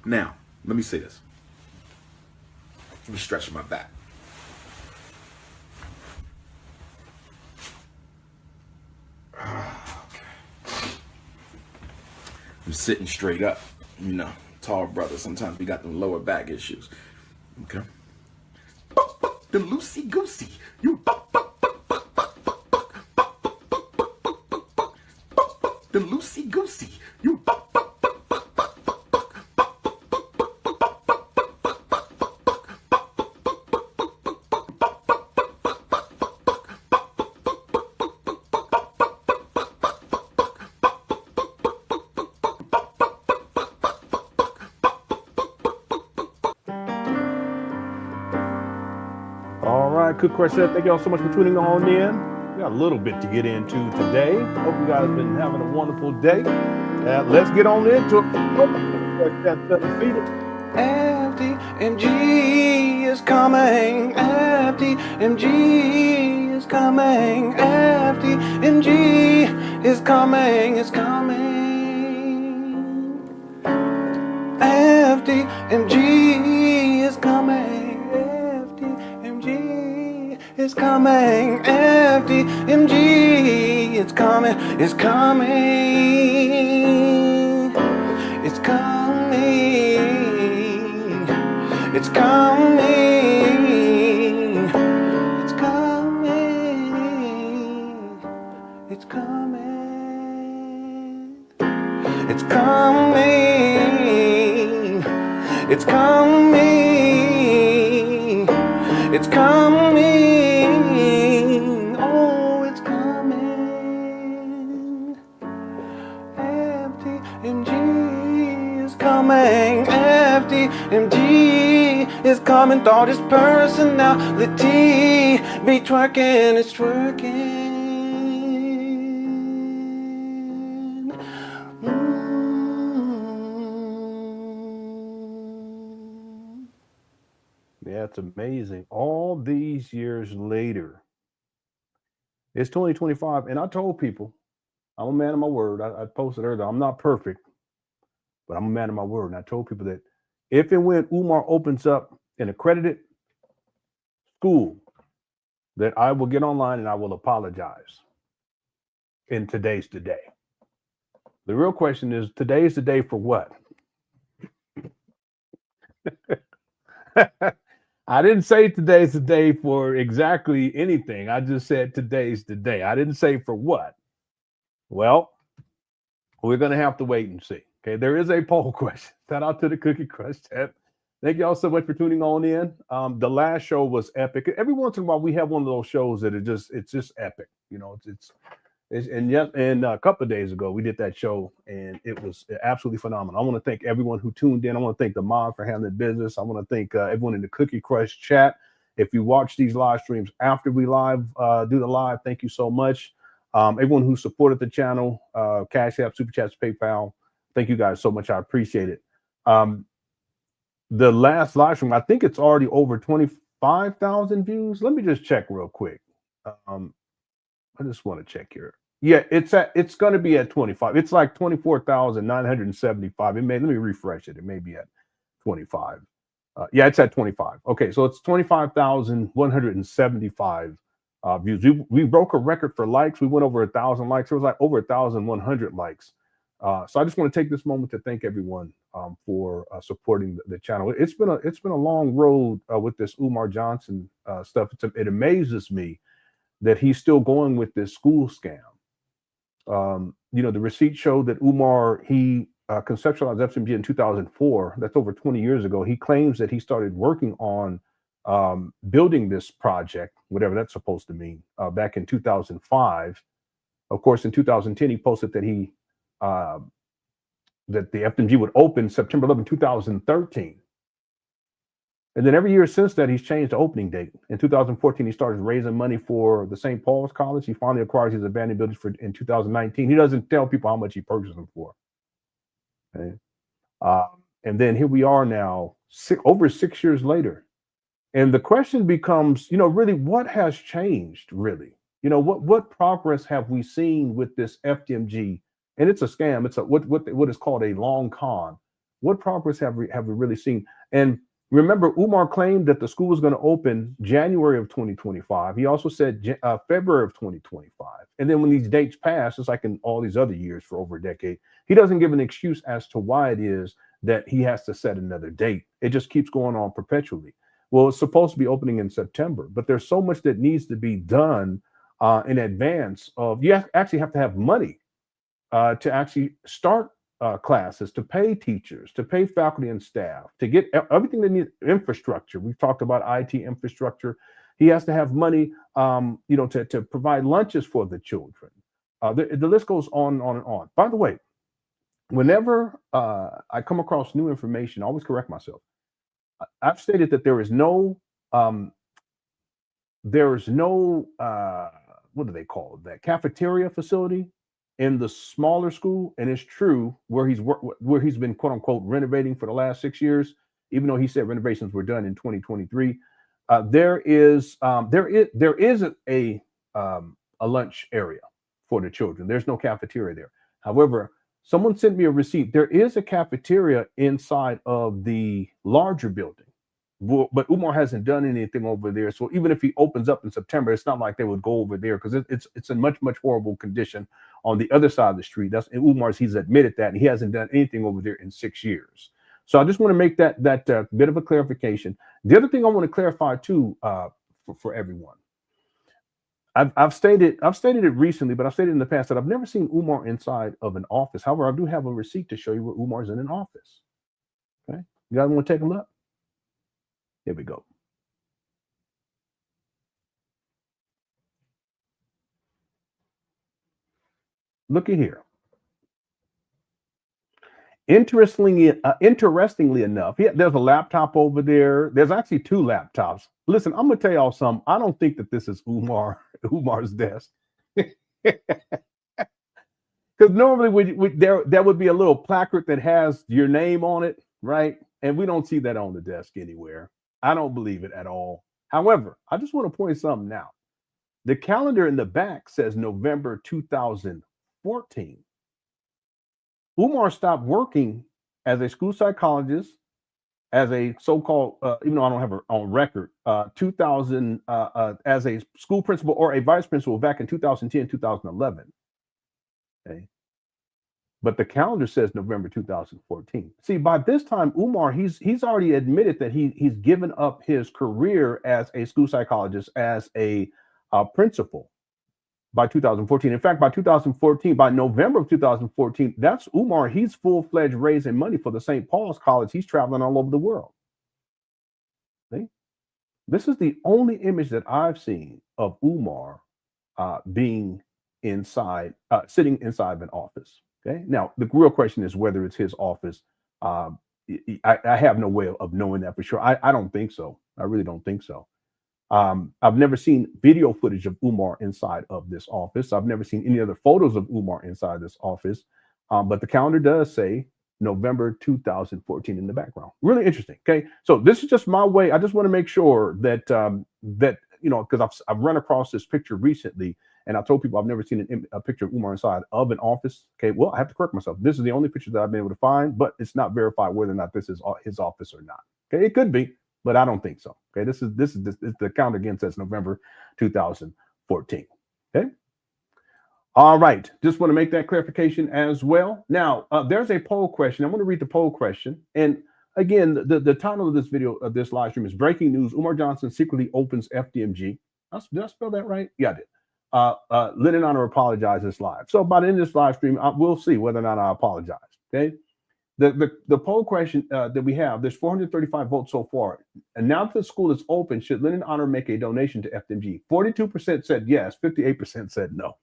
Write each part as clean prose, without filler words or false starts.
Now, let me say this. Let me stretch my back. Okay. I'm sitting straight up. You know, tall brother. Sometimes we got them lower back issues. Okay. The loosey goosey. You the loosey goosey. You Quick question. Thank y'all so much for tuning on in. We got a little bit to get into today. Hope you guys have been having a wonderful day. Let's get on into it. FDMG is coming. FDMG is coming. FDMG is coming. It's coming. FDMG is coming. It's coming, FDMG, it's coming, it's coming, it's coming, it's coming, it's coming, it's coming, it's coming, it's coming, it's coming. FDMG is coming, thought his personality be twerking, it's twerking. Yeah, it's amazing. All these years later, it's 2025, and I told people, I'm a man of my word. I posted earlier, I'm not perfect, but I'm a man of my word. And I told people that if and when Umar opens up an accredited school, that I will get online and I will apologize. And today's the day. The real question is, today's the day for what? I didn't say today's the day for exactly anything. I just said today's the day. I didn't say for what. Well, we're going to have to wait and see. Okay, there is a poll question. Shout out to the Cookie Crush chat. Thank you all so much for tuning on in. The last show was epic. Every once in a while, we have one of those shows that it's just epic. You know, and a couple of days ago, we did that show, and it was absolutely phenomenal. I want to thank everyone who tuned in. I want to thank the mod for handling business. I want to thank everyone in the Cookie Crush chat. If you watch these live streams after we do the live, thank you so much. Everyone who supported the channel, CashApp, Super Chats, PayPal, thank you guys so much. I appreciate it. The last live stream, I think it's already over 25,000 views. Let me just check real quick. I just want to check here. Yeah, it's going to be at 25. It's like 24,975. Let me refresh it. It may be at 25. Yeah, it's at 25. Okay, so it's 25,175 views. We broke a record for likes. We went over 1,000 likes. It was like over 1,100 likes. So I just want to take this moment to thank everyone for supporting the channel. It's been a long road with this Umar Johnson stuff. It amazes me that he's still going with this school scam. The receipts show that Umar, he conceptualized FDMG in 2004. That's over 20 years ago. He claims that he started working on building this project, whatever that's supposed to mean, back in 2005. Of course, in 2010, he posted that that the FDMG would open September 11, 2013. And then every year since that, he's changed the opening date. In 2014, he started raising money for the St. Paul's College. He finally acquired his abandoned buildings in 2019. He doesn't tell people how much he purchased them for. Okay. And then here we are now, over 6 years later. And the question becomes, really, what has changed, really? What progress have we seen with this FDMG? And it's a scam. It's what is called a long con What progress have we really seen? And remember, Umar claimed that the school was going to open January of 2025. He also said February of 2025. And then when these dates pass, it's like in all these other years for over a decade, he doesn't give an excuse as to why it is that he has to set another date. It just keeps going on perpetually. Well, it's supposed to be opening in September, but there's so much that needs to be done in advance of, you actually have to have money to actually start classes, to pay teachers, to pay faculty and staff, to get everything they need, infrastructure. We've talked about IT infrastructure. He has to have money, to provide lunches for the children. The list goes on and on. By the way, whenever I come across new information, I always correct myself. I've stated that there is no, what do they call it? That cafeteria facility in the smaller school, and it's true where he's been quote unquote renovating for the last 6 years, even though he said renovations were done in 2023. There is a lunch area for the children. There's no cafeteria there. However, someone sent me a receipt. There is a cafeteria inside of the larger building, but Umar hasn't done anything over there. So even if he opens up in September, it's not like they would go over there because it's in much horrible condition on the other side of the street. That's Umar's. He's admitted that, and he hasn't done anything over there in 6 years. So I just want to make that bit of a clarification. The other thing I want to clarify too for everyone. I've stated it recently, but I've stated in the past that I've never seen Umar inside of an office. However, I do have a receipt to show you where Umar's in an office. Okay, you guys want to take a look? Here we go. Look at here. Interestingly enough, there's a laptop over there. There's actually 2 laptops. Listen, I'm gonna tell y'all something. I don't think that this is Umar's desk, because normally there would be a little placard that has your name on it, right? And we don't see that on the desk anywhere. I don't believe it at all. However, I just want to point something out. The calendar in the back says November 2014. Umar stopped working as a school psychologist, as a so-called, even though I don't have it on record, as a school principal or a vice principal back in 2010, 2011. Okay. But the calendar says November 2014. See, by this time, Umar, he's already admitted that he's given up his career as a school psychologist, as a principal by 2014. In fact, by 2014, by November of 2014, that's Umar. He's full-fledged raising money for the St. Paul's College. He's traveling all over the world. See? This is the only image that I've seen of Umar being inside, sitting inside of an office. Okay. Now, the real question is whether it's his office. I have no way of knowing that for sure. I don't think so. I really don't think so. I've never seen video footage of Umar inside of this office. I've never seen any other photos of Umar inside this office. But the calendar does say November 2014 in the background. Really interesting. Okay. So this is just my way. I just want to make sure that, because I've run across this picture recently, and I told people I've never seen a picture of Umar inside of an office. Okay, well, I have to correct myself. This is the only picture that I've been able to find, but it's not verified whether or not this is his office or not. Okay, it could be, but I don't think so. Okay, this is the count again says November 2014. Okay. All right, just want to make that clarification as well. Now, there's a poll question. I'm going to read the poll question, and again, the title of this video of this live stream is "Breaking News: Umar Johnson secretly opens FDMG." Did I spell that right? Yeah, I did. LenonHonor apologizes live. So by the end of this live stream, we'll see whether or not I apologize. Okay. The poll question that we have, there's 435 votes so far. And now that the school is open, should LenonHonor make a donation to FDMG? 42% said yes, 58% said no.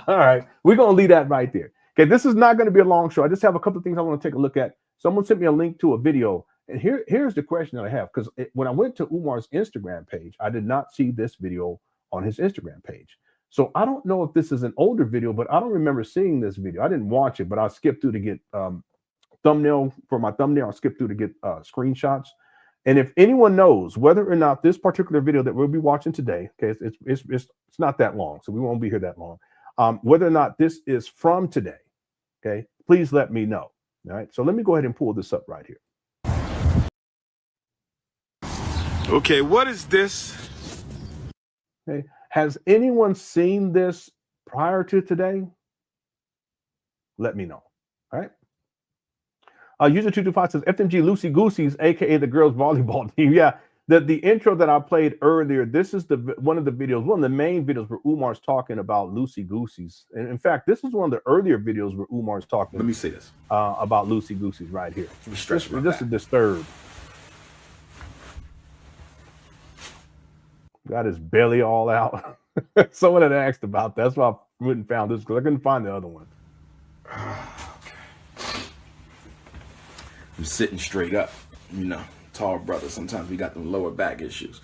All right, we're going to leave that right there. Okay, this is not going to be a long show. I just have a couple of things I want to take a look at. Someone sent me a link to a video. And here's the question that I have, because when I went to Umar's Instagram page, I did not see this video on his Instagram page. So I don't know if this is an older video, but I don't remember seeing this video. I didn't watch it, but I skipped through to get thumbnail for my thumbnail. I skipped through to get screenshots. And if anyone knows whether or not this particular video that we'll be watching today, okay, it's not that long, so we won't be here that long. Whether or not this is from today, okay, please let me know. All right. So let me go ahead and pull this up right here. Okay, what is this? Okay. Has anyone seen this prior to today? Let me know. All right. User 225 says FDMG Loosey Goosey's, a.k.a. the girls volleyball team. Yeah, the intro that I played earlier, this is one of the videos, one of the main videos where Umar's talking about Loosey Goosey's. And in fact, this is one of the earlier videos where Umar's talking. Let me see this. About Loosey Goosey's right here. Just a disturb. Got his belly all out. Someone had asked about that. That's why I wouldn't found this, because I couldn't find the other one. I'm sitting straight up, you know, tall brother. Sometimes we got them lower back issues.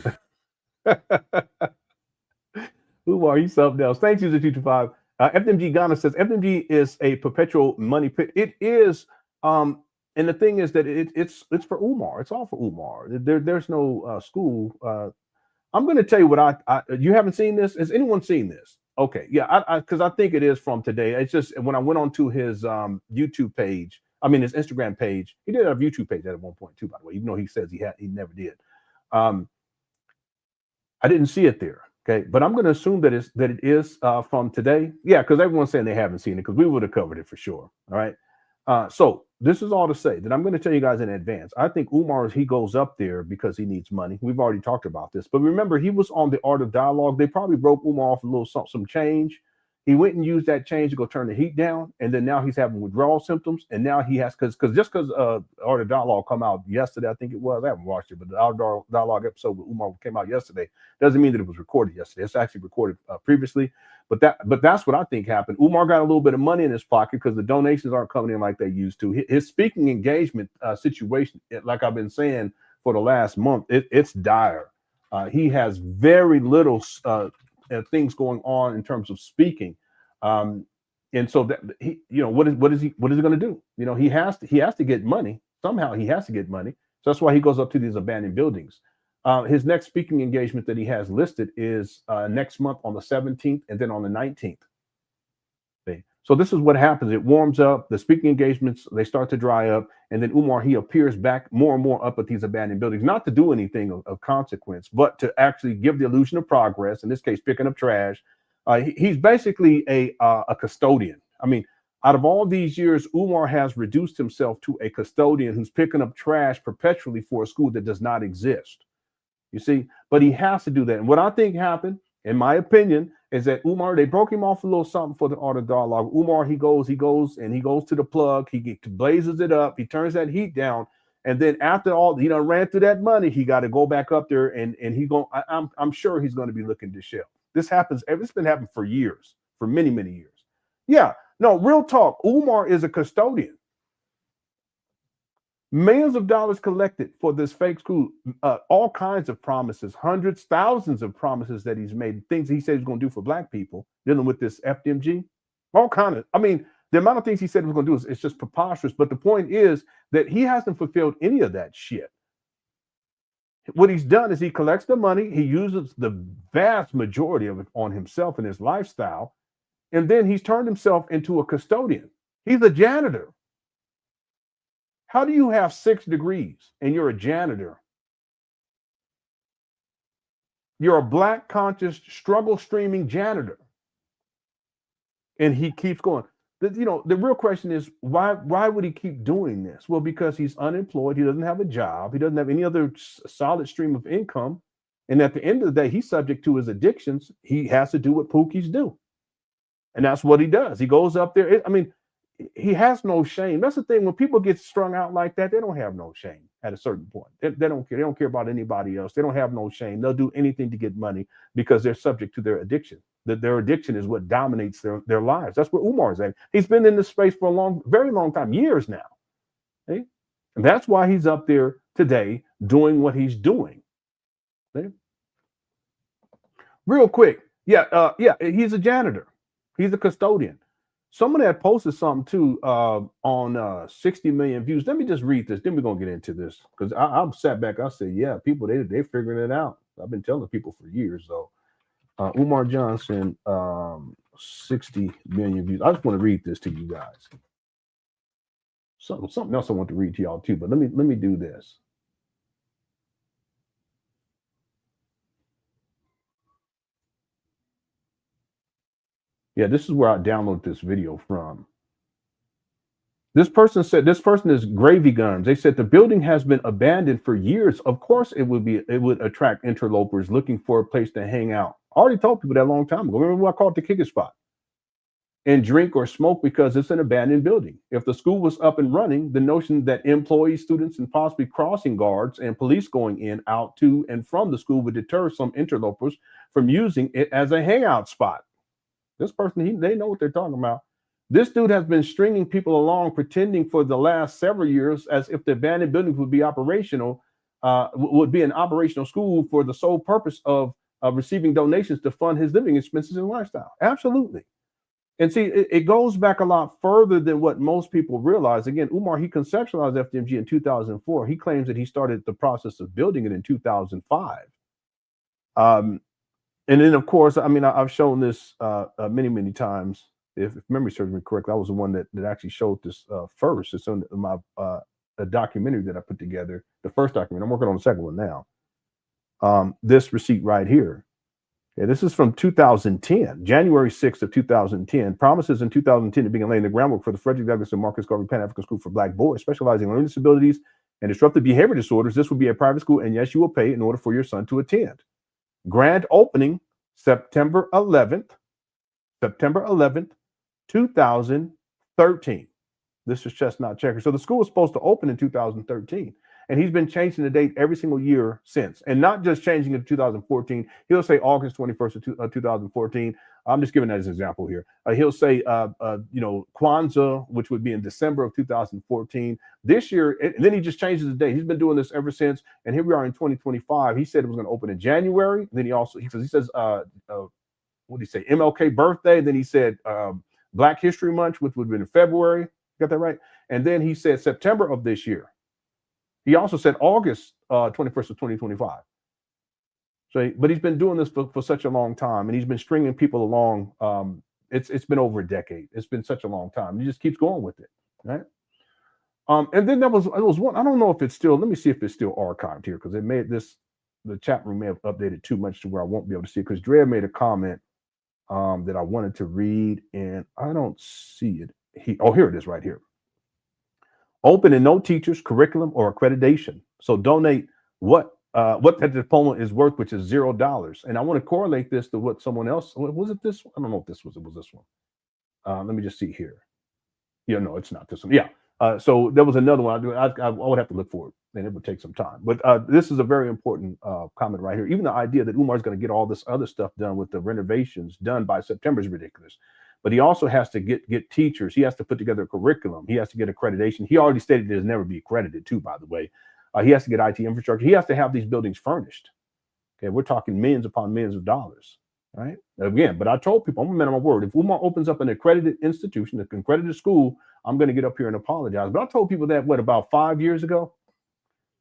Who are you? Something else. Thanks, user 225. FDMG Ghana says FDMG is a perpetual money pit. It is, and the thing is that it's for Umar. It's all for Umar. There's no school. I'm going to tell you what you haven't seen this. Has anyone seen this? Okay, yeah, because I think it is from today. It's just when I went on to his YouTube page. I mean, his Instagram page. He did have a YouTube page at one point too, by the way, even though he says he never did. I didn't see it there. Okay, but I'm going to assume that it is from today. Yeah, because everyone's saying they haven't seen it, because we would have covered it for sure. All right. So this is all to say that I'm going to tell you guys in advance. I think Umar, he goes up there because he needs money. We've already talked about this, but remember, he was on the Art of Dialogue. They probably broke Umar off a little some change. He went and used that change to go turn the heat down, and then now he's having withdrawal symptoms, and now he has because Art of Dialogue come out yesterday, I think it was. I haven't watched it, but the Art of Dialogue episode with Umar came out yesterday. Doesn't mean that it was recorded yesterday. It's actually recorded previously, but that's what I think happened. Umar got a little bit of money in his pocket because the donations aren't coming in like they used to. His speaking engagement situation, like I've been saying for the last month, it's dire. He has very little things going on in terms of speaking, and so that he, what is he going to do? He has to get money somehow. He has to get money, so that's why he goes up to these abandoned buildings. His next speaking engagement that he has listed is next month on the 17th and then on the 19th. So this is what happens. It warms up. The speaking engagements, they start to dry up. And then Umar, he appears back more and more up at these abandoned buildings, not to do anything of consequence, but to actually give the illusion of progress. In this case, picking up trash. He's basically a custodian. I mean, out of all these years, Umar has reduced himself to a custodian who's picking up trash perpetually for a school that does not exist. You see, but he has to do that. And what I think happened, in my opinion, is that Umar, they broke him off a little something for the Art of Dialogue. Umar, he goes to the plug, he blazes it up, he turns that heat down, and then after all, ran through that money, he got to go back up there and I'm sure he's going to be looking to shelf. This happens, it's been happening for years, for many, many years. Yeah, no, real talk. Umar is a custodian. Millions of dollars collected for this fake school, all kinds of promises, hundreds, thousands of promises that he's made, things he said he's going to do for black people, dealing with this FDMG, all kind of, the amount of things he said he was going to do is just preposterous. But the point is that he hasn't fulfilled any of that shit. What he's done is he collects the money, he uses the vast majority of it on himself and his lifestyle, and then he's turned himself into a custodian. He's a janitor. How do you have 6 degrees and you're a janitor? You're a black conscious struggle streaming janitor. And he keeps going. The real question is, why would he keep doing this? Well, because he's unemployed. He doesn't have a job. He doesn't have any other solid stream of income. And at the end of the day, he's subject to his addictions. He has to do what Pookies do. And that's what he does. He goes up there. He has no shame. That's the thing. When people get strung out like that, they don't have no shame at a certain point. They don't care. They don't care about anybody else. They don't have no shame. They'll do anything to get money because they're subject to their addiction. Their addiction is what dominates their lives. That's where Umar is at. He's been in this space for a very long time, years now. Okay? And that's why he's up there today doing what he's doing. Okay? Real quick. He's a janitor. He's a custodian. Someone had posted something too on 60 million views. Let me just read this. Then we're gonna get into this because I sat back. I said, yeah, people they figuring it out. I've been telling people for years though. Umar Johnson, 60 million views. I just want to read this to you guys. something else I want to read to y'all too, but let me do this. Yeah, this is where I download this video from. This person is Gravy Guns. They said the building has been abandoned for years. Of course, it would attract interlopers looking for a place to hang out. I already told people that a long time ago. Remember when I called it the kicking spot? And drink or smoke because it's an abandoned building. If the school was up and running, the notion that employees, students, and possibly crossing guards and police going in, out to, and from the school would deter some interlopers from using it as a hangout spot. This person, they know what they're talking about. This dude has been stringing people along, pretending for the last several years as if the abandoned buildings would be operational, would be an operational school for the sole purpose of receiving donations to fund his living expenses and lifestyle. Absolutely. And see, it goes back a lot further than what most people realize. Again, Umar, he conceptualized FDMG in 2004. He claims that he started the process of building it in 2005. And then, of course, I mean, I've shown this many, many times. If memory serves me correctly, I was the one that actually showed this first. It's on my a documentary that I put together, the first documentary. I'm working on the second one now. This receipt right here. Yeah, this is from 2010, January 6th of 2010. Promises in 2010 to begin laying the groundwork for the Frederick Douglass and Marcus Garvey Pan African School for Black Boys, specializing in learning disabilities and disruptive behavior disorders. This will be a private school, and yes, you will pay in order for your son to attend. Grand opening September 11th, 2013. This is Chestnut Checker. So the school was supposed to open in 2013. And he's been changing the date every single year since, and not just changing it to 2014. He'll say August 21st of 2014. I'm just giving that as an example here. He'll say, Kwanzaa, which would be in December of 2014. This year, and then he just changes the date. He's been doing this ever since. And here we are in 2025. He said it was going to open in January. Then he says, what did he say? MLK birthday. Then he said Black History Month, which would have been in February. Got that right? And then he said September of this year. He also said August 21st of 2025. So, but he's been doing this for such a long time, and he's been stringing people along. It's been over a decade. It's been such a long time. He just keeps going with it, right? And then there was one. I don't know if it's still. Let me see if it's still archived here, because the chat room may have updated too much to where I won't be able to see it. Because Dre made a comment that I wanted to read, and I don't see it. Here it is, right here. Open and no teachers, curriculum, or accreditation. So donate what that diploma is worth, which is $0. And I want to correlate this to what someone else. Was it this one? I don't know if it was this one. Let me just see here. Yeah, no, it's not this one. Yeah. So there was another one. I would have to look for it, and it would take some time. But this is a very important comment right here. Even the idea that Umar is going to get all this other stuff done with the renovations done by September is ridiculous. But he also has to get teachers. He has to put together a curriculum. He has to get accreditation. He already stated that it'll never be accredited too, by the way. He has to get IT infrastructure. He has to have these buildings furnished. Okay, we're talking millions upon millions of dollars, right? Again, but I told people, I'm a man of my word. If Umar opens up an accredited institution, an accredited school, I'm going to get up here and apologize. But I told people that, about 5 years ago?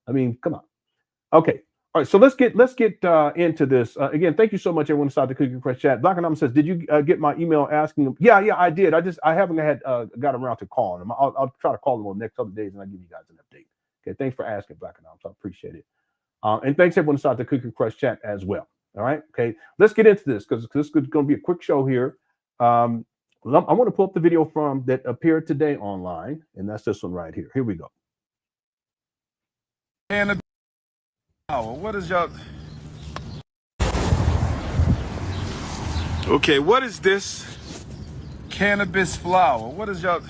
I mean, come on. Okay. All right, so let's get into this. Again, thank you so much, everyone inside the Cookie Crush chat. Black Anonymous says, did you get my email asking them? Yeah, I did. I haven't got around to calling them. I'll try to call them on the next couple of days, and I'll give you guys an update. Okay, thanks for asking, Black Anonymous. I appreciate it. And thanks, everyone inside the Cookie Crush chat as well. All right, okay, let's get into this, because this is going to be a quick show here. I want to pull up the video that appeared today online, and that's this one right here. Here we go. And what is y'all? Okay, what is this? Cannabis flower. What is y'all?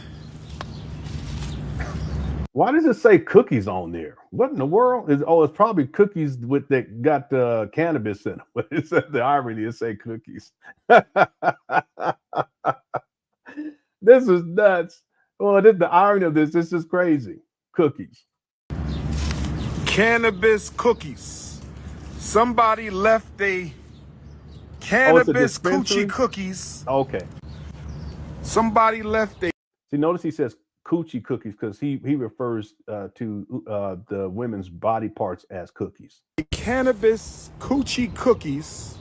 Why does it say cookies on there? What in the world? It's probably cookies that got cannabis in them. But it said the irony is say cookies. This is nuts. Well, the irony of this. This is crazy. Cookies. Cannabis cookies. Somebody left a cannabis coochie cookies. Okay. Somebody left a. See, notice he says coochie cookies because he refers to the women's body parts as cookies. Cannabis coochie cookies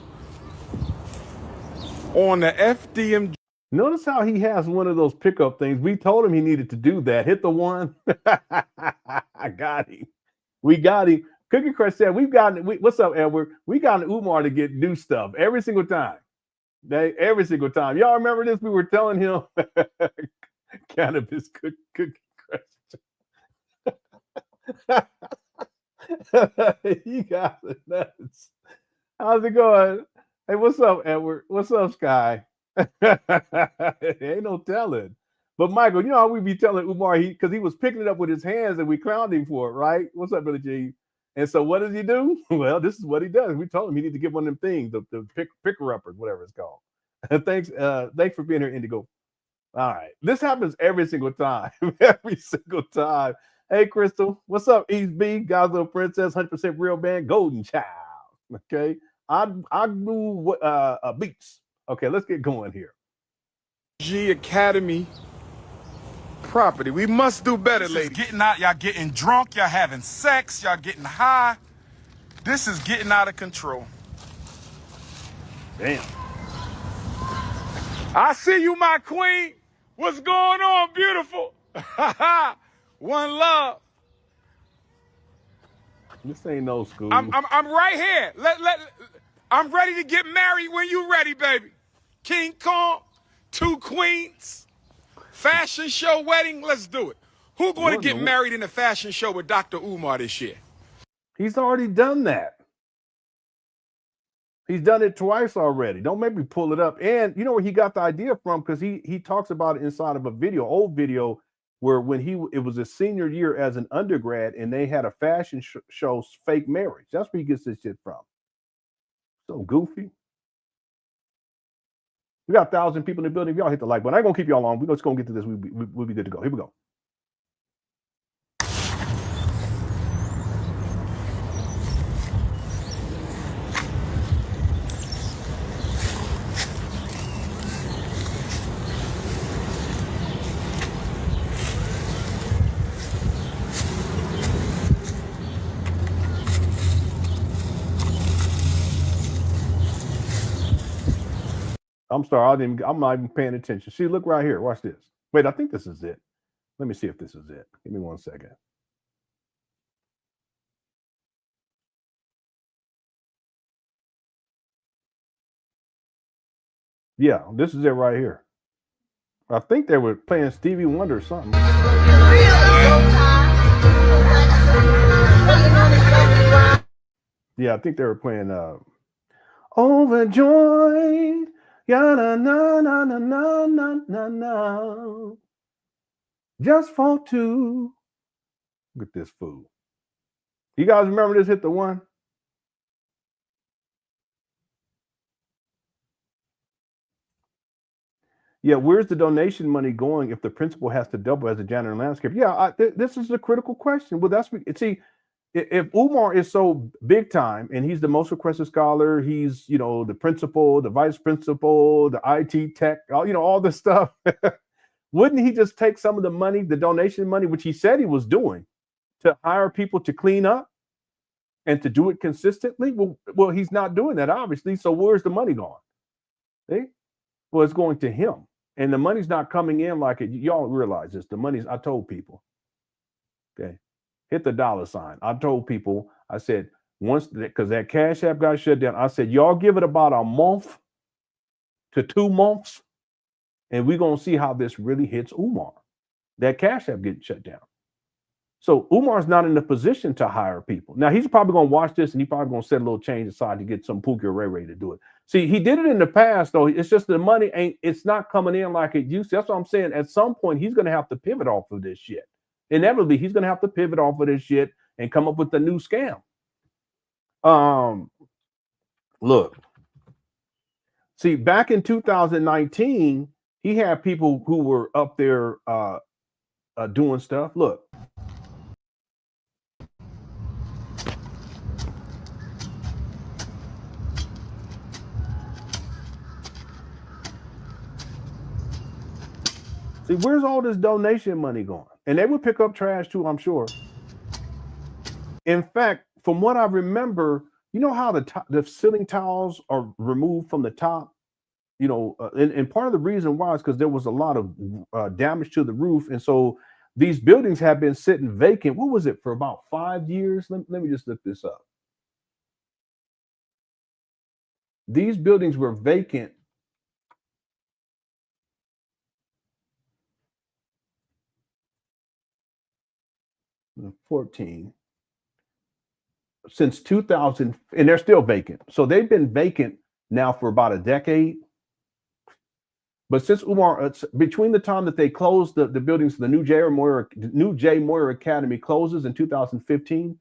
on the FDMG. Notice how he has one of those pickup things. We told him he needed to do that. Hit the one. I got him. We got him. Cookie Crush said, what's up, Edward? We got Umar to do stuff every single time. Every single time. Y'all remember this? We were telling him cannabis Cookie Crush. You got it nuts. How's it going? Hey, what's up, Edward? What's up, Sky? Ain't no telling. But Michael, you know how we be telling Umar because he was picking it up with his hands and we clowned him for it, right? What's up, Billy G? And so what does he do? Well, this is what he does. We told him he need to get one of them things, the picker uppers, whatever it's called. Thanks for being here, Indigo. All right. This happens every single time. Every single time. Hey, Crystal. What's up, East B? God's Little Princess, 100% real band, Golden Child. Okay. I do beats. Okay, let's get going here. FDMG Academy property. We must do better, ladies. Getting out, y'all getting drunk, y'all having sex, y'all getting high. This is getting out of control. Damn. I see you, my queen. What's going on, beautiful? One love. This ain't no school. I'm right here. I'm ready to get married when you ready, baby. King Kong, 2 queens, fashion show wedding. Let's do it. Who going to get married in a fashion show with Dr. Umar this year? He's already done that. He's done it twice already. Don't make me pull it up. And you know where he got the idea from? Because he talks about it inside of a video, old video, where when it was his senior year as an undergrad and they had a fashion show fake marriage. That's where he gets this shit from. So goofy. We got 1,000 people in the building. If y'all hit the like button, I ain't gonna keep y'all long. We're just gonna get to this. We'll be good to go. Here we go. I'm sorry, I'm not even paying attention. See, look right here. Watch this. Wait, I think this is it. Let me see if this is it. Give me 1 second. Yeah, this is it right here. I think they were playing Stevie Wonder or something. Yeah, I think they were playing Overjoyed. Ya na na na na na na na na. Just for two. Look at this fool. You guys remember this? Hit the one. Yeah, where's the donation money going if the principal has to double as a janitor and landscape? Yeah, this is a critical question. Well, see, if Umar is so big time and he's the most requested scholar, he's, the principal, the vice principal, the IT tech, all this stuff. Wouldn't he just take some of the money, the donation money, which he said he was doing, to hire people to clean up and to do it consistently? Well, he's not doing that, obviously. So where's the money going? See? Well, it's going to him. And the money's not coming in like it. Y'all realize this. The money's, I told people. Okay. Hit the $. I told people, I said, once, because that Cash App got shut down, I said, y'all give it about a month to 2 months, and we're going to see how this really hits Umar. That Cash App getting shut down. So Umar's not in the position to hire people. Now, he's probably going to watch this, and he's probably going to set a little change aside to get some Pookie or Ray Ray to do it. See, he did it in the past, though. It's just the money it's not coming in like it used to. That's what I'm saying. At some point, he's going to have to pivot off of this shit. Inevitably, he's going to have to pivot off of this shit and come up with a new scam. Look. See, back in 2019, he had people who were up there doing stuff. Look. See, where's all this donation money going? And they would pick up trash too, I'm sure. In fact, from what I remember, you know how the ceiling tiles are removed from the top? and part of the reason why is because there was a lot of damage to the roof. And so these buildings have been sitting vacant. What was it for about 5 years? Let me just look this up. These buildings were vacant. In 14 since 2000, and they're still vacant. So they've been vacant now for about a decade. But since between the time that they closed the buildings, the new J. Moyer Academy closes in 2015,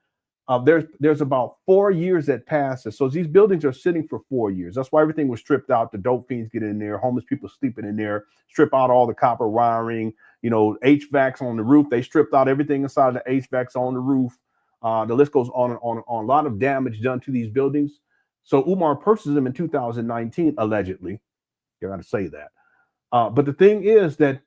there's about 4 years that passes. So these buildings are sitting for 4 years. That's why everything was stripped out. The dope fiends get in there, homeless people sleeping in there, strip out all the copper wiring, HVACs on the roof. They stripped out everything inside the HVACs on the roof. The list goes on and on. A lot of damage done to these buildings. So Umar purchased them in 2019, allegedly. You got to say that. But the thing is that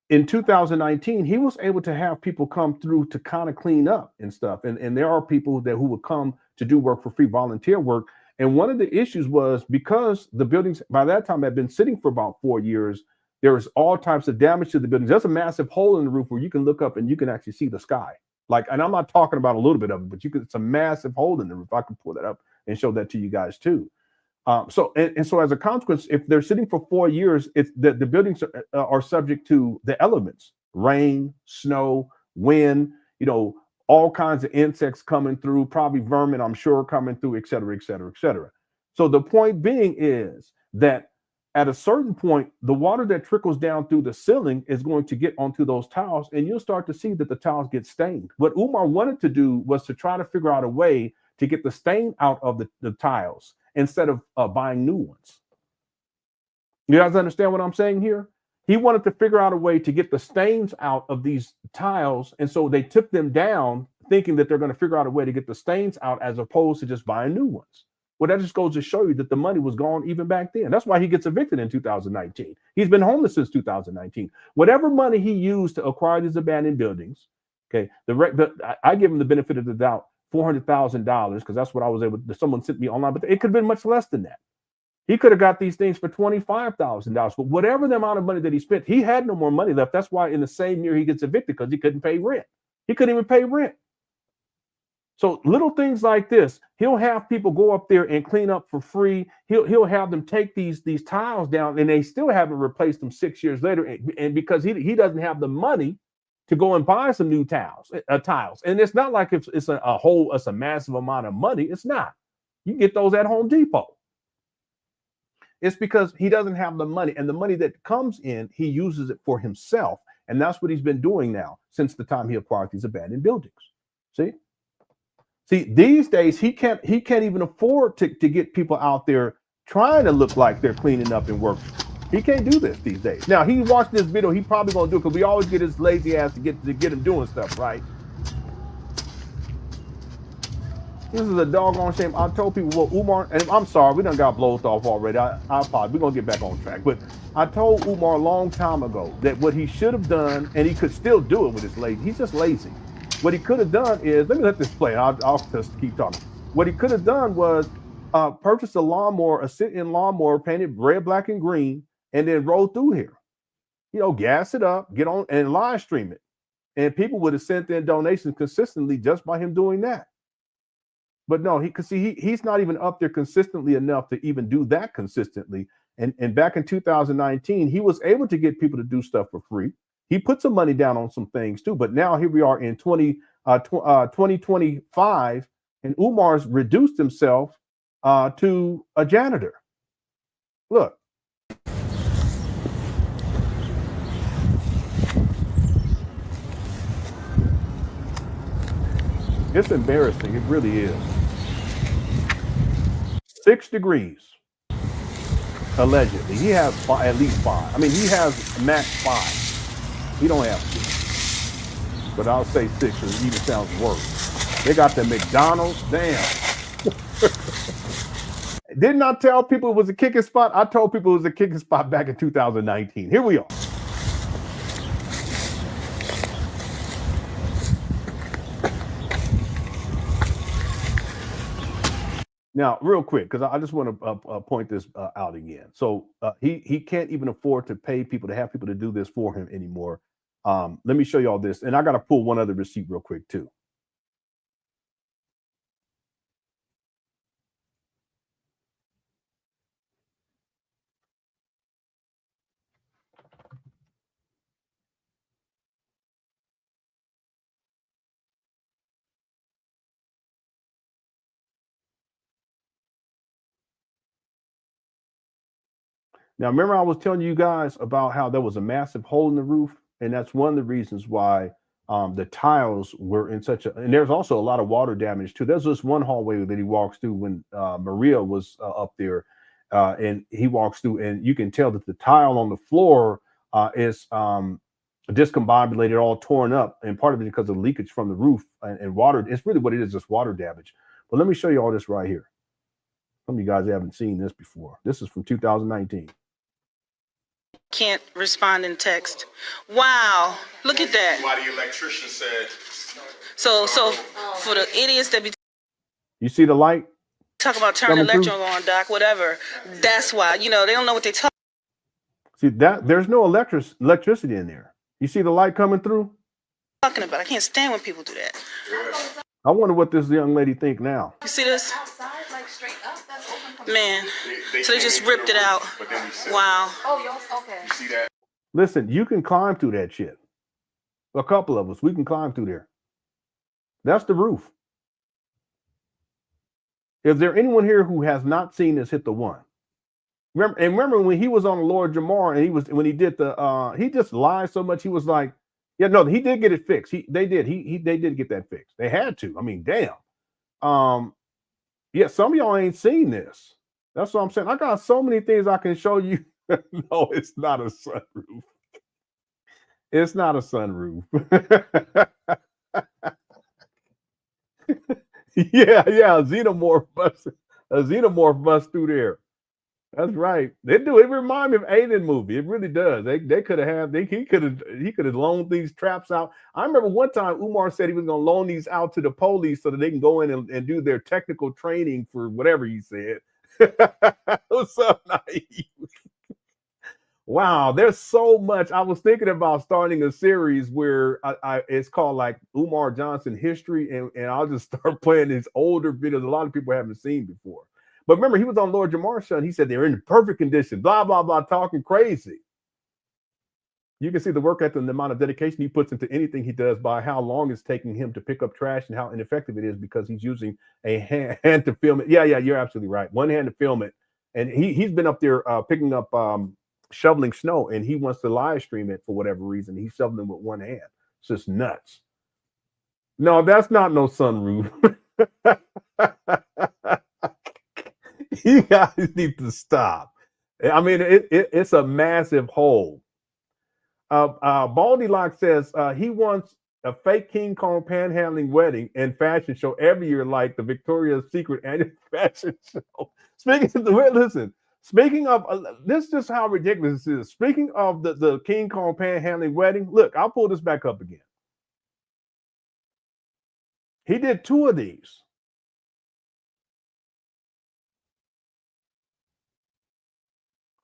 in 2019, he was able to have people come through to kind of clean up and stuff. And there are people who would come to do work for free, volunteer work. And one of the issues was because the buildings by that time had been sitting for about 4 years, there was all types of damage to the buildings. There's a massive hole in the roof where you can look up and you can actually see the sky. And I'm not talking about a little bit of it, but it's a massive hole in the roof. I can pull that up and show that to you guys too. So as a consequence, if they're sitting for 4 years, it's the buildings are subject to the elements: rain, snow, wind, all kinds of insects coming through, probably vermin, I'm sure, coming through, et cetera, et cetera, et cetera. So the point being is that at a certain point, the water that trickles down through the ceiling is going to get onto those tiles, and you'll start to see that the tiles get stained. What Umar wanted to do was to try to figure out a way to get the stain out of the tiles instead of buying new ones. You guys understand what I'm saying here? He wanted to figure out a way to get the stains out of these tiles, and so they took them down thinking that they're going to figure out a way to get the stains out as opposed to just buying new ones. Well, that just goes to show you that the money was gone even back then. That's why he gets evicted in 2019. He's been homeless since 2019. Whatever money he used to acquire these abandoned buildings, okay, I give him the benefit of the doubt, $400,000, because that's what I was able to, someone sent me online, but it could have been much less than that. He could have got these things for $25,000, but whatever the amount of money that he spent, he had no more money left. That's why in the same year he gets evicted, because he couldn't pay rent. He couldn't even pay rent. So little things like this, he'll have people go up there and clean up for free. He'll have them take these tiles down, and they still haven't replaced them 6 years later. And because he doesn't have the money to go and buy some new tiles. And it's not like it's a massive amount of money. It's not. You can get those at Home Depot. It's because he doesn't have the money, and the money that comes in, he uses it for himself. And that's what he's been doing now since the time he acquired these abandoned buildings. See, these days he can't even afford to get people out there trying to look like they're cleaning up and working. He can't do this these days. Now, he watched this video, he probably gonna do it because we always get his lazy ass to get him doing stuff, right? This is a doggone shame. I told people, well, Umar, and I'm sorry, we done got blown off already. I apologize. We're gonna get back on track. But I told Umar a long time ago that what he should have done, and he could still do it with his lazy, he's just lazy. What he could have done is, let me let this play. I'll just keep talking. What he could have done was purchase a sit-in lawnmower painted red, black, and green, and then roll through here. Gas it up, get on and live stream it. And people would have sent in donations consistently just by him doing that. But no, he's not even up there consistently enough to even do that consistently. And back in 2019, he was able to get people to do stuff for free. He put some money down on some things too, but now here we are in 2025, and Umar's reduced himself to a janitor. Look. It's embarrassing. It really is. 6 degrees. Allegedly. He has at least 5. I mean, he has max 5. He don't have 6, but I'll say 6 because it even sounds worse. They got the McDonald's. Damn. Didn't I tell people it was a kicking spot? I told people it was a kicking spot back in 2019. Here we are. Now, real quick, because I just want to point this out again. So he can't even afford to pay people to have people to do this for him anymore. Let me show you all this, and I got to pull one other receipt real quick too. Now, remember I was telling you guys about how there was a massive hole in the roof, and that's one of the reasons why the tiles were in such a. And there's also a lot of water damage too. There's this one hallway that he walks through when Maria was up there, and he walks through, and you can tell that the tile on the floor is discombobulated, all torn up, and part of it because of leakage from the roof and water. It's really what it is, just water damage. But let me show you all this right here. Some of you guys haven't seen this before. This is from 2019. Can't respond in text. Wow, look at that. Why the electrician said. So for the idiots that be You see the light? talking about turning the Coming electron on, doc, whatever, that's why, they don't know what they talk. See that there's no electricity in there. You see the light coming through? Talking about. I can't stand when people do that. I wonder what this young lady think now. You see this? Man, so they just ripped it out. Wow. You see that? Listen, you can climb through that shit. A couple of us, we can climb through there. That's the roof. Is there anyone here who has not seen this, hit the one? Remember when he was on Lord Jamar and when he did the he just lied so much, he was like, yeah, no, he did get it fixed. They did get that fixed. They had to. I mean, damn. Yeah, some of y'all ain't seen this. That's what I'm saying. I got so many things I can show you. No, it's not a sunroof. It's not a sunroof. yeah, a xenomorph bust through there. That's right. They do. It reminds me of Alien movie. It really does. They could have he could have loaned these traps out. I remember one time Umar said he was going to loan these out to the police so that they can go in and do their technical training for whatever he said. It was so naive. Wow, there's so much. I was thinking about starting a series where it's called like Umar Johnson History, and I'll just start playing these older videos a lot of people haven't seen before. But remember, he was on Lord Jamar's show, and he said they're in perfect condition, blah, blah, blah, talking crazy. You can see the work ethic and the amount of dedication he puts into anything he does by how long it's taking him to pick up trash and how ineffective it is because he's using a hand to film it. Yeah, you're absolutely right. One hand to film it. And he's been up there picking up, shoveling snow, and he wants to live stream it for whatever reason. He's shoveling with one hand. It's just nuts. No, that's not no sunroof. You guys need to stop. I mean, it's a massive hole. Baldy Lock says he wants a fake King Kong panhandling wedding and fashion show every year, like the Victoria's Secret annual fashion show. Speaking of this, is just how ridiculous this is. Speaking of the King Kong panhandling wedding, look, I'll pull this back up again. He did 2 of these.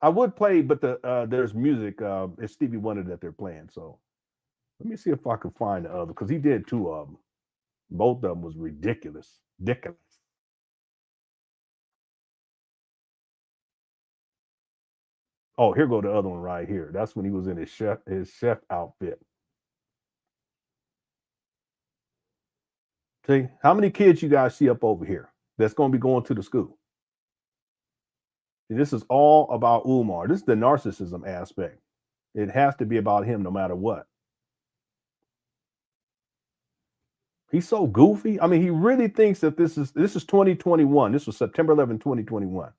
I would play, but there's music. It's Stevie Wonder that they're playing. So let me see if I can find the other, because he did 2 of them. Both of them was ridiculous. Oh, here go the other one right here. That's when he was in his chef outfit. See, how many kids you guys see up over here that's going to be going to the school? This is all about Umar. This is the narcissism aspect. It has to be about him no matter what. He's so goofy. I mean, he really thinks that this is 2021. This was September 11, 2021.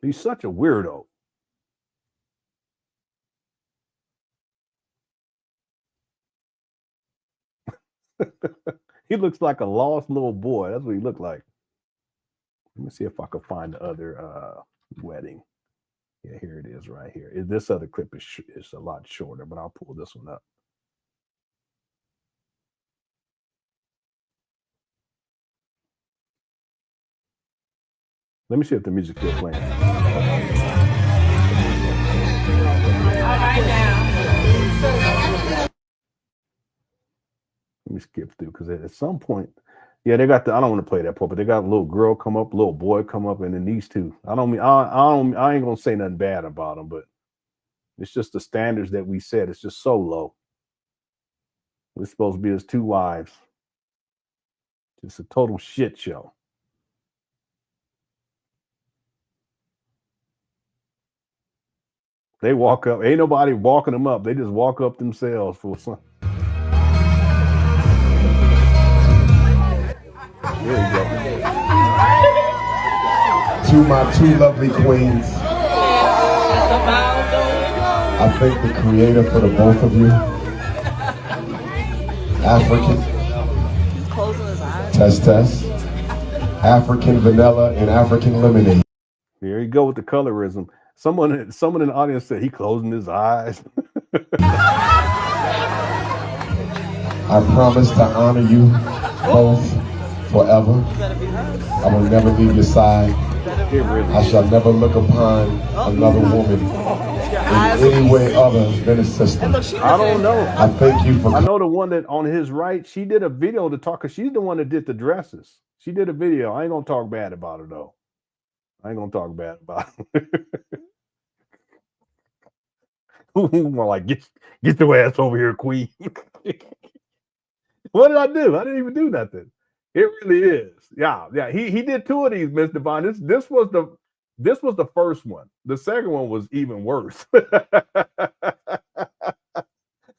He's such a weirdo. He looks like a lost little boy. That's what he looked like. Let me see if I can find the other wedding. Yeah, here it is right here. This other clip is a lot shorter, but I'll pull this one up. Let me see if the music's still playing. Let me skip through because at some point, yeah, they got the. I don't want to play that part, but they got a little girl come up, little boy come up, and then these two. I ain't gonna say nothing bad about them, but it's just the standards that we set. It's just so low. We're supposed to be his two wives. Just a total shit show. They walk up. Ain't nobody walking them up. They just walk up themselves for some. There you go. To my two lovely queens, I thank the Creator for the both of you. African, test, African vanilla and African lemonade. There you go with the colorism. Someone in the audience said he closing his eyes. I promise to honor you both forever. I will never leave your side. I shall never look upon another woman in any way other than a sister. I don't know. I thank you for. I know the one that on his right, she did a video to talk, because she's the one that did the dresses. She did a video. I ain't gonna talk bad about her though. I ain't gonna talk bad about her. More like get your ass over here, queen. What did I do? I didn't even do nothing. It really is. Yeah. He did two of these, Miss Devon. This was the first one. The second one was even worse. That's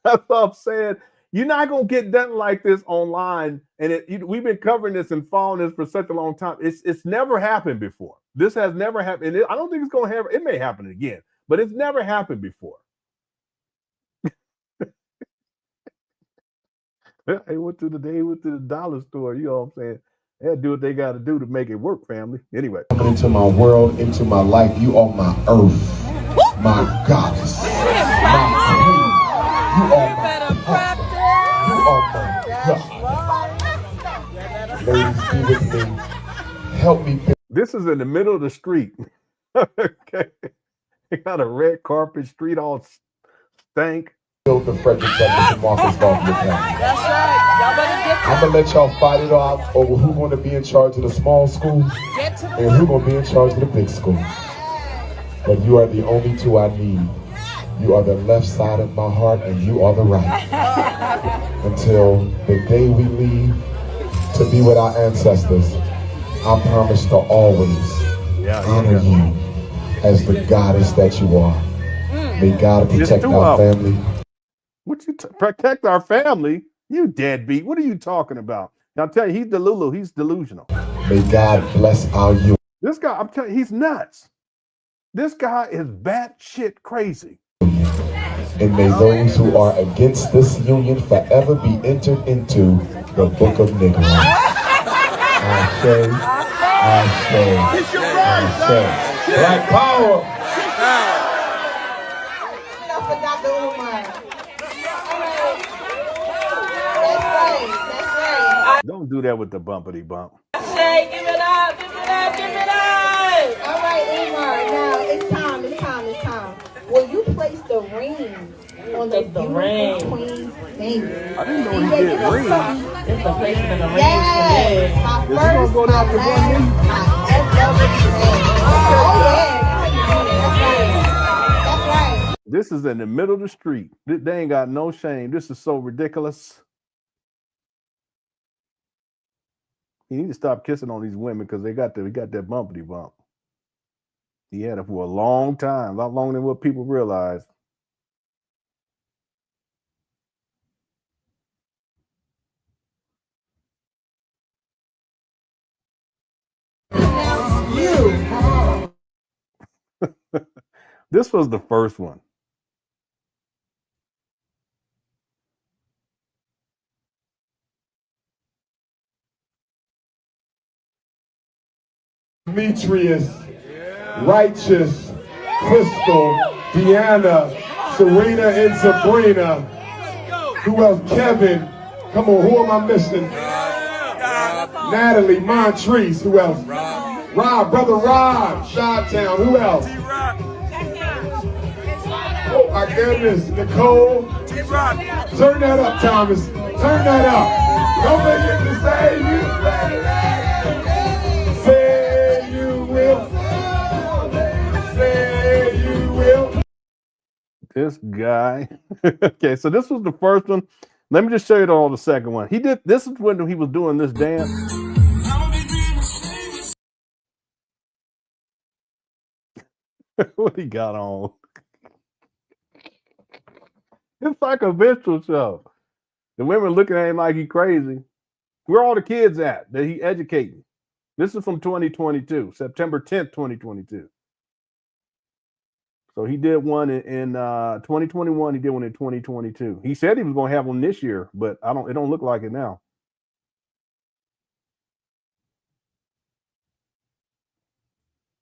what I'm saying. You're not gonna get done like this online, and we've been covering this and following this for such a long time. It's never happened before. This has never happened. I don't think it's gonna happen. It may happen again, but it's never happened before. They went to the dollar store. You know what I'm saying? They had to do what they got to do to make it work, family. Anyway. Coming into my world, into my life, you are my earth, my goddess, my queen. You are my God. Ladies, be with me. Help me. This is in the middle of the street. Okay. They got a red carpet, street all stank. Build the Frederick Douglass and Marcus Garfield family. That's right. Y'all better get to I'm gonna let y'all fight it out over who's gonna be in charge of the small school and who's gonna be in charge of the big school. But you are the only two I need. You are the left side of my heart and you are the right. Until the day we leave to be with our ancestors, I promise to always honor you as the goddess that you are. May God protect our family. What you protect our family? You deadbeat. What are you talking about? Now, I'll tell you, he's delulu. He's delusional. May God bless our youth. This guy, I'm telling you, he's nuts. This guy is batshit crazy. And may those who are against this union forever be entered into the book of Negro. I say. Black power. for Dr. Umar. That's right. Don't do that with the bumpity bump. Say, give it up, give it up, give it up. All right, Umar, now it's time. Will you place the rings on the beautiful queen's finger? I didn't know he did rings. It's the placement of rings. Yes, my Is he first, gonna go down my to last, one my Oh, yeah. That's right. This is in the middle of the street. They ain't got no shame. This is so ridiculous. You need to stop kissing on these women because they got that bumpity bump. He had it for a long time, a lot longer than what people realize. This was the first one. Demetrius, Righteous, Crystal, Deanna, Serena, and Sabrina. Who else? Kevin. Come on, who am I missing? Natalie, Montrese. Who else? Rob, brother Rob, Chi-Town. Who else? Oh my goodness, Nicole. Turn that up, Thomas. Turn that up. Don't forget to say you will. Say you will. This guy. Okay, so this was the first one. Let me just show you all the second one. This is when he was doing this dance. What he got on? It's like a minstrel show. The women looking at him like he crazy. Where all the kids at that he educating? This is from 2022, September 10th, 2022. So he did one in 2021. He did one in 2022. He said he was going to have one this year, but it don't look like it now.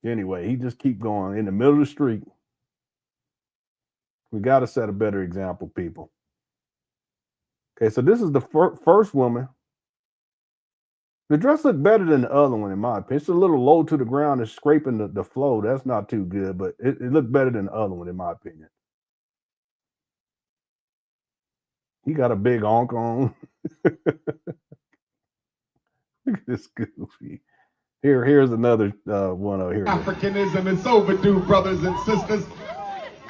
Anyway, he just keep going in the middle of the street. We got to set a better example, people. Okay, so this is the first woman. The dress looked better than the other one, in my opinion. It's a little low to the ground and scraping the flow. That's not too good, but it looked better than the other one, in my opinion. He got a big honk on. Look at this goofy. Here's another one over here. Africanism is overdue, brothers and sisters.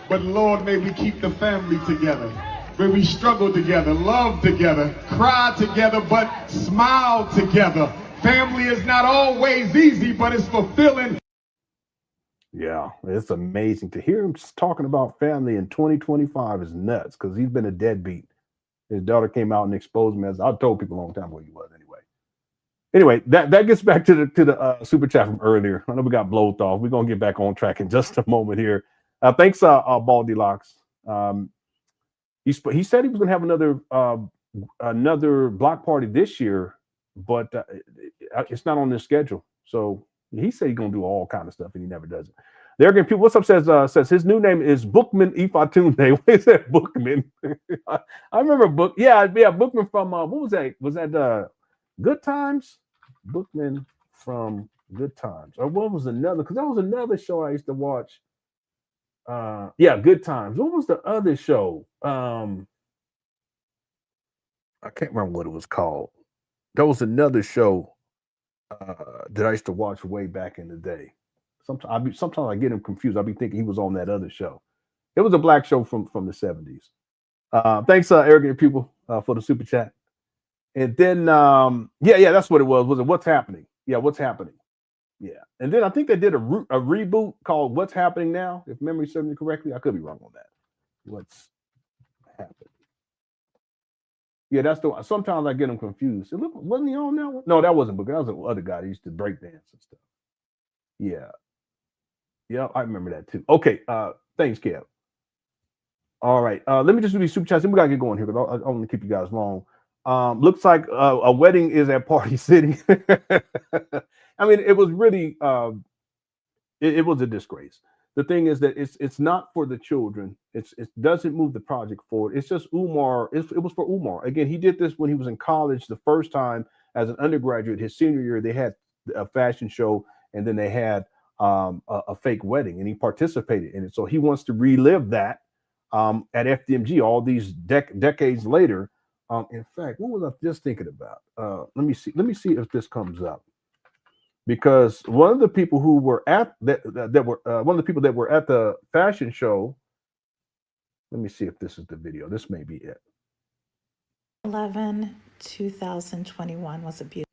But Lord, may we keep the family together. May we struggle together, love together, cry together, but smile together. Family is not always easy, but it's fulfilling. Yeah, it's amazing to hear him talking about family in 2025 is nuts because he's been a deadbeat. His daughter came out and exposed him as I told people a long time ago he was anyway. Anyway, that gets back to the super chat from earlier. I know we got blowed off. We're gonna get back on track in just a moment here. Thanks, Baldy Locks. He said he was going to have another block party this year, but it's not on this schedule. So he said he's going to do all kind of stuff, and he never does it. There again, people. What's up? Says his new name is Bookman Ifatunde. What is that, Bookman? I remember Book. Yeah, Bookman from what was that? Was that Good Times? Bookman from Good Times, or what was another? Because that was another show I used to watch. Good Times. What was the other show? I can't remember what it was called. There was another show that I used to watch way back in the day. Sometimes I get him confused. I'll be thinking he was on that other show. It was a black show from the 70s. Thanks, arrogant people, for the super chat. And then that's what it was. Was it What's Happening? Yeah, What's Happening? Yeah, and then I think they did a reboot called What's Happening Now, if memory serves me correctly. I could be wrong on that. What's happening? Yeah, that's the one. Sometimes I get them confused. Wasn't he on that one? No, that wasn't Booker. That was the other guy that used to break dance and stuff. Yeah, I remember that too. Okay, thanks, Kev. All right, let me just do these super chats. We gotta get going here because I don't want to keep you guys long. Looks like a wedding is at Party City. I mean, it was really, it was a disgrace. The thing is that it's not for the children. It doesn't move the project forward. It's just Umar. It was for Umar. Again, he did this when he was in college the first time as an undergraduate. His senior year, they had a fashion show, and then they had a fake wedding, and he participated in it. So he wants to relive that at FDMG all these decades later. In fact, what was I just thinking about? Let me see if this comes up. Because one of the people who were at one of the people that were at the fashion show. Let me see if this is the video. This may be it. 11/2021 was a beautiful.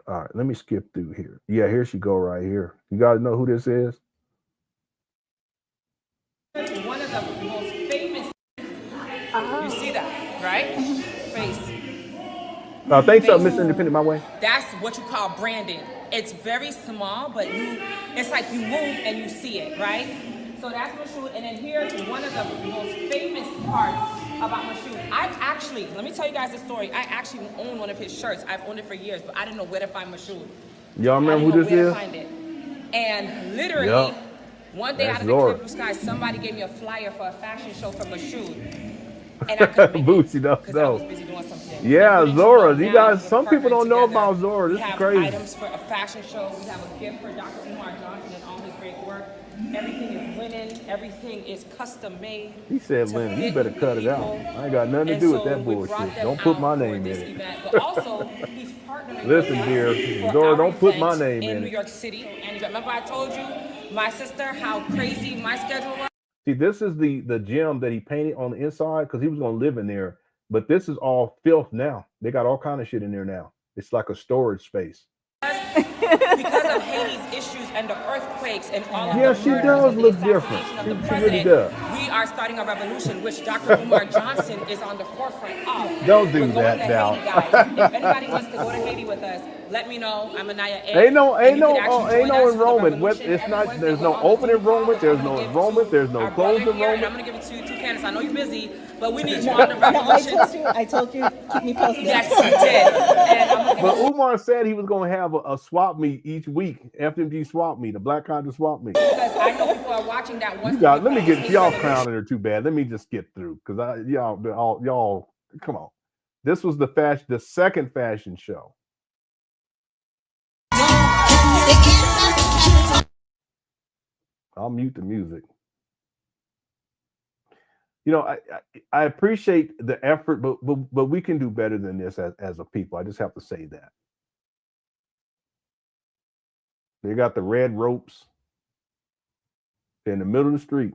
All right, let me skip through here. Yeah, here she go right here. You guys know who this is? One of the most famous. You see that, right? Face. Thanks, Mr. Independent, my way. That's what you call branding. It's very small, but it's like you move and you see it, right? So that's Mashoud. And then here's one of the most famous parts about Mashoud. Let me tell you guys a story. I actually own one of his shirts. I've owned it for years, but I didn't know where to find Mashoud. Y'all remember who this is? Find it. And literally, one day out of the clear blue sky, somebody gave me a flyer for a fashion show for Mashoud. And I couldn't make it because I was busy doing something else. Yeah, Letting Zora. know You now guys, we're some people partnering don't know together. about Zora. We This is have crazy. items for a fashion show. We have a gift for Dr. Umar Johnson and all his great work. Everything is linen. Everything is custom made. He said, to Lynn, you fit better cut it out. people. I ain't got nothing to And do with so that we brought bullshit. them Don't put out my for name this in it. event. But also, he's partnering Listen, with dear, us for Zora, our don't put my event name in New it. York City. And remember I told you, my sister, how crazy my schedule was? See, this is the gym that he painted on the inside because he was going to live in there. But this is all filth now. They got all kind of shit in there now. It's like a storage space. Because of Haiti's issues and the earthquakes and all of Yeah, the she murders does and the look different. assassination of the She really president, does. we are starting a revolution, which Dr. Umar Johnson is on the forefront of. Don't do We're going that to now. Haiti, guys. If anybody wants to go to Haiti with us, let me know. I'm Anaya A. Ain't no and you can actually join us for the enrollment. revolution. It's Every not. Wednesday, There's we're no on the open Zoom call, enrollment. which There's I'm no gonna give enrollment. to There's no our closed brother here, and I'm enrollment. going to give it to Candace. I know you're busy, but we need you on the revolution. I told you, keep me posted. Yes, you did. And I'm gonna But Umar said he was going to have a swap meet each week, FDMG swap meet, a Black Content swap meet. because I know people are watching that once. You got. Let me get this y'all revolution. crowning her too bad. Let me just get through because y'all come on. This was the second fashion show. I'll mute the music. You know, I appreciate the effort, but we can do better than this as a people. I just have to say that. They got the red ropes. They're in the middle of the street.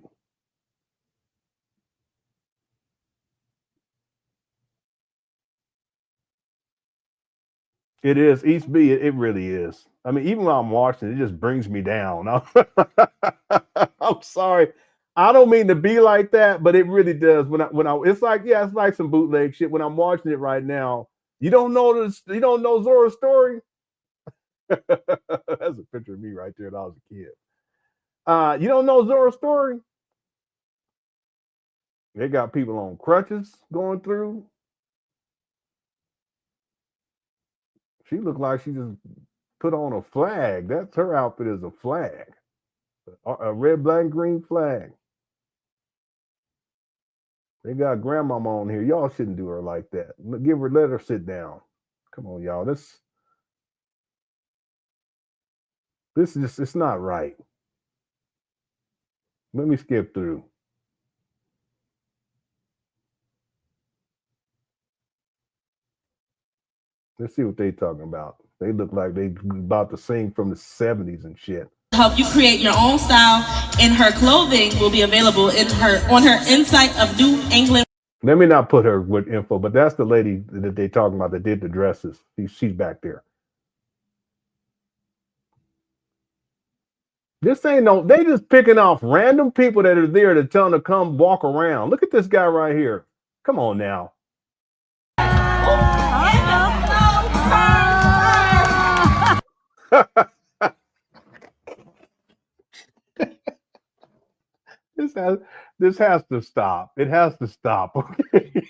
It is East B. It really is. I mean, even when I'm watching, it just brings me down. I'm sorry. I don't mean to be like that, but it really does. When I it's like some bootleg shit. When I'm watching it right now, you don't know Zora's story. That's a picture of me right there when I was a kid. You don't know Zora's story? They got people on crutches going through. She looked like she just put on a flag. That's her outfit, is a flag. A red, black, and green flag. They got grandmama on here. Y'all shouldn't do her like that. Let her sit down. Come on, y'all. This is just, it's not right. Let me skip through. Let's see what they talking about. They look like they about to sing from the 70s and shit. Help you create your own style, and her clothing will be available on her Insight of New England. Let me not put her with info, but that's the lady that they talking about that did the dresses. She's back there. This ain't no, they just picking off random people that are there to tell them to come walk around. Look at this guy right here. Come on now. This has to stop. It has to stop. Okay.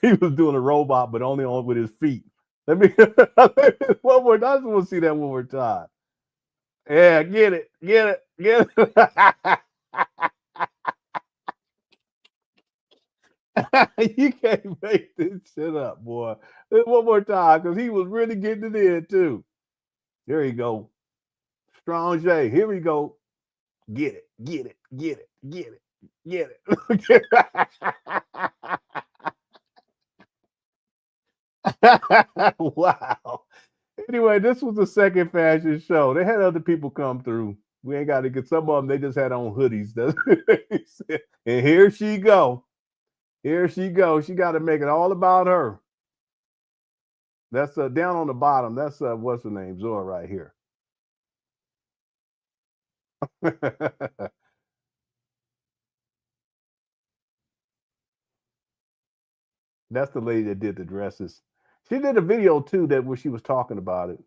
He was doing a robot, but only on with his feet. Let me one more. I just want to see that one more time. Yeah, get it. You can't make this shit up, boy. One more time, because he was really getting it in too. There you go. Strong J. Here we go. Get it. Wow. Anyway, this was the second fashion show. They had other people come through. We ain't got to get some of them. They just had on hoodies. And here she go. She got to make it all about her. That's down on the bottom. That's what's her name? Zora right here. That's the lady that did the dresses. She did a video too where she was talking about it.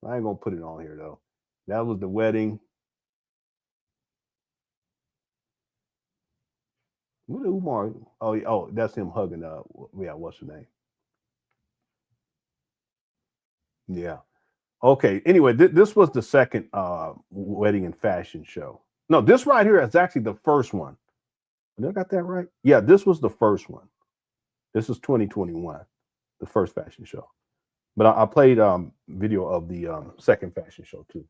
I ain't gonna put it on here though. That was the wedding. What Umar? Oh, that's him hugging. What's her name? Yeah. Okay. Anyway, this was the second wedding and fashion show. No, this right here is actually the first one. Did I got that right? Yeah, this was the first one. This is 2021. the first fashion show. But I played video of the second fashion show too.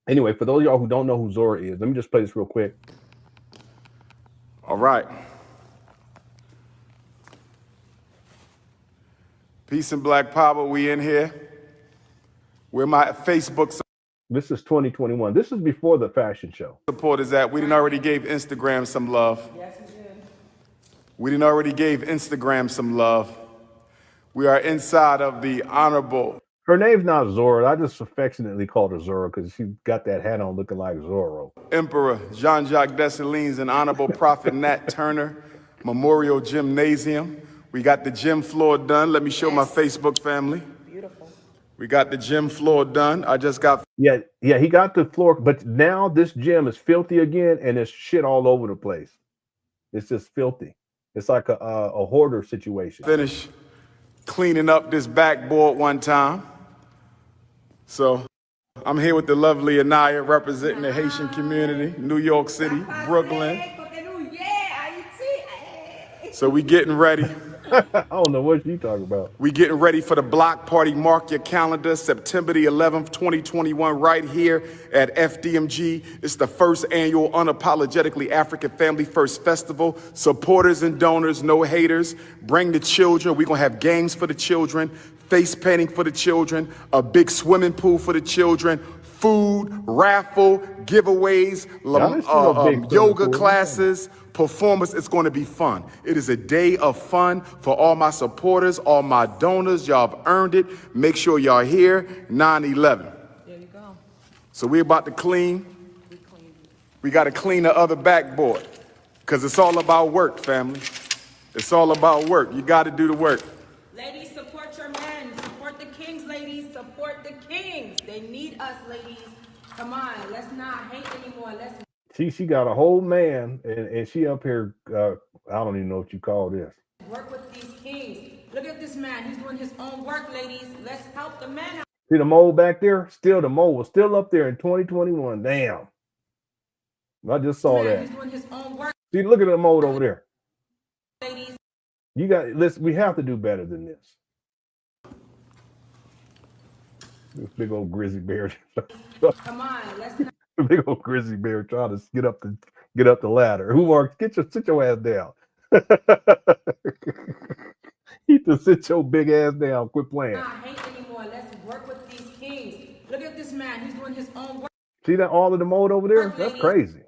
Anyway, for those of y'all who don't know who Zora is, let me just play this real quick. All right. Peace and Black Power, we in here. Where my Facebook This is 2021. This is before the fashion show. supporters at. We done already gave Instagram some love. Yes, you did. We done already gave Instagram some love. We are inside of the honorable. Her name's not Zora. I just affectionately called her Zora because she got that hat on looking like Zorro. Emperor Jean-Jacques Dessalines and Honorable Prophet Nat Turner Memorial Gymnasium. We got the gym floor done. Let me show my Facebook family. Beautiful. We got the gym floor done. I just got. Yeah, he got the floor, but now this gym is filthy again, and there's shit all over the place. It's just filthy. It's like a hoarder situation. Finished cleaning up this backboard one time. So I'm here with the lovely Anaya representing the Haitian community, New York City, Brooklyn. So we getting ready. I don't know what you talking about. We getting ready for the block party. Mark your calendar, September the 11th, 2021, right here at FDMG. It's the first annual Unapologetically African Family First Festival. Supporters and donors, no haters. Bring the children. We're going to have games for the children, face painting for the children, a big swimming pool for the children, food, raffle, giveaways, yoga classes, performance. It's going to be fun. It is a day of fun for all my supporters, all my donors. Y'all have earned it. Make sure y'all here, 9/11. There you go. So we're about to clean. We got to clean the other backboard because it's all about work, family. It's all about work. You got to do the work. Ladies, support your men. Support the kings, ladies. Support the kings. They need us, ladies. Come on, let's not hate anymore. Let's. She got a whole man, and she up here. I don't even know what you call this. Work with these kings. Look at this man. He's doing his own work, ladies. Let's help the man out. See the mole back there? Still, the mole was still up there in 2021. Damn. I just saw that. He's doing his own work. See, look at the mole over there. Ladies. You got. Listen, we have to do better than this. This big old grizzly bear. Come on, let's not. Big old grizzly bear trying to get up the ladder. Umar, sit your ass down. You need to sit your big ass down. Quit playing. Not hate anymore. Let's work with these kings. Look at this man. He's doing his own work. See that all of the mode over there? That's crazy.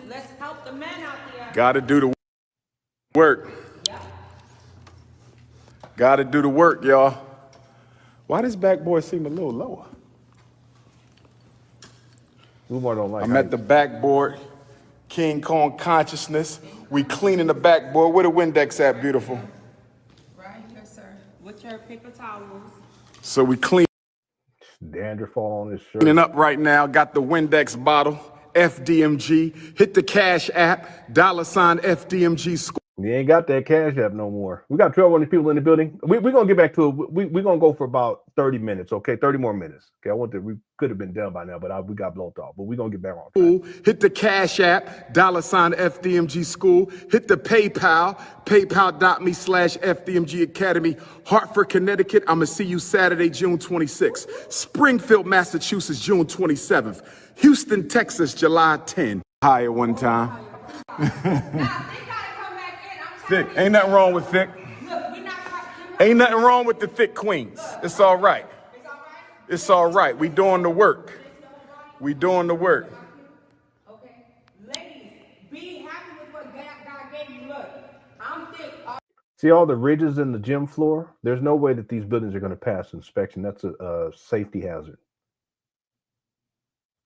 Let's help the men out there. Got to do the work. Yeah. Got to do the work, y'all. Why does backboard seem a little lower? Umar don't like. I'm at the backboard. King Kong consciousness. We cleaning the backboard. Where the Windex at, beautiful? Right here, sir. With your paper towels. So we clean. Dandruff all on his shirt. Cleaning up right now. Got the Windex bottle. FDMG. Hit the Cash App. $ FDMG School. We ain't got that Cash App no more. We got 1,200 people in the building. We're going to get back to it. We're going to go for about 30 minutes, okay? 30 more minutes. Okay, we could have been done by now, but we got blown off. But we're going to get back on track. Hit the Cash App, $ FDMG School. Hit the PayPal, paypal.me/FDMG Academy. Hartford, Connecticut, I'm going to see you Saturday, June 26th. Springfield, Massachusetts, June 27th. Houston, Texas, July 10th. Higher one time. Thick. Ain't nothing wrong with thick. Ain't nothing wrong with the thick queens. It's all right. It's all right. We doing the work. We doing the work. Okay. Ladies, be happy with what God gave you. Look, I'm thick. See all the ridges in the gym floor? There's no way that these buildings are going to pass inspection. That's a safety hazard.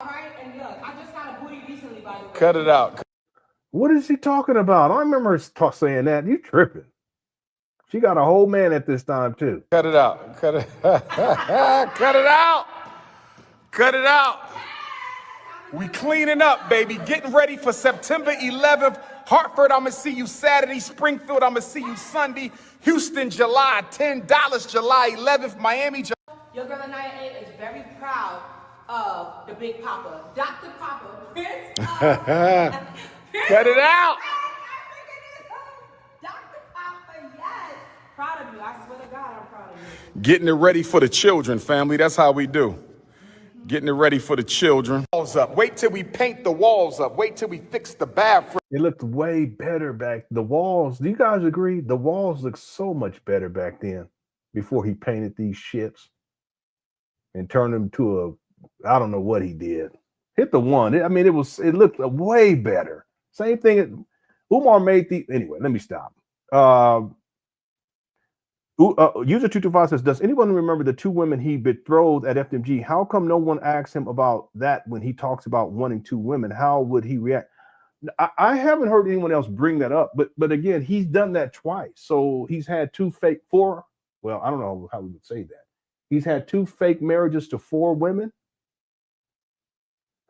All right, and look, I just got a booty recently, by the way. Cut it out. What is he talking about? I remember saying that. You tripping. She got a whole man at this time, too. Cut it out. Cut it. Cut it out. Cut it out. We cleaning up, baby. Getting ready for September 11th. Hartford, I'm going to see you Saturday. Springfield, I'm going to see you Sunday. Houston, July $10. July 11th. Miami, Your girl Anaya A is very proud of the Big Papa. Dr. Papa, Prince. Cut it out. Dr. Papa, yes. Proud of of you. I swear to God, I'm proud of you. Getting it ready for the children, family. That's how we do. Getting it ready for the children. Walls up. Wait till we paint the walls up. Wait till we fix the bathroom. It looked way better back. The walls, do you guys agree? The walls looked so much better back then before he painted these shits and turned them to a, I don't know what he did. Hit the one. It looked way better. Same thing. Umar made the, anyway, let me stop. User 225 says, does anyone remember the two women he betrothed at FDMG? How come no one asked him about that when he talks about wanting two women? How would he react? I haven't heard anyone else bring that up, but again, he's done that twice. So he's had well, I don't know how we would say that. He's had 2 fake marriages to 4 women.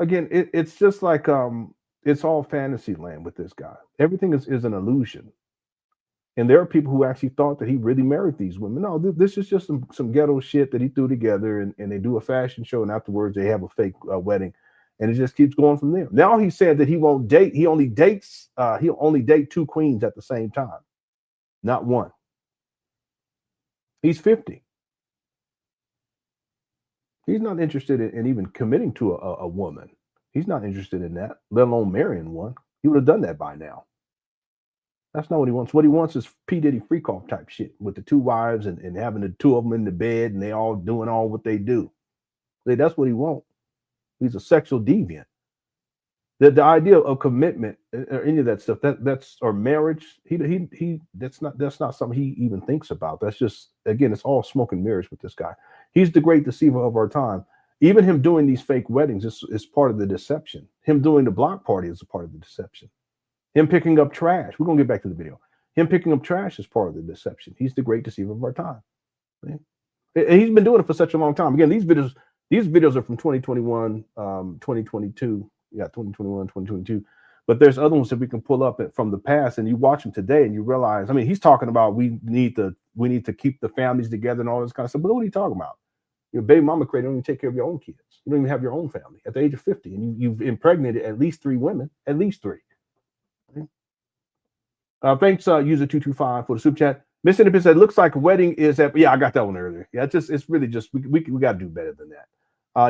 Again, it's just like it's all fantasy land with this guy. Everything is an illusion. And there are people who actually thought that he really married these women. No, this is just some ghetto shit that he threw together, and they do a fashion show, and afterwards they have a fake wedding, and it just keeps going from there. Now he said that he won't date. He'll only date 2 queens at the same time, not 1. He's 50. He's not interested in even committing to a woman. He's not interested in that, let alone marrying one. He would have done that by now. That's not what he wants. What he wants is P. Diddy Freakoff type shit with the 2 wives and having the 2 of them in the bed and they all doing all what they do. That's what he wants. He's a sexual deviant. The idea of commitment or any of that stuff, that's or marriage, that's not something he even thinks about. That's just, again, it's all smoke and mirrors with this guy. He's the great deceiver of our time. Even him doing these fake weddings is part of the deception. Him doing the block party is a part of the deception. Him picking up trash. We're going to get back to the video. Him picking up trash is part of the deception. He's the great deceiver of our time. Right? And he's been doing it for such a long time. Again, these videos are from 2021, 2022. Yeah, 2021, 2022. But there's other ones that we can pull up from the past, and you watch them today and you realize, he's talking about we need to keep the families together and all this kind of stuff. But what are you talking about? Your baby mama created, don't even take care of your own kids. You don't even have your own family at the age of 50, and you've impregnated at least 3 women, at least 3. Thanks, user 225 for the super chat. Miss Independent said, looks like a wedding is at, yeah, I got that one earlier. Yeah, it's really just, we got to do better than that.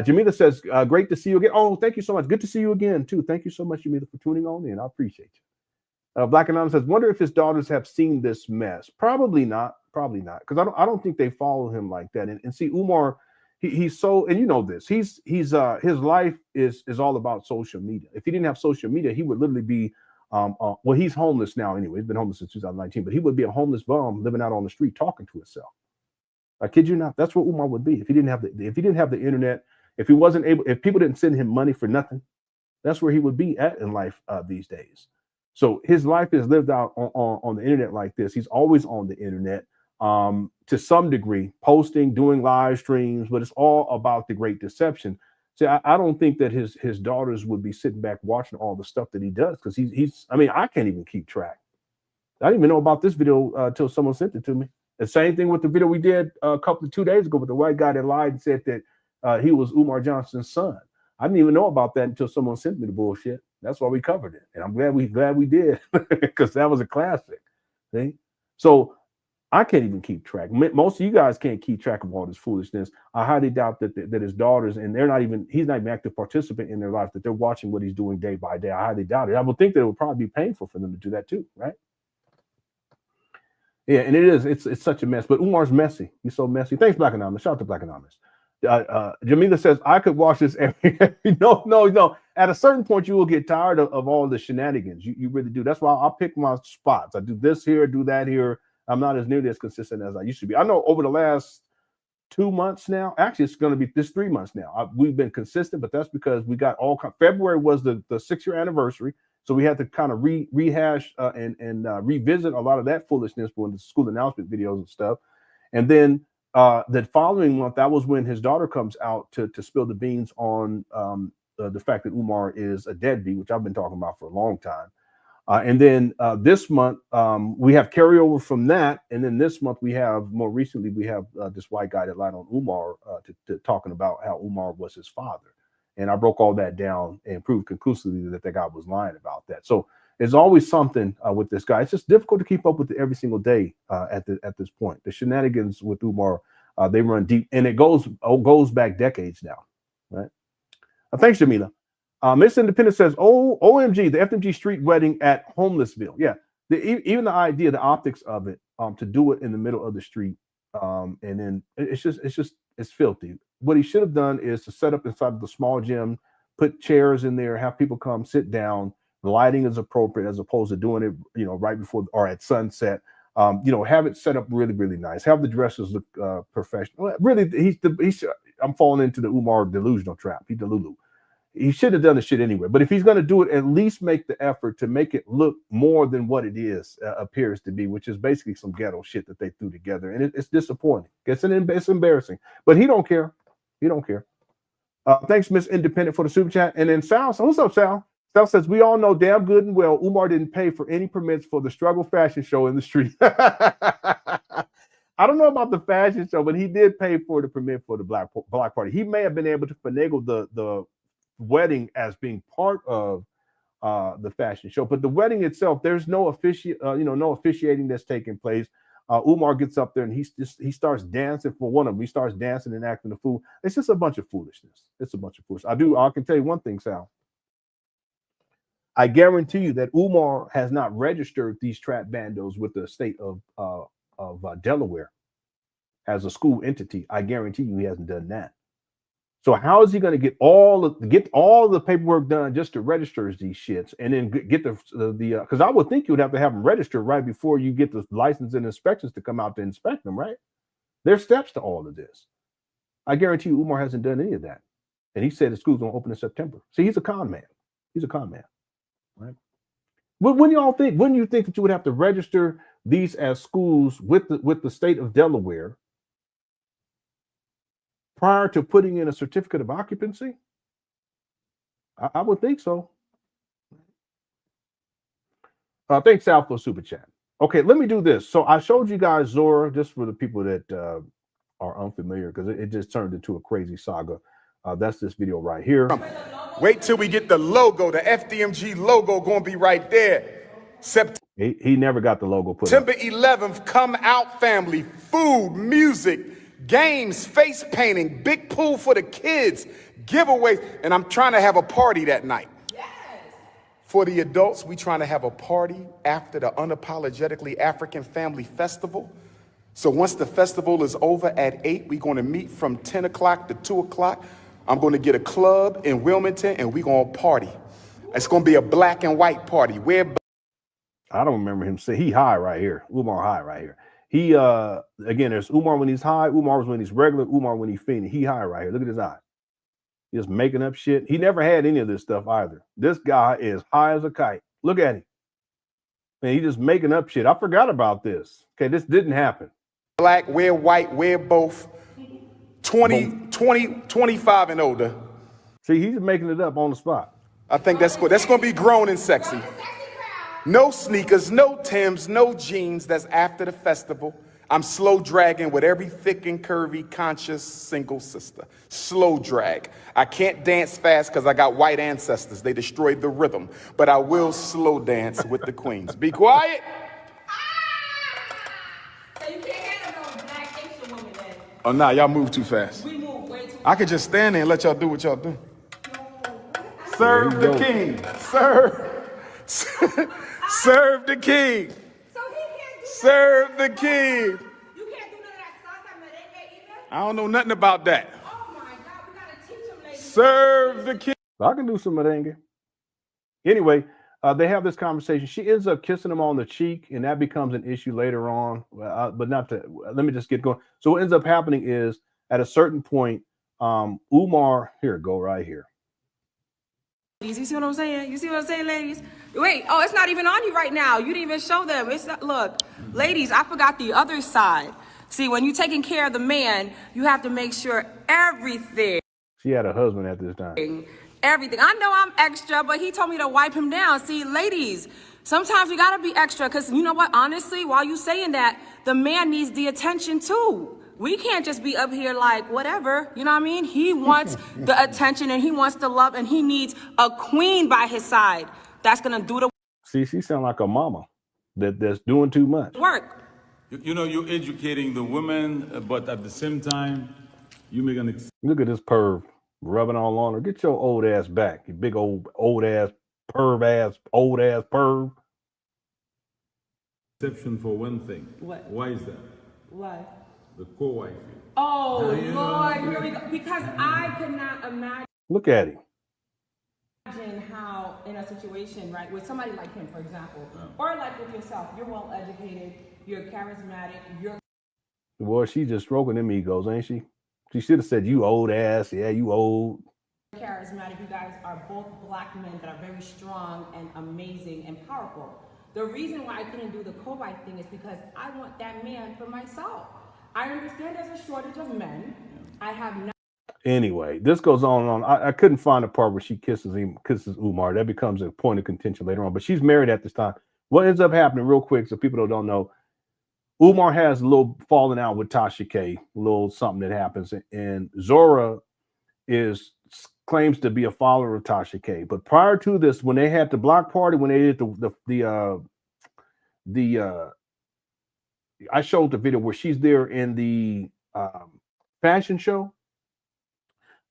Jamila says, great to see you again. Oh, thank you so much. Good to see you again, too. Thank you so much, Jamila, for tuning on in. I appreciate you. Black Anonymous says, wonder if his daughters have seen this mess. Probably not. Probably not. Because I don't think they follow him like that. And see, Umar, he's so, and you know this, his life is all about social media. If he didn't have social media, he would literally be, well, he's homeless now anyway. He's been homeless since 2019, but he would be a homeless bum living out on the street talking to himself. I kid you not. That's what Umar would be if he didn't have the internet. If he wasn't able, if people didn't send him money for nothing, that's where he would be at in life these days. So his life is lived out on the internet like this. He's always on the internet to some degree, posting, doing live streams, but it's all about the great deception. See, I don't think that his daughters would be sitting back watching all the stuff that he does, because he's I can't even keep track. I didn't even know about this video until someone sent it to me. The same thing with the video we did 2 days ago with the white guy that lied and said that he was Umar Johnson's son. I didn't even know about that until someone sent me the bullshit. That's why we covered it, and I'm glad we did, because that was a classic. See? So I can't even keep track. Most of you guys can't keep track of all this foolishness. I highly doubt that his daughters, and he's not even active participant in their life, that they're watching what he's doing day by day. I highly doubt it. I would think that it would probably be painful for them to do that too, right? Yeah, and it is. It's such a mess. But Umar's messy. He's so messy. Thanks, Black Anonymous. Shout out to Black Anonymous. Jamila says, I could watch this every no. At a certain point, you will get tired of all the shenanigans. You really do. That's why I'll pick my spots. I do this here, do that here. I'm not as nearly as consistent as I used to be. I know over the last 2 months now, actually it's going to be this 3 months now, we've been consistent, but that's because we got February was the 6-year anniversary. So we had to kind of rehash and revisit a lot of that foolishness for the school announcement videos and stuff. And then the following month, that was when his daughter comes out to spill the beans on the fact that Umar is a deadbeat, which I've been talking about for a long time. And then this month, we have carryover from that. And then this month, more recently, we have this white guy that lied on Umar to talking about how Umar was his father. And I broke all that down and proved conclusively that guy was lying about that. So There's always something with this guy. It's just difficult to keep up with every single day at this point. The shenanigans with Umar, they run deep, and it goes back decades now, right? Thanks, Jamila. Miss Independent says, "Oh, OMG, the FDMG street wedding at Homelessville." Yeah, even the idea, the optics of it, to do it in the middle of the street, and then it's filthy. What he should have done is to set up inside of the small gym, put chairs in there, have people come sit down. The lighting is appropriate as opposed to doing it, right before or at sunset. Have it set up really, really nice. Have the dressers look professional. Really, I'm falling into the Umar delusional trap. He's Delulu. He should have done the shit anyway. But if he's going to do it, at least make the effort to make it look more than what it appears to be, which is basically some ghetto shit that they threw together. And it's disappointing. It's embarrassing. But he don't care. He don't care. Thanks, Miss Independent, for the super chat. And then Sal, what's up, Sal? Sal says, we all know damn good and well Umar didn't pay for any permits for the struggle fashion show in the street. I don't know about the fashion show, but he did pay for the permit for the Black Party. He may have been able to finagle the wedding as being part of the fashion show, but the wedding itself, there's no officiating that's taking place. Umar gets up there and he starts dancing for one of them. He starts dancing and acting the fool. It's just a bunch of foolishness. It's a bunch of foolishness. I can tell you one thing, Sal. I guarantee you that Umar has not registered these trap bandos with the state of Delaware as a school entity. I guarantee you he hasn't done that. So how is he going to get all the paperwork done just to register these shits and then get the because I would think you would have to have them registered right before you get the license and inspections to come out to inspect them, right? There's steps to all of this. I guarantee you Umar hasn't done any of that. And he said the school's going to open in September. See, he's a con man. He's a con man. Right. But wouldn't you think that you would have to register these as schools with the state of Delaware prior to putting in a certificate of occupancy? I would think so. Thanks, Sal, for super chat. Okay, let me do this. So I showed you guys Zora, just for the people that are unfamiliar, because it just turned into a crazy saga. That's this video right here. Wait till we get the logo. The FDMG logo gonna be right there. He never got the logo put up. September 11th, come out, family. Food, music, games, face painting, big pool for the kids, giveaways, and I'm trying to have a party that night. Yes. For the adults, we trying to have a party after the Unapologetically African Family Festival. So once the festival is over at 8, we're going to meet from 10 o'clock to 2 o'clock. I'm going to get a club in Wilmington, and we're going to party. It's going to be a black and white party. I don't remember him saying he high right here. Umar high right here. He again, there's Umar when he's high, Umar when he's regular, Umar when he's fiending. He high right here. Look at his eye. He's just making up shit. He never had any of this stuff either. This guy is high as a kite. Look at him. Man, he just making up shit. I forgot about this. Okay, this didn't happen. Black, wear white, wear both. 25 and older. See, he's making it up on the spot. I think that's good. That's going to be grown and sexy. No sneakers, no Timbs, no jeans. That's after the festival. I'm slow dragging with every thick and curvy, conscious single sister. Slow drag. I can't dance fast because I got white ancestors. They destroyed the rhythm. But I will slow dance with the queens. Be quiet. Oh, nah, y'all move too fast. We move way too fast. I could just stand there and let y'all do what y'all do. Serve the king. Serve the king. Serve the king. You can't do none of that salsa merengue either? I don't know nothing about that. Oh my God, we gotta teach them, ladies. Serve the king. I can do some merengue. Anyway, they have this conversation. She ends up kissing him on the cheek, and that becomes an issue later on. But not to, let me just get going. So what ends up happening is at a certain point, Umar, here, go right here. You see what I'm saying? You see what I'm saying, ladies? Wait, oh, it's not even on you right now. You didn't even show them. It's not, look, ladies, I forgot the other side. See, when you're taking care of the man, you have to make sure everything. She had a husband at this time. Everything. I know I'm extra, but he told me to wipe him down. See, ladies, sometimes you gotta be extra because you know what? Honestly, while you saying that, the man needs the attention too. We can't just be up here like whatever, you know what I mean? He wants the attention and he wants the love and he needs a queen by his side. That's gonna do the. See, she sound like a mama that's doing too much. Work. You know, you're educating the women, but at the same time, you make an Look at this perv rubbing all on her. Get your old ass back, you big old ass perv, old ass perv. exception for one thing. What? Why is that? Why? The co-wife. Oh, Lord, here we go. Because I could not imagine Look at him. how, in a situation, right, with somebody like him, for example, or like with yourself, you're well educated, you're charismatic, you're. Boy, she just stroking them egos, ain't she? She should have said, "You old ass, yeah, you old." Charismatic. You guys are both black men that are very strong and amazing and powerful. The reason why I couldn't do the co-wife thing is because I want that man for myself. I understand there's a shortage of men. I have not. Anyway, this goes on and on. I couldn't find the part where she kisses Umar. That becomes a point of contention later on. But she's married at this time. What ends up happening, real quick, so people don't know, Umar has a little falling out with Tasha K, a little something that happens, and Zora claims to be a follower of Tasha K. But prior to this, when they had the block party, when they did I showed the video where she's there in the fashion show.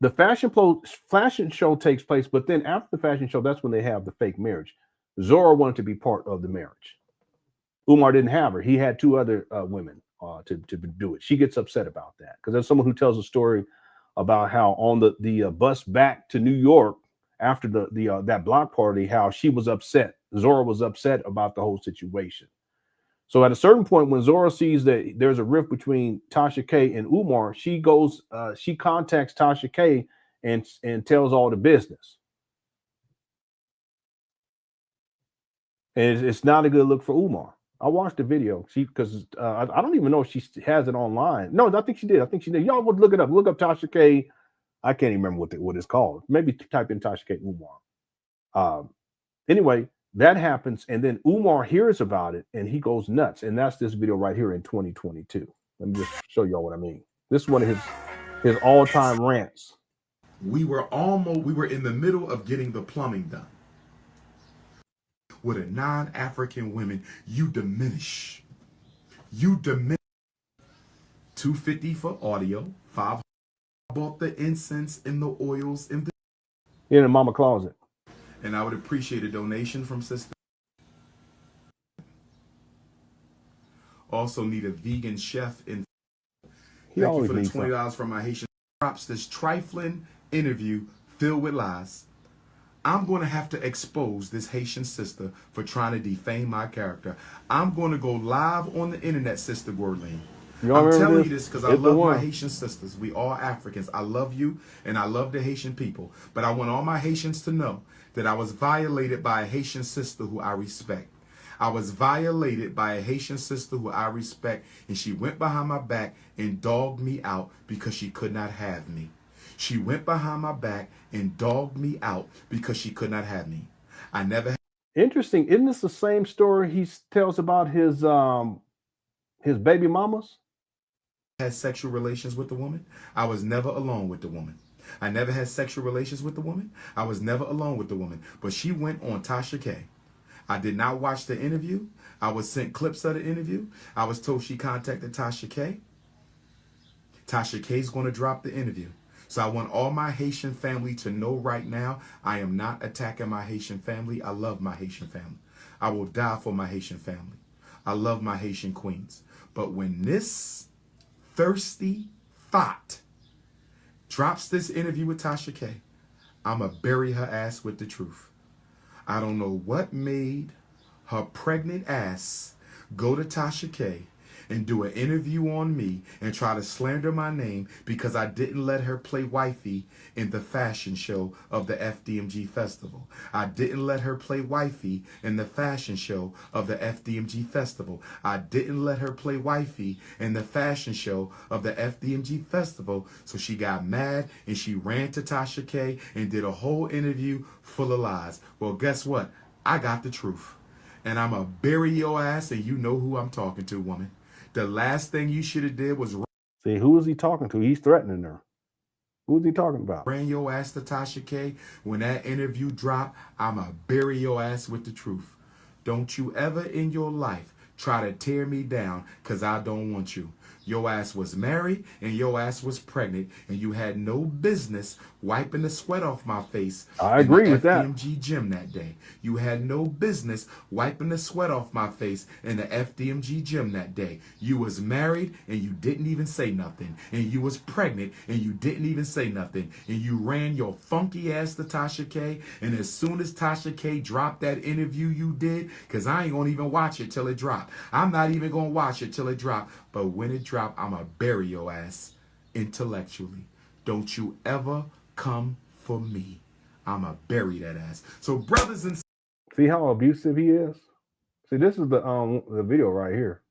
The fashion show takes place, but then after the fashion show, that's when they have the fake marriage. Zora wanted to be part of the marriage. Umar didn't have her. He had two other women to do it. She gets upset about that because there's someone who tells a story about how on the bus back to New York after that block party, how she was upset. Zora was upset about the whole situation. So at a certain point, when Zora sees that there's a rift between Tasha K and Umar, she contacts Tasha K and tells all the business. And it's not a good look for Umar. I watched the video. Because I don't even know if she has it online. No, I think she did. Y'all would look it up. Look up Tasha K. I can't even remember what it's called. Maybe type in Tasha K Umar. Anyway, that happens, and then Umar hears about it, and he goes nuts. And that's this video right here in 2022. Let me just show y'all what I mean. This is one of his all-time rants. We were in the middle of getting the plumbing done. With a non-African women, you diminish. $250 for audio, $500 bought the incense and the oils in the mama closet. And I would appreciate a donation from sister. Also need a vegan chef in. Thank you for the $20 from my Haitian props. This trifling interview filled with lies. I'm going to have to expose this Haitian sister for trying to defame my character. I'm going to go live on the internet, Sister Gordline. I'm telling you this because I love my Haitian sisters. We all Africans. I love you and I love the Haitian people. But I want all my Haitians to know that I was violated by a Haitian sister who I respect. I was violated by a Haitian sister who I respect, and she went behind my back and dogged me out because she could not have me. She went behind my back and dogged me out because she could not have me. I never. Interesting. Isn't this the same story he tells about his baby mamas? Had sexual relations with the woman. I was never alone with the woman. I never had sexual relations with the woman. I was never alone with the woman. But she went on Tasha K. I did not watch the interview. I was sent clips of the interview. I was told she contacted Tasha K. Tasha K's going to drop the interview. So I want all my Haitian family to know right now, I am not attacking my Haitian family. I love my Haitian family. I will die for my Haitian family. I love my Haitian queens. But when this thirsty thought drops this interview with Tasha K, I'ma bury her ass with the truth. I don't know what made her pregnant ass go to Tasha K and do an interview on me and try to slander my name because I didn't let her play wifey in the fashion show of the FDMG festival. I didn't let her play wifey in the fashion show of the FDMG festival. I didn't let her play wifey in the fashion show of the FDMG festival. So she got mad and she ran to Tasha K and did a whole interview full of lies. Well, guess what? I got the truth. And I'ma bury your ass, and you know who I'm talking to, woman. The last thing you should have did was... See, who is he talking to? He's threatening her. Who is he talking about? Ran your ass to Tasha K. When that interview dropped, I'ma bury your ass with the truth. Don't you ever in your life try to tear me down, because I don't want you. Your ass was married and your ass was pregnant, and you had no business wiping the sweat off my face. I agree with that. In the FDMG gym that day. You had no business wiping the sweat off my face in the FDMG gym that day. You was married and you didn't even say nothing. And you was pregnant and you didn't even say nothing. And you ran your funky ass to Tasha K. And as soon as Tasha K dropped that interview you did, because I ain't gonna even watch it till it dropped. I'm not even gonna watch it till it dropped. But when it dropped, I'ma bury your ass intellectually. Don't you ever come for me. I'ma bury that ass. So brothers and see how abusive he is. See, this is the video right here.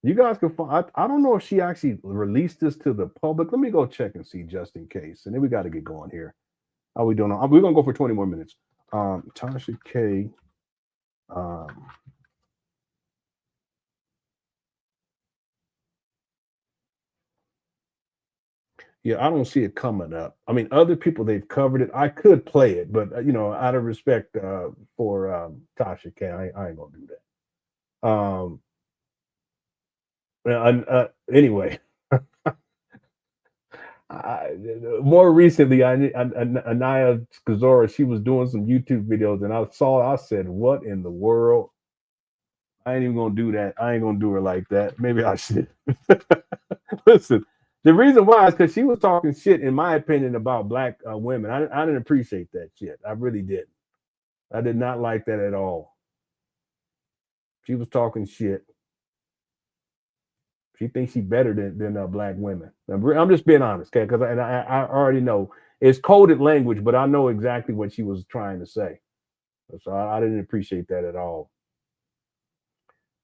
You guys can find. I don't know if she actually released this to the public. Let me go check and see just in case. And then we got to get going here. How we doing? We're gonna go for 20 more minutes. Tasha K. Yeah, I don't see it coming up. I mean, other people, they've covered it. I could play it, but, out of respect for Tasha K, I ain't going to do that. Anyway, more recently, Anaya Skazora, she was doing some YouTube videos, and I said, what in the world? I ain't even going to do that. I ain't going to do her like that. Maybe I should. Listen. The reason why is because she was talking shit, in my opinion, about black women. I didn't appreciate that shit. I really didn't. I did not like that at all. She was talking shit. She thinks she's better than black women. I'm just being honest, okay? Because I already know it's coded language, but I know exactly what she was trying to say. So I didn't appreciate that at all.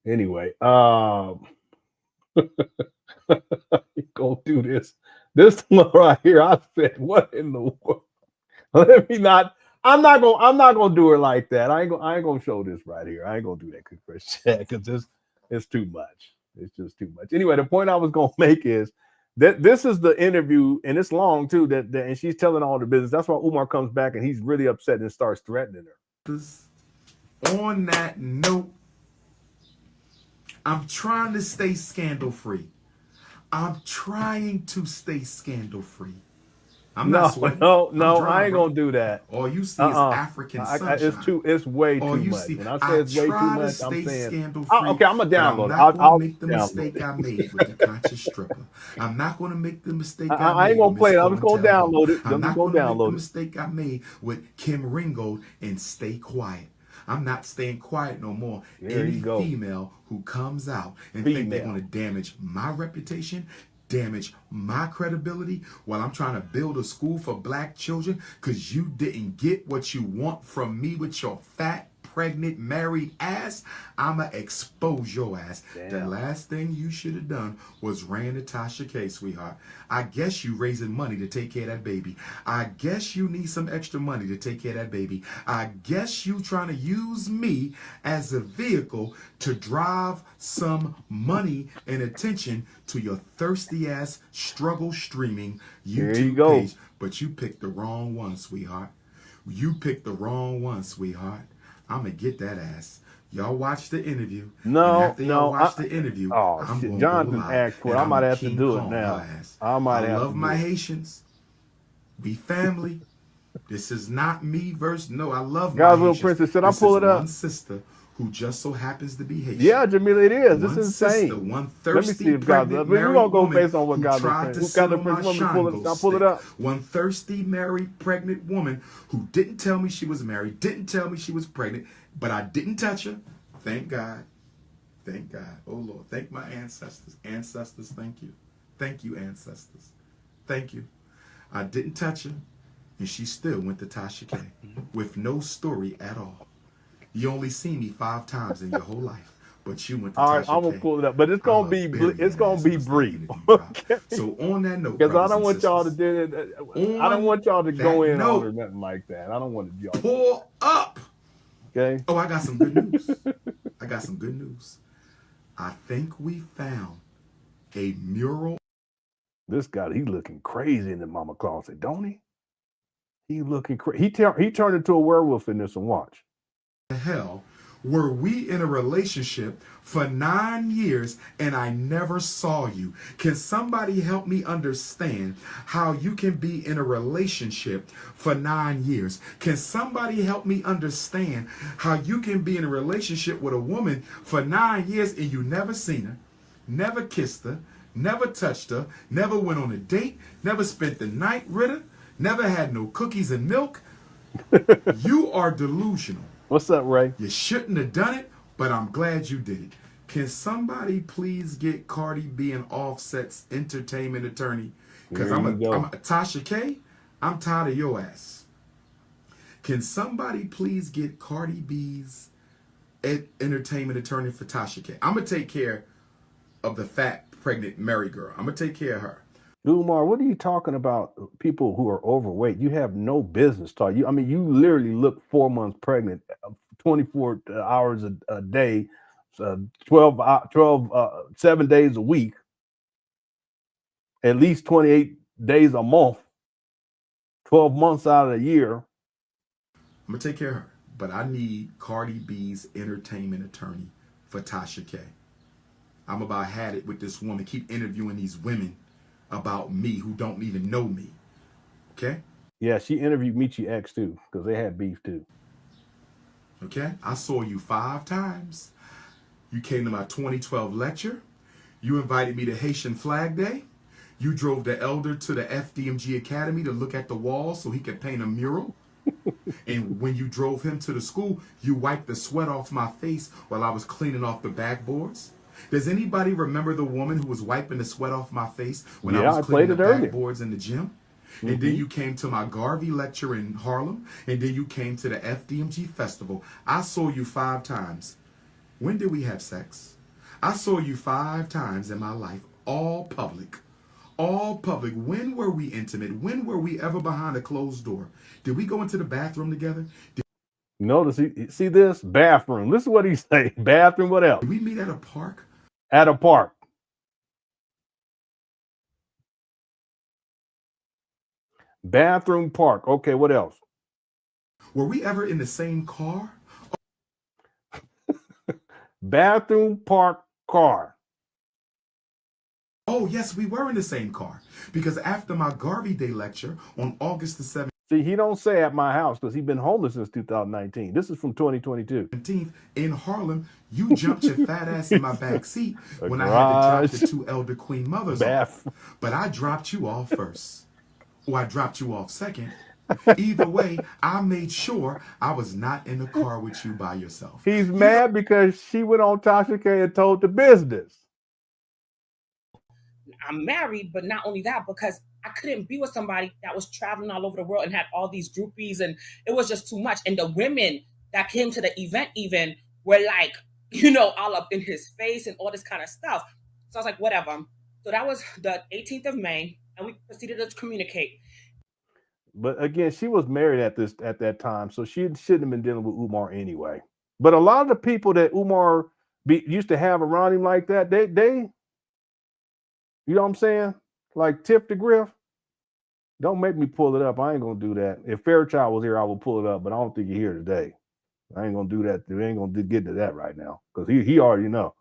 Anyway, you gonna do this one right here. I said, what in the world? Let me not. I'm not gonna do her like that. I ain't gonna show this right here. I ain't gonna do that because it's too much. It's just too much. Anyway, the point I was gonna make is that this is the interview, and it's long too. And she's telling all the business. That's why Umar comes back and he's really upset and starts threatening her. On that note, I'm trying to stay scandal free. I'm trying to stay scandal free. I'm not sweating. No, I ain't gonna do that. All you see is African sunshine. It's way too much. When I say it's way too much, I'm saying, okay, I'm gonna download it. I'm not gonna make the mistake I made with the conscious stripper. I'm not gonna make the mistake I ain't gonna play it. I'm just gonna download it. I'm not gonna make the mistake I made with Kim Ringold and stay quiet. I'm not staying quiet no more. Any female who comes out and think they're going to damage my reputation, damage my credibility while I'm trying to build a school for black children because you didn't get what you want from me with your fat, pregnant, married ass, I'ma expose your ass. Damn. The last thing you should have done was ran to Tasha K, sweetheart. I guess you raising money to take care of that baby. I guess you need some extra money to take care of that baby. I guess you trying to use me as a vehicle to drive some money and attention to your thirsty ass struggle streaming YouTube page. But you picked the wrong one, sweetheart. You picked the wrong one, sweetheart. I'm going to get that ass. Y'all watch the interview. Y'all watch the interview. Oh, shit. Jonathan asked for it. I might have to do it now. I love my Haitians. We family. This is not me versus no. I love my Haitians. Little Princess said, I'll pull it up. One sister who just so happens to be Haitian. Yeah, Jamila, it is. This is insane. Sister, one thirsty, let me see if God's up. We're going to go based on what God's up. I'll pull it up. One thirsty, married, pregnant woman who didn't tell me she was married, didn't tell me she was pregnant, but I didn't touch her. Thank God. Thank God. Oh, Lord. Thank my ancestors. Ancestors, thank you. Thank you, ancestors. Thank you. I didn't touch her, and she still went to Tasha K with no story at all. You only seen me 5 times in your whole life, but you went to All right, I'm gonna pull it up, but it's gonna be brief. Okay. So on that note, because I don't want y'all to do it. I don't want y'all to go in on or nothing like that. I don't want to y'all pull up. Okay. Oh, I got some good news. I got some good news. I think we found a mural. This guy, he's looking crazy in the mama closet, don't he? He looking crazy. He turned into a werewolf in this one. Watch. hell were we in a relationship for 9 years and I never saw you? Can somebody help me understand how you can be in a relationship for 9 years? Can somebody help me understand how you can be in a relationship with a woman for 9 years and you never seen her, never kissed her, never touched her, never went on a date, never spent the night with her, never had no cookies and milk? You are delusional. What's up, Ray? You shouldn't have done it, but I'm glad you did it. Can somebody please get Cardi B and Offset's entertainment attorney? Because I'm Tasha K, I'm tired of your ass. Can somebody please get Cardi B's entertainment attorney for Tasha K? I'm going to take care of the fat, pregnant Mary girl. I'm going to take care of her. Umar, what are you talking about? People who are overweight. You have no business talking. I mean, you literally look 4 months pregnant, 24 hours a day, 7 days a week, at least 28 days a month, 12 months out of the year. I'm going to take care of her, but I need Cardi B's entertainment attorney for Tasha K. I'm about had it with this woman. Keep interviewing these women about me who don't even know me. Okay? Yeah, she interviewed Michi X too, because they had beef too. Okay? I saw you 5 times. You came to my 2012 lecture. You invited me to Haitian Flag Day. You drove the elder to the FDMG Academy to look at the wall so he could paint a mural. And when you drove him to the school, you wiped the sweat off my face while I was cleaning off the backboards. Does anybody remember the woman who was wiping the sweat off my face when I was cleaning the backboards in the gym? And then you came to my Garvey lecture in Harlem. And then you came to the FDMG festival. I saw you 5 times. When did we have sex? I saw you 5 times in my life, all public. All public. When were we intimate? When were we ever behind a closed door? Did we go into the bathroom together? Notice, see this? Bathroom. Listen to what he's saying. Bathroom, what else? Did we meet at a park? At a park. Bathroom, park. Okay, what else? Were we ever in the same car? Bathroom, park, car. Oh, yes, we were in the same car. Because after my Garvey Day lecture on August the 17th, see, he don't say at my house because he's been homeless since 2019. This is from 2022. In Harlem, you jumped your fat ass in my back seat when I had to drop the 2 elder queen mothers off. But I dropped you off first. Or I dropped you off second. Either way, I made sure I was not in the car with you by yourself. He's mad because she went on Tasha K and told the business. I'm married, but not only that, because I couldn't be with somebody that was traveling all over the world and had all these groupies, and it was just too much. And the women that came to the event even were like, you know, all up in his face and all this kind of stuff. So I was like, whatever. So that was the 18th of May, and we proceeded to communicate. But again, she was married at that time, so she shouldn't have been dealing with Umar anyway. But a lot of the people that Umar used to have around him like that, they you know what I'm saying? Like Tiff the Griff. Don't make me pull it up. I ain't gonna do that. If Fairchild was here, I would pull it up, but I don't think he's here today. I ain't gonna do that. We ain't gonna get to that right now because he already know.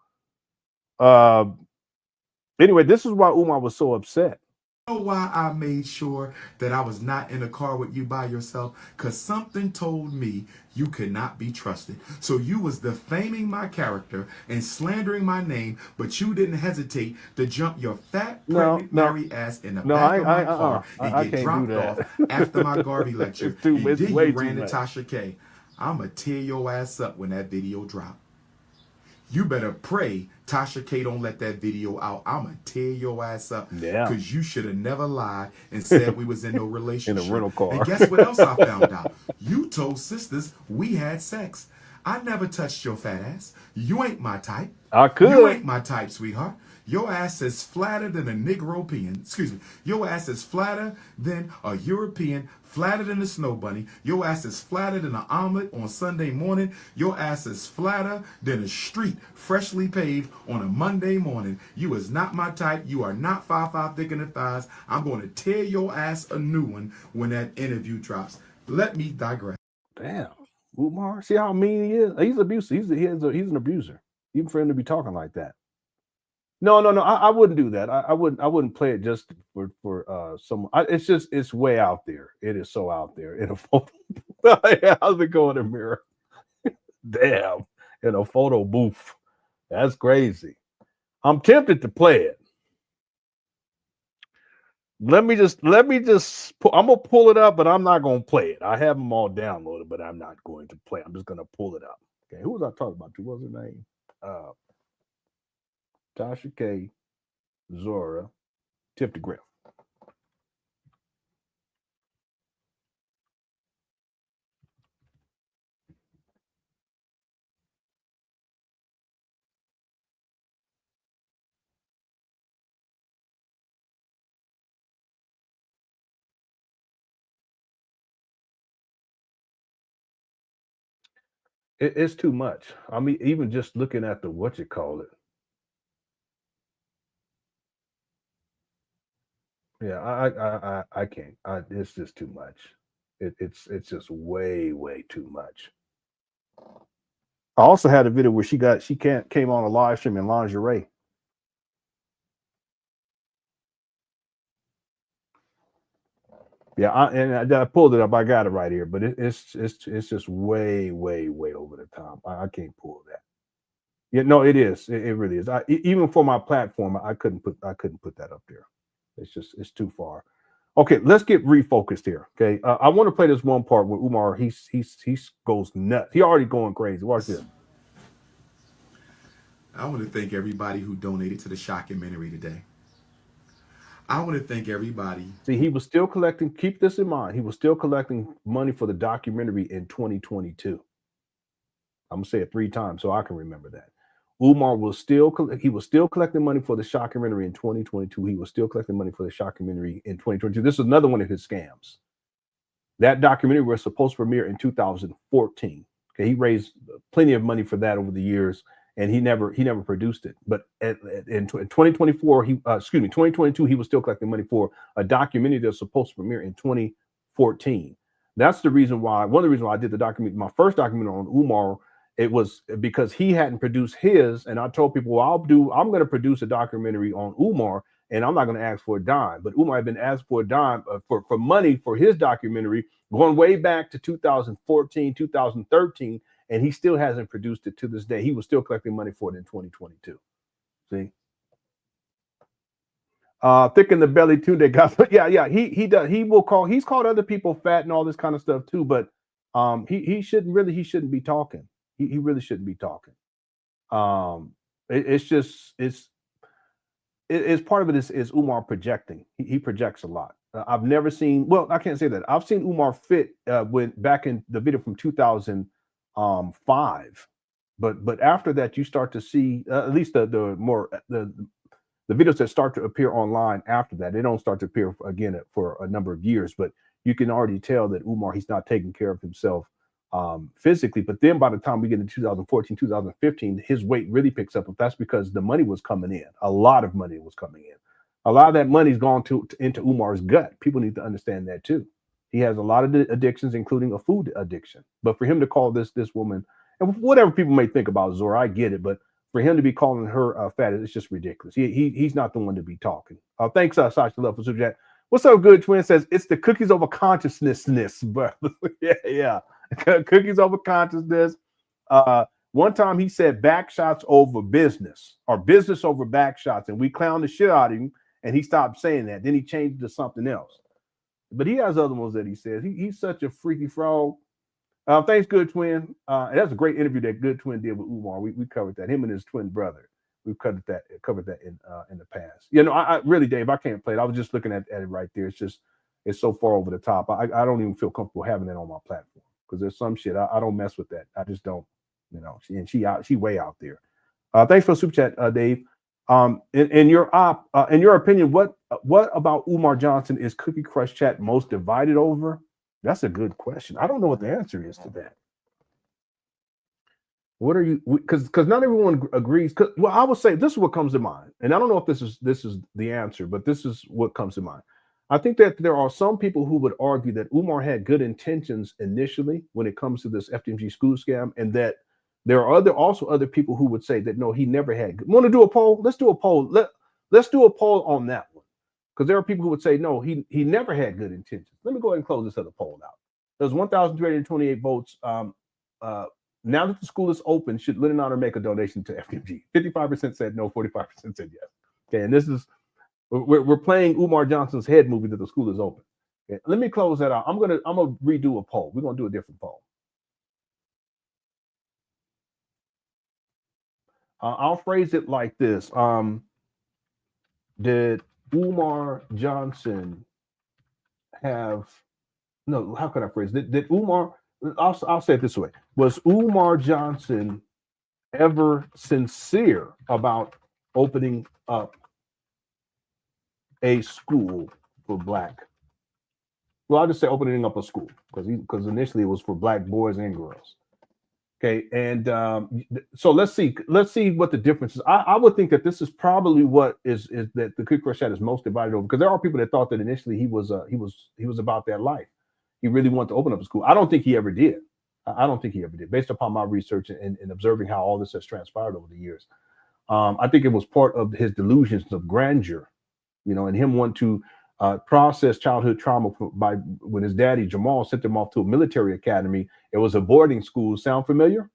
Anyway, this is why Umar was so upset. You know why I made sure that I was not in a car with you by yourself? Because something told me you could not be trusted. So you was defaming my character and slandering my name, but you didn't hesitate to jump your fat, pregnant, married ass in the back of my car and get dropped off after my Garvey lecture. And then you ran to Tasha K. I'm going to tear your ass up when that video drop. You better pray Tasha K don't let that video out. I'm going to tear your ass up. Yeah. Because you should have never lied and said we was in no relationship. In a rental car. And guess what else I found out? You told sisters we had sex. I never touched your fat ass. You ain't my type. I could. You ain't my type, sweetheart. Your ass is flatter than a Negropean. Excuse me. Your ass is flatter than a European, flatter than a snow bunny. Your ass is flatter than an omelet on Sunday morning. Your ass is flatter than a street freshly paved on a Monday morning. You is not my type. You are not 5'5" thick in the thighs. I'm going to tear your ass a new one when that interview drops. Let me digress. Damn. Umar, see how mean he is? He's abusive. He's an abuser. Even for him to be talking like that. No. I wouldn't do that. I wouldn't play it just for someone. It's way out there. It is so out there in a photo. How's it going, Amira? Damn, in a photo booth. That's crazy. I'm tempted to play it. Let me just. I'm gonna pull it up, but I'm not gonna play it. I have them all downloaded, but I'm not going to play. I'm just gonna pull it up. Okay, who was I talking about? What was her name? Tasha K, Zora, Tip the Griff. It's too much. I mean, even just looking at the what you call it. Yeah, I can't. It's just too much. It's just way too much. I also had a video where she came on a live stream in lingerie. Yeah, I pulled it up. I got it right here, but it's just way over the top. I can't pull that. Yeah, no, it is. It really is. Even for my platform, I couldn't put that up there. It's too far. Okay, let's get refocused here. Okay, I want to play this one part where Umar he goes nuts. He already going crazy. Watch this. I want to thank everybody who donated to the shockumentary today. I want to thank everybody. See, he was still collecting. Keep this in mind. He was still collecting money for the documentary in 2022. I'm gonna say it 3 times so I can remember that. Umar was still collecting money for the shockumentary in 2022. He was still collecting money for the shockumentary in 2022. This is another one of his scams. That documentary was supposed to premiere in 2014. Okay, he raised plenty of money for that over the years, and he never produced it. But in 2024, 2022, he was still collecting money for a documentary that was supposed to premiere in 2014. That's the reason why. One of the reasons why I did the documentary, my first documentary on Umar. It was because he hadn't produced his, and I told people, well, I'm going to produce a documentary on Umar, and I'm not going to ask for a dime. But Umar had been asked for a dime for money for his documentary going way back to 2014, 2013, and he still hasn't produced it to this day. He was still collecting money for it in 2022. See? Thick in the belly too. They got he does. He's called other people fat and all this kind of stuff too, but he shouldn't be talking. He really shouldn't be talking. It's part of it is Umar projecting. He projects a lot. I've never seen. Well, I can't say that. I've seen Umar fit when back in the video from 2005, but after that you start to see at least the videos that start to appear online after that. They don't start to appear again for a number of years, but you can already tell that Umar, he's not taking care of himself physically. But then by the time we get into 2014, 2015, his weight really picks up. But that's because the money was coming in. A lot of money was coming in. A lot of that money's gone into Umar's gut. People need to understand that too. He has a lot of addictions, including a food addiction. But for him to call this woman, and whatever people may think about Zora, I get it. But for him to be calling her fat, it's just ridiculous. He's not the one to be talking. Thanks, Sasha Love for Super Chat. What's up, Good Twin? Says it's the cookies over consciousness, brother. yeah. Cookies over consciousness. One time he said back shots over business or business over back shots, and we clowned the shit out of him, and he stopped saying that. Then he changed it to something else. But he has other ones that he says. He's such a freaky frog. Thanks, Good Twin. And that's a great interview that Good Twin did with Umar. We covered that. Him and his twin brother. We've covered that in the past. I really, Dave, I can't play it. I was just looking at it right there. It's so far over the top. I don't even feel comfortable having it on my platform because there's some shit I don't mess with that. I just don't. She way out there. Thanks for the super chat, Dave. In your opinion, what about Umar Johnson is Cookie Crush chat most divided over? That's a good question. I don't know what the answer is to that. What are you? Because not everyone agrees. Well, I would say this is what comes to mind, and I don't know if this is the answer, but this is what comes to mind. I think that there are some people who would argue that Umar had good intentions initially when it comes to this FDMG school scam, and that there are also other people who would say that no, he never had. Want to do a poll? Let's do a poll. Let's do a poll on that one, because there are people who would say no, he never had good intentions. Let me go ahead and close this other poll out. There's 1,328 votes. Now that the school is open, should LenonHonor make a donation to FDMG? 55% said no, 45% said yes. Okay, and this is we're playing Umar Johnson's head movie that the school is open. Okay, let me close that out. I'm gonna redo a poll. We're gonna do a different poll. I'll phrase it like this. Did Umar Johnson have no? How could I phrase it? Did Umar? I'll say it this way: was Umar Johnson ever sincere about opening up a school for black? Well, I'll just say opening up a school because initially it was for black boys and girls. Okay, and so let's see what the difference is. I would think that this is probably what is that the Quick Crush chat is most divided over, because there are people that thought that initially he was about that life. He really wanted to open up a school. I don't think he ever did. I don't think he ever did, based upon my research and observing how all this has transpired over the years. I think it was part of his delusions of grandeur, and him wanting to process childhood trauma by when his daddy Jamal sent him off to a military academy. It was a boarding school. Sound familiar?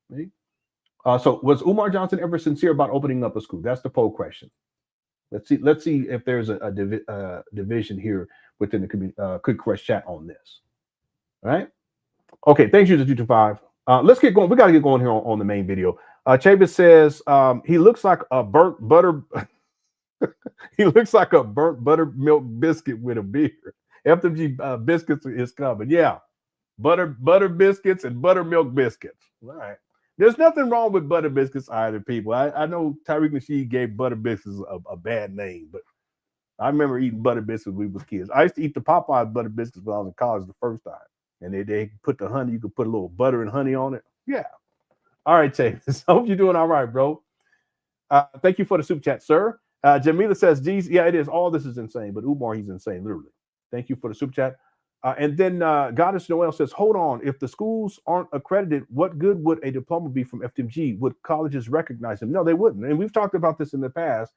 Right? So was Umar Johnson ever sincere about opening up a school? That's the poll question. Let's see if there's a division here within the Quick Crush chat on this. All right. Okay. Thanks, user 225. Let's get going. We got to get going here on the main video. Chavis says he looks like a burnt butter. He looks like a burnt buttermilk biscuit with a beard. FDMG biscuits is coming. Yeah. Butter biscuits and buttermilk biscuits. All right. There's nothing wrong with butter biscuits either, people. I know Tyreek Nasheed gave butter biscuits a bad name, but I remember eating butter biscuits when we was kids. I used to eat the Popeyes butter biscuits when I was in college the first time. And they put the honey, you could put a little butter and honey on it. Yeah. All right, Chase. I hope you're doing all right, bro. Thank you for the super chat, sir. Jamila says, geez, yeah, it is. All this is insane, but Umar, he's insane, literally. Thank you for the super chat. And then Goddess Noel says, hold on. If the schools aren't accredited, what good would a diploma be from FDMG? Would colleges recognize them? No, they wouldn't. And we've talked about this in the past,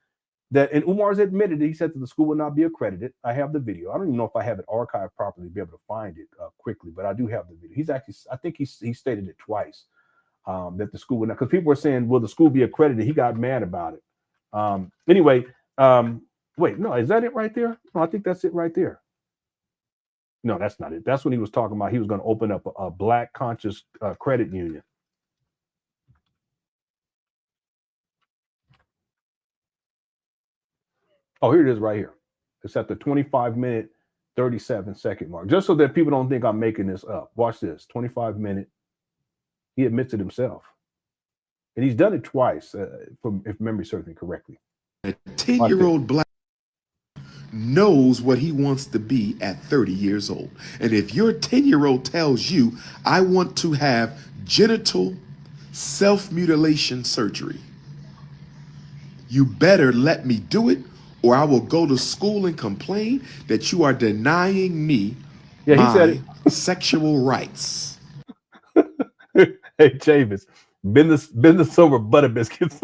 and Umar's admitted, he said that the school would not be accredited. I have the video. I don't even know if I have it archived properly to be able to find it quickly, but I do have the video. He's actually, I think he stated it twice, that the school would not, because people were saying, will the school be accredited? He got mad about it. Anyway, wait, no, is that it right there? No, I think that's it right there. No, that's not it. That's when he was talking about he was going to open up a black conscious credit union. Oh, here it is right here. It's at the 25-minute, 37-second mark. Just so that people don't think I'm making this up. Watch this, 25-minute. He admits it himself. And he's done it twice, if memory serves me correctly. A 10-year-old black knows what he wants to be at 30 years old. And if your 10-year-old tells you, I want to have genital self-mutilation surgery, you better let me do it, or I will go to school and complain that you are denying me my sexual rights. Hey, Chavis, business over butter biscuits.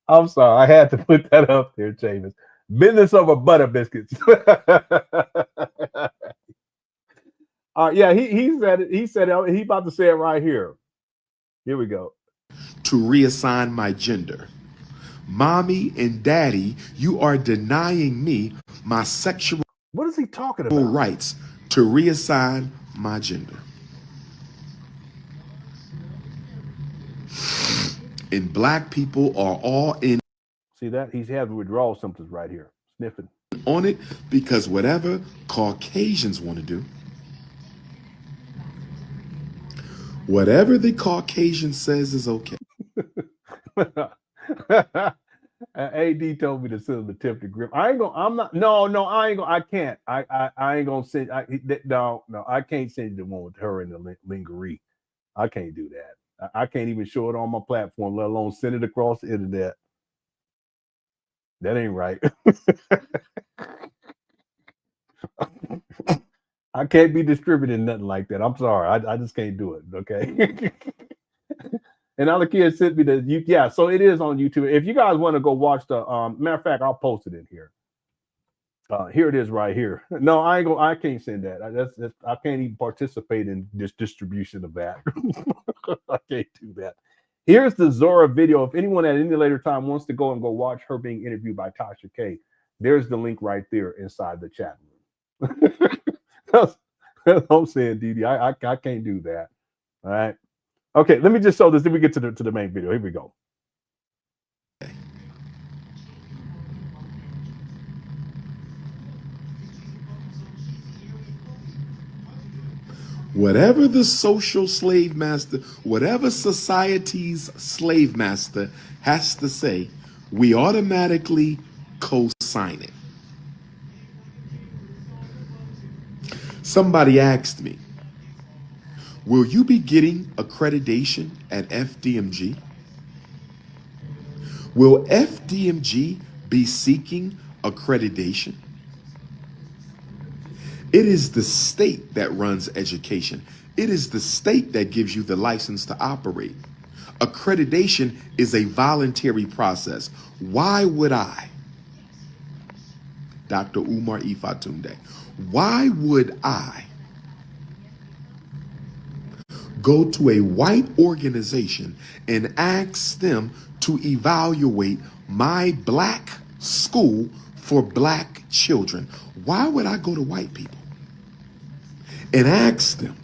I'm sorry, I had to put that up there, Chavis. Business over butter biscuits. Yeah, he said it. He said it. He about to say it right here. Here we go. To reassign my gender. Mommy and daddy, you are denying me my sexual what is he talking about? Rights to reassign my gender. And black people are all in. See that? He's having withdrawal symptoms right here. Sniffing. On it because whatever Caucasians want to do, whatever the Caucasian says is okay. AD told me to send him the tip to grip. I ain't can't. I ain't gonna send. No, I can't send you the one with her in the lingerie. I can't do that. I can't even show it on my platform, let alone send it across the internet. That ain't right. I can't be distributing nothing like that. I'm sorry. I just can't do it. Okay. And other kids sent me the yeah. So it is on YouTube. If you guys want to go watch the matter of fact, I'll post it in here. Here it is right here. No, I can't send that. I can't even participate in this distribution of that. I can't do that. Here's the Zora video. If anyone at any later time wants to go watch her being interviewed by Tasha K, there's the link right there inside the chat room. That's what I'm saying, Didi. I can't do that. All right. Okay, let me just show this. Then we get to the main video. Here we go. Whatever the social slave master, whatever society's slave master has to say, we automatically co-sign it. Somebody asked me, will you be getting accreditation at FDMG? Will FDMG be seeking accreditation? It is the state that runs education. It is the state that gives you the license to operate. Accreditation is a voluntary process. Why would I, Dr. Umar Ifatunde, why would I go to a white organization and ask them to evaluate my black school for black children? Why would I go to white people and ask them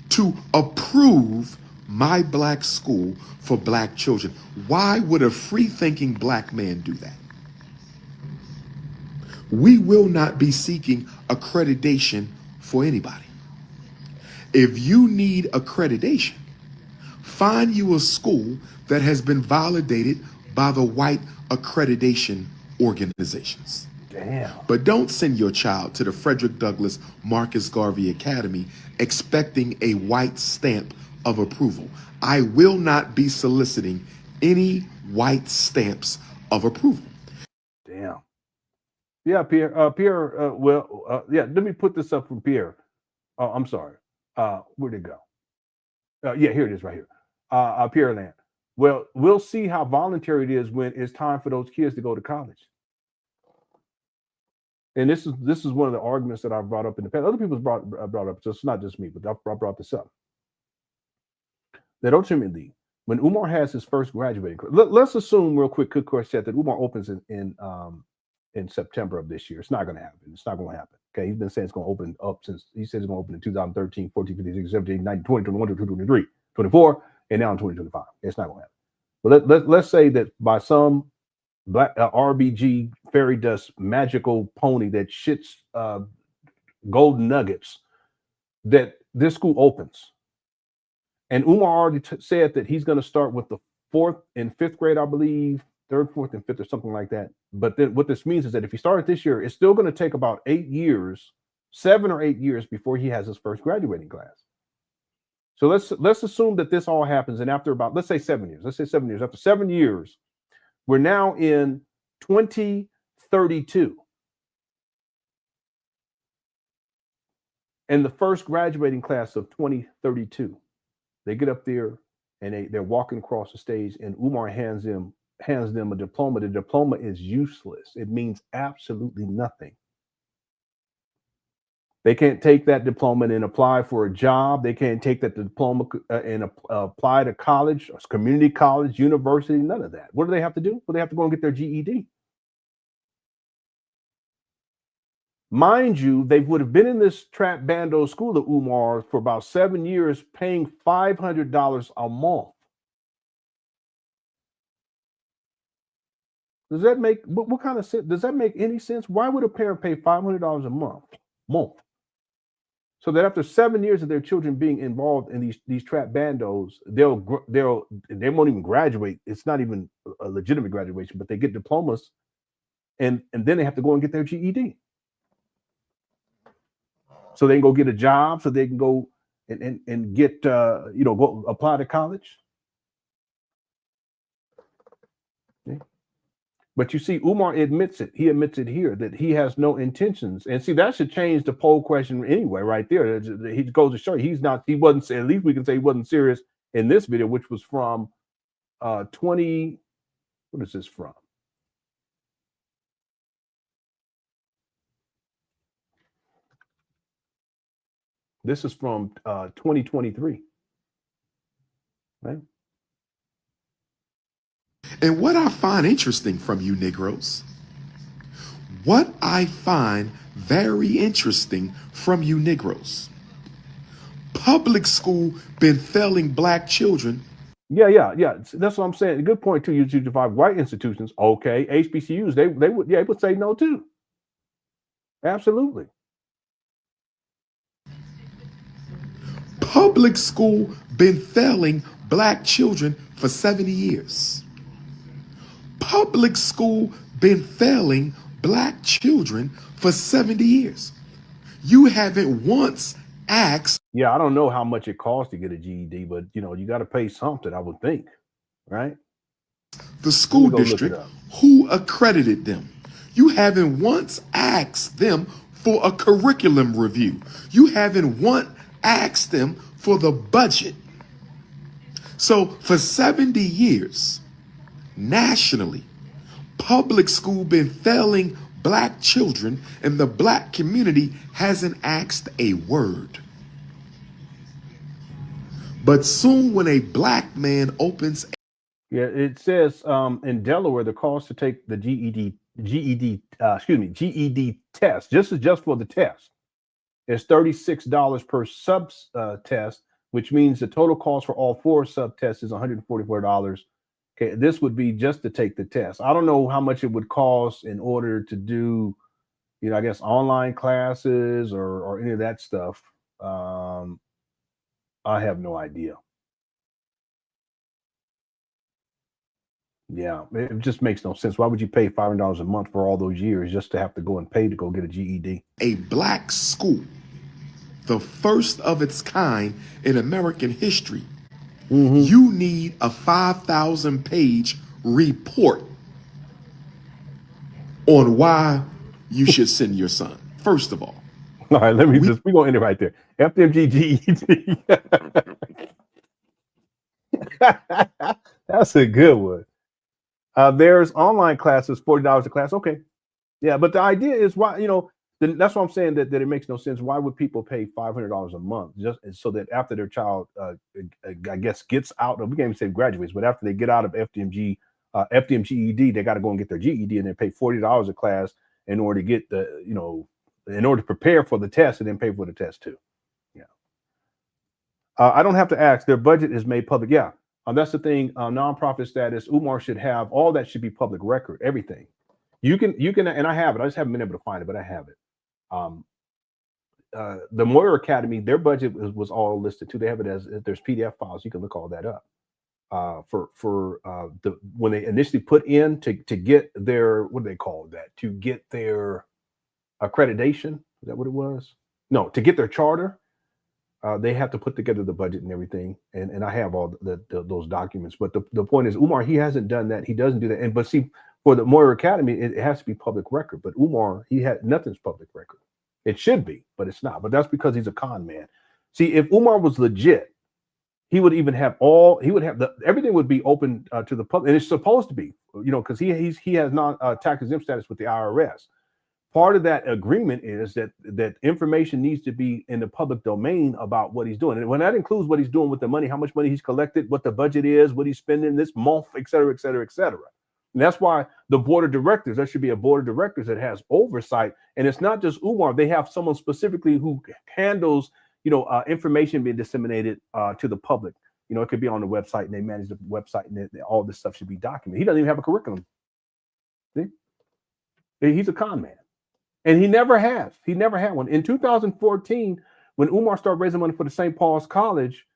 to approve my black school for black children? Why would a free-thinking black man do that? We will not be seeking accreditation for anybody. If you need accreditation, find you a school that has been validated by the white accreditation organizations. Damn. But don't send your child to the Frederick Douglass Marcus Garvey Academy expecting a white stamp of approval. I will not be soliciting any white stamps of approval. Damn. Yeah, Pierre. Yeah, let me put this up from Pierre. I'm sorry. Where'd it go? Yeah, here it is right here. Pierre Land. Well, we'll see how voluntary it is when it's time for those kids to go to college. And this is one of the arguments that I've brought up in the past. Other people's brought up, so it's not just me, but I brought this up. That ultimately, when Umar has his first graduating, let's assume real quick, that Umar opens in September of this year. It's not going to happen. It's not going to happen. Okay, he's been saying it's going to open up since he said it's going to open in 2013, 14, 15, 16, 17, 19, 20, 21, 22, 23, 24, and now in 2025. It's not going to happen. But let's say that by some black RBG fairy dust magical pony that shits golden nuggets, that this school opens. And Umar already said that he's going to start with the 4th and 5th grade, I believe, 3rd, 4th, and 5th, or something like that. But then what this means is that if he started this year, it's still going to take about 8 years, 7 or 8 years before he has his first graduating class. So let's assume that this all happens, and after about, let's say 7 years. After 7 years, we're now in 2032. And the first graduating class of 2032, they get up there and they're walking across the stage, and Umar hands them a diploma. The diploma is useless. It means absolutely nothing. They can't take that diploma and apply for a job. They can't take that diploma and apply to college, community college, university, none of that. What do they have to do? Well, they have to go and get their GED. Mind you, they would have been in this trap bando school at Umar for about 7 years, paying $500 a month. Does that make what kind of sense? Does that make any sense? Why would a parent pay $500 a month? So that after 7 years of their children being involved in these trap bandos, they won't even graduate. It's not even a legitimate graduation, but they get diplomas, and then they have to go and get their GED. So they can go get a job, so they can go and get go apply to college. Okay. But you see, Umar admits it. He admits it here that he has no intentions. And see, that should change the poll question anyway, right there. He goes to show you he wasn't, at least we can say he wasn't serious in this video, which was from 20, what is this from? This is from 2023, right? And what I find interesting from you Negroes, what I find very interesting from you Negroes, public school been failing black children. Yeah. That's what I'm saying. Good point too. You divide white institutions. Okay, HBCUs, they would say no too. Absolutely. Public school been failing black children for 70 years. Public school been failing black children for 70 years. You haven't once asked. Yeah, I don't know how much it costs to get a GED, but you got to pay something, I would think, right? The school district who accredited them. You haven't once asked them for a curriculum review. You haven't once asked them for the budget. So for 70 years, nationally, public school been failing black children, and the black community hasn't asked a word. But soon when a black man opens, it says in Delaware the cost to take the GED test, just for the test, is $36 per sub test, which means the total cost for all 4 sub tests is $144. Okay, this would be just to take the test. I don't know how much it would cost in order to do, I guess online classes or any of that stuff. I have no idea. Yeah, it just makes no sense. Why would you pay $500 a month for all those years just to have to go and pay to go get a GED? A black school, the first of its kind in American history, you need a 5,000-page report on why you should send your son, first of all. All right, we're going to end it right there. FDMG GED. That's a good one. There's online classes, $40 a class. Okay. Yeah, but the idea is why, that's what I'm saying, that it makes no sense. Why would people pay $500 a month just so that after their child, I guess, gets out of, we can't even say graduates, but after they get out of FDMG ED, they got to go and get their GED and then pay $40 a class in order to get in order to prepare for the test and then pay for the test too. Yeah. I don't have to ask. Their budget is made public. Yeah. That's the thing. Nonprofit status. Umar should have all that. Should be public record. Everything. You can, and I have it. I just haven't been able to find it, but I have it. The Umar Academy, their budget was all listed too. They have it as there's PDF files. You can look all that up. When they initially put in to get their, what do they call that? To get their accreditation. Is that what it was? No, to get their charter. They have to put together the budget and everything, and I have all those documents. But the point is, Umar, he hasn't done that. He doesn't do that. But see, for the Umar Academy, it has to be public record. But Umar, nothing's public record. It should be, but it's not. But that's because he's a con man. See, if Umar was legit, he would even have everything would be open to the public, and it's supposed to be, because he has non-tax exempt status with the IRS. Part of that agreement is that information needs to be in the public domain about what he's doing. And when that includes what he's doing with the money, how much money he's collected, what the budget is, what he's spending this month, et cetera, et cetera, et cetera. And that's why the board of directors, there should be a board of directors that has oversight. And it's not just Umar. They have someone specifically who handles, information being disseminated to the public. It could be on the website, and they manage the website, and all this stuff should be documented. He doesn't even have a curriculum. See? He's a con man. And he never has. He never had one. In 2014, when Umar started raising money for the St. Paul's College,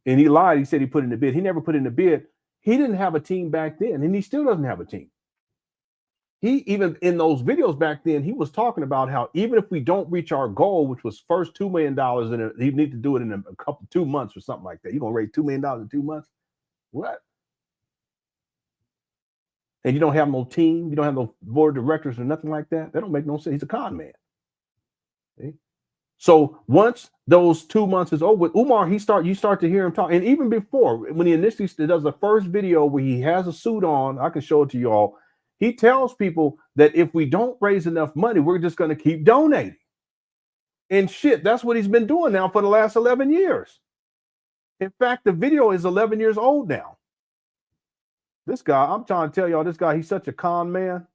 and he lied, he said he put in a bid. He never put in a bid. He didn't have a team back then, and he still doesn't have a team. He, even in those videos back then, he was talking about how even if we don't reach our goal, which was first $2 million, and he need to do it in 2 months or something like that. You're going to raise $2 million in 2 months? What? and you don't have no team, you don't have no board of directors or nothing like that, that don't make no sense. He's a con man. See? So once those 2 months is over with Umar, you start to hear him talk. And even before, when he initially does the first video where he has a suit on, I can show it to you all. He tells people that if we don't raise enough money, we're just going to keep donating. And shit, that's what he's been doing now for the last 11 years. In fact, the video is 11 years old now. This guy, I'm trying to tell y'all, this guy, he's such a con man.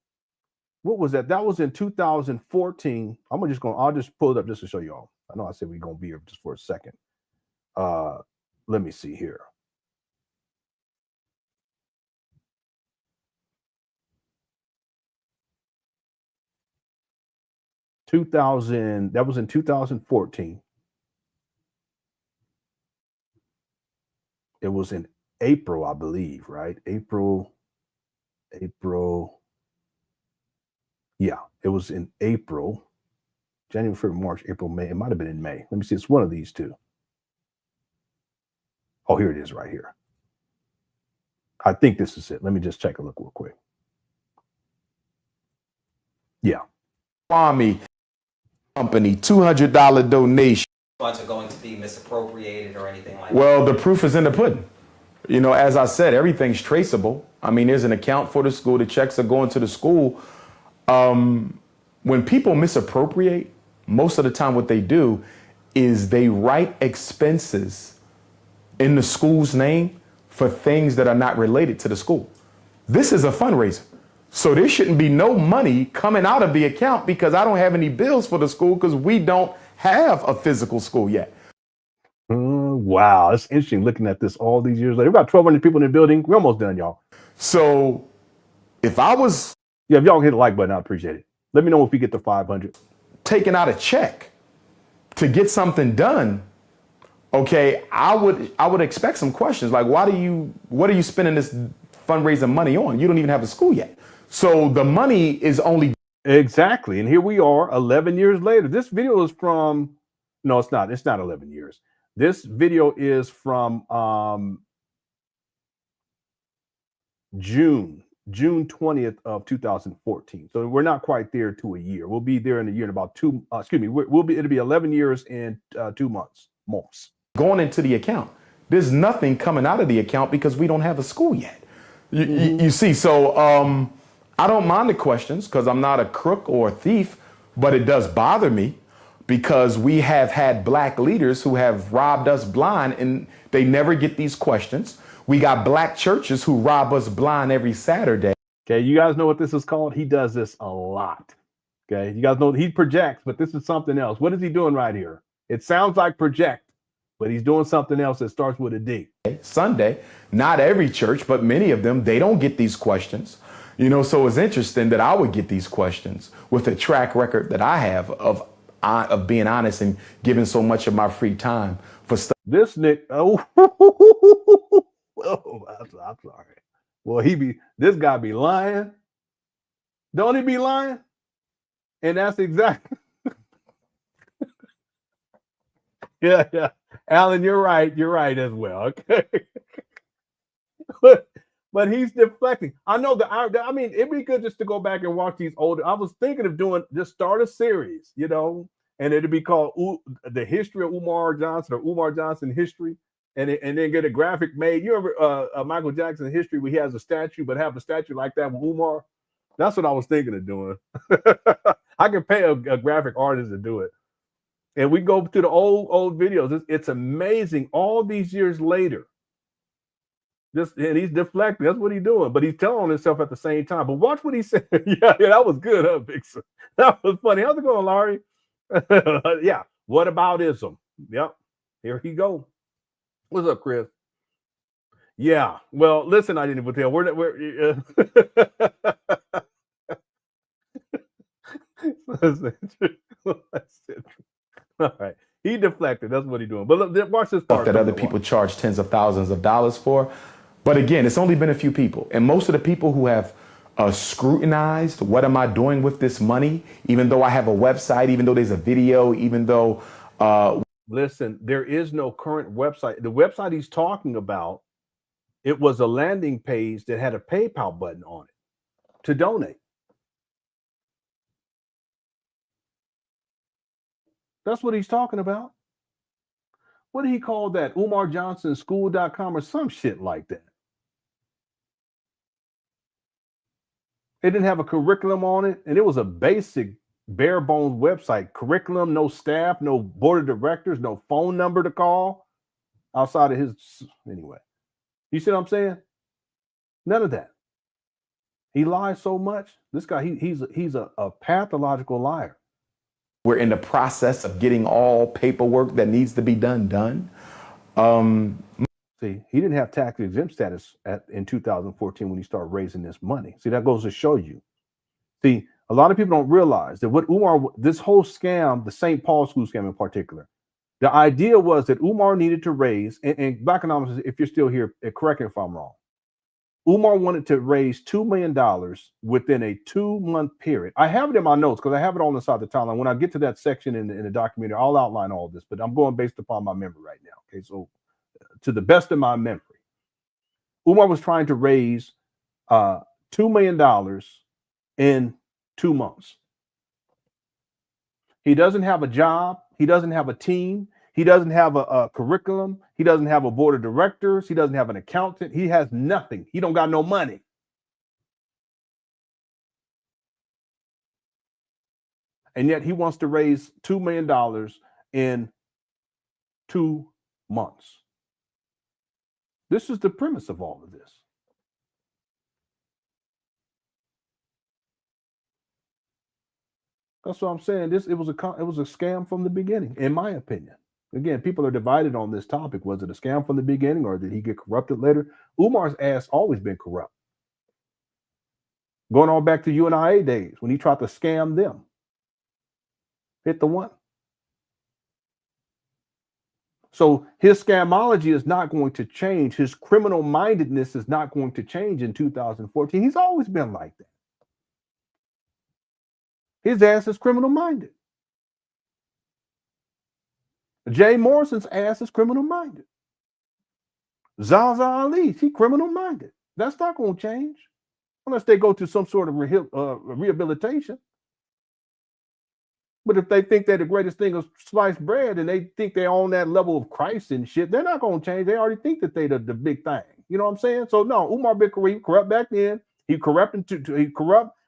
What was that? That was in 2014. I'll just pull it up just to show y'all. I know I said we're going to be here just for a second. Let me see here. That was in 2014. It was in April, I believe, right? April. Yeah, it was in April, January, February, March, April, May. It might have been in May. Let me see. It's one of these two. Oh, here it is right here. I think this is it. Let me just check a look real quick. Yeah. Army company, $200 donation. Funds are going to be misappropriated or anything like Well, the proof is in the pudding. You know, as I said, everything's traceable. I mean, there's an account for the school. The checks are going to the school. When people misappropriate, most of the time what they do is they write expenses in the school's name for things that are not related to the school. This is a fundraiser. So there shouldn't be no money coming out of the account because I don't have any bills for the school because we don't have a physical school yet. Wow, that's interesting looking at this all these years later. We've got 1,200 people in the building. We're almost done, y'all. So if I was... Yeah, if y'all hit the like button, I appreciate it. Let me know if we get to 500. Taking out a check to get something done, okay, I would expect some questions like, what are you spending this fundraising money on? You don't even have a school yet. So the money is only... Exactly. And here we are 11 years later. This video is from... No, it's not. It's not 11 years. This video is from June 20th of 2014. So we're not quite there to a year. We'll be there in a year in about it'll be 11 years in 2 months. Going into the account. There's nothing coming out of the account because we don't have a school yet. You see, so I don't mind the questions because I'm not a crook or a thief, but it does bother me because we have had black leaders who have robbed us blind and they never get these questions. We got black churches who rob us blind every Saturday. Okay, you guys know what this is called? He does this a lot. Okay, you guys know he projects, but this is something else. What is he doing right here? It sounds like project, but he's doing something else that starts with a D. Sunday, not every church, but many of them, they don't get these questions. You know, so it's interesting that I would get these questions with the track record that I have of being honest and giving so much of my free time for stuff. This Nick, oh, I'm sorry. Well, this guy be lying. Don't he be lying? And that's exactly. Yeah. Alan, you're right. You're right as well. Okay. But he's deflecting. I know I mean, it'd be good just to go back and watch these older. I was thinking of just start a series, you know, and it'd be called The History of Umar Johnson or Umar Johnson History. And then get a graphic made. You remember Michael Jackson history where he has a statue, but have a statue like that with Umar? That's what I was thinking of doing. I can pay a graphic artist to do it. And we go to the old videos. It's amazing all these years later. And he's deflecting. That's what he's doing. But he's telling himself at the same time. But watch what he said. yeah, that was good, huh, Vixen? That was funny. How's it going, Laurie? Yeah. What about ism? Yep. Here he go. What's up, Chris? Yeah. Well, listen, I didn't even tell. We're all right. He deflected. That's what he's doing. But look, watch this part. That other people charge tens of thousands of dollars for. But again, it's only been a few people. And most of the people who have scrutinized, what am I doing with this money? Even though I have a website, even though there's a video, even though... Listen, there is no current website. The website he's talking about, it was a landing page that had a PayPal button on it. to donate. That's what he's talking about. What did he call that? Umar Johnson School.com or some shit like that. It didn't have a curriculum on it, and it was a basic, bare bones website. Curriculum, no staff, no board of directors, no phone number to call outside of his. Anyway, you see what I'm saying? None of that. He lies so much. This guy, he's a pathological liar. We're in the process of getting all paperwork that needs to be done. See, he didn't have tax exempt status in 2014 when he started raising this money. See, that goes to show you. See, a lot of people don't realize that what Umar, this whole scam, the St. Paul school scam in particular, the idea was that Umar needed to raise, and Black Anonymous, if you're still here, correct me if I'm wrong. Umar wanted to raise $2 million within a 2-month period. I have it in my notes because I have it all inside the timeline. When I get to that section in the documentary, I'll outline all this, but I'm going based upon my memory right now. Okay, so to the best of my memory, Umar was trying to raise $2 million in 2 months. He doesn't have a job. He doesn't have a team. He doesn't have a curriculum. He doesn't have a board of directors. He doesn't have an accountant. He has nothing. He don't got no money. And yet he wants to raise $2 million in 2 months. This is the premise of all of this. That's what I'm saying. It was a scam from the beginning, in my opinion. Again, people are divided on this topic. Was it a scam from the beginning, or did he get corrupted later? Umar's ass always been corrupt. Going all back to UNIA days when he tried to scam them. Hit the one. So his scamology is not going to change. His criminal mindedness is not going to change in 2014. He's always been like that. His ass is criminal minded. Jay Morrison's ass is criminal minded. Zaza Ali, he criminal minded. That's not going to change unless they go to some sort of rehabilitation. But if they think they're the greatest thing of sliced bread and they think they're on that level of Christ and shit, they're not going to change. They already think that they're the big thing. You know what I'm saying? So no, Umar bin corrupt back then. He corrupt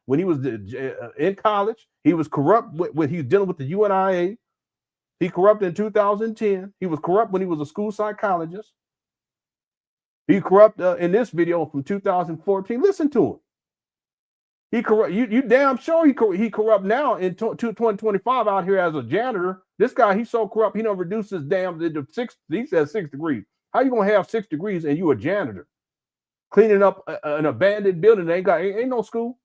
when he was in college. He was corrupt when he was dealing with the UNIA. He corrupted in 2010. He was corrupt when he was a school psychologist. He corrupt in this video from 2014. Listen to him. He corrupt. You damn sure he corrupt now in 2025 out here as a janitor. This guy, he's so corrupt. He don't reduce his damn to 6. He says 6 degrees. How you gonna have 6 degrees and you a janitor cleaning up an abandoned building that ain't no school?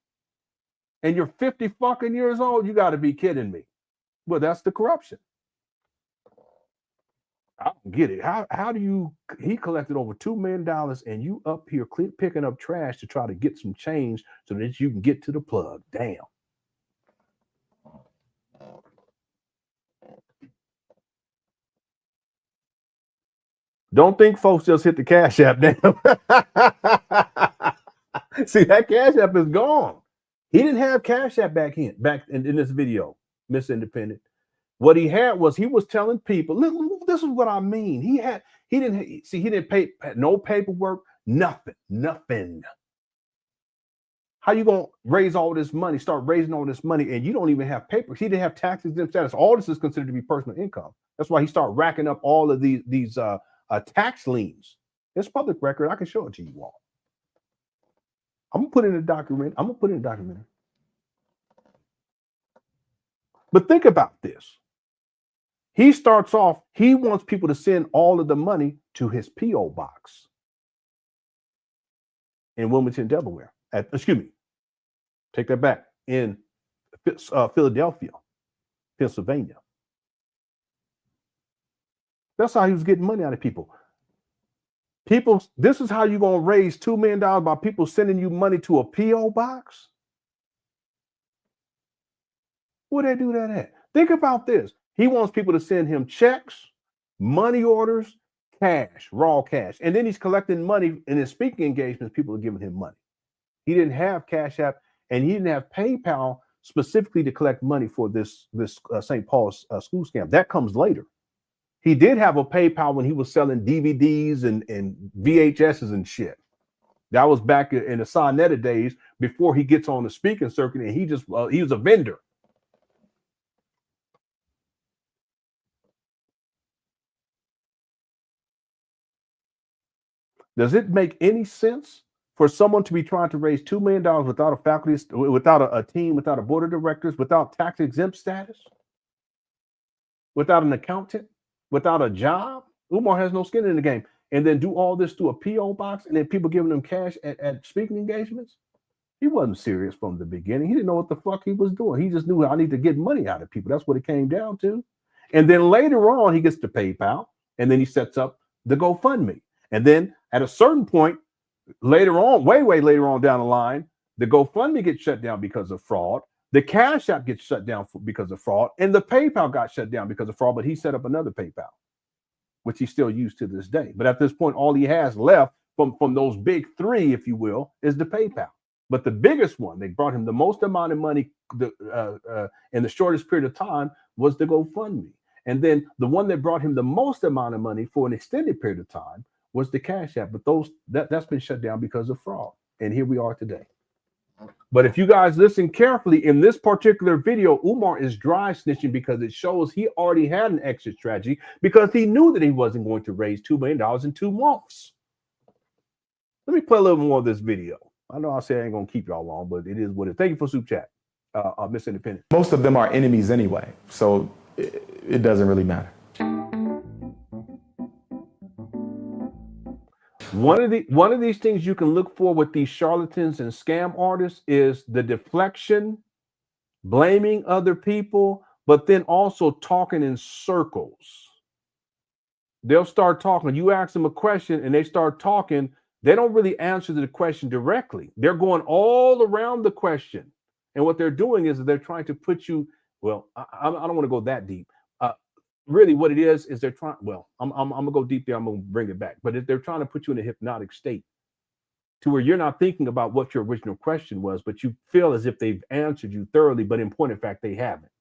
And you're 50 fucking years old. You got to be kidding me. Well, that's the corruption. I don't get it. How do you? He collected over $2 million, and you up here picking up trash to try to get some change so that you can get to the plug. Damn. Don't think folks just hit the Cash App. Damn. See, that Cash App is gone. He didn't have Cash App back in this video, Miss Independent. What he had was he was telling people, look, this is what I mean. He didn't pay no paperwork, nothing. How you gonna raise all this money, start raising all this money, and you don't even have papers? He didn't have tax exempt status. All this is considered to be personal income. That's why he started racking up all of these tax liens. It's public record. I can show it to you all. I'm gonna put it in a document. But think about this. He starts off, he wants people to send all of the money to his P.O. box in Wilmington, Delaware. Take that back, in Philadelphia, Pennsylvania. That's how he was getting money out of people. This is how you're going to raise $2 million by people sending you money to a P.O. box? Where they do that at? Think about this. He wants people to send him checks, money orders, cash, raw cash. And then he's collecting money in his speaking engagements. People are giving him money. He didn't have Cash App and he didn't have PayPal specifically to collect money for this St. Paul's school scam. That comes later. He did have a PayPal when he was selling DVDs and VHSs and shit. That was back in the Sonetta days before he gets on the speaking circuit, and he was a vendor. Does it make any sense for someone to be trying to raise $2 million without a faculty, without a team, without a board of directors, without tax exempt status, without an accountant, without a job? Umar has no skin in the game. And then do all this through a P.O. box and then people giving him cash at speaking engagements? He wasn't serious from the beginning. He didn't know what the fuck he was doing. He just knew, I need to get money out of people. That's what it came down to. And then later on, he gets to PayPal, and then he sets up the GoFundMe. And then at a certain point, later on, way later on down the line, the GoFundMe gets shut down because of fraud. The CashApp gets shut down because of fraud. And the PayPal got shut down because of fraud, but he set up another PayPal, which he still used to this day. But at this point, all he has left from those big three, if you will, is the PayPal. But the biggest one, they brought him the most amount of money in the shortest period of time, was the GoFundMe. And then the one that brought him the most amount of money for an extended period of time was the Cash App. But that's been shut down because of fraud. And here we are today. But if you guys listen carefully, in this particular video, Umar is dry snitching because it shows he already had an exit strategy because he knew that he wasn't going to raise $2 million in 2 months. Let me play a little more of this video. I know I say I ain't going to keep y'all long, but it is what it is. Thank you for Super Chat, Miss Independent. Most of them are enemies anyway, so it doesn't really matter. One of these things you can look for with these charlatans and scam artists is the deflection, blaming other people, but then also talking in circles. They'll start talking. You ask them a question and they start talking. They don't really answer the question directly. They're going all around the question. And what they're doing is they're trying to put you, well, I don't want to go that deep. Really what it is they're trying, well, I'm going to go deep there. I'm going to bring it back. But they're trying to put you in a hypnotic state to where you're not thinking about what your original question was, but you feel as if they've answered you thoroughly, but in point of fact, they haven't.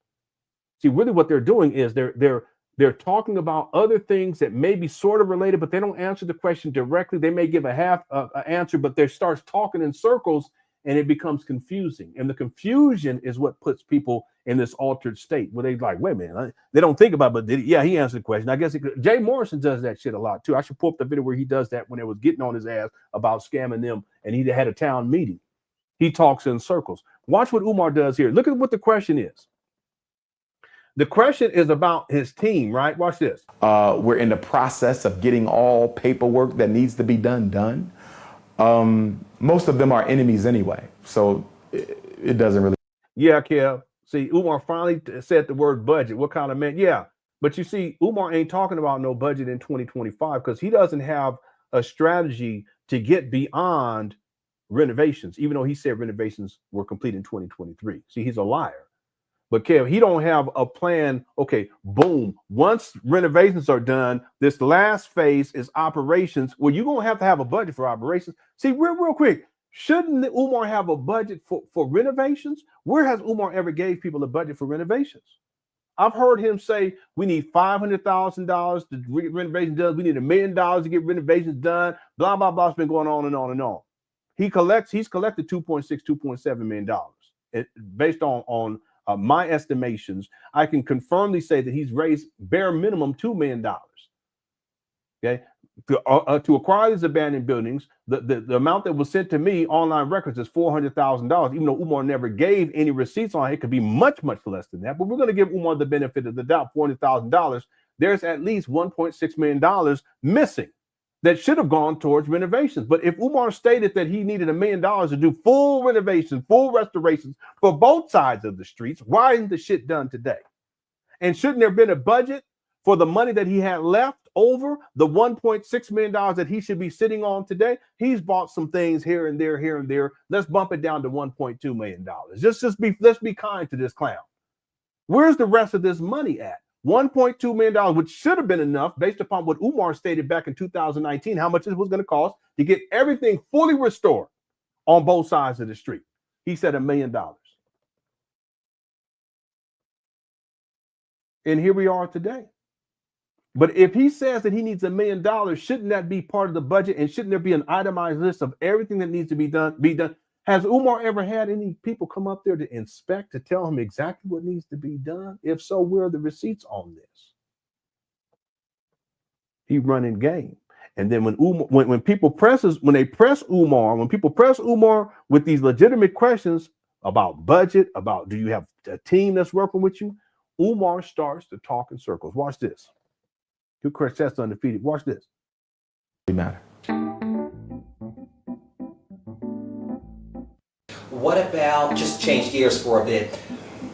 See, really what they're doing is they're talking about other things that may be sort of related, but they don't answer the question directly. They may give a half answer, but they start talking in circles and it becomes confusing. And the confusion is what puts people in this altered state where they like, wait a minute, they don't think about it, but yeah, he answered the question. I guess Jay Morrison does that shit a lot too. I should pull up the video where he does that when they was getting on his ass about scamming them and he had a town meeting. He talks in circles. Watch what Umar does here. Look at what the question is. The question is about his team, right? Watch this. We're in the process of getting all paperwork that needs to be done. Most of them are enemies anyway, so it doesn't really. Yeah, Kev. See, Umar finally said the word budget. What kind of man? Yeah, but you see, Umar ain't talking about no budget in 2025 because he doesn't have a strategy to get beyond renovations, even though he said renovations were complete in 2023. See, he's a liar. But Kev, he don't have a plan. Okay, boom. Once renovations are done, this last phase is operations. Well, you're going to have a budget for operations. See, real quick, shouldn't Umar have a budget for renovations? Where has Umar ever gave people a budget for renovations? I've heard him say we need $500,000 to get renovations done. We need $1 million to get renovations done. Blah, blah, blah. It's been going on and on and on. He's collected $2.7 million. Based on my estimations, I can confirmly say that he's raised bare minimum $2 million. Okay, to acquire these abandoned buildings, the amount that was sent to me online records is $400,000. Even though Umar never gave any receipts on it, it could be much less than that. But we're going to give Umar the benefit of the doubt. $400,000. There's at least $1.6 million missing that should have gone towards renovations. But if Umar stated that he needed $1 million to do full renovations, full restorations for both sides of the streets, why isn't the shit done today? And shouldn't there have been a budget for the money that he had left over, the $1.6 million that he should be sitting on today? He's bought some things here and there. Let's bump it down to $1.2 million. Let's be kind to this clown. Where's the rest of this money at? $1.2 million, which should have been enough based upon what Umar stated back in 2019, how much it was going to cost to get everything fully restored on both sides of the street. He said $1 million. And here we are today. But if he says that he needs $1 million, shouldn't that be part of the budget? And shouldn't there be an itemized list of everything that needs to be done? Has Umar ever had any people come up there to inspect, to tell him exactly what needs to be done? If so, where are the receipts on this? He running game. And then when people press Umar with these legitimate questions about budget, about do you have a team that's working with you, Umar starts to talk in circles. Watch this. Two quartets undefeated. Watch this. Matter. What about, just change gears for a bit,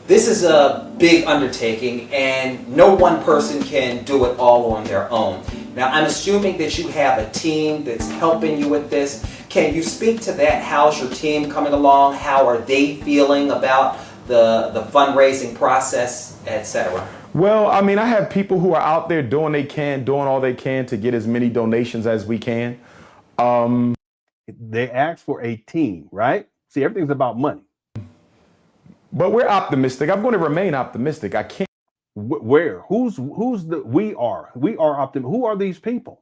this is a big undertaking and no one person can do it all on their own. Now I'm assuming that you have a team that's helping you with this. Can you speak to that? How's your team coming along? How are they feeling about the fundraising process, etc.? Well, I mean, I have people who are out there doing all they can to get as many donations as we can. They asked for a team, right? See, everything's about money. But we're optimistic. I'm going to remain optimistic. I can't. Where? Who's the we are? We are optimistic. Who are these people?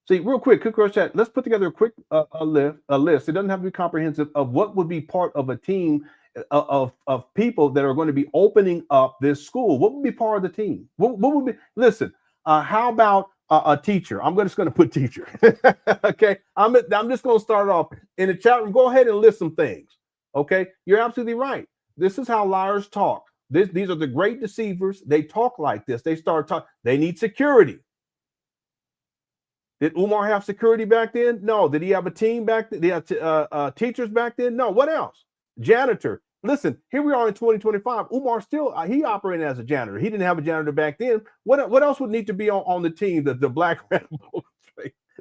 See, real quick, chat. Let's put together a quick a list. It doesn't have to be comprehensive of what would be part of a team of people that are going to be opening up this school. What would be part of the team? What would be? Listen, how about a teacher? I'm just going to put teacher. Okay, I'm just going to start off in the chat room. Go ahead and list some things. Okay, you're absolutely right. This is how liars talk. These are the great deceivers. They talk like this. They start talking. They need security. Did Umar have security back then? No. Did he have a team back then? Did he have teachers back then? No. What else? Janitor. Listen, here we are in 2025. Umar still, he operated as a janitor. He didn't have a janitor back then. What else would need to be on the team? The Black Rambo.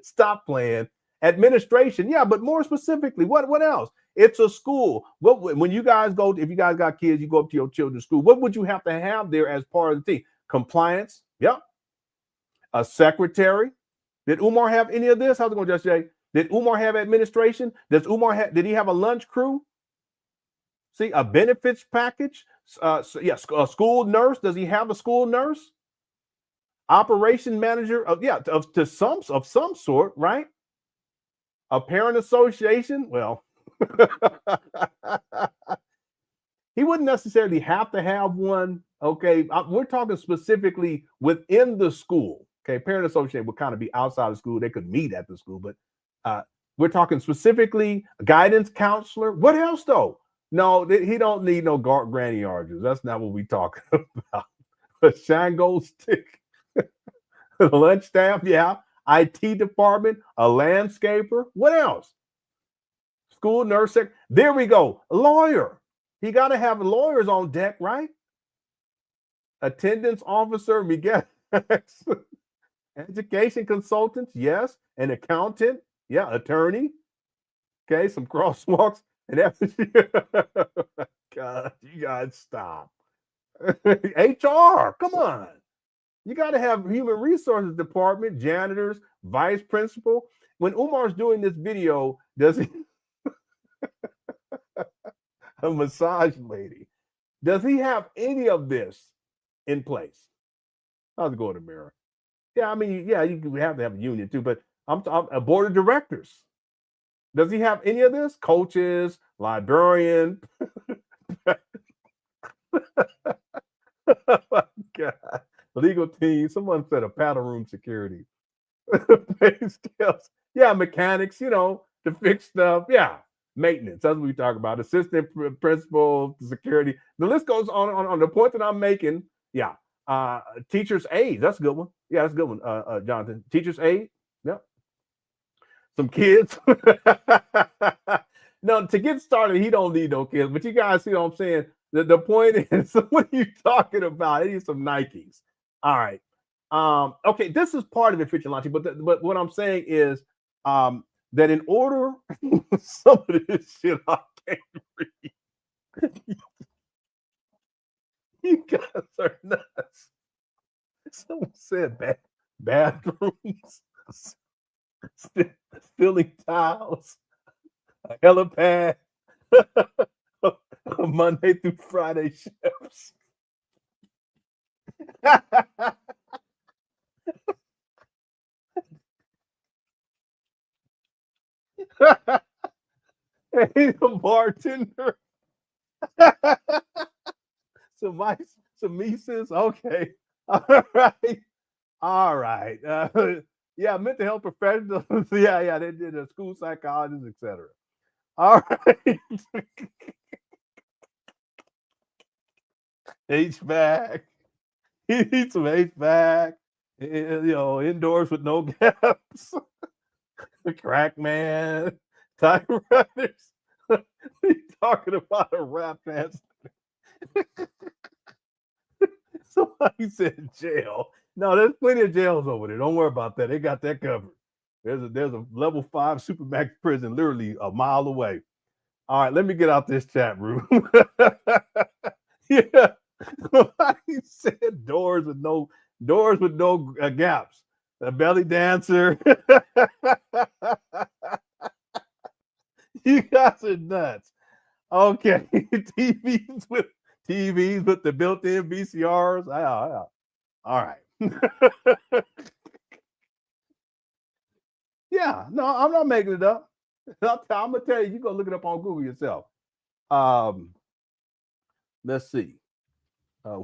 Stop playing. Administration. Yeah, but more specifically, what else? It's a school. When you guys go, if you guys got kids, you go up to your children's school. What would you have to have there as part of the team? Compliance. Yep. A secretary. Did Umar have any of this? How's it going, Just Jay? Did Umar have administration? Did he have a lunch crew? See, a benefits package. A school nurse. Does he have a school nurse? Operation manager. Of some sort, right? A parent association. Well, he wouldn't necessarily have to have one. Okay, we're talking specifically within the school. Okay, parent association would kind of be outside of school. They could meet at the school, but we're talking specifically a guidance counselor. What else though? No, he don't need no granny yards. That's not what we're talking about. A Shango stick, a lunch staff, yeah. IT department, a landscaper. What else? School nurse. There we go. A lawyer. He got to have lawyers on deck, right? Attendance officer, Miguel. Education consultants, yes. An accountant, yeah. Attorney, okay. Some crosswalks, and God, you guys stop. HR, come on. You got to have human resources department, janitors, vice principal. When Umar's doing this video, does he a massage lady? Does he have any of this in place? How's it going, Amira? Yeah, I mean, yeah, you have to have a union too, but I'm a board of directors. Does he have any of this? Coaches, librarian. Oh my God. Legal team. Someone said a paddle room security. Yeah, mechanics, to fix stuff. Yeah, maintenance. That's what we talk about. Assistant principal, security. The list goes on. The point that I'm making, yeah. Teacher's aid. That's a good one. Yeah, that's a good one, Jonathan. Teacher's aid. Yep. Some kids. No, to get started, he don't need no kids. But you guys see what I'm saying? The point is, what are you talking about? He needs some Nikes. All right. Okay, this is part of it, Vigilante, but what I'm saying is that in order, some of this shit I can't read. You guys are nuts. Someone said bathrooms, spilling tiles, a helipad. Monday through Friday shifts. He's a bartender. Some ice, some Mises. Okay. All right. Yeah, mental health professionals. Yeah, they did a school psychologist, etc. All right. HVAC. He needs some HVAC. Indoors with no gaps. Crack man. Typewriters. He's talking about a rap dance. Somebody said jail. No, there's plenty of jails over there. Don't worry about that. They got that covered. There's a level 5 Supermax prison literally a mile away. All right, let me get out this chat room. Yeah. Somebody said doors with no gaps. A belly dancer. You guys are nuts. Okay. TVs with the built-in VCRs. Yeah. All right. Yeah, no, I'm not making it up. I'm gonna tell you, you go look it up on Google yourself. Let's see.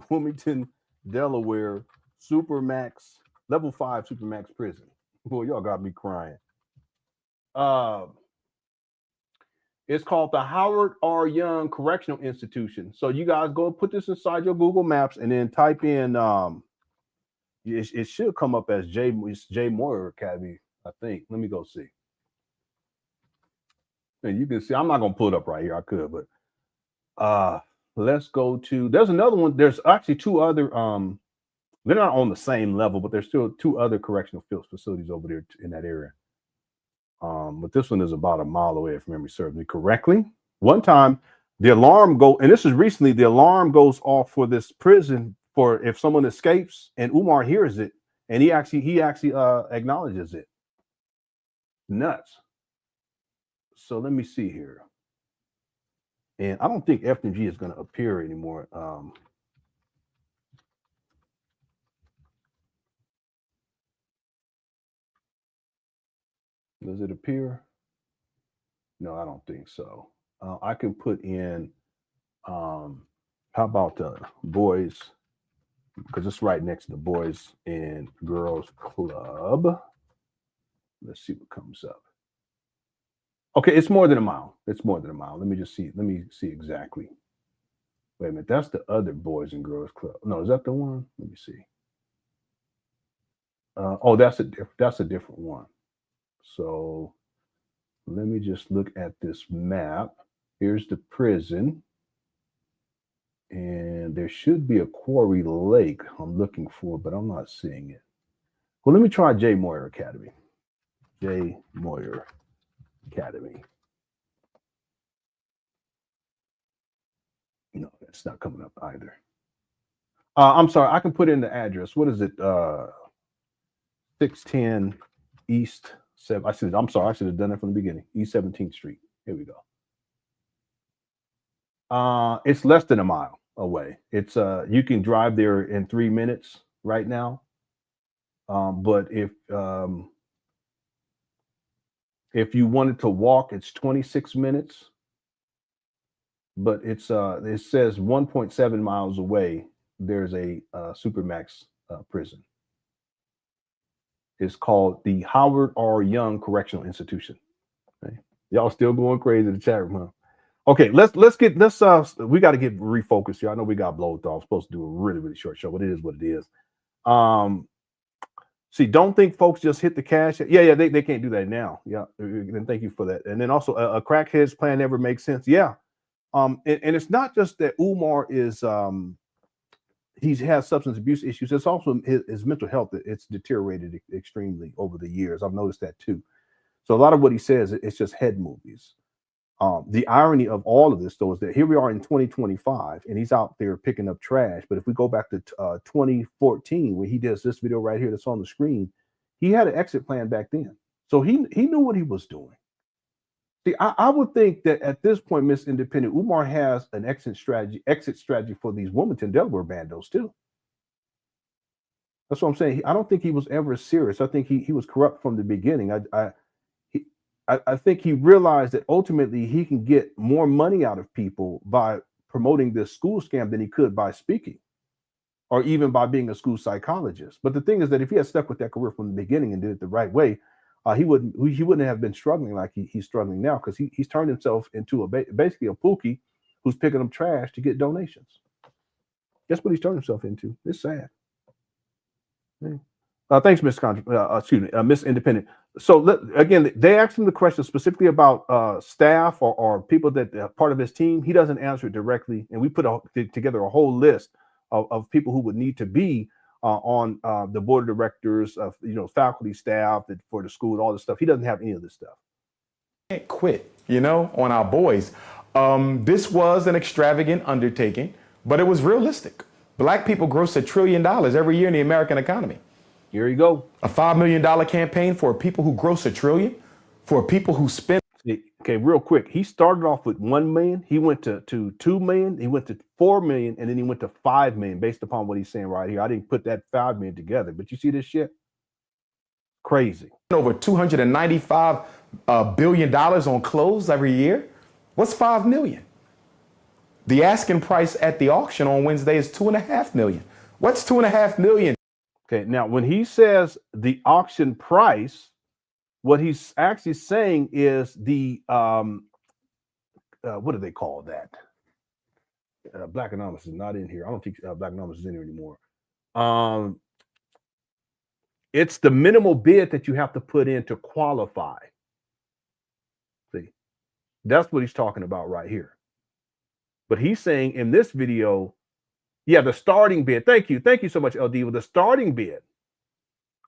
Wilmington, Delaware, Supermax, level 5 Supermax prison. Boy, y'all got me crying. It's called the Howard R. Young Correctional Institution. So you guys go put this inside your Google Maps and then type in it should come up as J Moyer Academy, I think. Let me go see. And you can see, I'm not gonna pull it up right here. I could, but let's go to, there's another one. There's actually 2 other they're not on the same level, but there's still 2 other correctional facilities over there in that area. But this one is about a mile away, if memory serves me correctly. One time the alarm and this is recently, the alarm goes off for this prison for if someone escapes, and Umar hears it, and he actually acknowledges it. Nuts. So let me see here. And I don't think FDMG is going to appear anymore. Does it appear? No, I don't think so. I can put in, how about the boys? Because it's right next to the Boys and Girls Club. Let's see what comes up. Okay, it's more than a mile. It's more than a mile. Let me just see. Let me see exactly. Wait a minute. That's the other Boys and Girls Club. No, is that the one? Let me see. Oh, that's a different one. So let me just look at this map. Here's the prison. And there should be a Quarry Lake I'm looking for, but I'm not seeing it. Well, let me try J. Moyer Academy. J. Moyer Academy. No, that's not coming up either. I'm sorry, I can put in the address. What is it? 610 East 7. I'm sorry, I should have done it from the beginning. East 17th Street. Here we go. It's less than a mile away. It's you can drive there in 3 minutes right now. But if you wanted to walk, it's 26 minutes. But it's it says 1.7 miles away. There's a Supermax prison. It's called the Howard R. Young Correctional Institution. Okay. Y'all still going crazy in the chat room, huh? Okay, let's we got to get refocused here. I know we got blown off. Supposed to do a really, really short show, but it is what it is. See, don't think folks just hit the cash. Yeah, they can't do that now. Yeah, and thank you for that. And then also a crackhead's plan never makes sense. Yeah. And it's not just that Umar is he has substance abuse issues. It's also his mental health. It's deteriorated extremely over the years. I've noticed that too. So a lot of what he says, it's just head movies. The irony of all of this, though, is that here we are in 2025, and he's out there picking up trash. But if we go back to 2014, when he does this video right here that's on the screen, he had an exit plan back then. So he knew what he was doing. See, I would think that at this point, Miss Independent, Umar has an exit strategy for these Wilmington, Delaware bandos too. That's what I'm saying. I don't think he was ever serious. I think he was corrupt from the beginning. I think he realized that ultimately he can get more money out of people by promoting this school scam than he could by speaking, or even by being a school psychologist. But the thing is that if he had stuck with that career from the beginning and did it the right way, he wouldn't have been struggling like he's struggling now, because he's turned himself into basically a pookie who's picking up trash to get donations. That's what he's turned himself into. It's sad. Thanks, Miss Independent. So again, they asked him the question specifically about staff or people that are part of his team. He doesn't answer it directly, and we put together a whole list of people who would need to be on the board of directors, of faculty, staff for the school, all this stuff. He doesn't have any of this stuff. Can't quit, on our boys. This was an extravagant undertaking, but it was realistic. Black people gross $1 trillion every year in the American economy. Here you go. A $5 million campaign for people who gross $1 trillion, for people who spend. Okay, real quick. He started off with 1 million. He went to 2 million. He went to 4 million, and then he went to 5 million based upon what he's saying right here. I didn't put that 5 million together, but you see this shit? Crazy. Over $295 billion on clothes every year. What's 5 million? The asking price at the auction on Wednesday is $2.5 million. What's $2.5 million? Okay, now when he says the auction price, what he's actually saying is the what do they call that? Black Anonymous is not in here. I don't think Black Anonymous is in here anymore. It's the minimal bid that you have to put in to qualify. See, that's what he's talking about right here. But he's saying in this video, yeah, the starting bid. Thank you so much, LD. With the starting bid.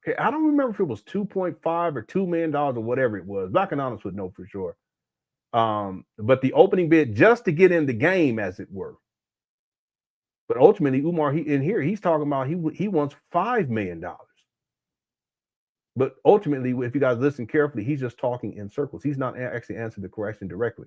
Okay, I don't remember if it was 2.5 or $2 million or whatever it was. Black Anonymous would know for sure. But the opening bid just to get in the game, as it were. But ultimately, Umar, he's talking about he wants $5 million. But ultimately, if you guys listen carefully, he's just talking in circles. He's not actually answering the question directly.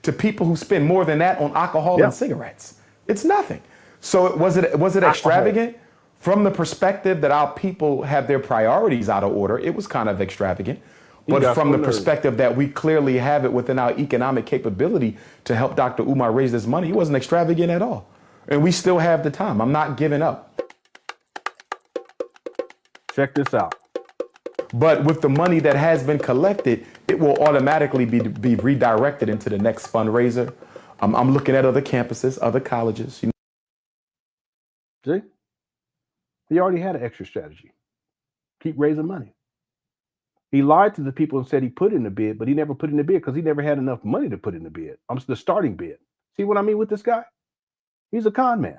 To people who spend more than that on alcohol and cigarettes. It's nothing. So was it extravagant? From the perspective that our people have their priorities out of order, it was kind of extravagant. But from the perspective that we clearly have it within our economic capability to help Dr. Umar raise this money, it wasn't extravagant at all. And we still have the time. I'm not giving up. Check this out. But with the money that has been collected, it will automatically be redirected into the next fundraiser. I'm looking at other campuses, other colleges. See? He already had an extra strategy. Keep raising money. He lied to the people and said he put in the bid, but he never put in the bid because he never had enough money to put in the bid. The starting bid. See what I mean with this guy? He's a con man.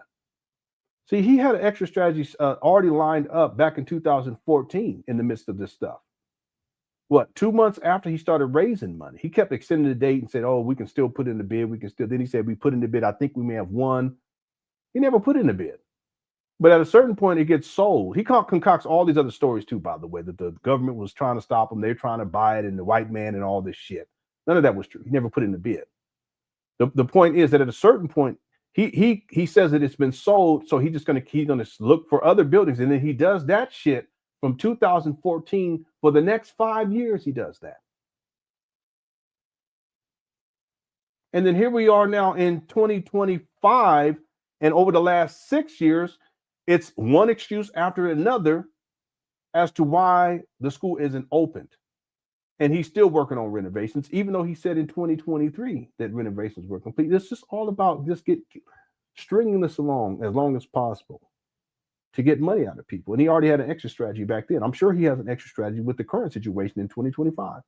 See, he had an extra strategy already lined up back in 2014 in the midst of this stuff. What, 2 months after he started raising money, he kept extending the date and said, oh, we can still put in the bid. Then he said, we put in the bid. I think we may have won. He never put in the bid. But at a certain point, it gets sold. He concocts all these other stories too, by the way, that the government was trying to stop him. They're trying to buy it, and the white man and all this shit. None of that was true. He never put in the bid. The point is that at a certain point, he says that it's been sold, so he's gonna look for other buildings, and then he does that shit from 2014 for the next 5 years. He does that, and then here we are now in 2025, and over the last 6 years, it's one excuse after another as to why the school isn't opened. And he's still working on renovations, even though he said in 2023 that renovations were complete. It's just all about stringing this along as long as possible to get money out of people. And he already had an exit strategy back then. I'm sure he has an extra strategy with the current situation in 2025.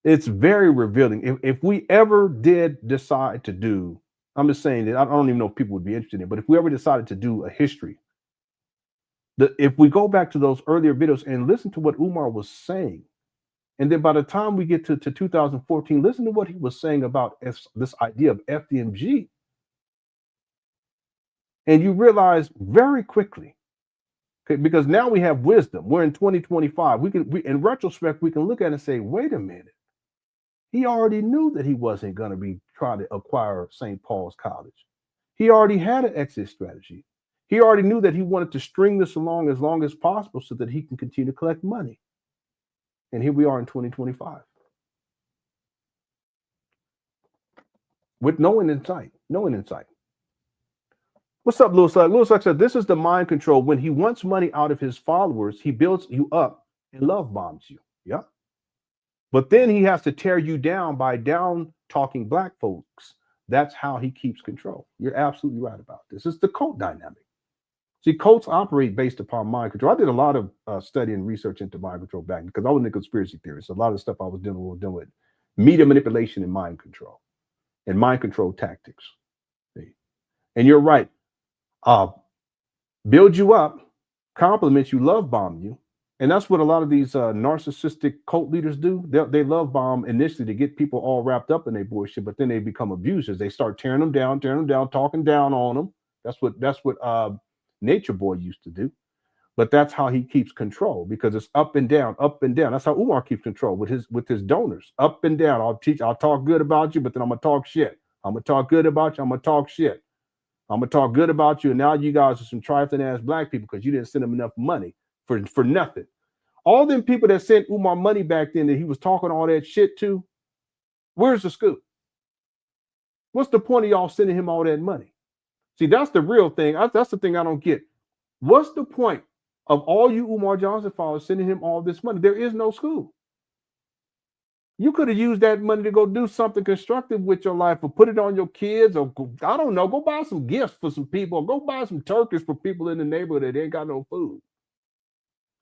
It's very revealing. If we ever did decide to do, I'm just saying that I don't even know if people would be interested in it, but if we ever decided to do a history, if we go back to those earlier videos and listen to what Umar was saying, and then by the time we get to 2014, listen to what he was saying about this idea of FDMG, and you realize very quickly Okay, because now we have wisdom. We're in 2025. In retrospect, we can look at it and say, wait a minute. He already knew that he wasn't going to be trying to acquire St. Paul's College. He already had an exit strategy. He already knew that he wanted to string this along as possible so that he can continue to collect money. And here we are in 2025. With no one in sight. No one in sight. What's up, Lewis? Lewis said, this is the mind control. When he wants money out of his followers, he builds you up and love bombs you. Yeah. But then he has to tear you down by down talking black folks. That's how he keeps control. You're absolutely right about this. It's the cult dynamic. See, cults operate based upon mind control. I did a lot of study and research into mind control back because I was in conspiracy theories. So a lot of the stuff I was dealing with media manipulation and mind control tactics. See? And you're right. Build you up, compliment you, love bomb you. And that's what a lot of these narcissistic cult leaders do. They love bomb initially to get people all wrapped up in their bullshit, but then they become abusers. They start tearing them down, talking down on them. That's what Nature Boy used to do. But that's how he keeps control, because it's up and down, up and down. That's how Umar keeps control with his donors, up and down. I'll talk good about you, but then I'm gonna talk shit. I'm gonna talk good about you. I'm gonna talk shit. I'm gonna talk good about you, and now you guys are some trifling ass black people because you didn't send them enough money for nothing. All them people that sent Umar money back then that he was talking all that shit to, where's the scoop? What's the point of y'all sending him all that money? See, that's the real thing. That's the thing I don't get. What's the point of all you Umar Johnson followers sending him all this money? There is no school. You could have used that money to go do something constructive with your life, or put it on your kids, or I don't know, go buy some gifts for some people, or go buy some turkeys for people in the neighborhood that ain't got no food.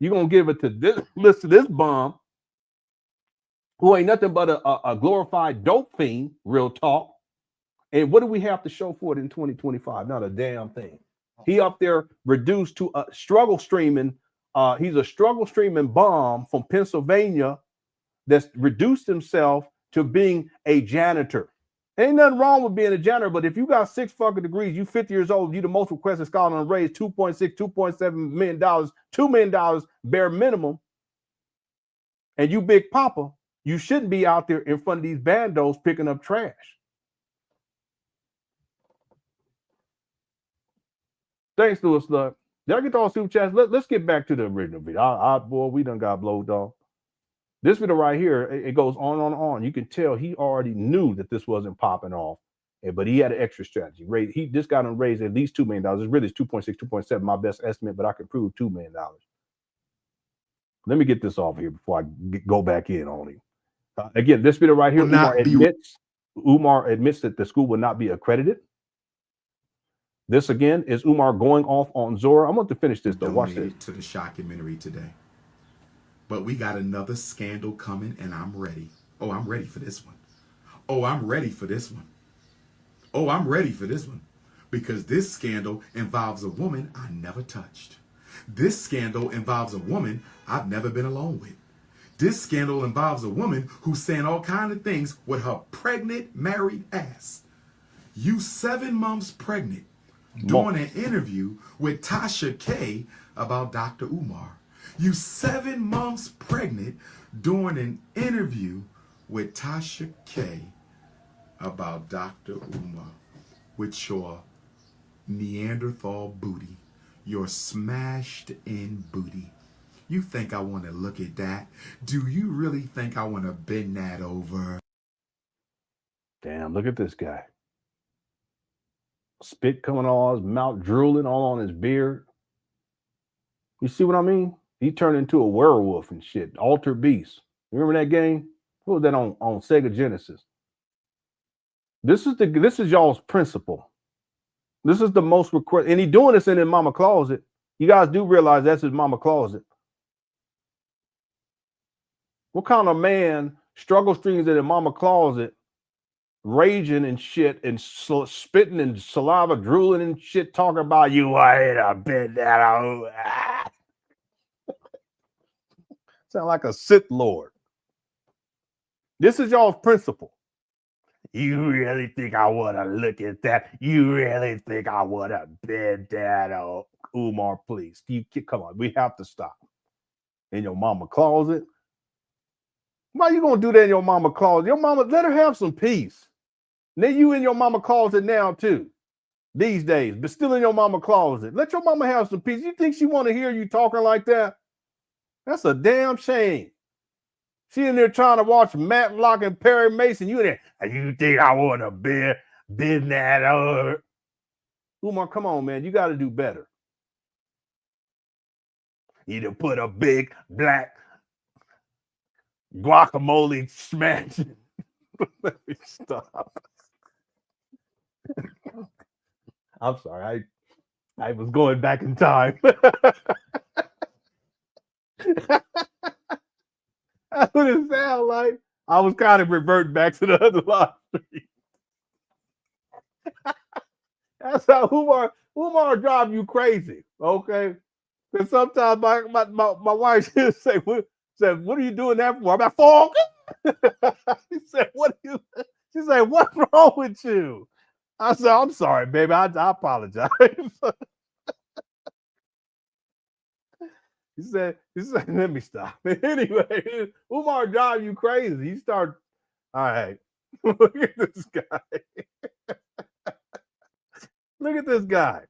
You're gonna give it to this bum who ain't nothing but a glorified dope fiend, real talk. And what do we have to show for it in 2025? Not a damn thing. He up there reduced to a struggle streaming. He's a struggle streaming bum from Pennsylvania that's reduced himself to being a janitor. Ain't nothing wrong with being a janitor, but if you got 6 fucking degrees, you 50 years old, you the most requested scholar on raise, $2.6, $2.7 million, $2 million bare minimum, and you Big Papa, you shouldn't be out there in front of these bandos picking up trash. Thanks, Louis. Did I get all super chats? Let's get back to the original video. Boy, we done got blowed off. This video right here, it goes on and on. You can tell he already knew that this wasn't popping off, but he had an extra strategy. This guy done raised at least $2 million. It's really 2.6, 2.7, my best estimate, but I can prove $2 million. Let me get this off here before I go back in on him. Again, this video right here, Umar admits that the school will not be accredited. This again is Umar going off on Zora. I'm going to finish this though. Watch this. To the shockumentary today. But we got another scandal coming, and I'm ready. Oh, I'm ready for this one. Oh, I'm ready for this one. Oh, I'm ready for this one. Because this scandal involves a woman I never touched. This scandal involves a woman I've never been alone with. This scandal involves a woman who's saying all kinds of things with her pregnant, married ass. You 7 months pregnant, doing an interview with Tasha K about Dr. Umar. You 7 months pregnant doing an interview with Tasha K about Dr. Umar with your Neanderthal booty, your smashed in booty. You think I want to look at that? Do you really think I want to bend that over? Damn, look at this guy. Spit coming all his mouth, drooling all on his beard. You see what I mean? He turned into a werewolf and shit. Altered Beast. Remember that game? What was that on Sega Genesis? This is y'all's principle. This is the most request, and he doing this in his mama closet. You guys do realize that's his mama closet. What kind of man struggle streams in his mama closet, raging and shit, and spitting and saliva, drooling and shit, talking about you ain't a bit that old. Sound like a Sith Lord. This is y'all's principle. You really think I want to look at that? You really think I want to bend that up? Umar, please. Come on, we have to stop. In your mama closet. Why you gonna do that in your mama closet? Your mama, let her have some peace. And then you in your mama closet now too. These days, but still in your mama closet. Let your mama have some peace. You think she want to hear you talking like that? That's a damn shame. She in there trying to watch Matlock and Perry Mason. You in there, you think I want to bend that over? Umar, come on, man. You got to do better. You to put a big black guacamole smash. Let me stop. I'm sorry. I was going back in time. That's what it sounded like. I was kind of reverting back to the other live stream. That's how Umar drive you crazy, okay? Because sometimes my wife should say, what are you doing that for? I'm at fault. She said, she said, what's wrong with you? I said, I'm sorry, baby. I apologize. He said, let me stop. Anyway, Umar drive you crazy. You start, all right. Look at this guy. Look at this guy.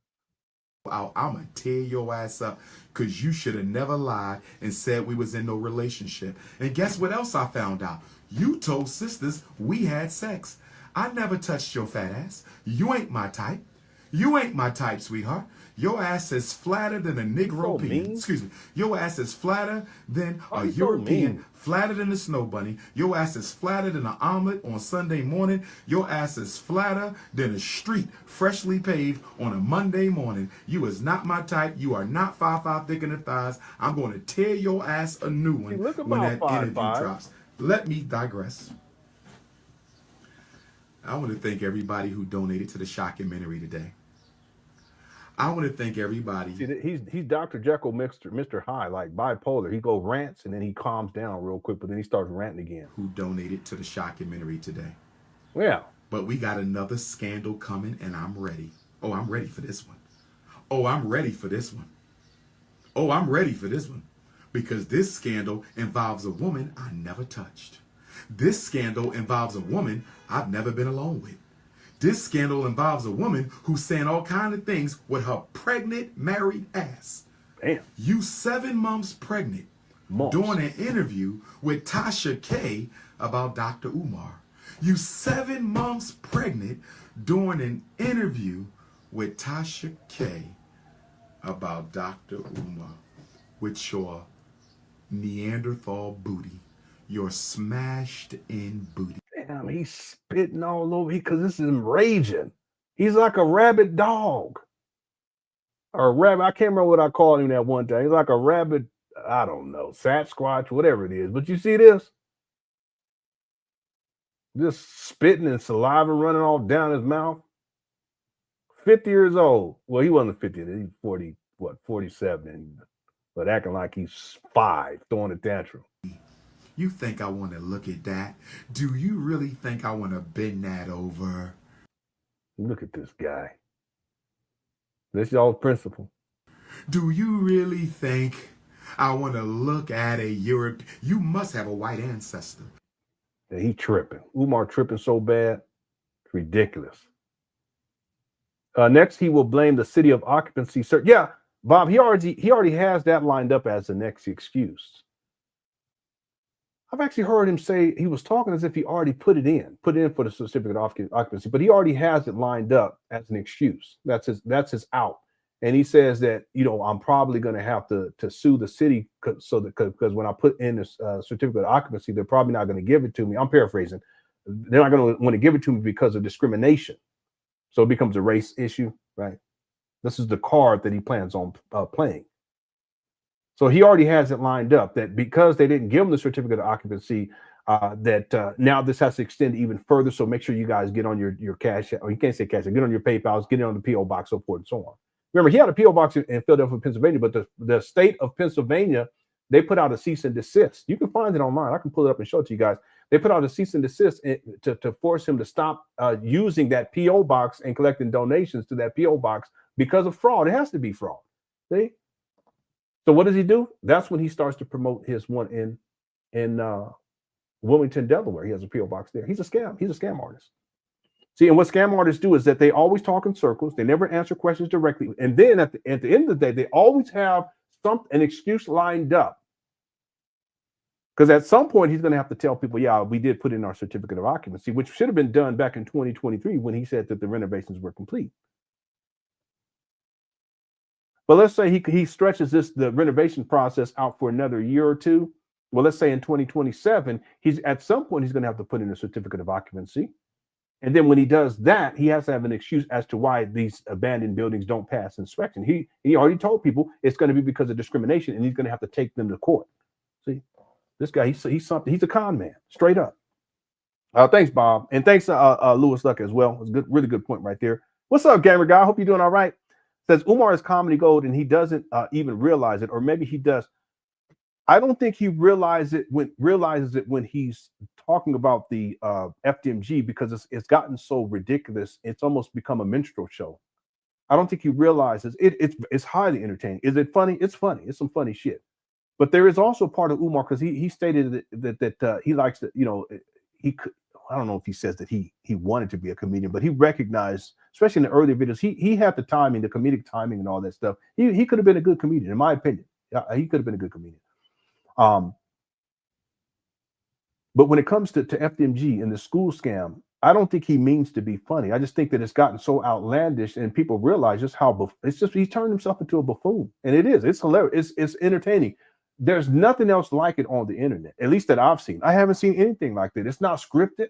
I'm going to tear your ass up because you should have never lied and said we was in no relationship. And guess what else I found out? You told sisters we had sex. I never touched your fat ass. You ain't my type. You ain't my type, sweetheart. Your ass is flatter than a Negro penis. Excuse me. Your ass is flatter than a European, flatter than a snow bunny. Your ass is flatter than an omelet on Sunday morning. Your ass is flatter than a street freshly paved on a Monday morning. You is not my type. You are not 5'5" thick in the thighs. I'm going to tear your ass a new one when that interview drops. Let me digress. I want to thank everybody who donated to the shockumentary today. I want to thank everybody. See, he's Dr. Jekyll, Mr. Hyde, like bipolar. He go rants and then he calms down real quick, but then he starts ranting again. Who donated to the shockumentary today? Yeah. But we got another scandal coming, and I'm ready. Oh, I'm ready for this one. Oh, I'm ready for this one. Oh, I'm ready for this one. Because this scandal involves a woman I never touched. This scandal involves a woman I've never been alone with. This scandal involves a woman who's saying all kinds of things with her pregnant, married ass. Damn. You 7 months pregnant doing an interview with Tasha K about Dr. Umar. You 7 months pregnant doing an interview with Tasha K about Dr. Umar with your Neanderthal booty, your smashed in booty. Damn, he's spitting all over because this is him raging. He's like a rabid dog. Or a rabbit. I can't remember what I called him that one time. He's like a rabid, I don't know, Sasquatch, whatever it is. But you see this? Just spitting and saliva running all down his mouth. 50 years old. Well, he wasn't 50. He's 40, 47. But acting like he's 5, throwing a tantrum. You think I want to look at that? Do you really think I want to bend that over? Look at this guy. This y'all's principle. Do you really think I want to look at a Europe? You must have a white ancestor. Yeah, he tripping. Umar tripping so bad. It's ridiculous. Next, he will blame the city of occupancy. Yeah, Bob, he already has that lined up as the next excuse. I've actually heard him say he was talking as if he already put it in for the certificate of occupancy, but he already has it lined up as an excuse. That's his out. And he says that, I'm probably going to have to sue the city because when I put in this certificate of occupancy, they're probably not going to give it to me. I'm paraphrasing. They're not going to want to give it to me because of discrimination. So it becomes a race issue, right? This is the card that he plans on playing. So he already has it lined up that because they didn't give him the certificate of occupancy, now this has to extend even further. So make sure you guys get on your cash, or you can't say cash, get on your PayPal, get it on the P.O. box, so forth and so on. Remember, he had a P.O. box in Philadelphia, Pennsylvania, but the state of Pennsylvania, they put out a cease and desist. You can find it online. I can pull it up and show it to you guys. They put out a cease and desist to force him to stop using that P.O. box and collecting donations to that P.O. box because of fraud. It has to be fraud. See? So what does he do? That's when he starts to promote his one in Wilmington, Delaware. He has a P.O. box there. He's a scam. He's a scam artist. See, and what scam artists do is that they always talk in circles. They never answer questions directly. And then at the end of the day, they always have an excuse lined up. Because at some point, he's going to have to tell people, yeah, we did put in our certificate of occupancy, which should have been done back in 2023 when he said that the renovations were complete. But let's say he stretches the renovation process out for another year or two. Well, let's say in 2027, at some point, he's going to have to put in a certificate of occupancy. And then when he does that, he has to have an excuse as to why these abandoned buildings don't pass inspection. He already told people it's going to be because of discrimination, and he's going to have to take them to court. See, this guy, he's something. He's a con man, straight up. Thanks, Bob, and thanks, Lewis Luck as well. It's a good, really good point right there. What's up, gamer guy? Hope you're doing all right. Says Umar is comedy gold, and he doesn't even realize it, or maybe he does. I don't think he realizes it when he's talking about the FDMG, because it's gotten so ridiculous. It's almost become a minstrel show. I don't think he realizes it's highly entertaining. Is it funny? It's funny. It's some funny shit. But there is also part of Umar, because he stated that he likes to, he could. I don't know if he says that he wanted to be a comedian, but he recognized, especially in the earlier videos, he had the timing, the comedic timing, and all that stuff. He could have been a good comedian, in my opinion. He could have been a good comedian. But when it comes to FDMG and the school scam, I don't think he means to be funny. I just think that it's gotten so outlandish, and people realize just how he turned himself into a buffoon, and it is. It's hilarious. It's entertaining. There's nothing else like it on the internet, at least that I've seen. I haven't seen anything like that. It's not scripted.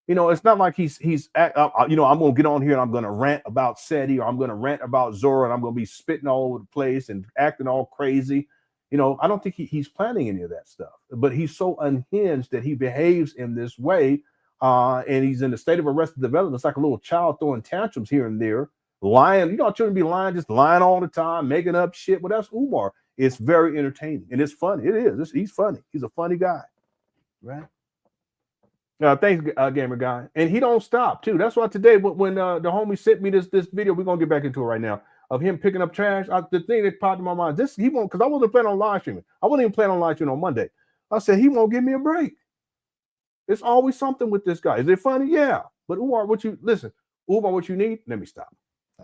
It's not like he's I'm going to get on here and I'm going to rant about SETI, or I'm going to rant about Zora, and I'm going to be spitting all over the place and acting all crazy. I don't think he's planning any of that stuff, but he's so unhinged that he behaves in this way. And he's in a state of arrested development. It's like a little child throwing tantrums here and there, lying. Children be lying, just lying all the time, making up shit. Well, that's Umar. It's very entertaining, and it's funny. It is. He's funny. He's a funny guy, right? Thanks, gamer guy. And he don't stop too. That's why today, when the homie sent me this video, we're gonna get back into it right now, of him picking up trash. The thing that popped in my mind, he won't, because I wasn't planning on live streaming. I wasn't even planning on live streaming on Monday. I said he won't give me a break. It's always something with this guy. Is it funny? Yeah. But Umar, what you need? Let me stop.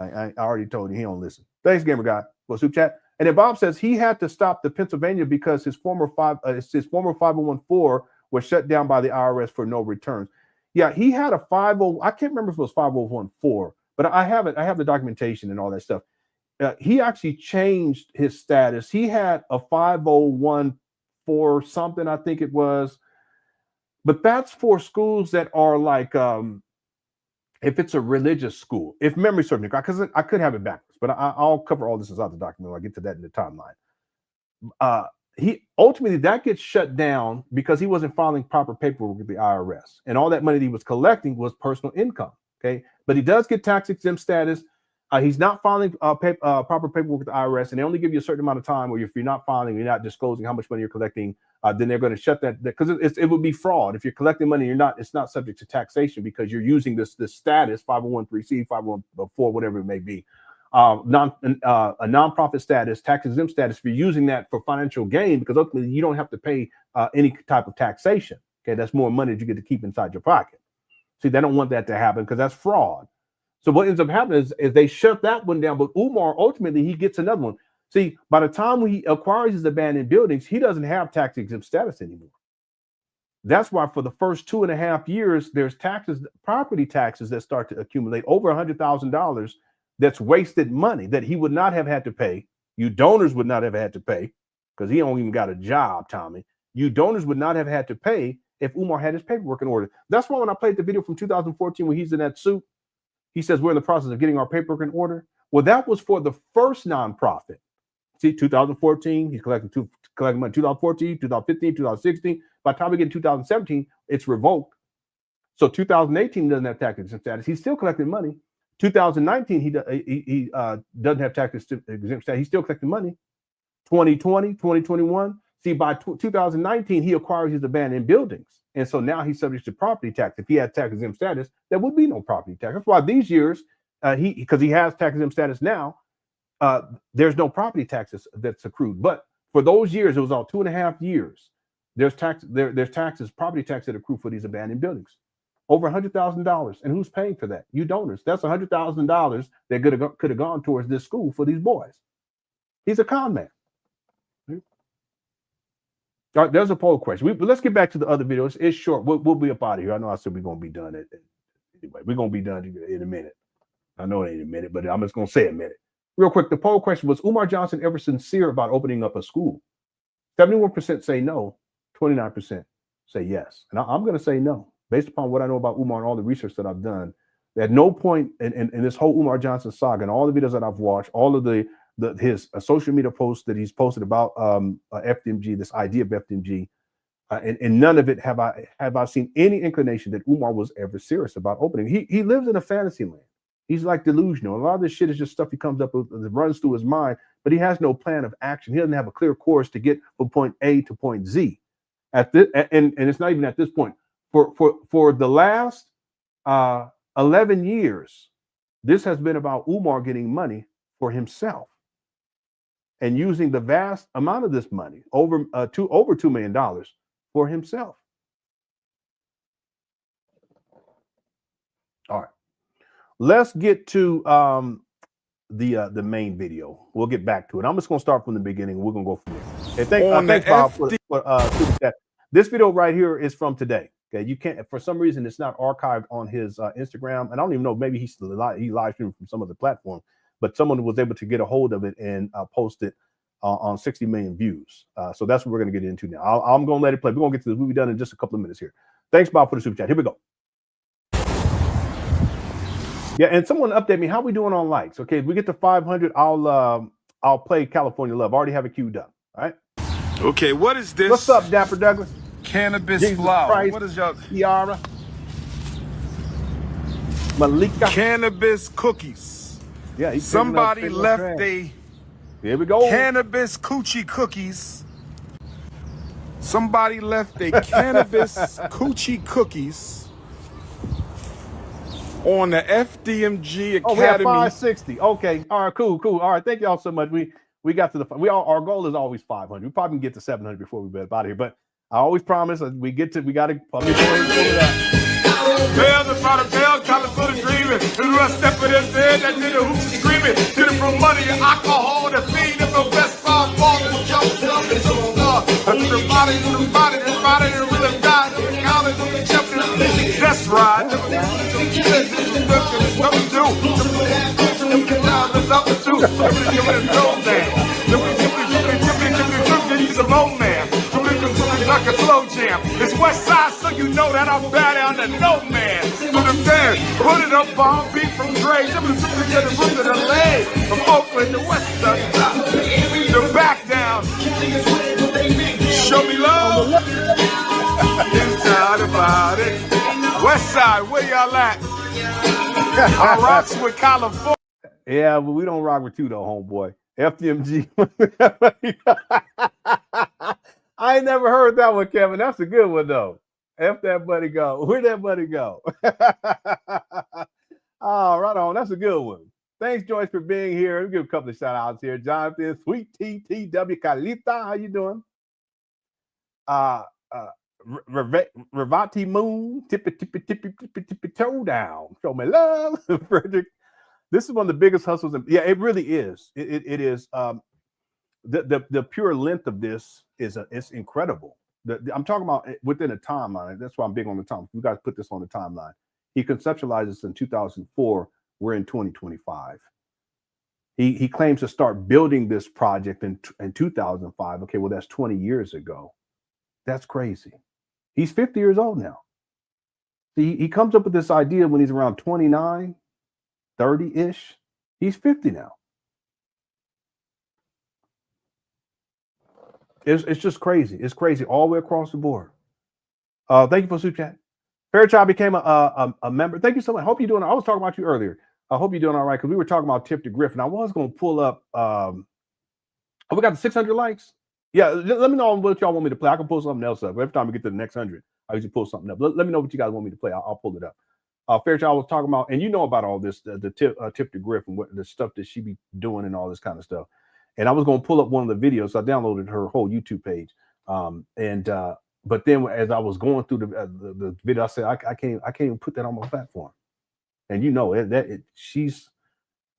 I already told you he don't listen. Thanks, gamer guy. For super chat. And then Bob says he had to stop the Pennsylvania because his former 501(c)(4) was shut down by the IRS for no returns. Yeah, he had a 50. I can't remember if it was 501(c)(4), but I have it. I have the documentation and all that stuff. He actually changed his status. He had a 501(c)(4) something, I think it was, but that's for schools that are like, if it's a religious school, if memory serves me, because I could have it backwards, but I'll cover all this inside the document. I'll get to that in the timeline. He ultimately, that gets shut down because he wasn't filing proper paperwork with the IRS, and all that money that he was collecting was personal income. Okay, but he does get tax exempt status. He's not filing proper paperwork with the IRS, and they only give you a certain amount of time where if you're not filing, you're not disclosing how much money you're collecting, then they're going to shut that, because it would be fraud. If you're collecting money, it's not subject to taxation because you're using this status, 501(c), 501(c)(4), whatever it may be, a nonprofit status, tax exempt status. If you're using that for financial gain, because ultimately you don't have to pay any type of taxation. Okay, that's more money that you get to keep inside your pocket. See, they don't want that to happen because that's fraud. So what ends up happening is they shut that one down, but Umar, ultimately, he gets another one. See, by the time he acquires his abandoned buildings, he doesn't have tax exempt status anymore. That's why for the first 2.5 years, there's property taxes that start to accumulate over $100,000. That's wasted money that he would not have had to pay. You donors would not have had to pay, because he don't even got a job, Tommy. You donors would not have had to pay if Umar had his paperwork in order. That's why when I played the video from 2014 when he's in that suit, he says we're in the process of getting our paperwork in order. Well, that was for the first nonprofit. See, 2014, he's collecting money. 2014, 2015, 2016. By the time we get to 2017, it's revoked. So 2018 doesn't have tax exempt status. He's still collecting money. 2019, he doesn't have tax exempt status. He's still collecting money. 2020, 2021. See, by 2019, he acquires his abandoned buildings. And so now he's subject to property tax. If he had tax exempt status, there would be no property tax. That's why these years, because he has tax exempt status now, there's no property taxes that's accrued. But for those years, it was all 2.5 years. There's taxes, property tax that accrue for these abandoned buildings, over $100,000. And who's paying for that? You donors. That's $100,000 that could have gone towards this school for these boys. He's a con man. All right, there's a poll question. But let's get back to the other videos. It's short. We'll be up out of here. I know I said we're gonna be done anyway. We're gonna be done in a minute. I know it ain't a minute, but I'm just gonna say a minute. Real quick, the poll question was: Umar Johnson ever sincere about opening up a school? 71% say no, 29% say yes. And I'm gonna say no, based upon what I know about Umar and all the research that I've done. At no point in this whole Umar Johnson saga and all the videos that I've watched, all of his social media posts that he's posted about FDMG, this idea of FDMG, and none of it have I seen any inclination that Umar was ever serious about opening. He lives in a fantasy land. He's like delusional. A lot of this shit is just stuff he comes up with that runs through his mind, but he has no plan of action. He doesn't have a clear course to get from point A to point Z. And it's not even at this point. For the last 11 years, this has been about Umar getting money for himself and using the vast amount of this money, over $2 million, for himself. All right, let's get to the main video. We'll get back to it. I'm just gonna start from the beginning. We're gonna go from there. Hey, thanks Bob for that. This video right here is from today. Okay, you can't, for some reason, it's not archived on his Instagram, and I don't even know. Maybe he live streamed from some other platform, but someone was able to get a hold of it and post it on 60 million views. So that's what we're going to get into now. I'm going to let it play. We're going to get to this. We'll be done in just a couple of minutes here. Thanks, Bob, for the super chat. Here we go. Yeah, and someone update me. How we doing on likes? Okay, if we get to 500, I'll play California Love. I already have it queued up. All right. Okay, what is this? What's up, Dapper Douglas? Cannabis Jesus flower. Christ, What is y'all? Tiara. Malika. Cannabis cookies. Yeah, somebody left a. Here we go. Cannabis coochie cookies. Somebody left a cannabis coochie cookies on the FDMG Academy. Oh, we have 560. Okay. All right. Cool. All right. Thank y'all so much. We got to our goal is always 500. We probably can get to 700 before we get out of here. But I always promise we got to. Let me pull it out. Bells in front of bells, colors for the dreaming. The rest step in his bed, that nigga hoops is screaming. Did it from money and alcohol, the feed of the best five balls and jump and so on. I took the body, the rhythm died, the college, the champion. That's right. What we do? He's a low man. Like a slow jam. It's West Side, so you know that I'm bad down to no man. To the man, put it up on beat from Dre. To the root of the leg. From Oakland to West Side. The back down. Show me love. Inside about it. West Side, where y'all at? I rocks with California. Yeah, but we don't rock with you though, homeboy. FDMG. I ain't never heard that one, Kevin. That's a good one, though. F that buddy go. Where'd that buddy go? Oh, right on. That's a good one. Thanks, Joyce, for being here. We'll give a couple of shout-outs here. Jonathan, Sweet TTW, Kalita, how you doing? Ravati Moon, tippy toe down. Show me love. Frederick. This is one of the biggest hustles. Yeah, it really is. It is. The pure length of this is it's incredible. I'm talking about within a timeline. That's why I'm big on the time. You guys put this on the timeline. He conceptualized this in 2004. We're in 2025. He claims to start building this project in 2005. Okay, well, that's 20 years ago. That's crazy. He's 50 years old now. He comes up with this idea when he's around 29, 30-ish. He's 50 now. It's just crazy. It's crazy all the way across the board. Thank you for super chat. Fairchild became a member. Thank you so much. I hope you're doing. I was talking about you earlier. I hope you're doing all right because we were talking about Tiff the Griffin. I was going to pull up. We got the 600 likes. Yeah, let me know what y'all want me to play. I can pull something else up. Every time we get to the next 100, I usually pull something up. Let me know what you guys want me to play. I'll pull it up. Fairchild was talking about, and you know about all this, the Tip to Griff and what the stuff that she be doing and all this kind of stuff. And I was going to pull up one of the videos. So I downloaded her whole YouTube page. But then as I was going through the video, I said, I can't even put that on my platform. And you know, it's just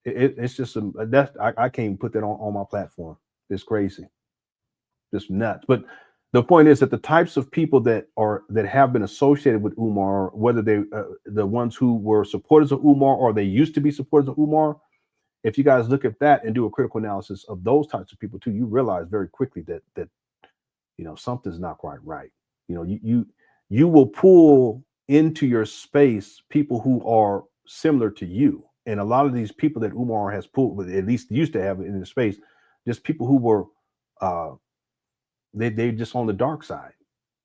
I can't even put that on my platform. It's crazy. Just nuts. But the point is that the types of people that have been associated with Umar, whether they the ones who were supporters of Umar or they used to be supporters of Umar, if you guys look at that and do a critical analysis of those types of people too, you realize very quickly that you know something's not quite right. You know, you will pull into your space people who are similar to you, and a lot of these people that Umar has pulled, at least used to have in the space, just people who were they're just on the dark side.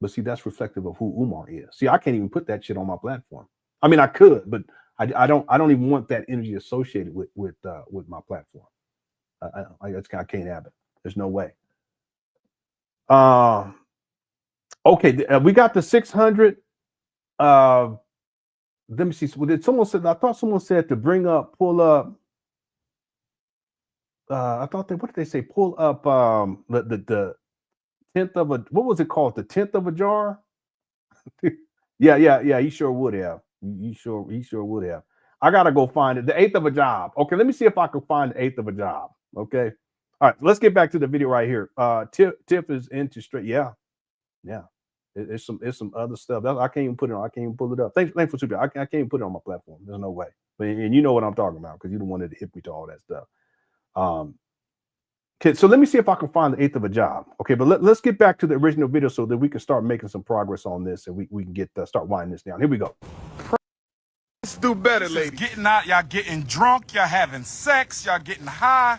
But see, that's reflective of who Umar is. See, I can't even put that shit on my platform. I mean, I could, but I don't even want that energy associated with my platform. I can't have it. There's no way. Okay, we got the 600. Let me see. Did someone said? I thought someone said to pull up. I thought what did they say? Pull up the 10th of a, what was it called? The 10th of a jar? yeah. He sure would have. He sure would have. I gotta go find it. The 8th of a job. Okay, let me see if I can find the 8th of a job. Okay. All right, let's get back to the video right here. Tiff is into straight. Yeah. It's some other stuff. I can't even put it on. I can't even pull it up. Thanks for super. I can't even put it on my platform. There's no way. And you know what I'm talking about because you're the one that hit me to all that stuff. Okay, so let me see if I can find the 8th of a job. Okay, but let's get back to the original video so that we can start making some progress on this and we can get start winding this down. Here we go. Let's do better, ladies. Getting out, y'all getting drunk, y'all having sex, y'all getting high.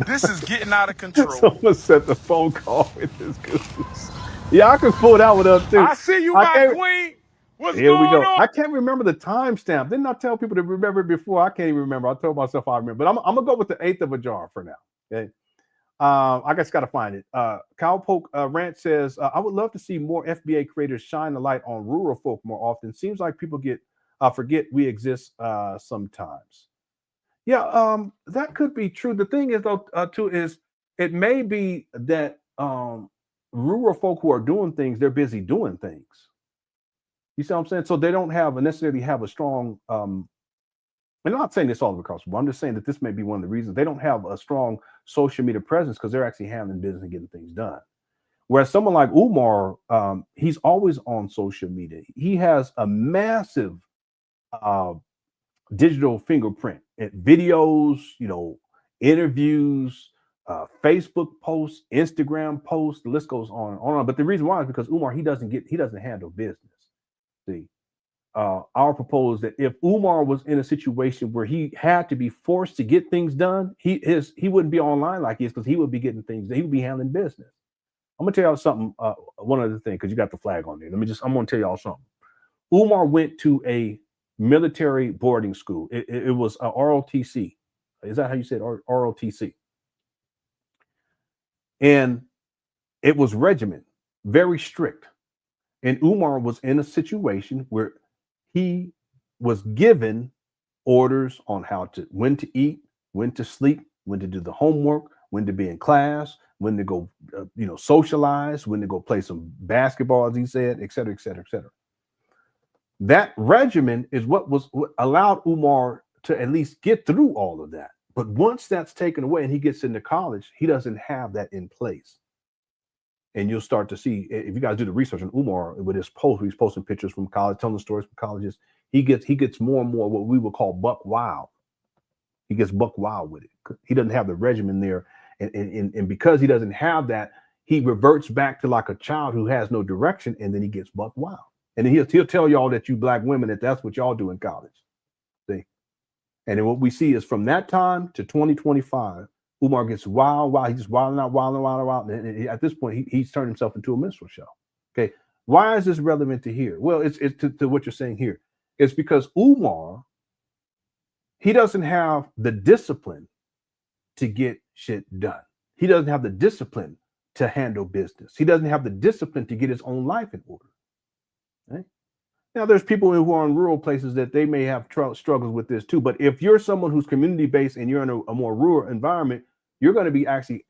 This is getting out of control. Someone set the phone call with this goose. Yeah, I can pull that one up too. I see you, my queen. What's Here we going go. on? I can't remember the timestamp. Didn't I tell people to remember it before? I can't even remember. I told myself I remember, but I'm gonna go with the 8th of a jar for now. Okay. I just gotta find it. Cowpoke Ranch says, I would love to see more FBA creators shine the light on rural folk more often. Seems like people forget we exist sometimes. Yeah, that could be true. The thing is though, too, is it may be that rural folk who are doing things, they're busy doing things. You see what I'm saying? So they don't necessarily have a strong and I'm not saying this all across the board. I'm just saying that this may be one of the reasons they don't have a strong social media presence because they're actually handling business and getting things done. Whereas someone like Umar, he's always on social media. He has a massive digital fingerprint at videos, interviews, Facebook posts, Instagram posts. The list goes on and on. But the reason why is because Umar, he doesn't handle business. See. I'll propose that if Umar was in a situation where he had to be forced to get things done, he wouldn't be online like he is because he would be getting things. He would be handling business. I'm gonna tell y'all something. One other thing, because you got the flag on there. I'm gonna tell y'all something. Umar went to a military boarding school. It was a ROTC. Is that how you said ROTC? And it was regiment, very strict. And Umar was in a situation where he was given orders on when to eat, when to sleep, when to do the homework, when to be in class, when to go, socialize, when to go play some basketball, as he said, et cetera, et cetera, et cetera. That regimen is what allowed Umar to at least get through all of that. But once that's taken away and he gets into college, he doesn't have that in place. And you'll start to see, if you guys do the research on Umar with his post, he's posting pictures from college, telling the stories from colleges. He gets more and more what we would call buck wild. He gets buck wild with it. He doesn't have the regimen there. And because he doesn't have that, he reverts back to like a child who has no direction, and then he gets buck wild. And then he'll tell y'all that you black women, that's what y'all do in college. See? And then what we see is from that time to 2025, Umar gets wild. He's just wilding out. And at this point, he's turned himself into a minstrel show. Okay. Why is this relevant to here? Well, it's to what you're saying here. It's because Umar, he doesn't have the discipline to get shit done. He doesn't have the discipline to handle business. He doesn't have the discipline to get his own life in order. Okay? Now, there's people who are in rural places that they may have struggles with this too. But if you're someone who's community-based and you're in a more rural environment, you're going to be actually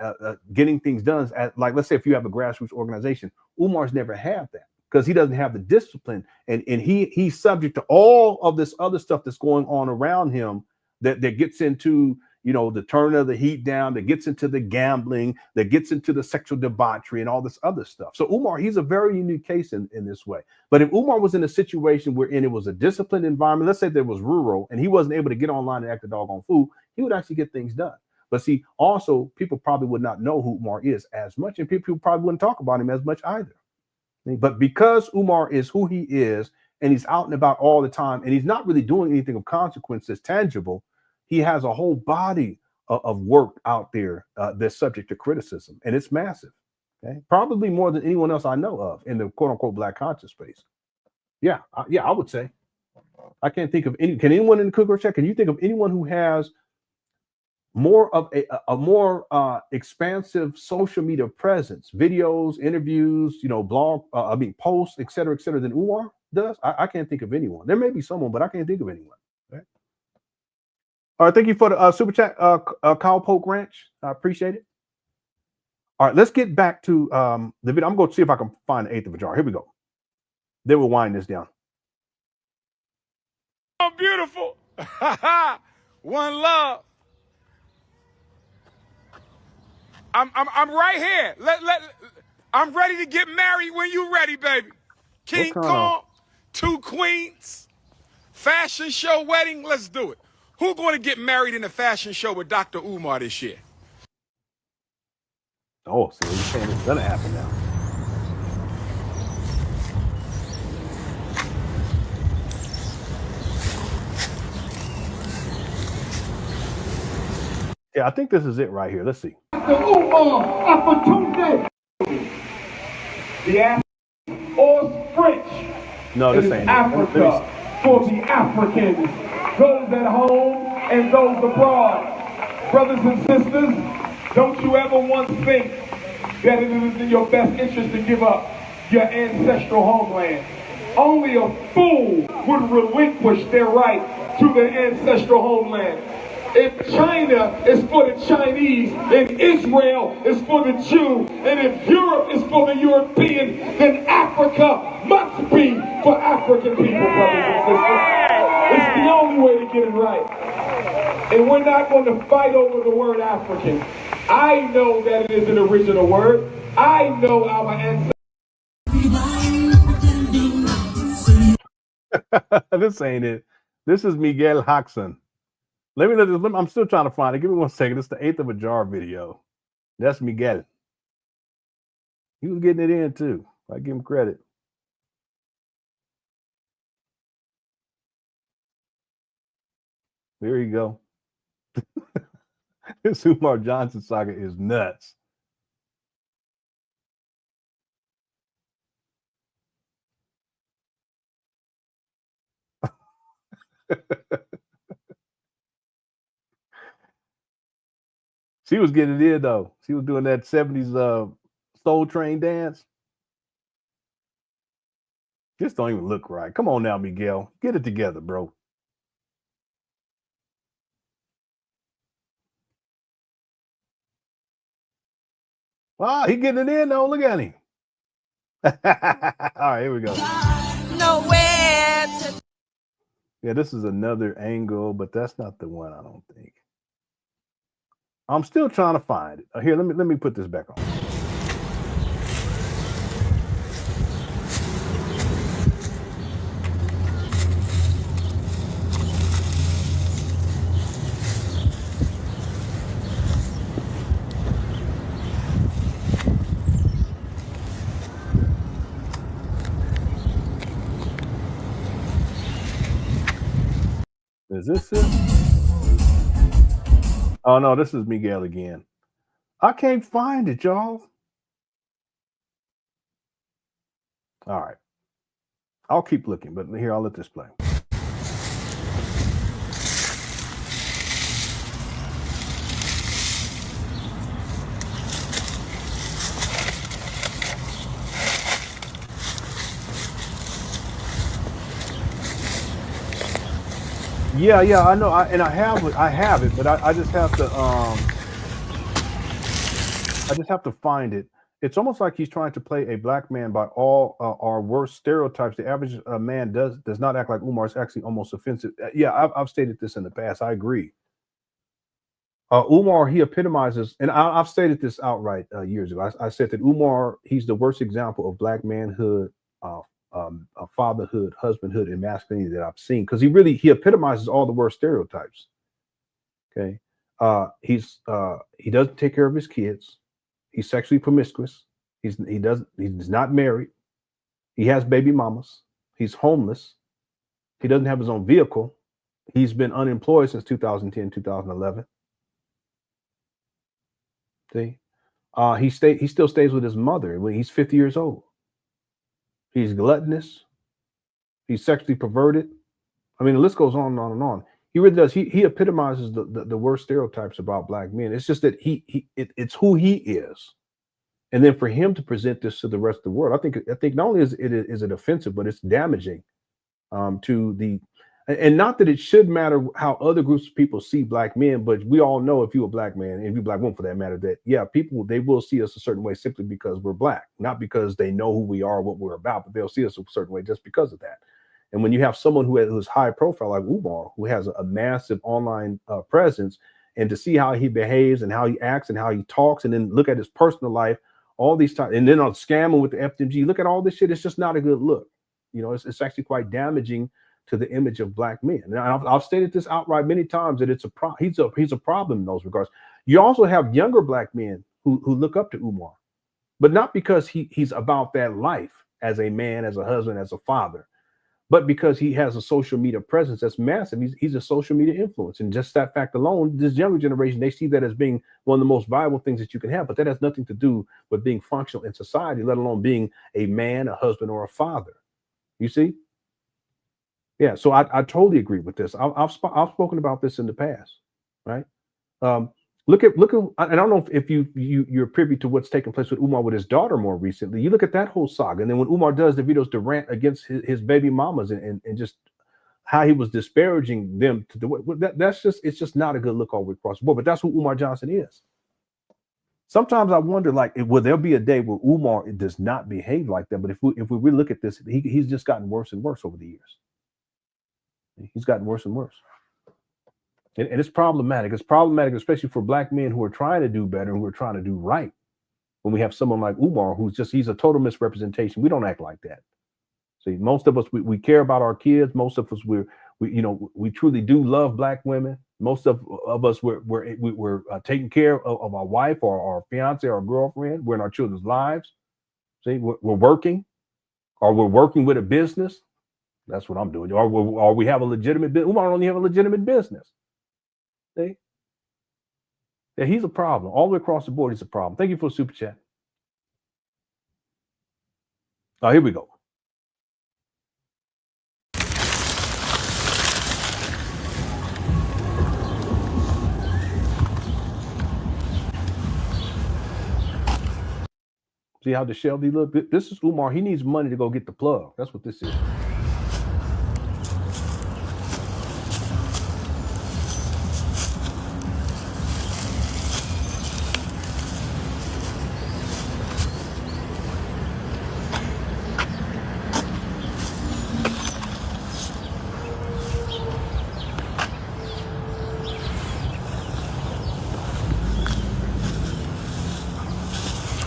getting things done. Like, let's say if you have a grassroots organization, Umar's never had that because he doesn't have the discipline, and he's subject to all of this other stuff that's going on around him that gets into, you know, the turn of the heat down, that gets into the gambling, that gets into the sexual debauchery and all this other stuff. So Umar, he's a very unique case in this way. But if Umar was in a situation wherein it was a disciplined environment, let's say there was rural and he wasn't able to get online and act a doggone fool, he would actually get things done. But see, also, people probably would not know who Umar is as much, and people probably wouldn't talk about him as much either. But because Umar is who he is, and he's out and about all the time, and he's not really doing anything of consequence that's tangible, he has a whole body of work out there that's subject to criticism, and it's massive. Okay, probably more than anyone else I know of in the quote unquote black conscious space. Yeah, I would say. I can't think of any. Can anyone in the Cougar Check? Can you think of anyone who has more of a more expansive social media presence, videos, interviews, you know, blog, posts, et cetera, than Umar does? I can't think of anyone. There may be someone, but I can't think of anyone. Okay? All right, thank you for the super chat, Kyle Polk Ranch. I appreciate it. All right, let's get back to the video. I'm going to see if I can find the eighth of a jar. Here we go. Then we'll wind this down. Oh, beautiful. One love. I'm right here. I'm ready to get married when you ready, baby. King Kong, 2 queens, fashion show wedding. Let's do it. Who going to get married in a fashion show with Dr. Umar this year? Oh, so you're saying it's gonna happen now. Yeah, I think this is it right here. Let's see. The Umar opportunity. Yeah, or French. No, this ain't Africa for the Africans, those at home and those abroad. Brothers and sisters, don't you ever once think that it is in your best interest to give up your ancestral homeland. Only a fool would relinquish their right to their ancestral homeland. If China is for the Chinese, and Israel is for the Jew, and if Europe is for the European, then Africa must be for African people, brothers and sisters. It's the only way to get it right. And we're not going to fight over the word African. I know that it is an original word. I know our ancestors. This ain't it. This is Miguel Jackson. Let me know this. I'm still trying to find it. Give me 1 second. It's the eighth of a jar video. That's Miguel. He was getting it in too. I give him credit. There you go. This Umar Johnson saga is nuts. She was getting it in though. She was doing that 70s Soul Train dance. This don't even look right. Come on now, Miguel. Get it together, bro. Wow, he getting it in though. Look at him. All right, here we go. Nowhere to. Yeah, this is another angle, but that's not the one, I don't think. I'm still trying to find it. Here, let me put this back on. Is this it? Oh no, this is Miguel again. I can't find it, y'all. All right. I'll keep looking, but here, I'll let this play. Yeah, I know, I have it, but I just have to find it. It's almost like he's trying to play a black man by all our worst stereotypes. The average man does not act like Umar. Is actually almost offensive. Yeah, I've stated this in the past. I agree. Umar, he epitomizes, and I've stated this outright years ago. I said that Umar, he's the worst example of black manhood, fatherhood, husbandhood, and masculinity that I've seen, because he epitomizes all the worst stereotypes. Okay, he doesn't take care of his kids. He's sexually promiscuous. He's not married. He has baby mamas. He's homeless. He doesn't have his own vehicle. He's been unemployed since 2010, 2011. See, he still stays with his mother when he's 50 years old. He's gluttonous. He's sexually perverted. I mean, the list goes on and on and on. He really does. He epitomizes the worst stereotypes about black men. It's just that it's who he is. And then for him to present this to the rest of the world, I think not only is it offensive, but it's damaging to the. And not that it should matter how other groups of people see black men, but we all know, if you're a black man, and if you're a black woman for that matter, that they will see us a certain way simply because we're black, not because they know who we are, what we're about, but they'll see us a certain way just because of that. And when you have someone who's high profile like Umar, who has a massive online presence, and to see how he behaves and how he acts and how he talks, and then look at his personal life, all these times, and then on scamming with the FDMG, look at all this shit. It's just not a good look. You know, it's actually quite damaging to the image of black men. And I've stated this outright many times, that he's a problem in those regards. You also have younger black men who look up to Umar, but not because he's about that life as a man, as a husband, as a father, but because he has a social media presence that's massive. He's a social media influence. And just that fact alone, this younger generation, they see that as being one of the most valuable things that you can have, but that has nothing to do with being functional in society, let alone being a man, a husband, or a father. You see? Yeah, so I totally agree with this. I've spoken about this in the past, right? Look at, and I don't know if you're privy to what's taking place with Umar with his daughter more recently. You look at that whole saga, and then when Umar does the videos to rant against his baby mamas and just how he was disparaging them, it's just not a good look all the way across the board. But that's who Umar Johnson is. Sometimes I wonder, like, will there be a day where Umar does not behave like that? But if we really look at this, he's just gotten worse and worse over the years. He's gotten worse and worse. And it's problematic. It's problematic, especially for black men who are trying to do better, who are trying to do right. When we have someone like Umar, he's a total misrepresentation. We don't act like that. See, most of us, we care about our kids. Most of us, we truly do love black women. Most of us, we're taking care of our wife or our fiance or our girlfriend. We're in our children's lives. See, we're working, or we're working with a business. That's what I'm doing. Or we have a legitimate business. Umar only have a legitimate business. See? Yeah, he's a problem. All the way across the board, he's a problem. Thank you for the super chat. Oh, here we go. See how disheveled he look? This is Umar. He needs money to go get the plug. That's what this is.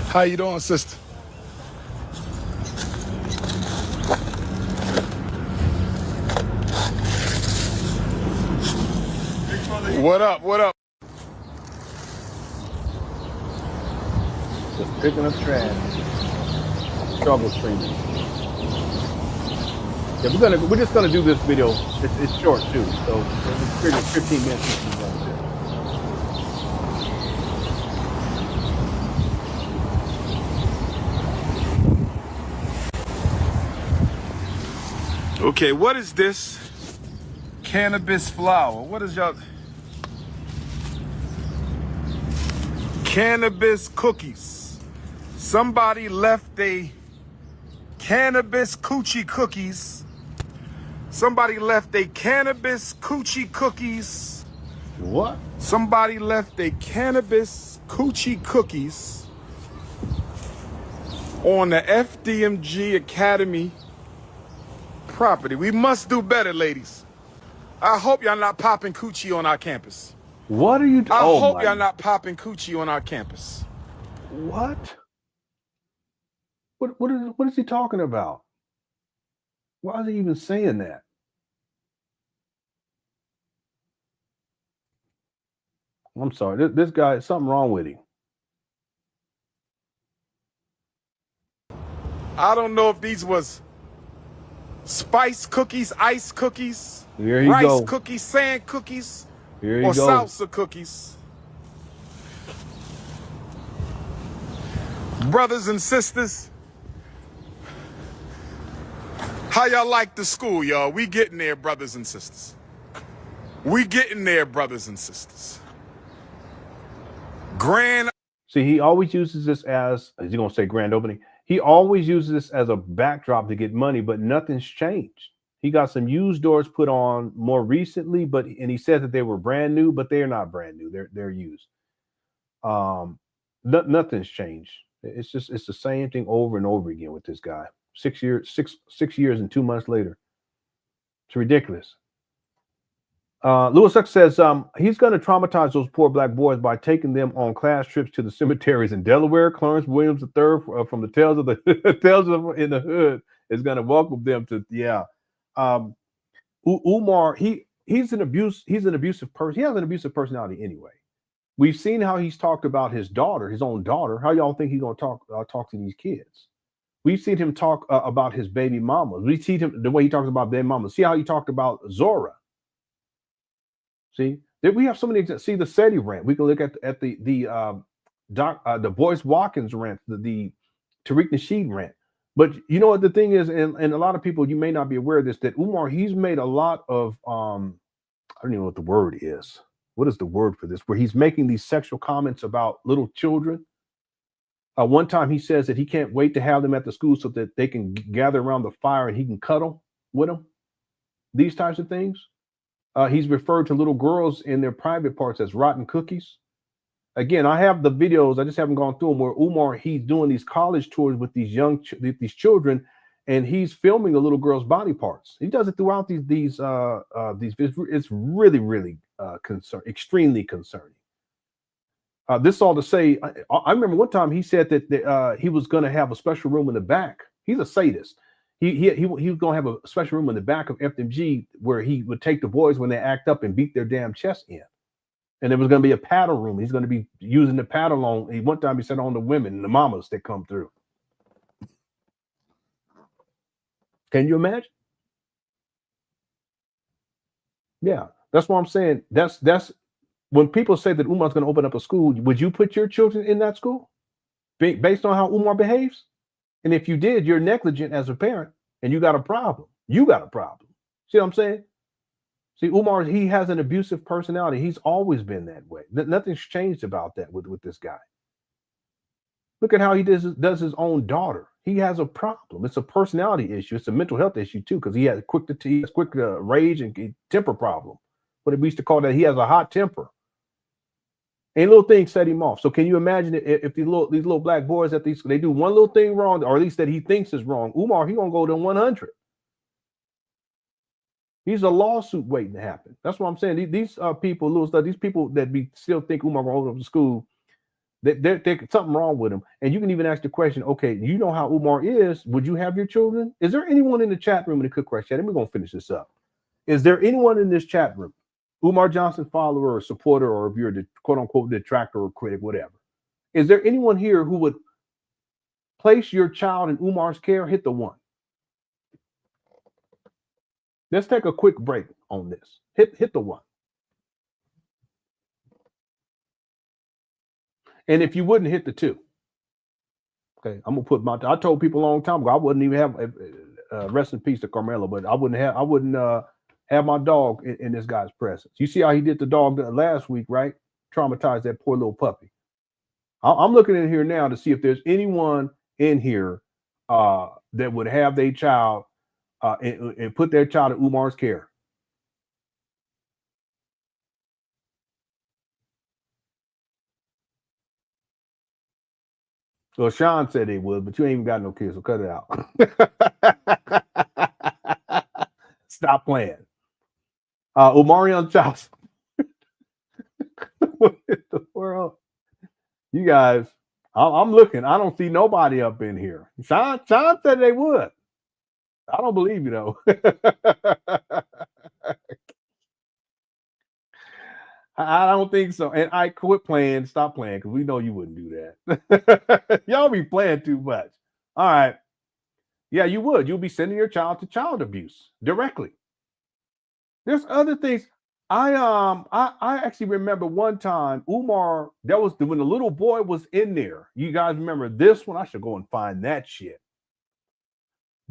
How you doing, sister? What up? What up? Just picking up trash. Struggle streaming. Yeah, we're just gonna do this video. It's short too, so it's figure 15 minutes. Okay, what is this? Cannabis flower. What is y'all? Cannabis cookies. Somebody left a cannabis coochie cookies Somebody left a cannabis coochie cookies. What? Somebody left a cannabis coochie cookies on the FDMG Academy property. We must do better, ladies. I hope y'all not popping coochie on our campus. What are you doing? I hope y'all not popping coochie on our campus. What? What is he talking about? Why is he even saying that? I'm sorry. This guy, something wrong with him. I don't know if these was spice cookies, ice cookies, Here you rice go. cookies, sand cookies, Here or you go. salsa cookies. Brothers and sisters, how y'all like the school, y'all? We getting there, brothers and sisters. We getting there, brothers and sisters. Grand. See, he always uses this as he going to say grand opening? He always uses this as a backdrop to get money, but nothing's changed. He got some used doors put on more recently, and he said that they were brand new, but they're not brand new. They're used. Nothing's changed. It's the same thing over and over again with this guy. 6 years and 2 months later. It's ridiculous. Lewis X says he's going to traumatize those poor black boys by taking them on class trips to the cemeteries in Delaware. Clarence Williams III from the Tales of the Tales of in the Hood is going to welcome them to Umar. He's an abusive person. He has an abusive personality anyway. We've seen how he's talked about his daughter, his own daughter. How y'all think he's going to talk to these kids? We've seen him talk about his baby mamas. We see him the way he talks about baby mamas. See how he talked about Zora. See, we have so many. See the SETI rant. We can look at the Boyce Watkins rant, the Tariq Nasheed rant. But you know what the thing is, and a lot of people, you may not be aware of this, that Umar, he's made a lot of I don't even know what the word is. What is the word for this? Where he's making these sexual comments about little children. One time he says that he can't wait to have them at the school so that they can gather around the fire and he can cuddle with them. These types of things. He's referred to little girls in their private parts as rotten cookies. Again, I have the videos. I just haven't gone through them where Umar, he's doing these college tours with these these children, and he's filming the little girl's body parts. He does it throughout these it's really, really extremely concerning. This all to say, I remember one time he said that he was going to have a special room in the back. He's a sadist. He was going to have a special room in the back of FDMG where he would take the boys when they act up and beat their damn chest in. And there was going to be a paddle room. He's going to be using the paddle on. One time he said on the women and the mamas that come through. Can you imagine? Yeah, that's what I'm saying. That's when people say that Umar's going to open up a school. Would you put your children in that school based on how Umar behaves? And if you did, you're negligent as a parent and you got a problem. You got a problem. See what I'm saying? See, Umar, he has an abusive personality. He's always been that way. Nothing's changed about that with this guy. Look at how he does his own daughter. He has a problem. It's a personality issue. It's a mental health issue too, because he has quick rage and temper problem. What we used to call that, he has a hot temper. And little things set him off. So can you imagine if these little black boys they do one little thing wrong, or at least that he thinks is wrong, Umar, he gonna go to 100. He's a lawsuit waiting to happen. That's what I'm saying. These people, these people that still think Umar gonna hold up to school, there's something wrong with him. And you can even ask the question, okay, you know how Umar is. Would you have your children? Is there anyone in the chat room in the Cook Crash chat? And we're gonna finish this up. Is there anyone in this chat room, Umar Johnson follower or supporter, or if you're the quote unquote detractor or critic, whatever, is there anyone here who would place your child in Umar's care? Hit the 1. Let's take a quick break on this. Hit the 1. And if you wouldn't, hit the 2. Okay, I'm gonna put I told people a long time ago I wouldn't even have rest in peace to Carmelo, but I wouldn't have my dog in this guy's presence. You see how he did the dog last week, right? Traumatized that poor little puppy. I'm looking in here now to see if there's anyone in here that would have their child and put their child in Umar's care. Well, Sean said they would, but you ain't even got no kids, so cut it out. Stop playing. Umar Johnson. What in the world? You guys, I'm looking. I don't see nobody up in here. Sean said they would. I don't believe you, though. I don't think so. And I quit playing, stop playing, because we know you wouldn't do that. Y'all be playing too much. All right. Yeah, you would. You'll be sending your child to child abuse directly. There's other things. I actually remember one time Umar, that was when the little boy was in there. You guys remember this one? I should go and find that shit.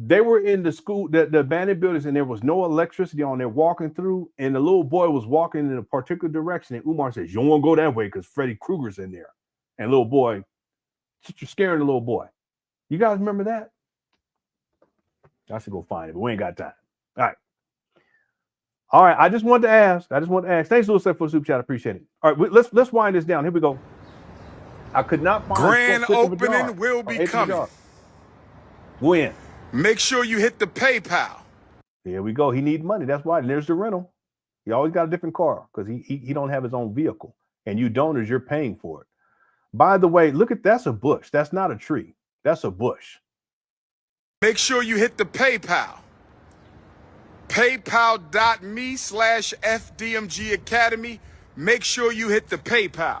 They were in the school, the abandoned buildings, and there was no electricity on there walking through, and the little boy was walking in a particular direction, and Umar says, "You don't want to go that way because Freddy Krueger's in there." And little boy, you're scaring the little boy. You guys remember that? I should go find it, but we ain't got time. All right. I just wanted to ask. Thanks, Louis, for the super chat. I appreciate it. All right, let's wind this down. Here we go. I could not find grand opening will be coming. When? Make sure you hit the PayPal. Here we go. He needs money. That's why. And there's the rental. He always got a different car because he don't have his own vehicle. And you donors, you're paying for it. By the way, look at that's a bush. That's not a tree. That's a bush. Make sure you hit the PayPal. PayPal.me/FDMG Academy. Make sure you hit the PayPal.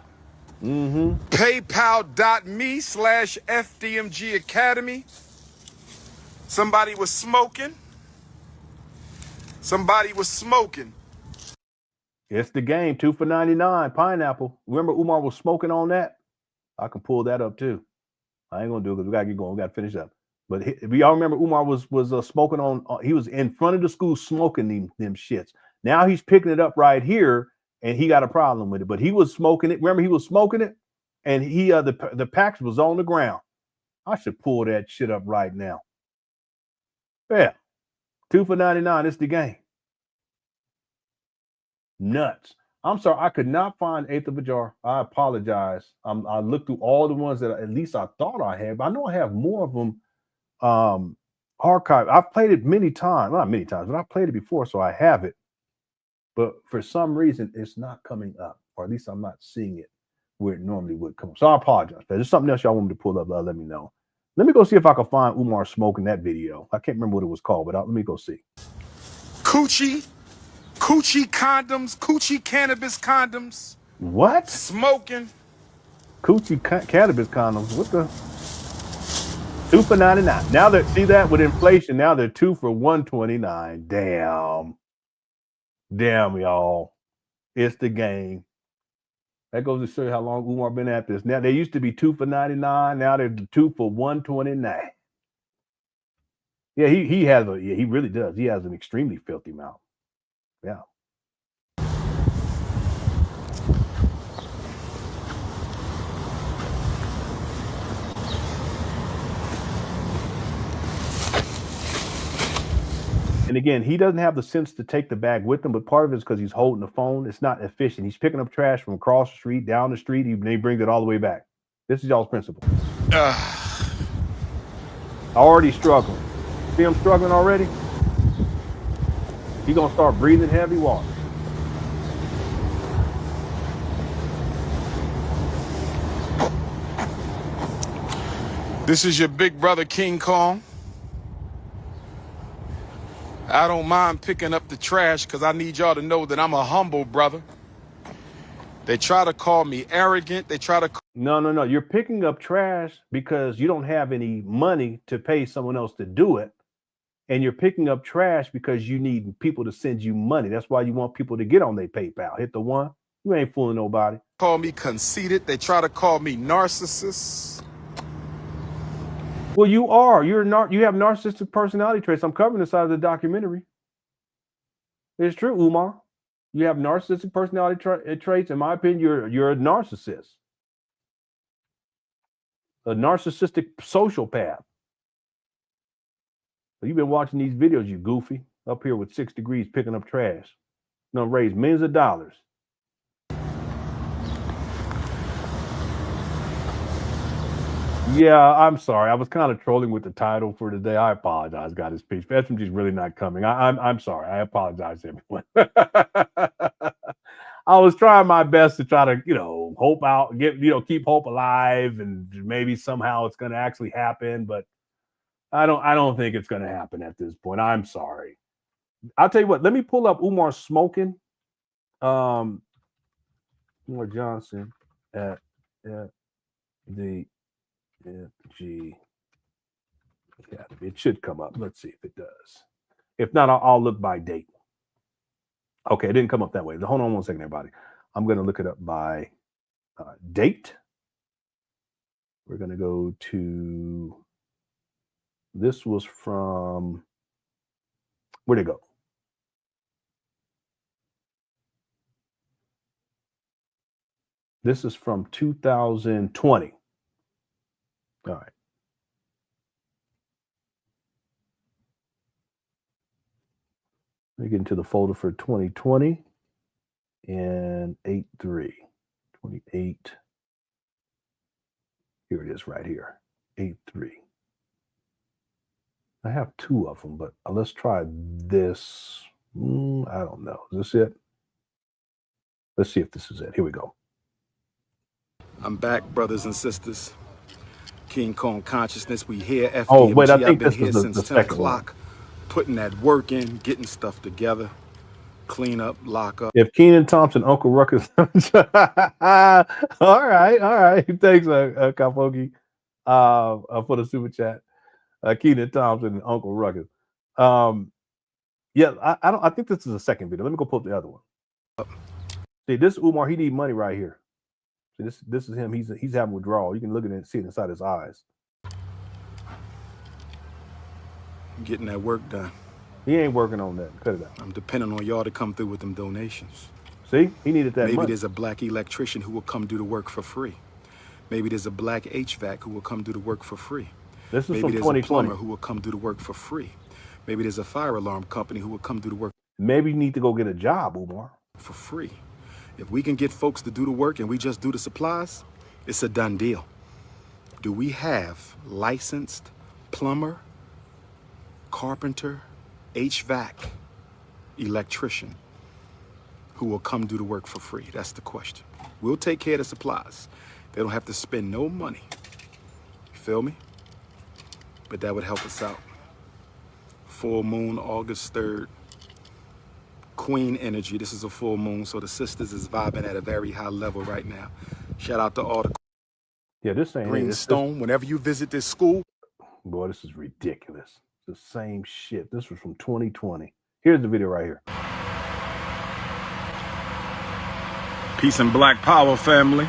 PayPal.me/FDMG Academy. Somebody was smoking. It's the game. 2 for $99. Pineapple. Remember Umar was smoking on that? I can pull that up too. I ain't gonna do it because we gotta get going. We gotta finish up. But if y'all remember, Umar was smoking on. He was in front of the school smoking them shits. Now he's picking it up right here, and he got a problem with it. But he was smoking it. Remember, he was smoking it, and he the package was on the ground. I should pull that shit up right now. Yeah, 2 for $99. It's the game. Nuts. I'm sorry, I could not find Eighth of a Jar. I apologize. I looked through all the ones that at least I thought I had, but I know I have more of them archived. I've played it many times. Not many times, but I played it before, so I have it. But for some reason, it's not coming up, or at least I'm not seeing it where it normally would come up. So I apologize. If there's something else y'all want me to pull up, let me know. Let me go see if I can find Umar smoking that video. I can't remember what it was called, but let me go see. Coochie condoms, coochie cannabis condoms. What? Smoking. Coochie cannabis condoms. What the? 2 for $99. Now that see that with inflation, now they're 2 for $129. Damn, y'all. It's the game. That goes to show you how long Umar been at this. Now they used to be 2 for $99. Now they're 2 for $129. Yeah, he really does. He has an extremely filthy mouth. Yeah. And again, he doesn't have the sense to take the bag with him, but part of it is because he's holding the phone. It's not efficient. He's picking up trash from across the street, down the street. He brings it all the way back. This is y'all's principle. Already struggling. See him struggling already? He's going to start breathing heavy water. This is your big brother, King Kong. I don't mind picking up the trash because I need y'all to know that I'm a humble brother. They try to call me arrogant. No. You're picking up trash because you don't have any money to pay someone else to do it. And you're picking up trash because you need people to send you money. That's why you want people to get on their PayPal. Hit the 1. You ain't fooling nobody. Call me conceited. They try to call me narcissist. Well, you are. You have narcissistic personality traits. I'm covering the side of the documentary. It's true, Umar. You have narcissistic personality traits. In my opinion, you're a narcissist. A narcissistic sociopath. You've been watching these videos, you goofy, up here with 6 degrees picking up trash. You're gonna raise millions of dollars. Yeah, I'm sorry. I was kind of trolling with the title for today. I apologize, got his speech. FDMG's really not coming. I'm sorry. I apologize, everyone. I was trying my best to try to, hope out, keep hope alive, and maybe somehow it's going to actually happen. But I don't think it's going to happen at this point. I'm sorry. I'll tell you what. Let me pull up Umar smoking. Umar Johnson at the FDMG Academy. It should come up. Let's see if it does. If not, I'll look by date. Okay, it didn't come up that way. Hold on one second, everybody. I'm going to look it up by date. We're going to go to, this was from, where'd it go? This is from 2020. All right. Let me get into the folder for 2020 and 8/3. 28. Here it is right here. 8/3. I have 2 of them, but let's try this. I don't know. Is this it? Let's see if this is it. Here we go. I'm back, brothers and sisters. King Kong Consciousness. We here. FDMG. Oh, wait, I think I've been this here is the since 10 second o'clock. Putting that work in, getting stuff together, clean up, lock up. If Kenan Thompson, Uncle Ruckus. all right. Thanks, Kapoki, for the super chat. Kenan Thompson and Uncle Ruckus. Yeah, I think this is the second video. Let me go pull up the other one. See, this Umar, he need money right here. See, this is him. He's having withdrawal. You can look at it and see it inside his eyes. Getting that work done. He ain't working on that. Cut it out. I'm depending on y'all to come through with them donations. See, he needed that Maybe money. There's a black electrician who will come do the work for free. Maybe there's a black HVAC who will come do the work for free. This is Maybe from there's 2020. a plumber who will come do the work for free. Maybe there's a fire alarm company who will come do the work. Maybe you need to go get a job, Umar. For free. If we can get folks to do the work and we just do the supplies, it's a done deal. Do we have licensed plumber, carpenter, HVAC, electrician who will come do the work for free? That's the question. We'll take care of the supplies. They don't have to spend no money. You feel me? But that would help us out. Full moon, August 3rd. Queen energy. This is a full moon, so the sisters is vibing at a very high level right now. Shout out to all the this ain't green stone. Whenever you visit this school. Boy, this is ridiculous. The same shit. This was from 2020. Here's the video right here. Peace and black power, family.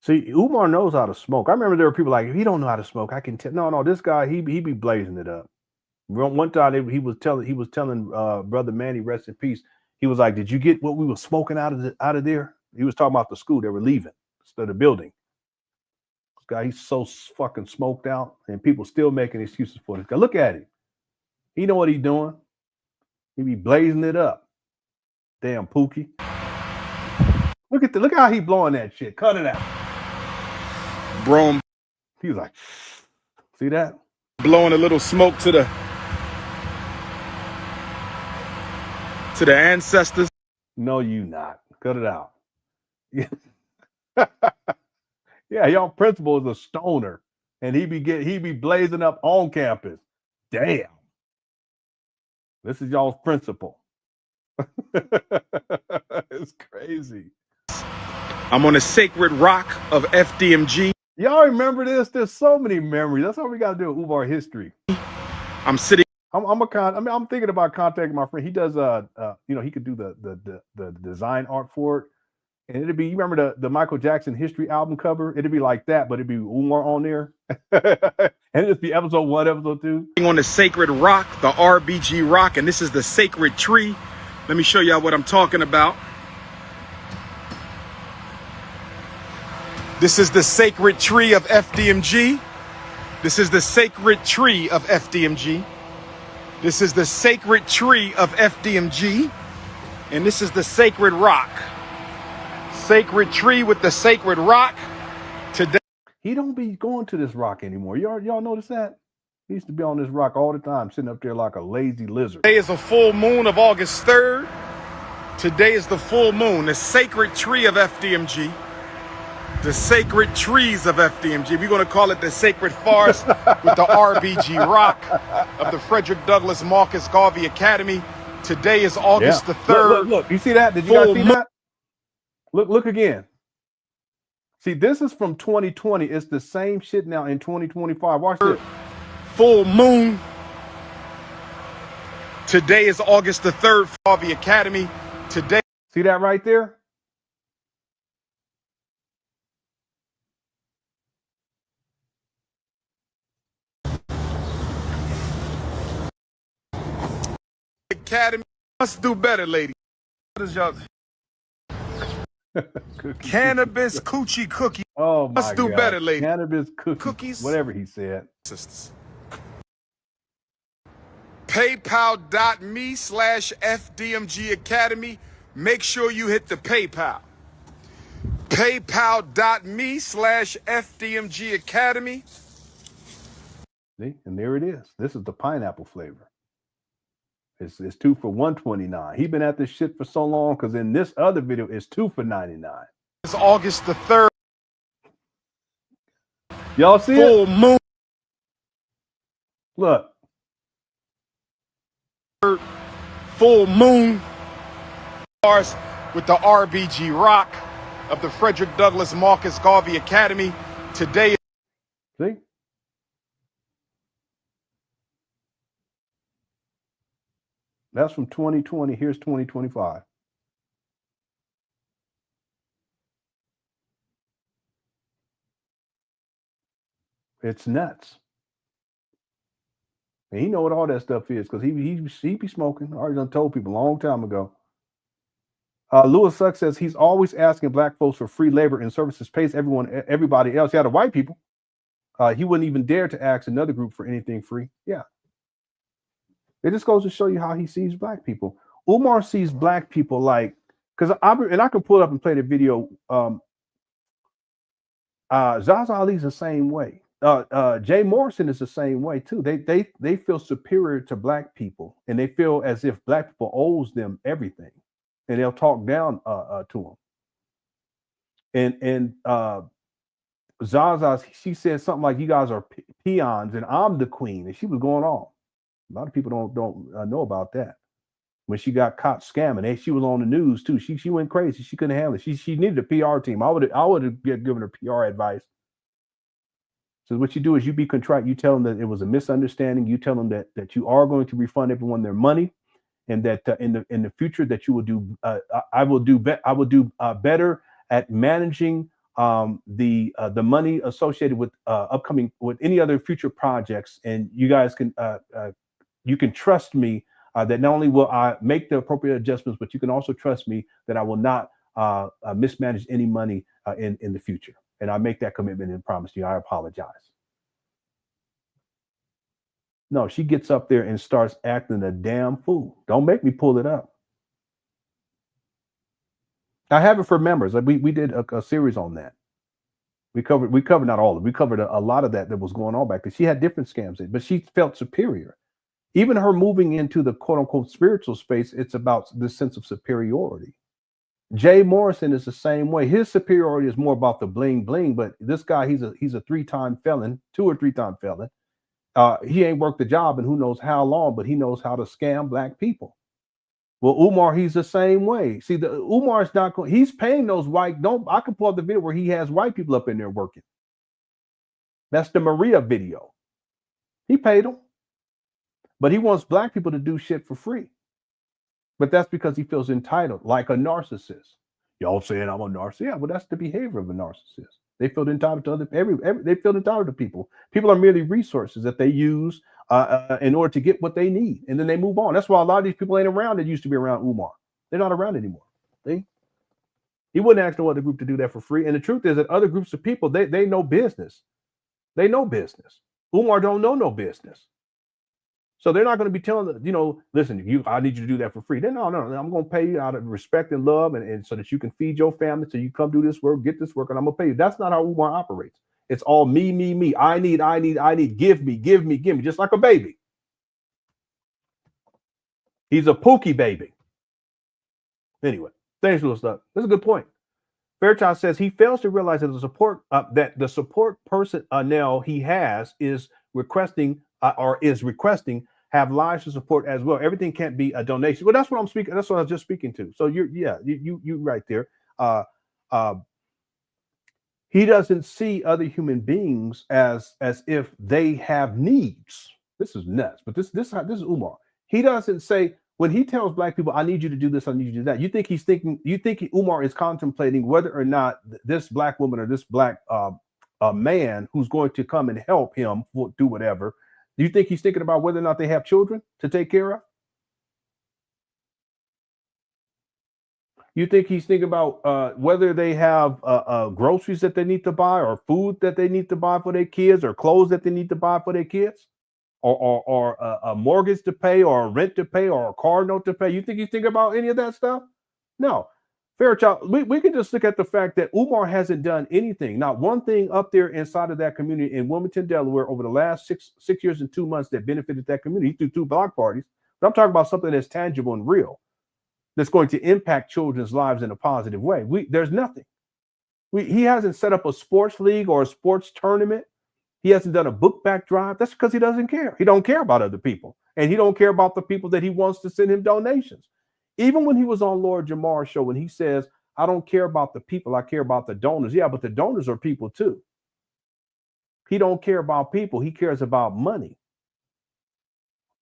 See, Umar knows how to smoke. I remember there were people like, if he don't know how to smoke, I can tell. No, this guy, he be blazing it up. One time he was telling Brother Manny, rest in peace. He was like, "Did you get what we were smoking out of there?" He was talking about the school. They were leaving the building. This guy, he's so fucking smoked out, and people still making excuses for this guy. Look at him. He know what he's doing. He be blazing it up. Damn Pookie. Look how he blowing that shit. Cut it out. Bro. He was like, see that? Blowing a little smoke to the ancestors. No, you not. Cut it out. Yeah, yeah, y'all principal is a stoner, and he be blazing up on campus. Damn. This is y'all's principal. It's crazy. I'm on the sacred rock of FDMG. Y'all remember this? There's so many memories. That's all we got to do with Umar history. I'm sitting. I'm thinking about contacting my friend. He does he could do the design art for it. And it'd be, you remember the Michael Jackson history album cover? It'd be like that, but it'd be Umar on there. And it'd be episode 1, episode 2. On the sacred rock, the RBG rock, and this is the sacred tree. Let me show y'all what I'm talking about. This is the sacred tree of FDMG. This is the sacred tree of FDMG. This is the sacred tree of FDMG. And this is the sacred rock. Sacred tree with the sacred rock. Today, he don't be going to this rock anymore. Y'all notice that? He used to be on this rock all the time, sitting up there like a lazy lizard. Today is a full moon of August 3rd. Today is the full moon, the sacred tree of FDMG. The sacred trees of FDMG. We're going to call it the sacred forest with the RBG rock of the Frederick Douglass Marcus Garvey Academy. Today is August the 3rd. Look. You see that? Did you guys see that? Look again. See, this is from 2020. It's the same shit now in 2025. Watch this. Full moon. Today is August the 3rd, Garvey Academy. Today. See that right there? Academy must do better, ladies. What is y'all? Cannabis coochie cookie. Oh my must do God. better, ladies. Cannabis cookies. Whatever he said. Sisters. PayPal.me/FDMG Academy. Make sure you hit the PayPal. PayPal.me/FDMG Academy. See, and there it is. This is the pineapple flavor. It's 2 for $129. He been at this shit for so long because in this other video it's 2 for $99. It's August the 3rd. Y'all see full it? Moon. Look. Full moon. With the RBG rock of the Frederick Douglass Marcus Garvey Academy. Today. See? That's from 2020. Here's 2025. It's nuts. And he know what all that stuff is because he be smoking. I already done told people a long time ago. Lewis Suck says he's always asking black folks for free labor and services, pays everybody else. Yeah, the white people. He wouldn't even dare to ask another group for anything free. Yeah. It just goes to show you how he sees black people. Umar sees black people like, because I can pull it up and play the video. Zaza Ali's the same way. Jay Morrison is the same way too. They feel superior to black people, and they feel as if black people owes them everything, and they'll talk down to them. And Zaza, she said something like, "You guys are peons, and I'm the queen," and she was going on. A lot of people don't know about that. When she got caught scamming, she was on the news too. She went crazy. She couldn't handle it. She needed a PR team. I would have given her PR advice. So what you do is you be contrite. You tell them that it was a misunderstanding. You tell them that you are going to refund everyone their money, and that in the future that you will do. I will do better at managing the money associated with with any other future projects, and you guys can. You can trust me that not only will I make the appropriate adjustments, but you can also trust me that I will not mismanage any money in the future. And I make that commitment and promise you, I apologize. No, she gets up there and starts acting a damn fool. Don't make me pull it up. I have it for members. We did a series on that. We covered not all of it. We covered a lot of that was going on back then. She had different scams, but she felt superior. Even her moving into the quote unquote spiritual space, it's about this sense of superiority. Jay Morrison is the same way. His superiority is more about the bling bling, but this guy, he's a 3-time felon, 2 or 3-time felon. He ain't worked the job in who knows how long, but he knows how to scam black people. Well, Umar, he's the same way. See, Umar is not going. He's paying those white. I can pull up the video where he has white people up in there working. That's the Maria video. He paid them. But he wants black people to do shit for free. But that's because he feels entitled, like a narcissist. Y'all saying I'm a narcissist? Yeah, well, that's the behavior of a narcissist. They feel entitled to they feel entitled to people. People are merely resources that they use in order to get what they need, and then they move on. That's why a lot of these people ain't around that used to be around Umar. They're not around anymore. He wouldn't ask no other group to do that for free. And the truth is that other groups of people, they know business. They know business. Umar don't know no business. So they're not going to be telling, you know, listen, I need you to do that for free. Then no, I'm going to pay you out of respect and love, and so that you can feed your family, so you come do this work, get this work, and I'm going to pay you. That's not how Umar operates. It's all me. I need, give me, just like a baby. He's a pookie baby. Anyway, thanks, little stuff. That's a good point. Fairchild says he fails to realize that the support personnel he has is requesting have lives to support as well. Everything can't be a donation. Well, that's what I'm speaking. That's what I was just speaking to. So you right there. He doesn't see other human beings as if they have needs. This is nuts. But this is Umar. He doesn't say, when he tells black people, I need you to do this, I need you to do that, you think Umar is contemplating whether or not this black woman or this black man who's going to come and help him do whatever, do you think he's thinking about whether or not they have children to take care of? You think he's thinking about whether they have groceries that they need to buy, or food that they need to buy for their kids, or clothes that they need to buy for their kids, or a mortgage to pay, or a rent to pay, or a car note to pay? You think he's thinking about any of that stuff? No. Fairchild, we can just look at the fact that Umar hasn't done anything, not one thing up there inside of that community in Wilmington, Delaware, over the last six years and 2 months that benefited that community through 2 block parties. But I'm talking about something that's tangible and real, that's going to impact children's lives in a positive way. There's nothing. He hasn't set up a sports league or a sports tournament. He hasn't done a book back drive. That's because he doesn't care. He don't care about other people, and he don't care about the people that he wants to send him donations. Even when he was on Lord Jamar's show, when he says, I don't care about the people, I care about the donors. Yeah, but the donors are people too. He don't care about people. He cares about money.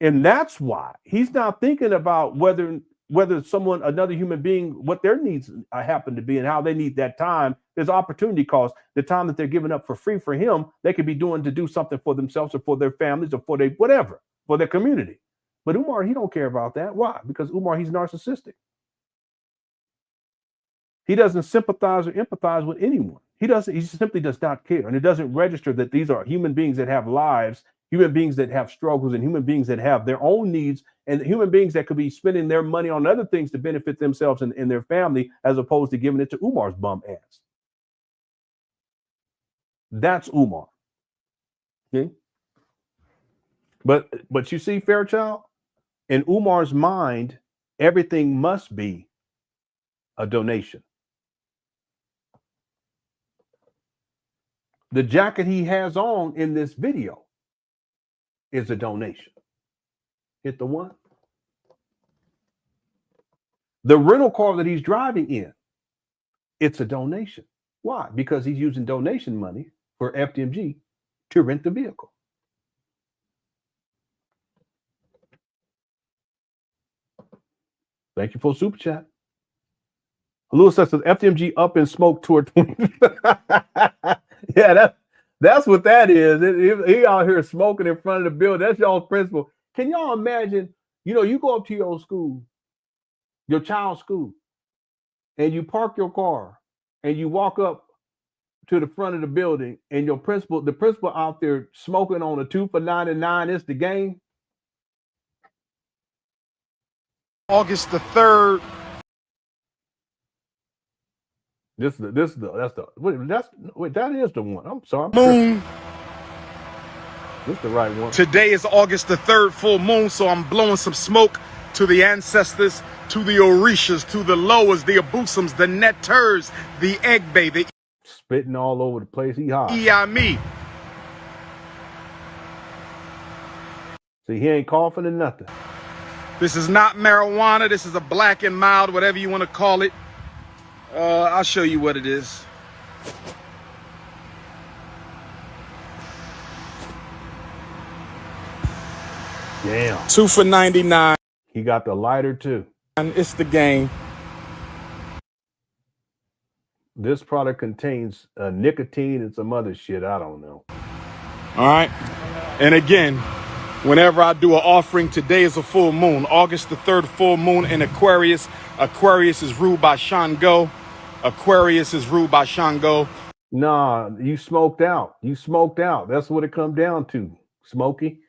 And that's why he's not thinking about whether another human being, what their needs happen to be and how they need that time. There's opportunity cost. The time that they're giving up for free for him, they could be doing to do something for themselves or for their families or for their whatever, for their community. But Umar, he don't care about that. Why? Because Umar, he's narcissistic. He doesn't sympathize or empathize with anyone. He simply does not care. And it doesn't register that these are human beings that have lives, human beings that have struggles, and human beings that have their own needs, and human beings that could be spending their money on other things to benefit themselves and their family, as opposed to giving it to Umar's bum ass. That's Umar. Okay? But you see, Fairchild, in Umar's mind, everything must be a donation. The jacket he has on in this video is a donation. Hit the one. The rental car that he's driving in, it's a donation. Why? Because he's using donation money for FDMG to rent the vehicle. Thank you for super chat. Lewis says FDMG up in smoke toward 20. Yeah, that's what that is. He out here smoking in front of the building. That's y'all's principle. Can y'all imagine? You go up to your school, your child's school, and you park your car and you walk up to the front of the building, and the principal out there smoking on a 2 for $99. It's the game. August the 3rd. That is the one. I'm sorry. Moon. This is the right one. Today is August the 3rd, full moon, so I'm blowing some smoke to the ancestors, to the Orishas, to the Loas, the Abusams, the Netters, the Egbe, the spitting all over the place. He hot. Iami. See, he ain't coughing or nothing. This is not marijuana. This is a black and mild, whatever you want to call it. I'll show you what it is. Damn. 2 for $99. He got the lighter too. And it's the game. This product contains nicotine and some other shit. I don't know. All right. And again, whenever I do an offering, today is a full moon. August the 3rd, full moon in Aquarius. Aquarius is ruled by Shango. Aquarius is ruled by Shango. Nah, you smoked out. That's what it comes down to. Smokey.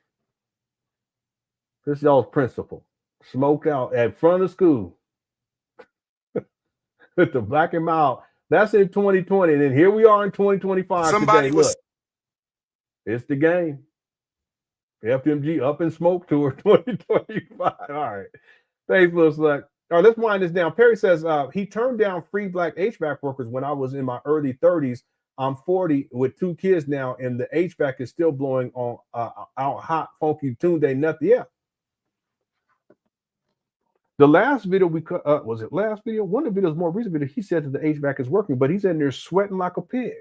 This is y'all's principal. Smoked out at front of school with the black and mild. That's in 2020. And then here we are in 2025 Somebody today. was- Look, it's the game. FDMG up in smoke tour 2025. All right. Thanks, Lil Sluck. All right, let's wind this down. Perry says he turned down free black HVAC workers when I was in my early 30s. I'm 40 with 2 kids now, and the HVAC is still blowing on out hot, funky tune day. Nothing. Yeah. The last video we was it last video? One of the videos, more recent video, he said that the HVAC is working, but he's in there sweating like a pig.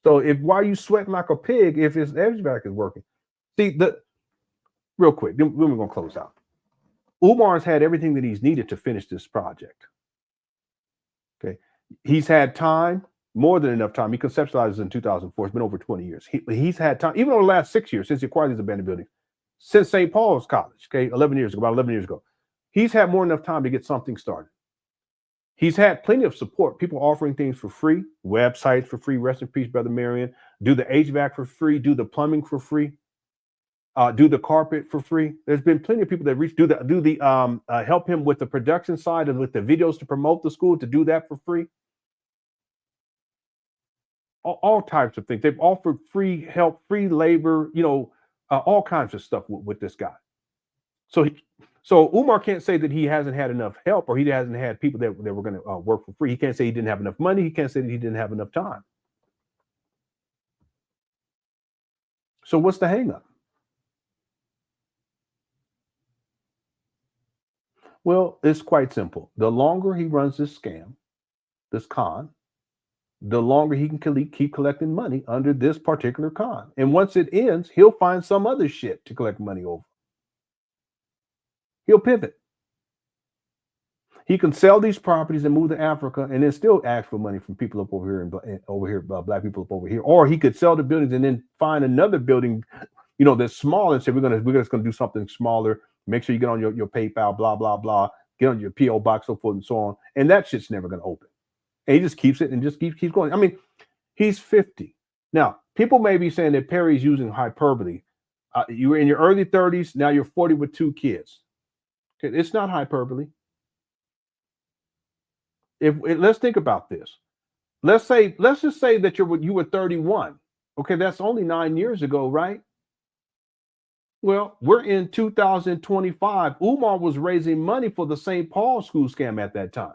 So why are you sweating like a pig if his HVAC is working? See, real quick, then we're gonna close out. Umar's had everything that he's needed to finish this project. Okay, he's had time, more than enough time. He conceptualized in 2004. It's been over 20 years. He's had time, even over the last 6 years since he acquired these abandoned buildings, since St. Paul's College. Okay, about 11 years ago. He's had more than enough time to get something started. He's had plenty of support, people offering things for free, websites for free. Rest in peace, Brother Marion. Do the HVAC for free, do the plumbing for free, do the carpet for free. There's been plenty of people that help him with the production side and with the videos to promote the school, to do that for free. All types of things. They've offered free help, free labor, all kinds of stuff with this guy. So Umar can't say that he hasn't had enough help, or he hasn't had people that were going to work for free. He can't say he didn't have enough money. He can't say that he didn't have enough time. So what's the hang up? Well, it's quite simple. The longer he runs this scam, this con, the longer he can keep collecting money under this particular con. And once it ends, he'll find some other shit to collect money over. He'll pivot. He can sell these properties and move to Africa and then still ask for money from people up over here and black people up over here. Or he could sell the buildings and then find another building, that's small, and say we're just gonna do something smaller. Make sure you get on your PayPal, blah blah blah. Get on your PO box, so forth and so on. And that shit's never gonna open. And he just keeps it and just keeps going. I mean, he's 50 now. People may be saying that Perry's using hyperbole. You were in your early 30s. Now you're 40 with 2 kids. Okay, it's not hyperbole. Let's think about this. Let's just say that you were 31. Okay, that's only 9 years ago, right? Well, we're in 2025. Umar was raising money for the St. Paul school scam at that time.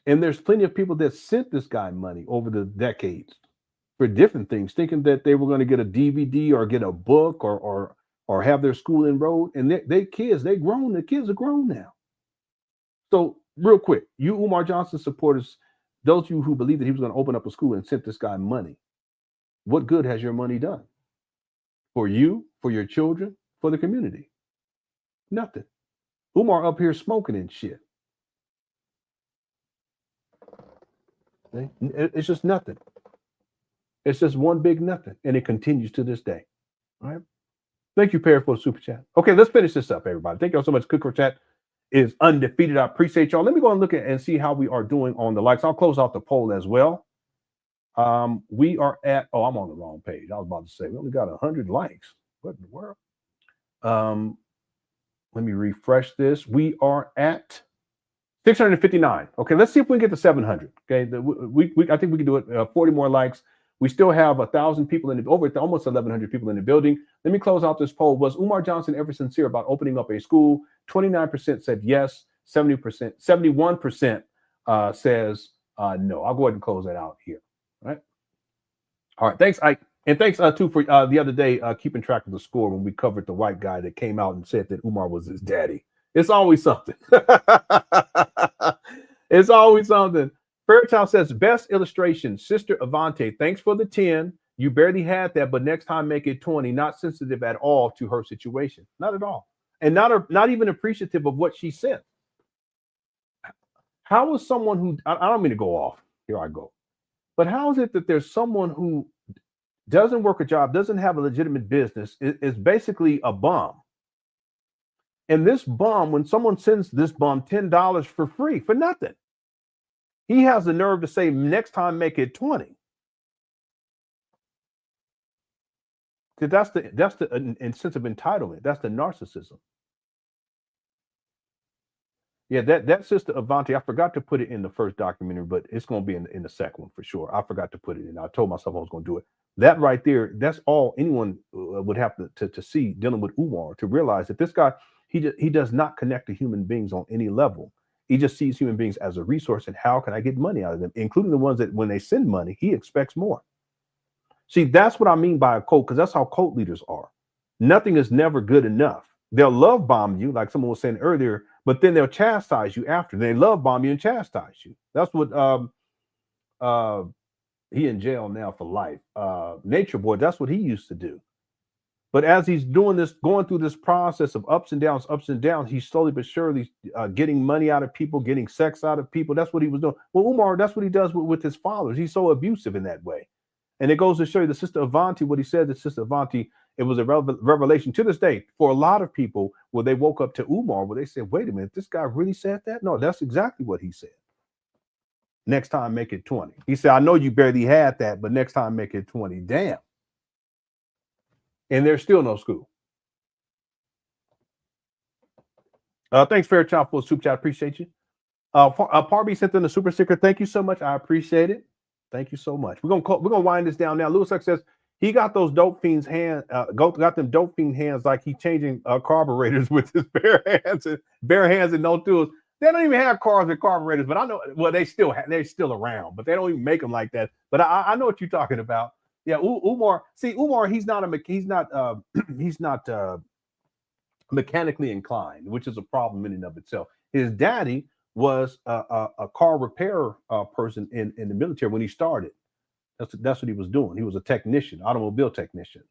And there's plenty of people that sent this guy money over the decades for different things, thinking that they were going to get a DVD or get a book or have their school enrolled. And they kids, they grown. The kids are grown now. So real quick, you Umar Johnson supporters, those of you who believe that he was going to open up a school and sent this guy money, what good has your money done? For you, for your children, for the community? Nothing. Umar up here smoking and shit. It's just nothing. It's just one big nothing. And it continues to this day. All right. Thank you, Perry, for the super chat. Okay, let's finish this up, everybody. Thank y'all so much. Cooker Chat is undefeated. I appreciate y'all. Let me go and look at and see how we are doing on the likes. I'll close out the poll as well. We are at, I'm on the wrong page. I was about to say, we only got 100 likes. What in the world? Let me refresh this. We are at 659. Okay, let's see if we can get to 700. Okay, I think we can do it. 40 more likes. We still have 1,000 people almost 1,100 people in the building. Let me close out this poll. Was Umar Johnson ever sincere about opening up a school? 29% said yes. 71% says no. I'll go ahead and close that out here. All right. Thanks, Ike. And thanks too for the other day keeping track of the score when we covered the white guy that came out and said that Umar was his daddy. It's always something. It's always something. Fairchild says, best illustration, Sister Avante. Thanks for the 10. You barely had that, but next time make it 20. Not sensitive at all to her situation. Not at all. And not even appreciative of what she sent. How is someone who, I don't mean to go off. Here I go. But how is it that there's someone who doesn't work a job, doesn't have a legitimate business, is basically a bum, And this bum, when someone sends this bum $10 for free, for nothing, he has the nerve to say, next time, make it 20. That's the sense of entitlement. That's the narcissism. Yeah, that sister Avanti, I forgot to put it in the first documentary, but it's going to be in the second one for sure. I forgot to put it in. I told myself I was going to do it. That right there, that's all anyone would have to see dealing with Umar, to realize that this guy, he does not connect to human beings on any level. He just sees human beings as a resource, and how can I get money out of them, including the ones that when they send money, he expects more. See, that's what I mean by a cult, because that's how cult leaders are. Nothing is never good enough. They'll love bomb you, like someone was saying earlier, but then they'll chastise you after. They love bomb you and chastise you. That's what he in jail now for life. Nature Boy, that's what he used to do. But as he's doing this, going through this process of ups and downs, he's slowly but surely getting money out of people, getting sex out of people. That's what he was doing. Well, Umar, that's what he does with his followers. He's so abusive in that way. And it goes to show you the Sister Avanti, what he said to Sister Avanti, it was a revelation to this day for a lot of people where they woke up to Umar, where they said, wait a minute, this guy really said that? No, that's exactly what he said. Next time, make it 20. He said, I know you barely had that, but next time, make it 20. Damn. And there's still no school. Thanks, Fairchild, for the super chat. Appreciate you. Parby sent in the super sticker. Thank you so much. I appreciate it. Thank you so much. We're gonna wind this down now. Lewis X says he got those dope fiends got them dope fiend hands like he changing carburetors with his bare hands and no tools. They don't even have cars with carburetors, but I know. Well, they're still around, but they don't even make them like that. But I know what you're talking about. Yeah, Umar. See, Umar, he's not mechanically inclined, which is a problem in and of itself. His daddy was a car repair person in the military when he started. That's what he was doing. He was a technician, automobile technician.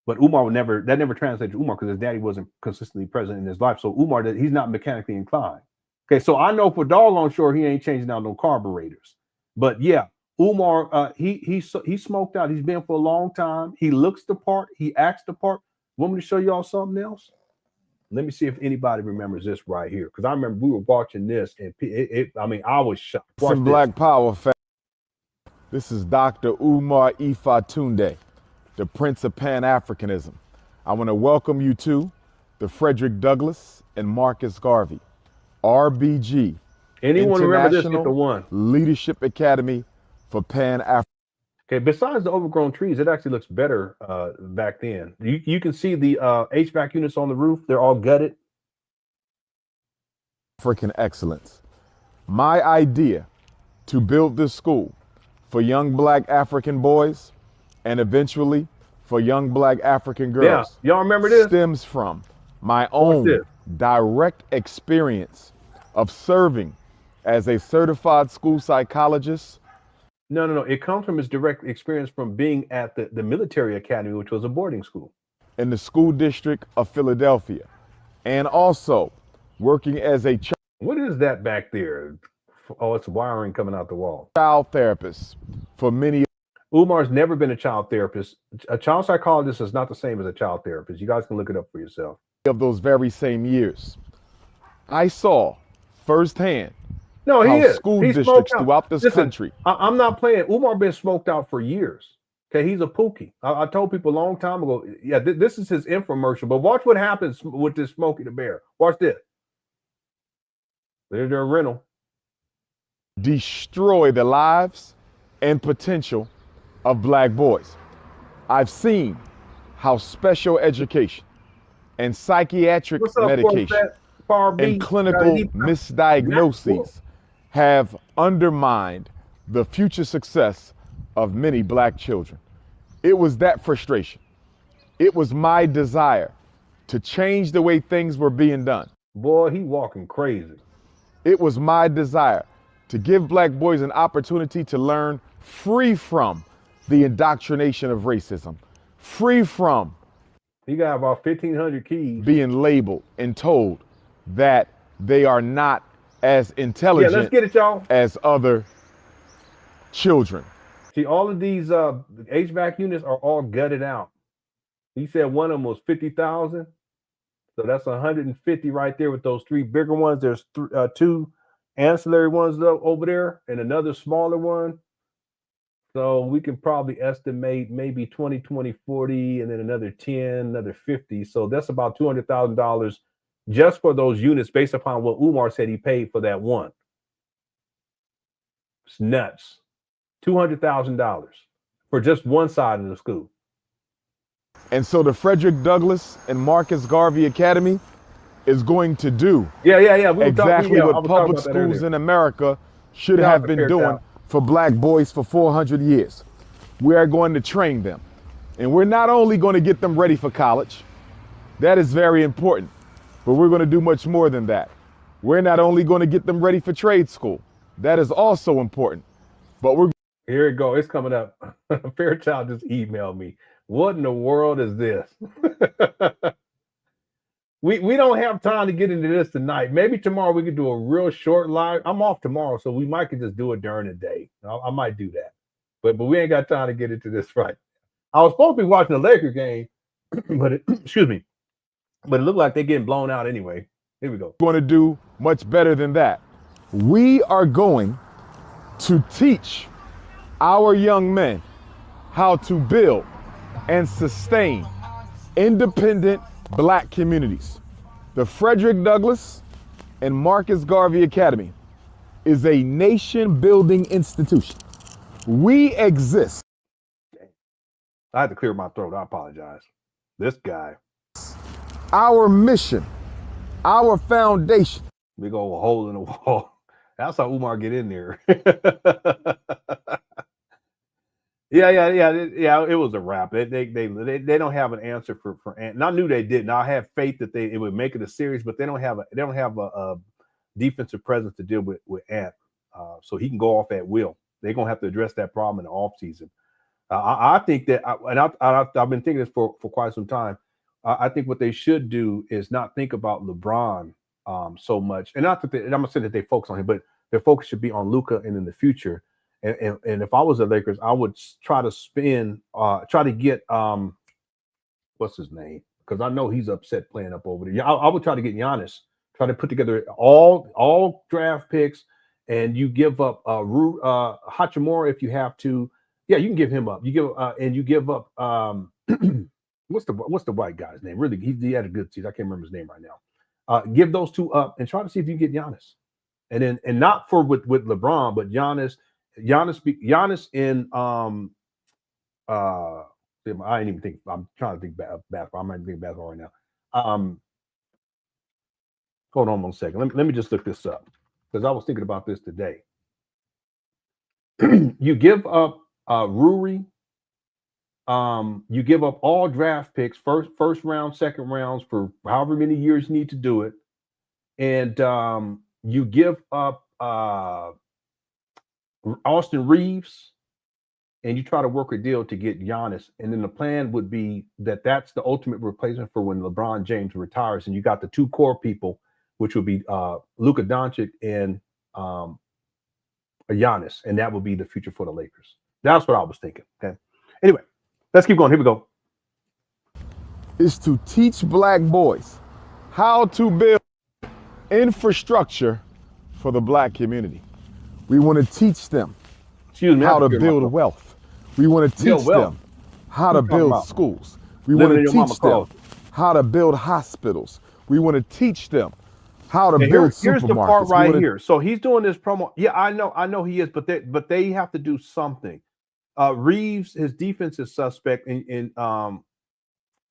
But Umar never translated to Umar because his daddy wasn't consistently present in his life. So Umar, he's not mechanically inclined. Okay, so I know for doggone sure he ain't changing out no carburetors. But yeah, Umar, he smoked out. He's been for a long time. He looks the part. He acts the part. Want me to show y'all something else? Let me see if anybody remembers this right here, because I remember we were watching this, and I was shocked. Some Black Power. This is Dr. Umar Tunde, the Prince of Pan Africanism. I want to welcome you to the Frederick Douglass and Marcus Garvey, RBG, Anyone remember this? Get the one. Leadership Academy for Pan Africanism. Okay, besides the overgrown trees, it actually looks better back then. You can see the HVAC units on the roof. They're all gutted. African excellence. My idea to build this school for young Black African boys and eventually for young Black African girls. Yeah, y'all remember this? Stems from my own direct experience of serving as a certified school psychologist. No. It comes from his direct experience from being at the military academy, which was a boarding school. In the school district of Philadelphia. And also working as a What is that back there? Oh, it's wiring coming out the wall. Child therapist for many. Umar's never been a child therapist. A child psychologist is not the same as a child therapist. You guys can look it up for yourself. Of those very same years, I saw firsthand school districts throughout this country. I'm not playing. Umar been smoked out for years. Okay, he's a pookie. I told people a long time ago, yeah, this is his infomercial, but watch what happens with this Smokey the Bear. Watch this. There's their rental. Destroy the lives and potential of Black boys. I've seen how special education and psychiatric medication and clinical misdiagnoses have undermined the future success of many Black children. It was that frustration. It was my desire to change the way things were being done. Boy, he walking crazy. It was my desire to give Black boys an opportunity to learn free from the indoctrination of racism, free from he got about 1,500 keys being labeled and told that they are not as intelligent let's get it, y'all. As other children. See, all of these HVAC units are all gutted out. He said one of them was 50,000. So that's 150 right there with those 3 bigger ones. There's 2 ancillary ones over there and another smaller one. So we can probably estimate maybe 20, 20, 40, and then another 10, another 50. So that's about $200,000 just for those units based upon what Umar said he paid for that one. It's nuts. $200,000 for just one side of the school. And so the Frederick Douglass and Marcus Garvey Academy is going to do exactly what public schools in America should have been doing for black boys for 400 years. We are going to train them. And we're not only going to get them ready for college, that is very important, but we're going to do much more than that. We're not only going to get them ready for trade school, that is also important, but we're here it go. It's coming up. Fairchild just emailed me. What in the world is this? We don't have time to get into this tonight. Maybe tomorrow we could do a real short live. I'm off tomorrow, so we might could just do it during the day. I might do that. But we ain't got time to get into this right. I was supposed to be watching the Lakers game, but excuse me. But it looked like they're getting blown out anyway. Here we go. We're going to do much better than that. We are going to teach our young men how to build and sustain independent black communities. The Frederick Douglass and Marcus Garvey Academy is a nation-building institution. We exist. I had to clear my throat. I apologize. This guy. Our mission, our foundation. Big old hole in the wall. That's how Umar get in there. Yeah. It was a wrap. They don't have an answer for Ant. And I knew they didn't. I had faith that it would make it a series, but they don't have a defensive presence to deal with Ant, so he can go off at will. They're gonna have to address that problem in the offseason. I think that, I've been thinking this for quite some time. I think what they should do is not think about LeBron so much, and not that I'm not saying that they focus on him, but their focus should be on Luka and in the future. And if I was the Lakers, I would try to get what's his name, because I know he's upset playing up over there. I would try to get Giannis, try to put together all draft picks, and you give up Hachimura if you have to. Yeah, you can give him up. You give up what's the white guy's name? Really, he had a good season. I can't remember his name right now. Give those 2 up and try to see if you can get Giannis, and not for with LeBron, but Giannis in I ain't even think. I'm trying to think basketball. I'm not even thinking basketball right now. Hold on 1 second. Let me just look this up, because I was thinking about this today. You give up Ruri. You give up all draft picks, first round, second rounds, for however many years you need to do it, and you give up Austin Reeves, and you try to work a deal to get Giannis. And then the plan would be that's the ultimate replacement for when LeBron James retires. And you got the 2 core people, which would be Luka Doncic and Giannis. And that would be the future for the Lakers. That's what I was thinking. Okay. Anyway, let's keep going. Here we go. Is to teach black boys how to build infrastructure for the black community. We want to teach them how to build wealth. We want to teach them how to build schools. We want to teach them how to build hospitals. We want to teach them how to build supermarkets. Here's the part right here. So he's doing this promo. Yeah, I know he is, but they have to do something. Reeves, his defense is suspect, and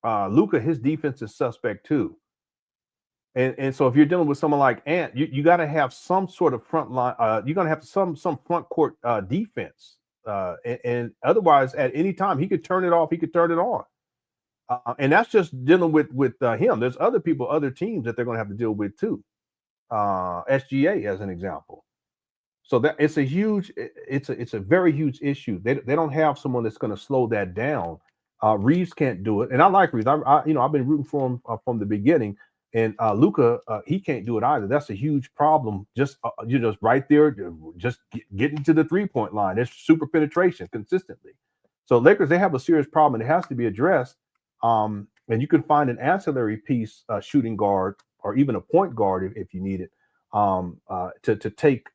Luka, his defense is suspect too. And so if you're dealing with someone like Ant, you got to have some sort of front line. You're going to have some front court defense. And otherwise, at any time, he could turn it off. He could turn it on. And that's just dealing with him. There's other people, other teams that they're going to have to deal with too. SGA as an example. So that it's a very huge issue. They don't have someone that's going to slow that down. Reeves can't do it, and I like Reeves. I've been rooting for him from the beginning. And Luka, he can't do it either. That's a huge problem. Just right there, just getting to the 3-point line. There's super penetration consistently. So Lakers, they have a serious problem, and it has to be addressed. And you can find an ancillary piece, shooting guard, or even a point guard if you need it, to take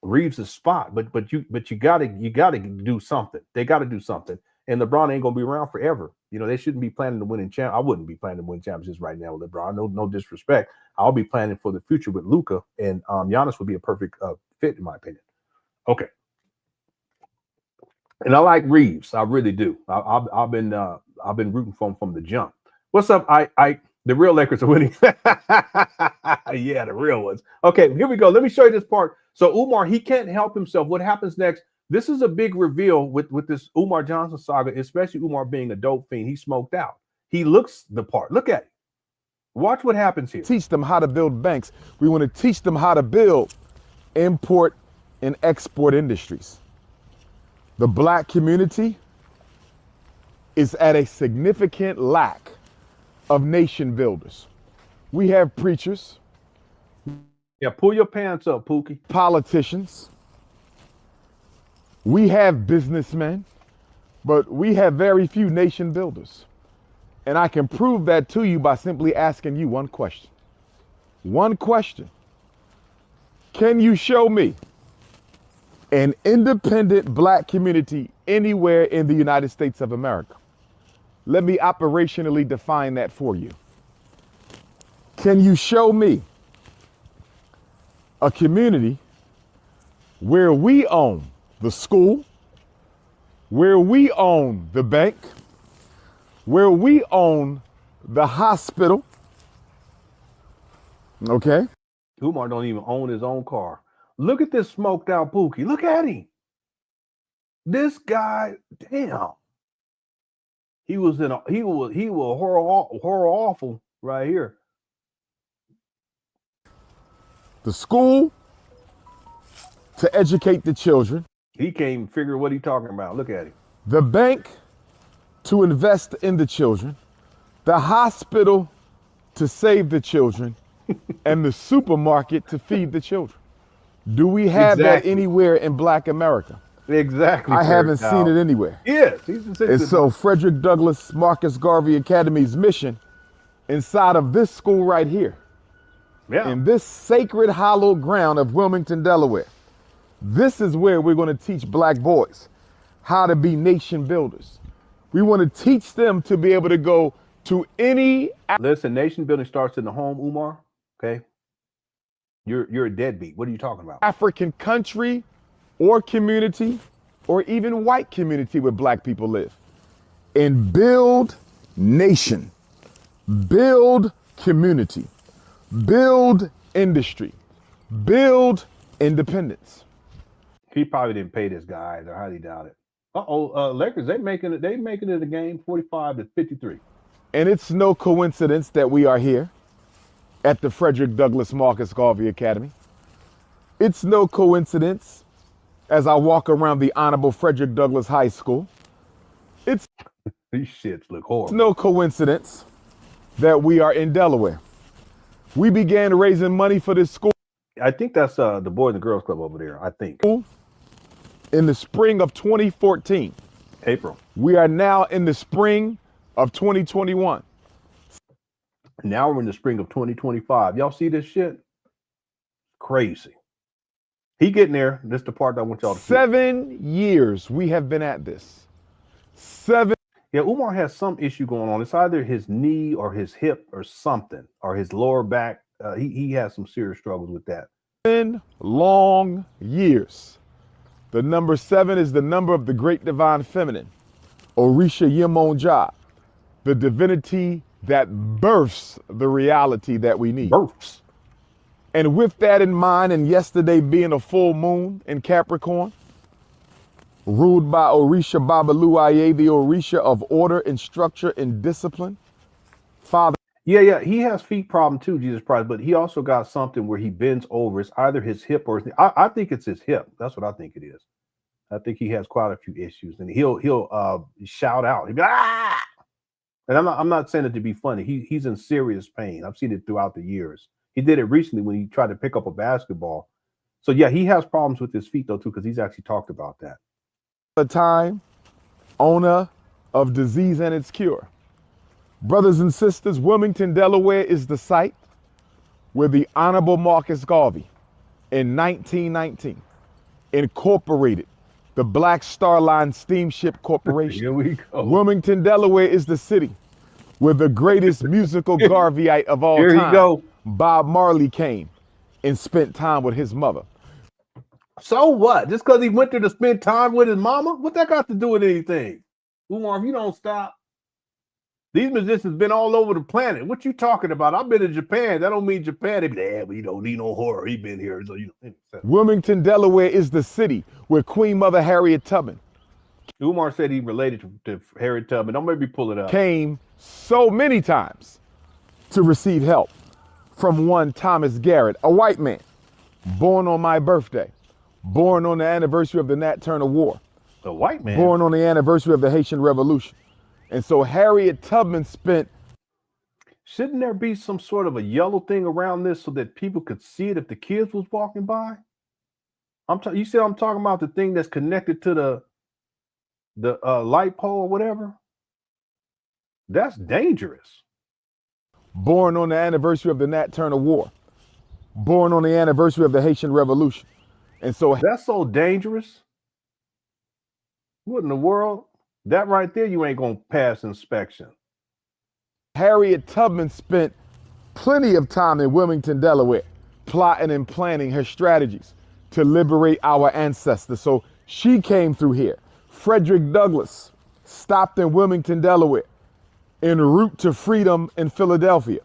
Reeves' spot. But you gotta do something. They got to do something. And LeBron ain't gonna be around forever. You know, they shouldn't be planning to win I wouldn't be planning to win championships right now with LeBron. No disrespect. I'll be planning for the future with Luka, and Giannis would be a perfect fit in my opinion. Okay. And I like Reeves. I really do. I've been rooting for him from the jump. What's up? The real Lakers are winning. Yeah, the real ones. Okay, here we go. Let me show you this part. So Umar, he can't help himself. What happens next? This is a big reveal with this Umar Johnson saga, especially Umar being a dope fiend. He smoked out. He looks the part. Look at it. Watch what happens here. Teach them how to build banks. We want to teach them how to build import and export industries. The black community is at a significant lack of nation builders. We have preachers. Yeah, pull your pants up, Pookie. Politicians. We have businessmen, but we have very few nation builders. And I can prove that to you by simply asking you one question. One question. Can you show me an independent black community anywhere in the United States of America? Let me operationally define that for you. Can you show me a community where we own the school, where we own the bank, where we own the hospital? Okay. Umar don't even own his own car. Look at this smoked out Pookie. Look at him. This guy, damn. He was horror awful right here. The school to educate the children. He can't even figure what he's talking about. Look at him. The bank to invest in the children. The hospital to save the children. And the supermarket to feed the children. Do we have that anywhere in black America? Exactly. I haven't seen it anywhere. Yes. And so Frederick Douglass Marcus Garvey Academy's mission inside of this school right here, in this sacred hallowed ground of Wilmington, Delaware, this is where we're going to teach black boys how to be nation builders. We want to teach them to be able to go to any... Listen, nation building starts in the home, Umar. Okay? You're a deadbeat. What are you talking about? African country or community or even white community where black people live, and build nation, build community, build industry, build independence. He probably didn't pay this guy either. I highly doubt it. Lakers, they making it a game 45-53. And it's no coincidence that we are here at the Frederick Douglass Marcus Garvey Academy. It's no coincidence as I walk around the Honorable Frederick Douglass High School. It's these shits look horrible. It's no coincidence that we are in Delaware. We began raising money for this school. I think that's the Boys and Girls Club over there, I think. In the spring of 2014. April. We are now in the spring of 2021. Now we're in the spring of 2025. Y'all see this shit? Crazy. He getting there. This is the part that I want y'all to see. 7 years we have been at this. 7. Yeah, Umar has some issue going on. It's either his knee or his hip or something, or his lower back. He has some serious struggles with that. 7 long years. The number 7 is the number of the great divine feminine, Orisha Yemonja, the divinity that births the reality that we need. Births. And with that in mind, and yesterday being a full moon in Capricorn, ruled by Orisha Babaluaye, the Orisha of order and structure and discipline, Father. Yeah, he has feet problem too, Jesus Christ, but he also got something where he bends over. It's either his hip or his knee. I think it's his hip. That's what I think it is. I think he has quite a few issues, and he'll shout out. He'll be ah! And I'm not saying it to be funny. He's in serious pain. I've seen it throughout the years. He did it recently when he tried to pick up a basketball. So yeah, he has problems with his feet though too, because he's actually talked about that. The time, owner of disease and its cure. Brothers and sisters, Wilmington, Delaware is the site where the Honorable Marcus Garvey in 1919 incorporated the Black Star Line Steamship Corporation. Here we go. Wilmington, Delaware is the city where the greatest musical Garveyite of all Here time, you go. Bob Marley, came and spent time with his mother. So what? Just because he went there to spend time with his mama? What that got to do with anything? Umar, if you don't stop. These musicians been all over the planet. What you talking about? I've been to Japan. That don't mean Japan. They be like, yeah, we don't need no horror. He been here. So you know. Wilmington, Delaware is the city where Queen Mother Harriet Tubman, Umar said he related to Harriet Tubman. Don't maybe pull it up. Came so many times to receive help from one Thomas Garrett, a white man, born on my birthday, born on the anniversary of the Nat Turner War. A white man? Born on the anniversary of the Haitian Revolution. And so Harriet Tubman spent... Shouldn't there be some sort of a yellow thing around this so that people could see it if the kids was walking by? You said I'm talking about the thing that's connected to the light pole or whatever? That's dangerous. Born on the anniversary of the Nat Turner War. Born on the anniversary of the Haitian Revolution. And so... That's so dangerous. What in the world? That right there, you ain't gonna pass inspection. Harriet Tubman spent plenty of time in Wilmington, Delaware, plotting and planning her strategies to liberate our ancestors. So she came through here. Frederick Douglass stopped in Wilmington, Delaware, en route to freedom in Philadelphia.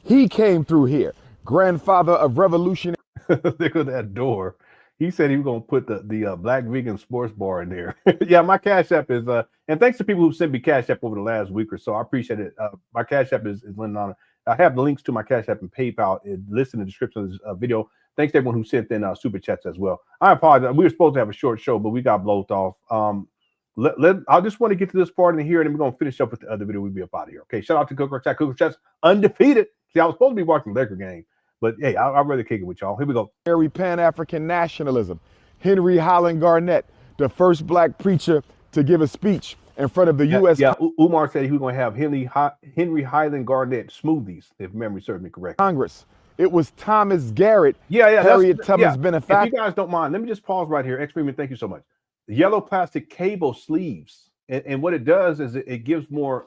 He came through here, grandfather of revolutionary. Look at that door. He said he was going to put the Black Vegan Sports Bar in there. Yeah, my Cash App is, and thanks to people who sent me Cash App over the last week or so. I appreciate it. My Cash App is LenonHonor. I have the links to my Cash App and PayPal listed in the description of this video. Thanks to everyone who sent in super chats as well. I apologize. We were supposed to have a short show, but we got blown off. I just want to get to this part in here, and then we're going to finish up with the other video. We'll be up out of here. Okay, shout out to Cooker Chat. Cooker Chat's undefeated. See, I was supposed to be watching the Laker game. But hey, I'd rather kick it with y'all. Here we go. Pan African nationalism. Henry Highland Garnett, the first black preacher to give a speech in front of the U.S. Yeah, Umar said he was going to have Henry Highland Garnett smoothies, if memory serves me correctly. Congress. It was Thomas Garrett. Yeah, Harriet Tubman's benefactor. If you guys don't mind, let me just pause right here. X-Freeman, thank you so much. The yellow plastic cable sleeves. And what it does is it gives more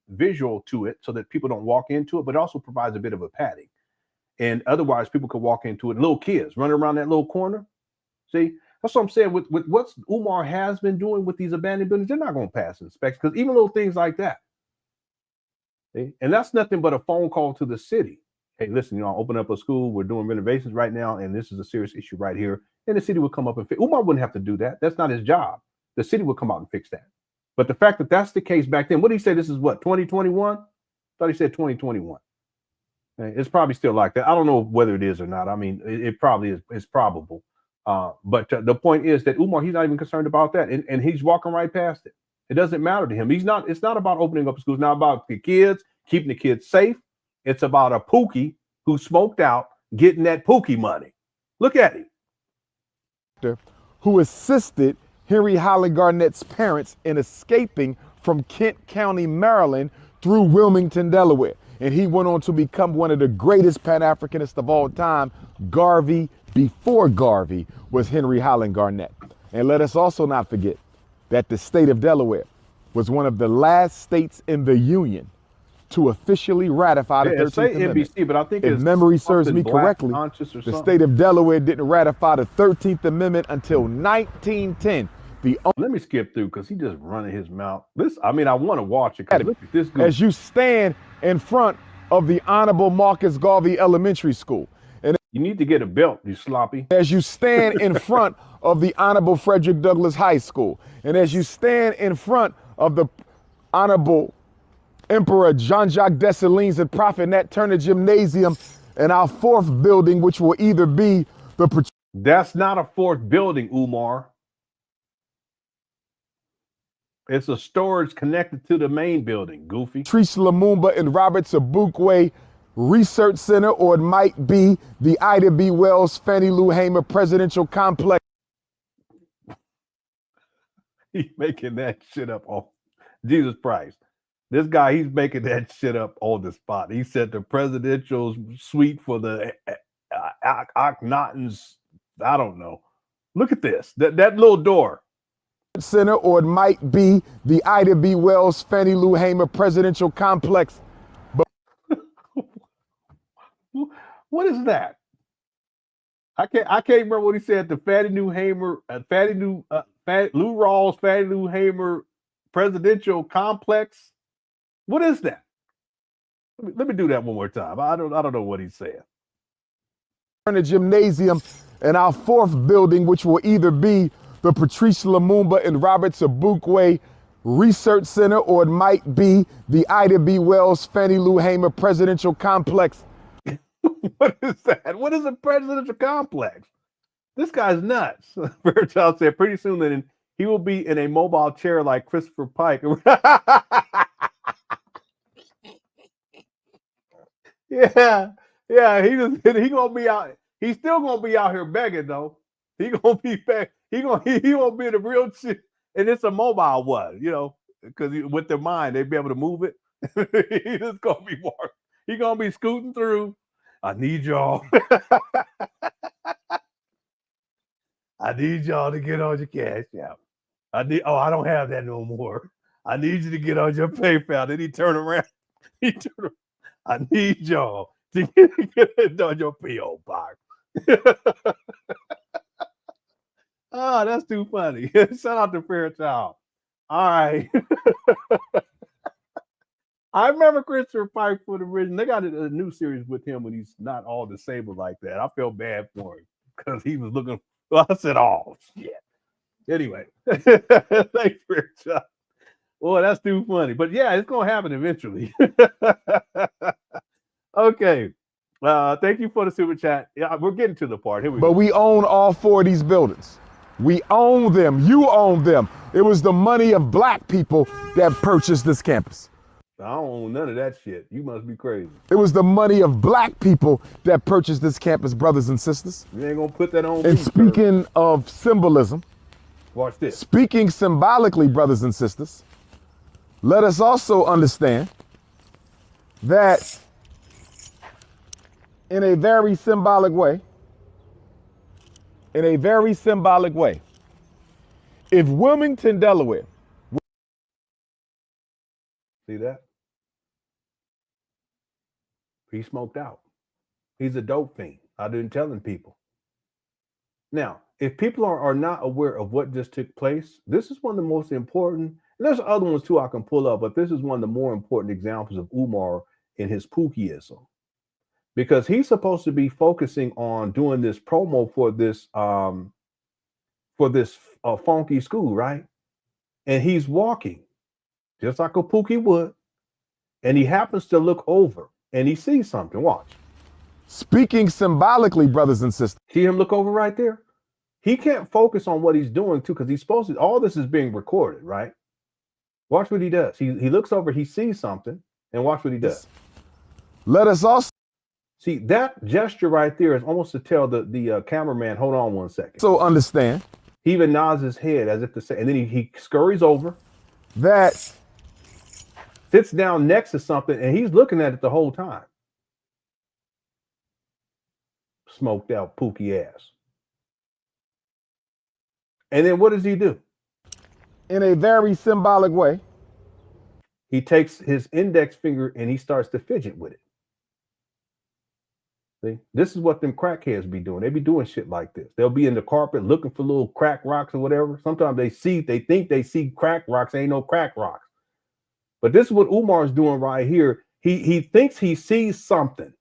visual to it so that people don't walk into it, but also provides a bit of a padding. And otherwise, people could walk into it. Little kids running around that little corner. See, that's what I'm saying. With what Umar has been doing with these abandoned buildings, they're not going to pass inspection because even little things like that. See? And that's nothing but a phone call to the city. Hey, listen, I'll open up a school. We're doing renovations right now, and this is a serious issue right here. And the city would come up and fix. Umar wouldn't have to do that. That's not his job. The city would come out and fix that. But the fact that that's the case back then, what did he say? This is what, 2021? I thought he said 2021. It's probably still like that. I don't know whether it is or not. I mean, it probably is. It's probable. But the point is that Umar, he's not even concerned about that. And he's walking right past it. It doesn't matter to him. It's not about opening up schools. It's not about the kids, keeping the kids safe. It's about a Pookie who smoked out, getting that Pookie money. Look at him. Who assisted Henry Highland Garnett's parents in escaping from Kent County, Maryland through Wilmington, Delaware. And he went on to become one of the greatest Pan-Africanists of all time. Garvey, before Garvey, was Henry Highland Garnett. And let us also not forget that the state of Delaware was one of the last states in the Union to officially ratify the 13th Amendment. NBC, but I think if memory serves me correctly, the state of Delaware didn't ratify the 13th Amendment until 1910. Let me skip through because he just running his mouth. I want to watch it. Look at this. As you stand in front of the Honorable Marcus Garvey Elementary School. And you need to get a belt, you sloppy. As you stand in front of the Honorable Frederick Douglass High School. And as you stand in front of the Honorable Emperor Jean-Jacques Dessalines and Prophet Nat Turner Gymnasium and our fourth building, which will either be the... That's not a fourth building, Umar. It's a storage connected to the main building, goofy. Patrice Lumumba and Robert Sobukwe Research Center, or it might be the Ida B. Wells Fannie Lou Hamer Presidential Complex. He's making that shit up. Oh, Jesus Christ. This guy, he's making that shit up on the spot. He said the presidential suite for the Akhenaten's, I don't know. Look at this, that little door. Center, or it might be the Ida B. Wells Fannie Lou Hamer Presidential Complex. What is that? I can't remember what he said. The Fannie Lou Hamer, Lou Rawls Fannie Lou Hamer Presidential Complex. What is that? Let me do that one more time. I don't know what he's saying. In a gymnasium, and our fourth building, which will either be the Patrice Lumumba and Robert Sobukwe Research Center, or it might be the Ida B. Wells Fannie Lou Hamer Presidential Complex. What is that? What is a presidential complex? This guy's nuts. Fairchild said pretty soon that he will be in a mobile chair like Christopher Pike. Yeah, he gonna be out. He's still gonna be out here begging though. He gonna be back. He gonna be in a real shit, and it's a mobile one, because with their mind they be able to move it. He just gonna be walking. He gonna be scooting through. I need y'all. I need y'all to get on your CashApp. I don't have that no more. I need you to get on your PayPal. Then he turn around. I need y'all to get on your P.O. box. Oh, that's too funny. Shout out to Fairchild. All right. I remember Christopher Pike for the original. They got a new series with him when he's not all disabled like that. I felt bad for him because he was looking. Well, I said, oh, shit. Anyway, thanks, Fairchild. Boy, that's too funny. But yeah, it's going to happen eventually. Okay. Thank you for the super chat. Yeah, we're getting to the part. Here we go. But we own all four of these buildings. We own them. You own them. It was the money of black people that purchased this campus. I don't own none of that shit. You must be crazy. It was the money of black people that purchased this campus, brothers and sisters. You ain't going to put that on And me, speaking sir. of symbolism, watch this. Speaking symbolically, brothers and sisters, let us also understand that in a very symbolic way, if Wilmington, Delaware. See that? He smoked out. He's a dope fiend. I've been telling people. Now, if people are not aware of what just took place, this is one of the most important. And there's other ones too I can pull up, but this is one of the more important examples of Umar in his Pookieism. Because he's supposed to be focusing on doing this promo for this funky school, right? And he's walking just like a Pookie would, and he happens to look over and he sees something. Watch. Speaking symbolically, brothers and sisters. See him look over right there? He can't focus on what he's doing too, because he's supposed to. All this is being recorded, right? Watch what he does. He looks over, he sees something, and watch what he does. Let us also see that gesture right there is almost to tell the cameraman, hold on one second. So understand. He even nods his head as if to say, and then he scurries over. That sits down next to something, and he's looking at it the whole time. Smoked out Pookie ass. And then what does he do? In a very symbolic way, he takes his index finger and he starts to fidget with it. See, this is what them crackheads be doing. They be doing shit like this. They'll be in the carpet looking for little crack rocks or whatever. Sometimes they think they see crack rocks. Ain't no crack rocks. But this is what Umar's doing right here. He thinks he sees something,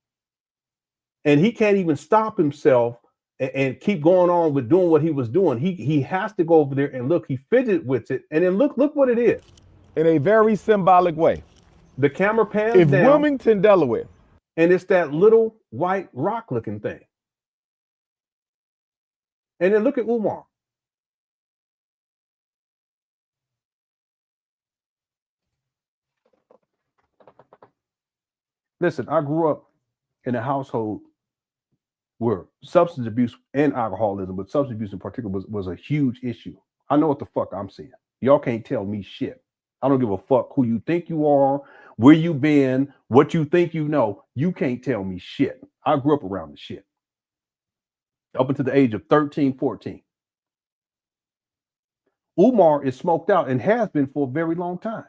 and he can't even stop himself and keep going on with doing what he was doing. He has to go over there and look. He fidget with it, and then look what it is. In a very symbolic way. The camera pans down. Wilmington, Delaware. And it's that little white rock looking thing. And then look at Umar. Listen, I grew up in a household where substance abuse and alcoholism, but substance abuse in particular was a huge issue. I know what the fuck I'm seeing. Y'all can't tell me shit. I don't give a fuck who you think you are, where you been, what you think you know. You can't tell me shit. I grew up around the shit. Up until the age of 13, 14. Umar is smoked out and has been for a very long time.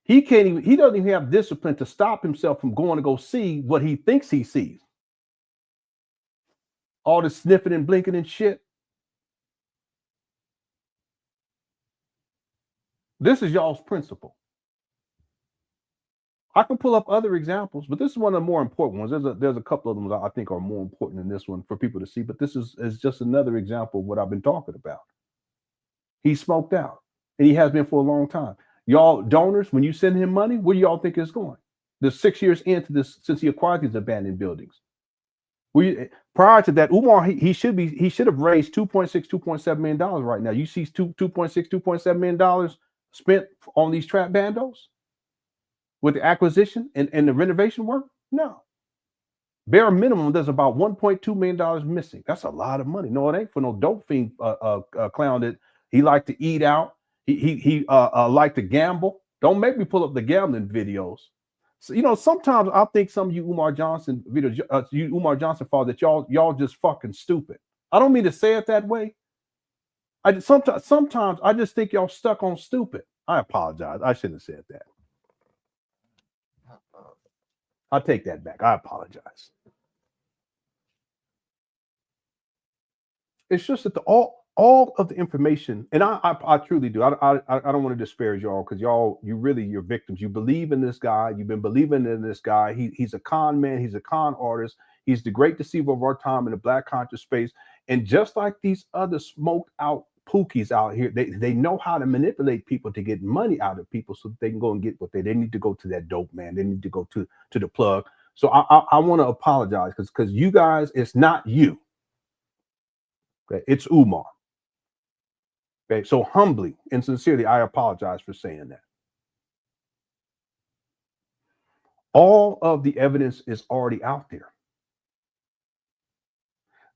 He doesn't even have discipline to stop himself from going to go see what he thinks he sees. All the sniffing and blinking and shit. This is y'all's principle. I can pull up other examples, but this is one of the more important ones. There's a couple of them that I think are more important than this one for people to see, but this is just another example of what I've been talking about. He's smoked out, and he has been for a long time. Y'all donors, when you send him money, where do y'all think it's going? There's 6 years into this since he acquired these abandoned buildings. Prior to that, Umar, he should have raised $2.7 million right now. You see $2.7 million spent on these trap bandos with the acquisition and the renovation work? No. Bare minimum, there's about $1.2 million missing. That's a lot of money. No, it ain't for no dope fiend clown that he liked to eat out. He liked to gamble. Don't make me pull up the gambling videos. So, sometimes I think some of you Umar Johnson videos, you Umar Johnson followers, that y'all just fucking stupid. I don't mean to say it that way. Sometimes I just think y'all stuck on stupid. I apologize. I shouldn't have said that. I'll take that back. I apologize. It's just that all of the information, and I truly do. I don't want to disparage y'all, because you're victims. You believe in this guy. You've been believing in this guy. He's a con man. He's a con artist. He's the great deceiver of our time in the Black conscious space. And just like these other smoked out pookies out here, they know how to manipulate people to get money out of people so that they can go and get what they need to go to that dope man. They need to go to the plug. So I want to apologize because you guys, it's not you. Okay, it's Umar. Okay, so humbly and sincerely, I apologize for saying that. All of the evidence is already out there.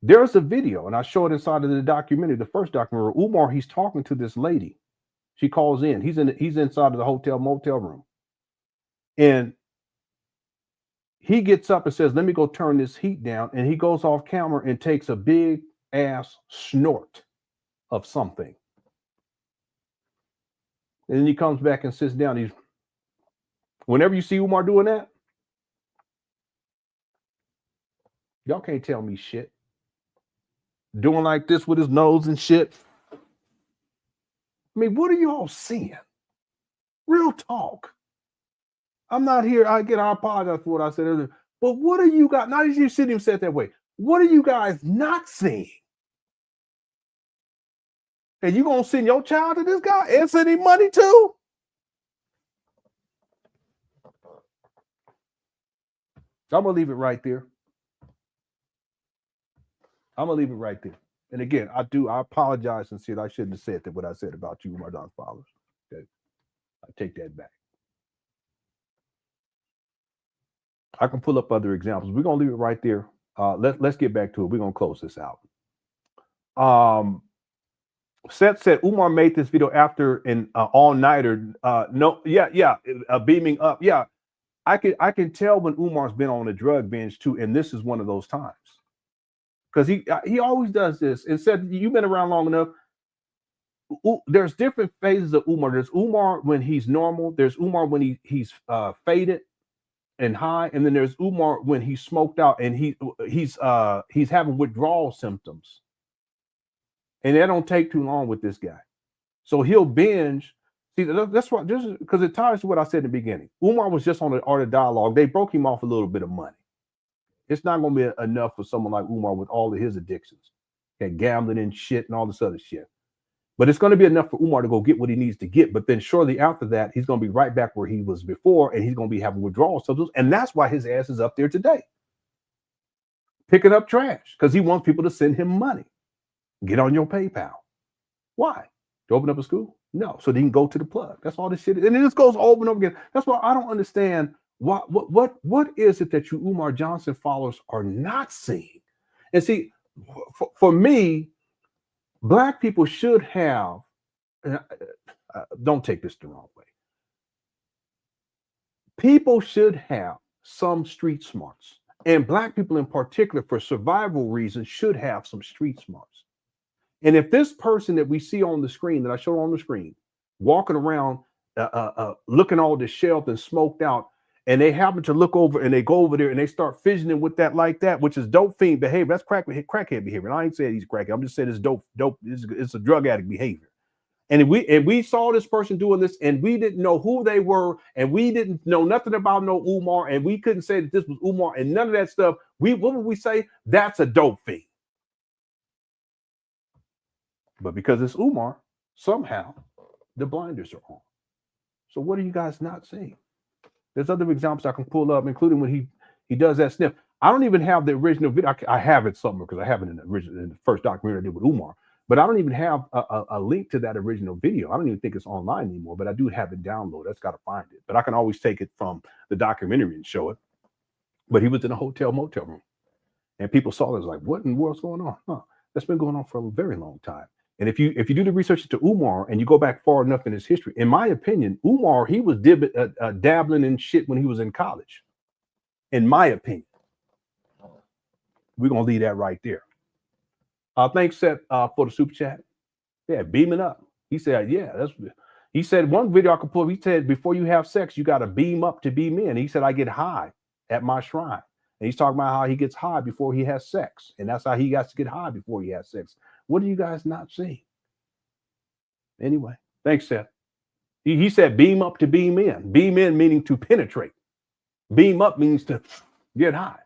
There's a video, and I show it inside of the documentary, the first documentary, where Umar, he's talking to this lady. She calls in. He's inside of the motel room. And he gets up and says, let me go turn this heat down. And he goes off camera and takes a big ass snort of something. And then he comes back and sits down. Whenever you see Umar doing that, y'all can't tell me shit. Doing like this with his nose and shit. I mean, what are you all seeing? Real talk. I'm not here. I apologize for what I said earlier. But what are you guys, not as you sit and said that way, what are you guys not seeing? And you gonna send your child to this guy and send him money too? I'm gonna leave it right there. I'm gonna leave it right there. And again, I apologize sincerely. I shouldn't have said that what I said about you, Umar Johnson followers. Okay, I take that back. I can pull up other examples. We're gonna leave it right there. Let's get back to it. We're gonna close this out. Seth said Umar made this video after an all-nighter. Beaming up. Yeah, I can tell when Umar's been on a drug binge too, and this is one of those times. Because he always does this. And said, you've been around long enough. There's different phases of Umar. There's Umar when he's normal. There's Umar when he's faded and high, and then there's Umar when he's smoked out and he's having withdrawal symptoms. And that don't take too long with this guy. So he'll binge. See, that's what, because it ties to what I said in the beginning. Umar was just on the Art of Dialogue. They broke him off a little bit of money. It's not going to be enough for someone like Umar with all of his addictions, and gambling and shit and all this other shit. But it's going to be enough for Umar to go get what he needs to get. But then shortly after that, he's going to be right back where he was before, and he's going to be having withdrawal symptoms. And that's why his ass is up there today, picking up trash, because he wants people to send him money. Get on your PayPal. Why? To open up a school? No. So they can go to the plug. That's all this shit is. And it just goes over and over again. That's why I don't understand what is it that you Umar Johnson followers are not seeing? And see, for me, Black people should have, don't take this the wrong way. People should have some street smarts, and black people in particular, for survival reasons, should have some street smarts. And if this person that we see on the screen, that I showed on the screen, walking around looking all disheveled and smoked out, and they happen to look over and they go over there and they start fidgeting with that like that, which is dope fiend behavior. That's crackhead behavior. And I ain't saying he's crackhead. I'm just saying it's dope. It's a drug addict behavior. And we saw this person doing this, and we didn't know who they were, and we didn't know nothing about no Umar, and we couldn't say that this was Umar and none of that stuff. What would we say? That's a dope fiend. But because it's Umar, somehow the blinders are on. So what are you guys not seeing? There's other examples I can pull up, including when he does that sniff. I don't even have the original video. I have it somewhere because I have it in the first documentary I did with Umar. But I don't even have a link to that original video. I don't even think it's online anymore, but I do have it downloaded. That's got to find it. But I can always take it from the documentary and show it. But he was in a hotel motel room, and people saw this like, what in the world's going on? Huh? That's been going on for a very long time. And if you do the research into Umar and you go back far enough in his history, in my opinion, Umar, he was dabbling in shit when he was in college. In my opinion, we're gonna leave that right there. Thanks, Seth, for the super chat. Yeah, beaming up. He said, yeah, he said one video I could pull. He said, before you have sex, you got to beam up to beam in. He said, I get high at my shrine. And he's talking about how he gets high before he has sex. And that's how he has to get high before he has sex. What do you guys not see? Anyway, thanks, Seth. He said, beam up to beam in. Beam in meaning to penetrate. Beam up means to get high.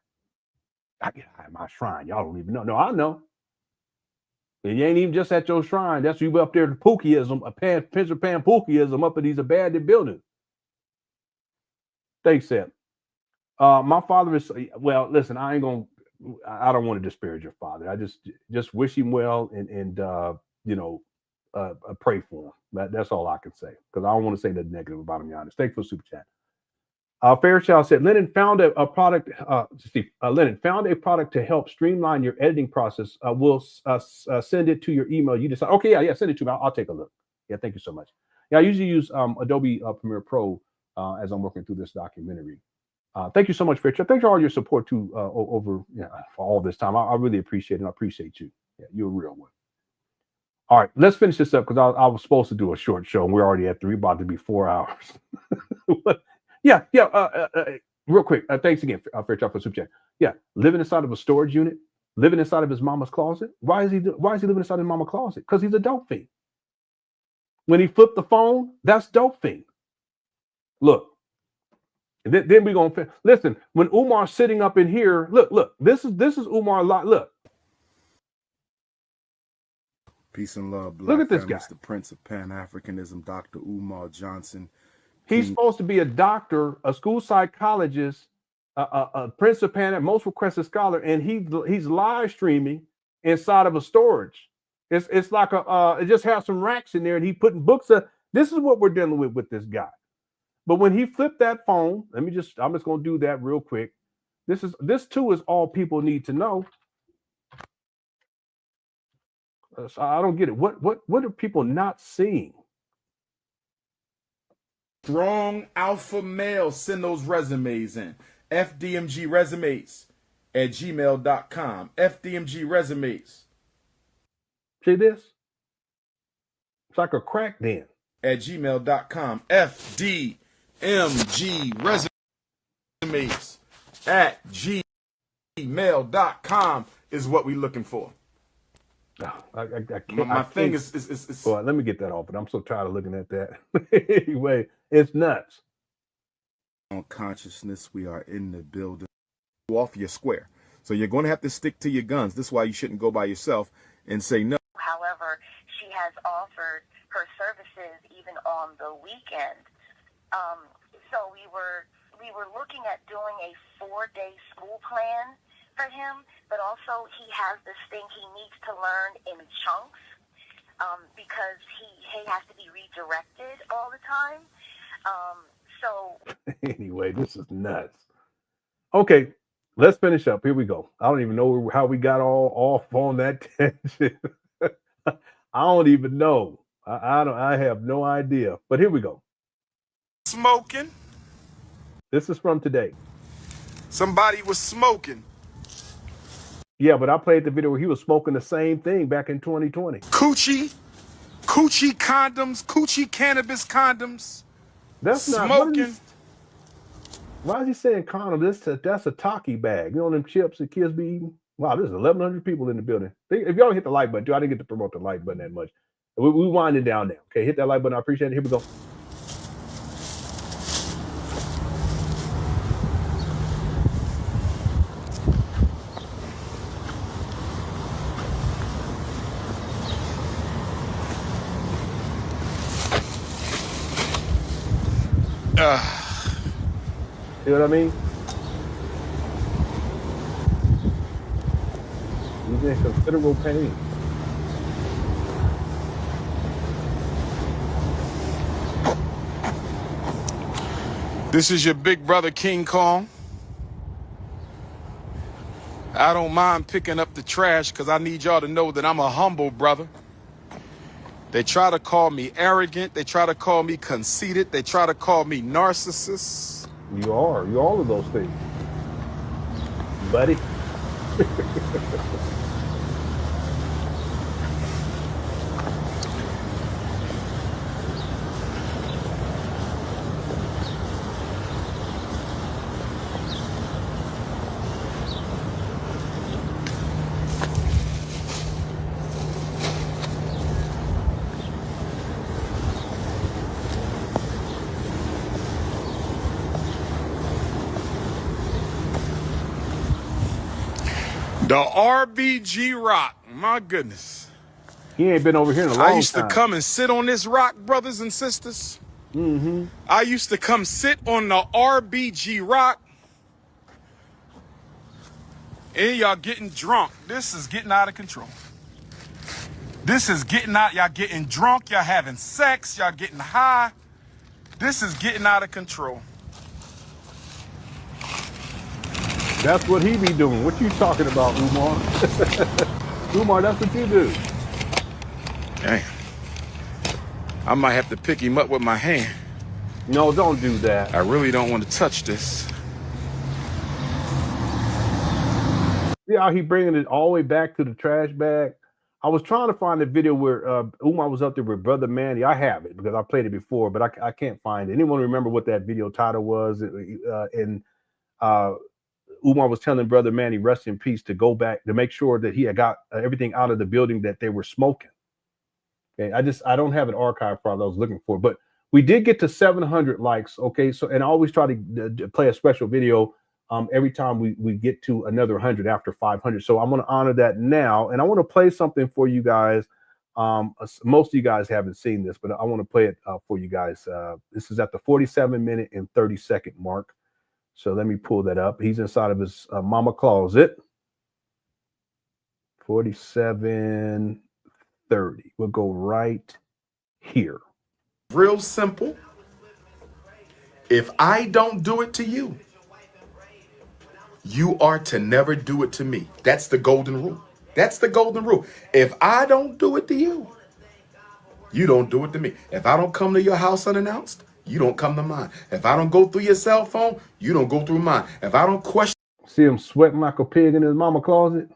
I get high at my shrine. Y'all don't even know. No, I know. And you ain't even just at your shrine. That's you up there to Pookieism, a pan Pookieism up in these abandoned buildings. Thanks, Seth. My father is, well, listen, I don't want to disparage your father. I just wish him well and pray for him. That's all I can say, because I don't want to say nothing negative about him, Giannis. Thanks for the super chat. Fairchild said, Lenon found a product. Lenon found a product to help streamline your editing process. We'll send it to your email. You decide. Okay, yeah, send it to me. I'll take a look. Yeah, thank you so much. Yeah, I usually use Adobe Premiere Pro as I'm working through this documentary. Thank you so much, Fairchild. Thanks for all your support too over for all this time. I really appreciate it. And I appreciate you. Yeah, you're a real one. All right, let's finish this up, because I was supposed to do a short show, and we're already at 3, about to be 4 hours. Yeah. Real quick. Thanks again, Fairchild, for super chat. Yeah, living inside of a storage unit, living inside of his mama's closet. Why is he living inside his mama's closet? Because he's a dope fiend. When he flipped the phone, that's dope fiend. Look. Then we're gonna listen. When Umar's sitting up in here, look. This is Umar. Look. Peace and love. Look at this guy. The Prince of Pan Africanism, Dr. Umar Johnson. He's supposed to be a doctor, a school psychologist, a Prince of Pan, most requested scholar, and he's live streaming inside of a storage. It's like it just has some racks in there, and he putting books up. This is what we're dealing with this guy. But when he flipped that phone, I'm just gonna do that real quick. This too is all people need to know. So I don't get it. What are people not seeing? Strong alpha male, send those resumes in. FDMG resumes at gmail.com. FDMG resumes. See this? It's like a crack den. At gmail.com. FDMG resumes at gmail.com is what we're looking for. No, I can't. My thing is well, let me get that off, but I'm so tired of looking at that. Anyway, it's nuts. On consciousness, we are in the building. Off your square. So you're going to have to stick to your guns. This is why you shouldn't go by yourself and say no. However, she has offered her services even on the weekend. So we were looking at doing a 4-day school plan for him, but also he has this thing he needs to learn in chunks because he has to be redirected all the time. Anyway, this is nuts. Okay, let's finish up. Here we go. I don't even know how we got all off on that tangent. I don't even know. I have no idea. But here we go. Smoking. This is from today. Somebody was smoking. Yeah, but I played the video where he was smoking the same thing back in 2020. Coochie condoms, coochie cannabis condoms. That's not smoking. Why is he saying condom? That's a Taki bag. You know them chips that kids be eating? Wow, there's 1,100 people in the building. If y'all hit the like button, too, I didn't get to promote the like button that much. We winding down now. Okay, hit that like button. I appreciate it. Here we go. See what I mean? He's in considerable pain. This is your big brother King Kong. I don't mind picking up the trash because I need y'all to know that I'm a humble brother. They try to call me arrogant. They try to call me conceited. They try to call me narcissist. You're all of those things, buddy. The RBG rock, my goodness. He ain't been over here in a long time. I used to come and sit on this rock, brothers and sisters. Mm-hmm. I used to come sit on the RBG rock. And y'all getting drunk. This is getting out of control. This is getting out. Y'all getting drunk. Y'all having sex. Y'all getting high. This is getting out of control. That's what he be doing. What you talking about, Umar? Umar, that's what you do. Damn. I might have to pick him up with my hand. No, don't do that. I really don't want to touch this. Yeah, he bringing it all the way back to the trash bag. I was trying to find a video where Umar was up there with Brother Manny. I have it because I played it before, but I can't find it. Anyone remember what that video title was? Umar was telling Brother Manny, rest in peace, to go back to make sure that he had got everything out of the building that they were smoking. Okay, I don't have an archive file I was looking for, but we did get to 700 likes. Okay, so and I always try to play a special video every time we get to another 100 after 500. So I'm going to honor that now, and I want to play something for you guys. Most of you guys haven't seen this, but I want to play it for you guys. This is at the 47-minute and 30-second mark. So let me pull that up. He's inside of his mama closet. 47:30. We'll go right here. Real simple. If I don't do it to you, you are to never do it to me. That's the golden rule. That's the golden rule. If I don't do it to you, you don't do it to me. If I don't come to your house unannounced, you don't come to mine. If I don't go through your cell phone, you don't go through mine. If I don't question. See him sweating like a pig in his mama closet?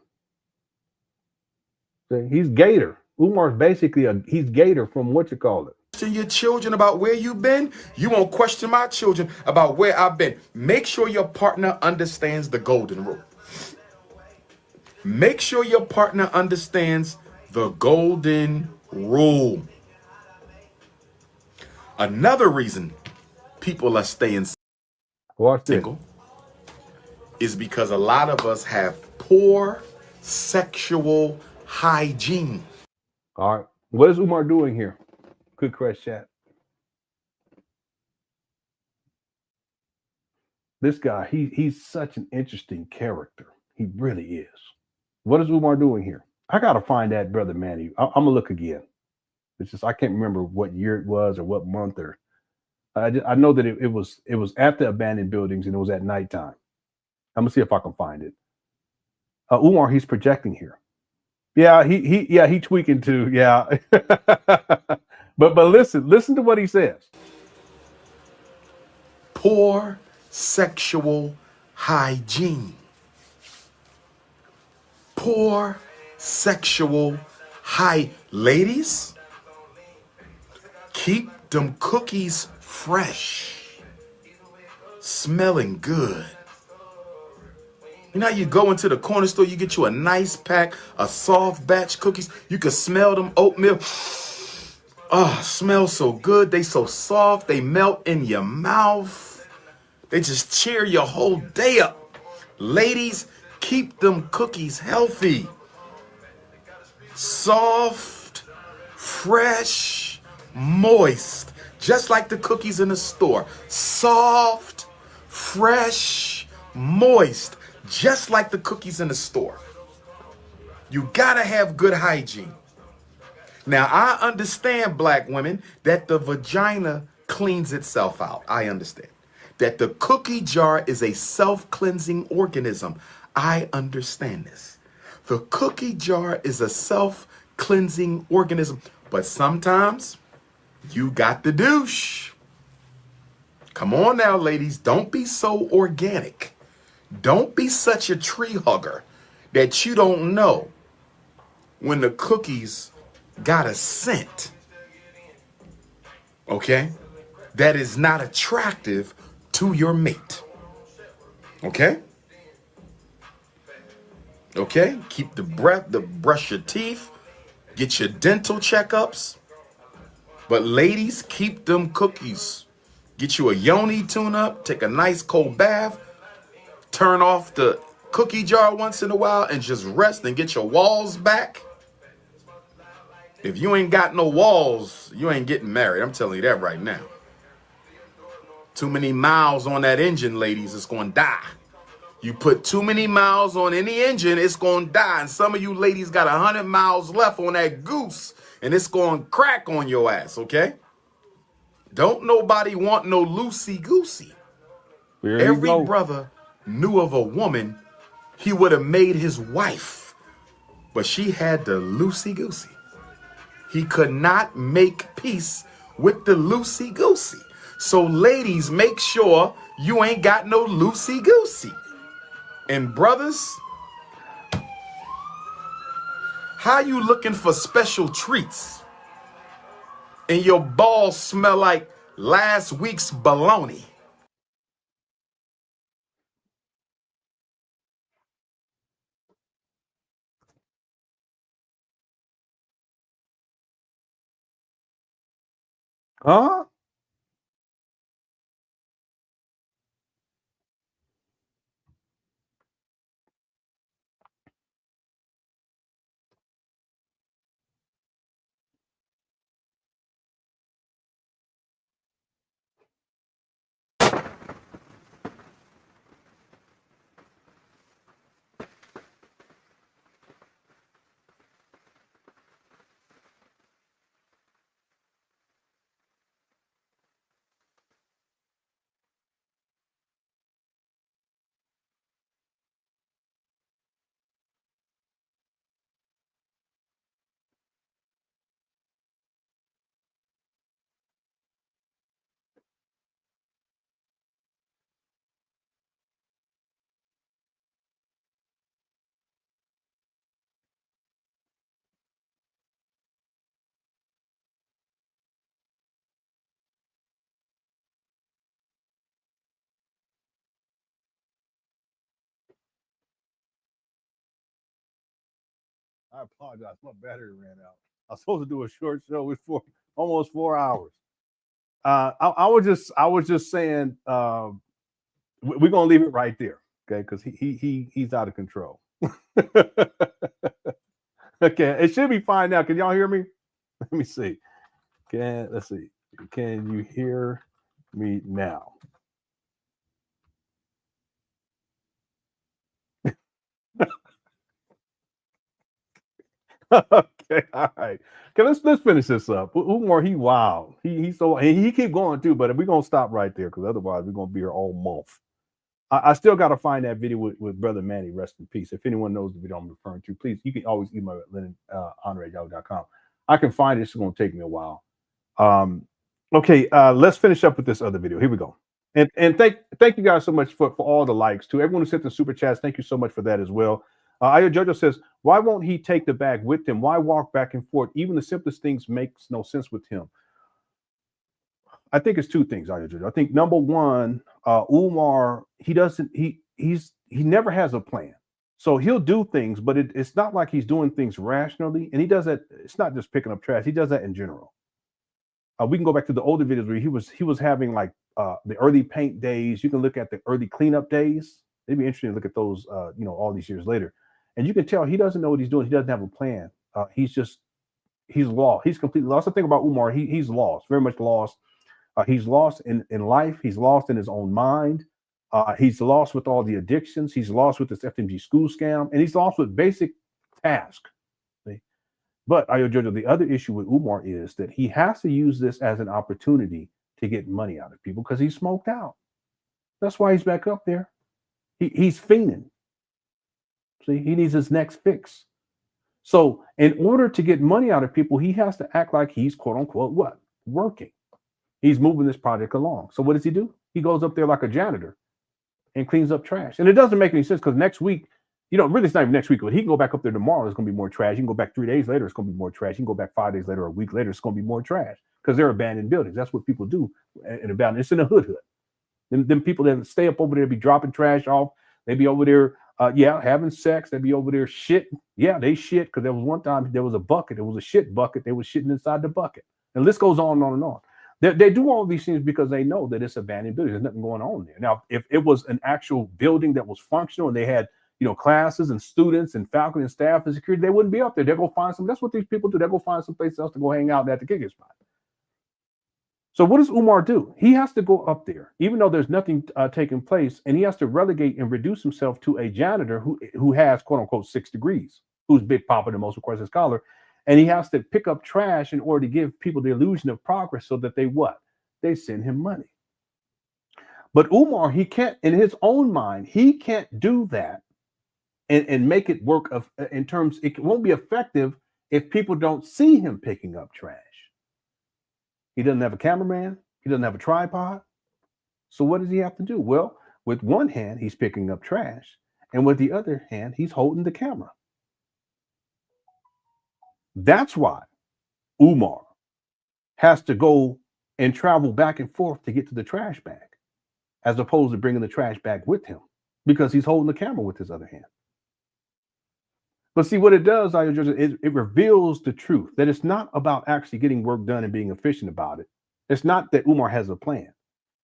See, he's Gator. Umar's basically he's Gator from what you call it. Question your children about where you've been. You won't question my children about where I've been. Make sure your partner understands the golden rule. Make sure your partner understands the golden rule. Another reason people are staying single is because a lot of us have poor sexual hygiene. All right. What is Umar doing here? Quick question, chat. This guy, he's such an interesting character. He really is. What is Umar doing here? I got to find that Brother Manny. I'm going to look again. It's just I can't remember what year it was or what month or I know that it was at the abandoned buildings and it was at nighttime. I'm gonna see if I can find it. Umar, he's projecting here. Yeah, he tweaking too. Yeah. But listen to what he says. Poor sexual hygiene. Poor sexual ladies, keep them cookies fresh, smelling good. You know how you go into the corner store, you get you a nice pack of soft batch cookies. You can smell them oatmeal. Oh, smells so good. They so soft. They melt in your mouth. They just cheer your whole day up. Ladies, keep them cookies healthy. Soft, fresh, moist. Just like the cookies in the store. Soft, fresh, moist. Just like the cookies in the store. You gotta have good hygiene. Now, I understand, black women, that the vagina cleans itself out. I understand. That the cookie jar is a self-cleansing organism. I understand this. The cookie jar is a self-cleansing organism. But sometimes, you got the douche. Come on now, ladies. Don't be so organic. Don't be such a tree hugger that you don't know when the cookies got a scent, okay, that is not attractive to your mate. Okay? Okay? Keep the breath, brush your teeth, get your dental checkups. But ladies, keep them cookies. Get you a yoni tune-up, take a nice cold bath, turn off the cookie jar once in a while and just rest and get your walls back. If you ain't got no walls, you ain't getting married. I'm telling you that right now. Too many miles on that engine, ladies, it's going to die. You put too many miles on any engine, it's going to die. And some of you ladies got 100 miles left on that goose, and it's going to crack on your ass, okay? Don't nobody want no loosey-goosey. Every brother knew of a woman he would have made his wife, but she had the loosey-goosey. He could not make peace with the loosey-goosey. So ladies, make sure you ain't got no loosey-goosey. And brothers, how you looking for special treats and your balls smell like last week's bologna? Huh? I apologize. My battery ran out. I was supposed to do a short show with almost 4 hours. I was just saying we're gonna leave it right there, okay? Because he's out of control. Okay, it should be fine now. Can y'all hear me? Let me see. Let's see. Can you hear me now? Okay, all right. Okay, let's finish this up. Umar, he wild. He keep going too, but we're gonna stop right there because otherwise we're gonna be here all month. I still gotta find that video with Brother Manny, rest in peace. If anyone knows the video I'm referring to, please, you can always email at LenonHonor@yahoo.com. I can find it, it's gonna take me a while. Okay, let's finish up with this other video. Here we go. And thank you guys so much for all the likes. To everyone who sent the super chats, thank you so much for that as well. Ayo Jojo says, why won't he take the bag with him? Why walk back and forth? Even the simplest things makes no sense with him. I think it's two things, Ayo Jojo. I think number one, Umar, he never has a plan. So he'll do things, but it's not like he's doing things rationally. And he does that. It's not just picking up trash. He does that in general. We can go back to the older videos where he was having like the early paint days. You can look at the early cleanup days. It'd be interesting to look at those, all these years later. And you can tell he doesn't know what he's doing. He doesn't have a plan. He's lost. He's completely lost. The thing about Umar, he's lost, very much lost. He's lost in life. He's lost in his own mind. He's lost with all the addictions. He's lost with this FDMG school scam, and he's lost with basic tasks. But Ayo Jojo, the other issue with Umar is that he has to use this as an opportunity to get money out of people because he's smoked out. That's why he's back up there. He's fiending. See, he needs his next fix. So in order to get money out of people, he has to act like he's quote unquote what? Working. He's moving this project along. So what does he do? He goes up there like a janitor and cleans up trash. And it doesn't make any sense because next week, really it's not even next week, but he can go back up there tomorrow. There's going to be more trash. He can go back 3 days later. It's going to be more trash. He can go back 5 days later or a week later. It's going to be more trash because they're abandoned buildings. That's what people do in abandoned. It's in the hood. Them people that stay up over there be dropping trash off. They be over there, having sex. They be over there shitting. Yeah, they shit because there was one time there was a bucket. It was a shit bucket. They were shitting inside the bucket. And the list goes on and on and on. They do all these things because they know that it's abandoned building. There's nothing going on there. Now, if it was an actual building that was functional and they had classes and students and faculty and staff and security, they wouldn't be up there. They'll go find some. That's what these people do. They'll go find some place else to go hang out at the kicking spot. So what does Umar do? He has to go up there, even though there's nothing taking place, and he has to relegate and reduce himself to a janitor who has quote unquote 6 degrees, who's Big Papa, the most requested scholar, and he has to pick up trash in order to give people the illusion of progress so that they send him money. But Umar, he can't, in his own mind, he can't do that and make it work in terms, it won't be effective if people don't see him picking up trash. He doesn't have a cameraman. He doesn't have a tripod. So what does he have to do? Well, with one hand, he's picking up trash. And with the other hand, he's holding the camera. That's why Umar has to go and travel back and forth to get to the trash bag, as opposed to bringing the trash bag with him, because he's holding the camera with his other hand. But see what it does, it reveals the truth that it's not about actually getting work done and being efficient about it. It's not that Umar has a plan.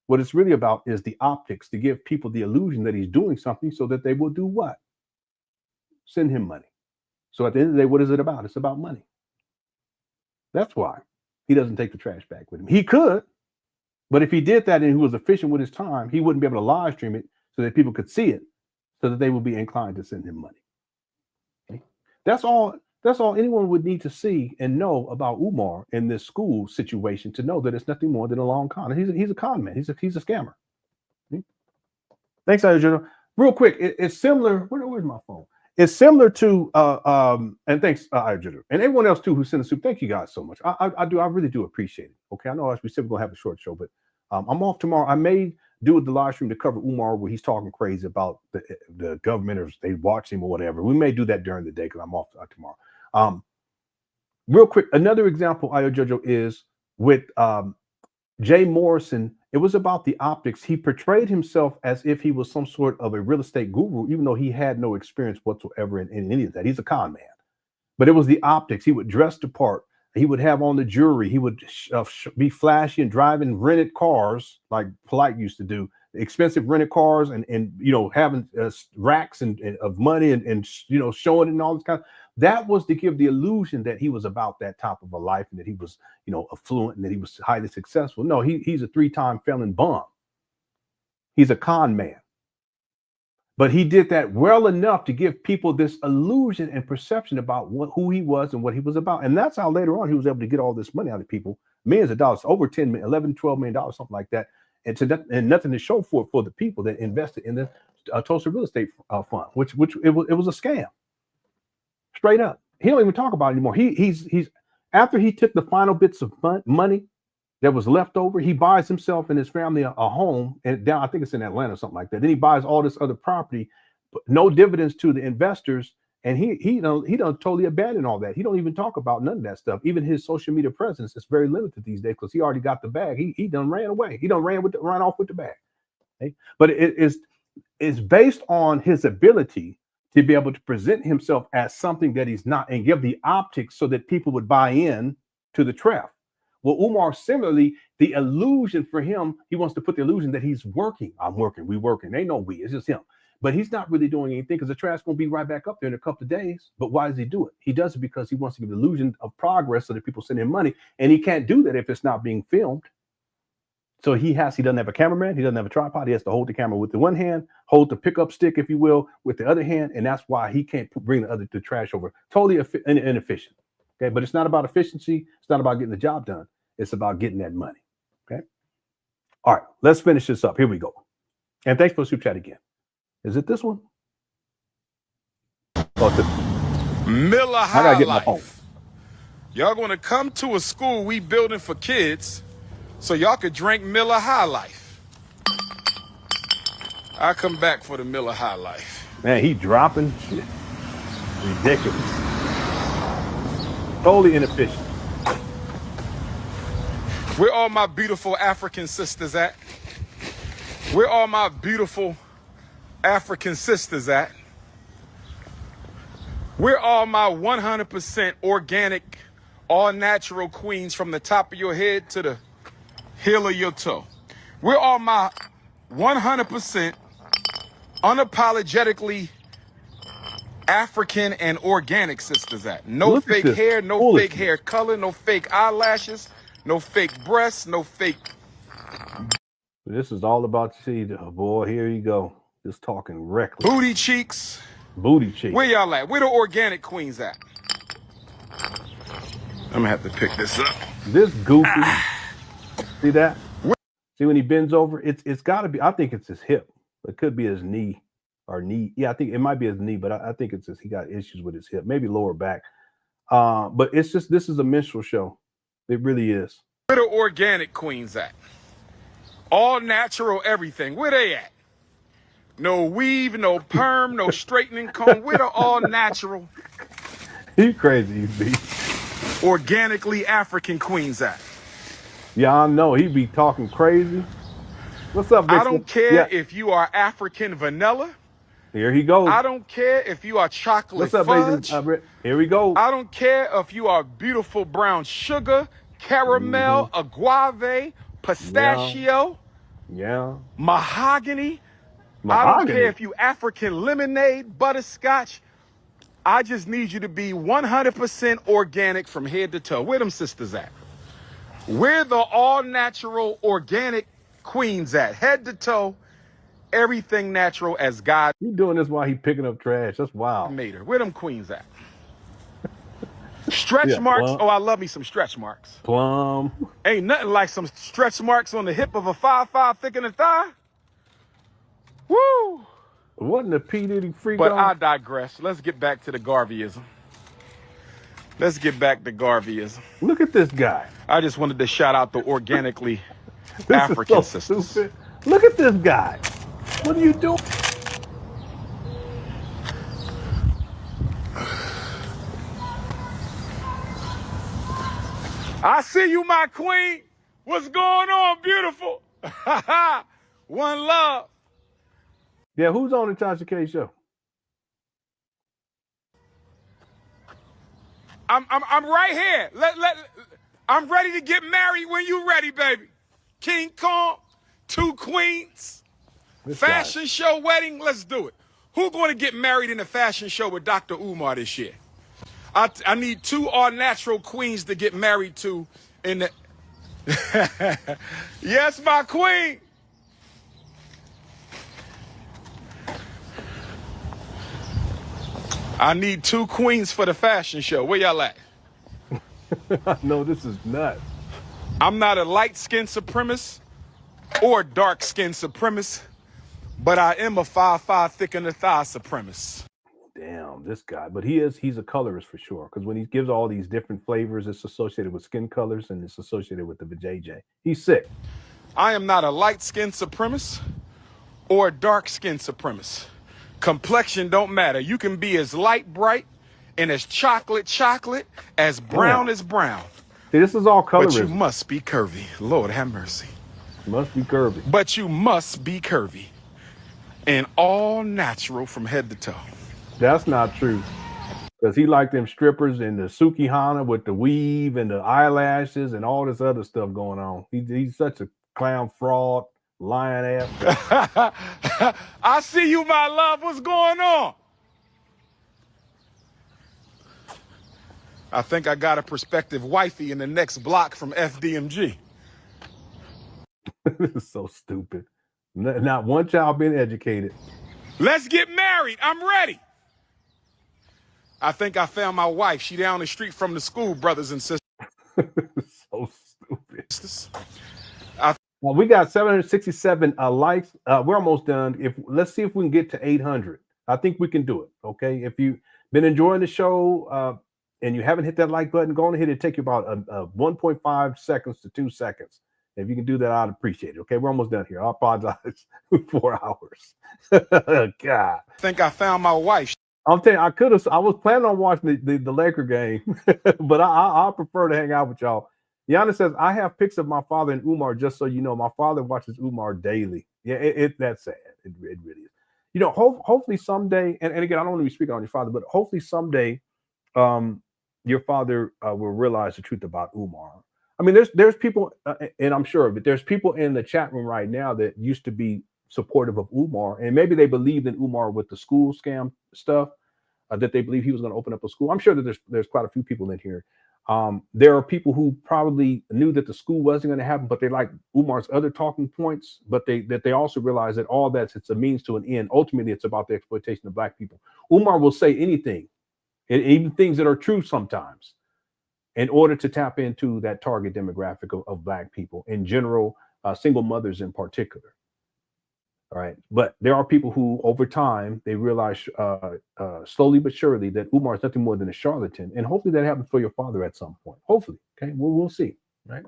What it's really about is the optics to give people the illusion that he's doing something so that they will do what? Send him money. So at the end of the day, what is it about? It's about money. That's why he doesn't take the trash bag with him. He could, but if he did that and he was efficient with his time, he wouldn't be able to live stream it so that people could see it, so that they would be inclined to send him money. That's all anyone would need to see and know about Umar in this school situation to know that it's nothing more than a long con. He's a con man. He's a scammer. Thanks, Ayo. Real quick, it's similar. Where's my phone? It's similar to and thanks, Ayo, and everyone else too who sent a soup. Thank you guys so much. I really do appreciate it. Okay, I know as we said we're gonna have a short show, but I'm off tomorrow. I may do the live stream to cover Umar where he's talking crazy about the government or they watch him or whatever. We may do that during the day because I'm off tomorrow. Real quick, another example, Ayo Jojo, is with Jay Morrison. It was about the optics. He portrayed himself as if he was some sort of a real estate guru, even though he had no experience whatsoever in any of that. He's a con man. But it was the optics. He would dress the part. He would have on the jewelry. He would be flashy and driving rented cars like Polite used to do, expensive rented cars, and having racks of money and showing it and all this kind of. That was to give the illusion that he was about that type of a life and that he was affluent and that he was highly successful. No, he's a 3-time felon bum. He's a con man. But he did that well enough to give people this illusion and perception about who he was and what he was about. And that's how later on he was able to get all this money out of people, millions of dollars, over 10 million, 11, 12 million dollars, something like that. And nothing to show for the people that invested in the Tulsa real estate fund, which it was a scam. Straight up. He don't even talk about it anymore. He's after he took the final bits of money that was left over. He buys himself and his family a home, and down, I think it's in Atlanta or something like that. Then he buys all this other property, but no dividends to the investors. And he don't totally abandon all that. He don't even talk about none of that stuff. Even his social media presence is very limited these days because he already got the bag. He done ran away. He done ran off with the bag. Okay? But it's based on his ability to be able to present himself as something that he's not and give the optics so that people would buy in to the trap. Well, Umar, similarly, the illusion for him, he wants to put the illusion that he's working. I'm working. We working. Ain't no we. It's just him. But he's not really doing anything because the trash going to be right back up there in a couple of days. But why does he do it? He does it because he wants to give the illusion of progress so that people send him money. And he can't do that if it's not being filmed. So he doesn't have a cameraman. He doesn't have a tripod. He has to hold the camera with the one hand, hold the pickup stick, if you will, with the other hand. And that's why he can't bring the trash over. Totally inefficient. Okay. But it's not about efficiency. It's not about getting the job done. It's about getting that money. Okay. All right. Let's finish this up. Here we go. And thanks for the super chat again. Is it this one? Miller High I gotta get my phone. Life. Y'all gonna come to a school we building for kids so y'all could drink Miller High Life. I come back for the Miller High Life. Man, he dropping shit. Ridiculous. Totally inefficient. Where all my beautiful African sisters at? Where all my beautiful African sisters at? Where all my 100% organic, all natural queens from the top of your head to the heel of your toe? Where all my 100% unapologetically African and organic sisters at? No fake hair, no fake hair color, no fake eyelashes, no fake breasts, no fake. This is all about oh boy, here you go. Just talking reckless. Booty cheeks. Booty cheeks. Where y'all at? Where the organic queens at? I'm gonna have to pick this up. This goofy. See that? See when he bends over? It's gotta be, I think it's his hip. It could be his knee or knee. Yeah, I think it might be his knee, but I think it's he got issues with his hip, maybe lower back. But it's just, this is a minstrel show. It really is. Where the organic queens at? All natural everything. Where they at? No weave, no perm, no straightening comb. Where the all natural? You crazy, you be. Organically African queens at? Yeah, I know. He be talking crazy. What's up, Vixen? I don't care if you are African vanilla. Here he goes. I don't care if you are chocolate What's up, fudge. Here we go. I don't care if you are beautiful brown sugar, caramel, agave, pistachio, mahogany. I don't care if you African lemonade, butterscotch. I just need you to be 100% organic from head to toe. Where them sisters at? Where the all-natural organic queens at? Head to toe, everything natural as God. You doing this while he picking up trash. That's wild. Made her. Where them queens at? Stretch marks. Plum. Oh, I love me some stretch marks. Plum. Ain't nothing like some stretch marks on the hip of a 5'5" thick in the thigh. Woo! Wasn't a P. Diddy freak But on? I digress. Let's get back to the Garveyism. Let's get back to Garveyism. Look at this guy. I just wanted to shout out the organically African sisters. Stupid. Look at this guy. What are you doing? I see you, my queen. What's going on, beautiful? One love. Yeah, who's on the Tasha K show? I'm right here. I'm ready to get married when you ready, baby. King Kong, 2 queens, fashion show wedding. Let's do it. Who going to get married in a fashion show with Dr. Umar this year? I need 2 all-natural queens to get married to in the... Yes, my queen. I need 2 queens for the fashion show. Where y'all at? No, this is nuts. I'm not a light-skinned supremacist or dark-skinned supremacist, but I am a 5'5" thick in the thigh supremacist. damn, this guy. But he's a colorist for sure. Because when he gives all these different flavors, it's associated with skin colors and it's associated with the vajayjay. He's sick. I am not a light-skinned supremacist or a dark-skinned supremacist. Complexion don't matter. You can be as light bright and as chocolate as brown as brown. See, this is all colorism. But you must be curvy. Lord have mercy. You must be curvy. But you must be curvy. And all natural from head to toe. That's not true. Because he like them strippers and the Sukihana with the weave and the eyelashes and all this other stuff going on. He's such a clown fraud, lying ass. I see you, my love. What's going on? I think I got a prospective wifey in the next block from FDMG. This is so stupid. Not one child being educated. Let's get married. I'm ready. I think I found my wife. She down the street from the school, brothers and sisters. So stupid. Well, we got 767 likes. We're almost done. Let's see if we can get to 800. I think we can do it. Okay. If you've been enjoying the show and you haven't hit that like button, go on ahead. It'll take you about 1.5 seconds to 2 seconds. If you can do that, I'd appreciate it. Okay, we're almost done here. I apologize. 4 hours. God. I think I found my wife. I'm telling you, I was planning on watching the Laker game, but I prefer to hang out with y'all. Giannis says, I have pics of my father and Umar, just so you know. My father watches Umar daily. Yeah, that's sad. It really is. You know, hopefully someday, and again, I don't want to be speaking on your father, but hopefully someday your father will realize the truth about Umar. I mean, there's people, and I'm sure of it, there's people in the chat room right now that used to be supportive of Umar, and maybe they believed in Umar with the school scam stuff, that they believe he was going to open up a school. I'm sure that there's quite a few people in here. There are people who probably knew that the school wasn't going to happen, but they like Umar's other talking points, but they also realize that all it's a means to an end. Ultimately, it's about the exploitation of Black people. Umar will say anything, and even things that are true sometimes, in order to tap into that target demographic of Black people in general, single mothers in particular. All right. But there are people who, over time, they realize slowly but surely that Umar is nothing more than a charlatan. And hopefully that happens for your father at some point. Hopefully. Okay. We'll see. Right.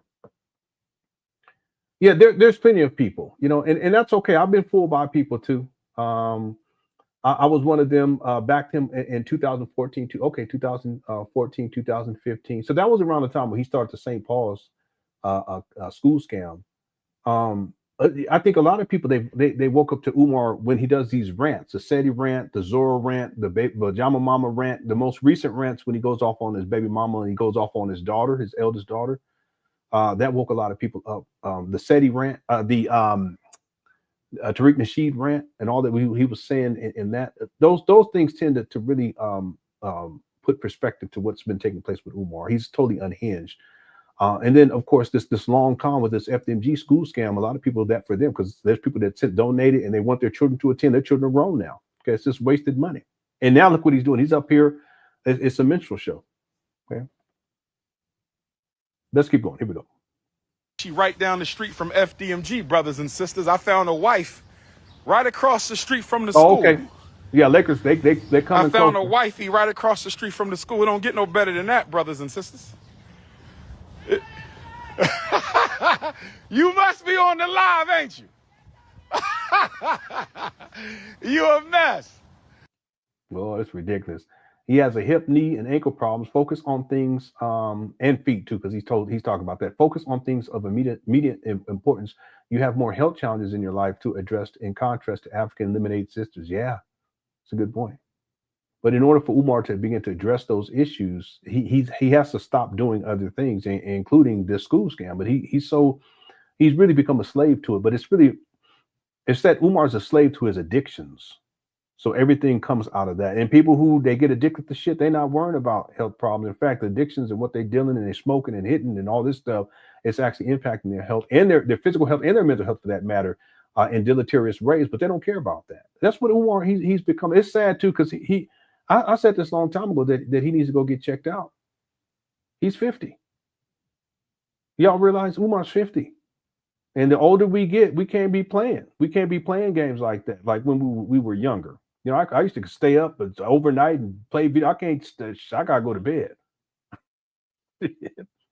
Yeah, there's plenty of people, you know, and that's okay. I've been fooled by people too. I was one of them, backed him in 2014 to 2014, 2015. So that was around the time when he started the St. Paul's school scam. I think a lot of people, they woke up to Umar when he does these rants, the SETI rant, the Zora rant, the Pajama Mama rant, the most recent rants when he goes off on his baby mama and he goes off on his daughter, his eldest daughter. That woke a lot of people up. The SETI rant, the Tariq Nasheed rant, and all that he was saying in that, those things tend to really put perspective to what's been taking place with Umar. He's totally unhinged. And then, of course, this long con with this FDMG school scam, a lot of people that for them, because there's people that donated and they want their children to attend. Their children are grown now. Okay, it's just wasted money. And now look what he's doing. He's up here. It's a minstrel show. Okay, let's keep going. Here we go. She right down the street from FDMG, brothers and sisters. I found a wife right across the street from the school. Oh, okay. Yeah, Lakers, they come. I found a wifey right across the street from the school. It don't get no better than that, brothers and sisters. You must be on the live, ain't you? You a mess. Well, it's ridiculous. He has a hip, knee, and ankle problems. Focus on things, and feet too, because he's talking about that. Focus on things of immediate importance. You have more health challenges in your life to address, in contrast to African lemonade sisters. Yeah, it's a good point. But in order for Umar to begin to address those issues, he has to stop doing other things, including this school scam. But he's really become a slave to it. But it's that Umar's a slave to his addictions. So everything comes out of that. And people who they get addicted to shit, they're not worrying about health problems. In fact, addictions and what they're dealing and they're smoking and hitting and all this stuff, it's actually impacting their health and their physical health and their mental health for that matter in deleterious ways. But they don't care about that. That's what Umar he's become. It's sad too, because I said this a long time ago that he needs to go get checked out. He's 50. Y'all realize Umar's 50. And the older we get, we can't be playing. We can't be playing games like that, like when we were younger. You know, I used to stay up overnight and play video. I gotta go to bed.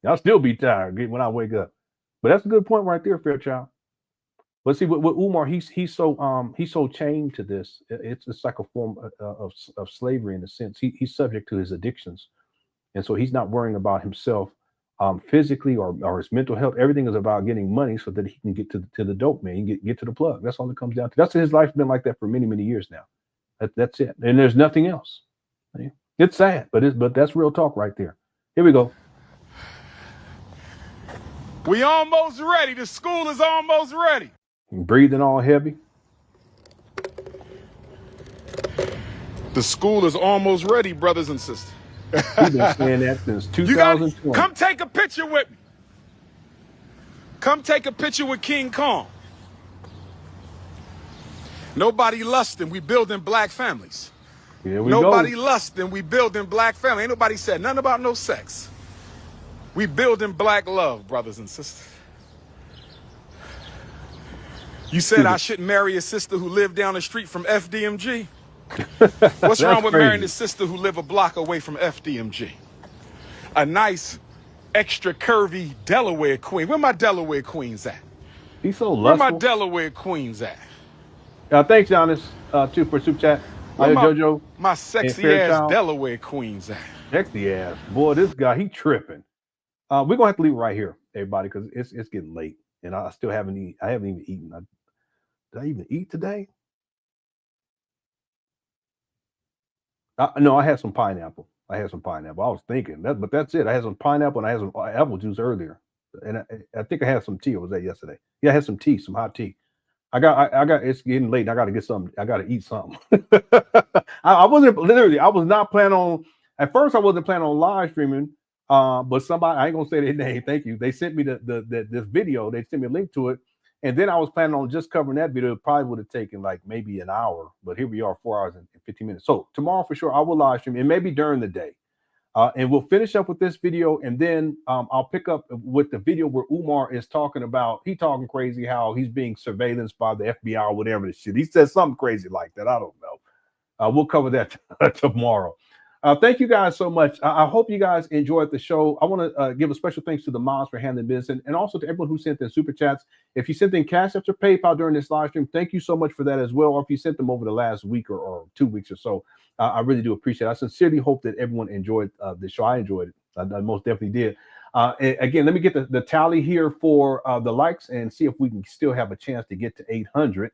I'll still be tired when I wake up. But that's a good point right there, Fairchild. But see, with Umar, he's so chained to this. It's like a form of slavery in a sense. He's subject to his addictions, and so he's not worrying about himself physically or his mental health. Everything is about getting money so that he can get to the dope man, get to the plug. That's all it comes down to. That's his life's been like that for many years now. That's it, and there's nothing else. It's sad, but that's real talk right there. Here we go. We almost ready. The school is almost ready. Breathing all heavy. The school is almost ready, brothers and sisters. We've been saying that since 2020. Come take a picture with me. Come take a picture with King Kong. Nobody lusting, we building black families. Here we Nobody go. lusting, we building black family. Ain't nobody said nothing about no sex. We building black love, brothers and sisters. You said I shouldn't marry a sister who lived down the street from FDMG? What's wrong with marrying a sister who live a block away from FDMG? A nice, extra curvy Delaware queen. Where my Delaware queens at? He's so lustful. lustful. Where my Delaware queens at? Thanks, Giannis, too, for super chat. Jojo. My sexy ass Delaware queens at? Sexy ass. Boy, this guy, he tripping. We're going to have to leave it right here, everybody, because it's getting late. And I still haven't eaten. I haven't even eaten. Did I even eat today? No, I had some pineapple. I was thinking that, but that's it. I had some pineapple and I had some apple juice earlier. And I think I had some tea. Or was that yesterday? Yeah, I had some tea, some hot tea. I got. It's getting late. I got to get something. I got to eat something. I was not planning on. At first, I wasn't planning on live streaming. But somebody, I ain't gonna say their name. Thank you. They sent me this video. They sent me a link to it, and then I was planning on just covering that video. It probably would have taken like maybe an hour, but here we are, 4 hours and 15 minutes. So tomorrow for sure, I will live stream, and maybe during the day. And we'll finish up with this video, and then I'll pick up with the video where Umar is talking talking crazy, how he's being surveillanced by the FBI or whatever this shit. He said something crazy like that. I don't know. We'll cover that tomorrow. Thank you guys so much. I hope you guys enjoyed the show. I want to give a special thanks to the moms for handling business, and also to everyone who sent in super chats. If you sent in CashApp or PayPal during this live stream, thank you so much for that as well. Or if you sent them over the last week or 2 weeks or so, I really do appreciate it. I sincerely hope that everyone enjoyed the show. I enjoyed it. I most definitely did. Again, let me get the tally here for the likes and see if we can still have a chance to get to 800.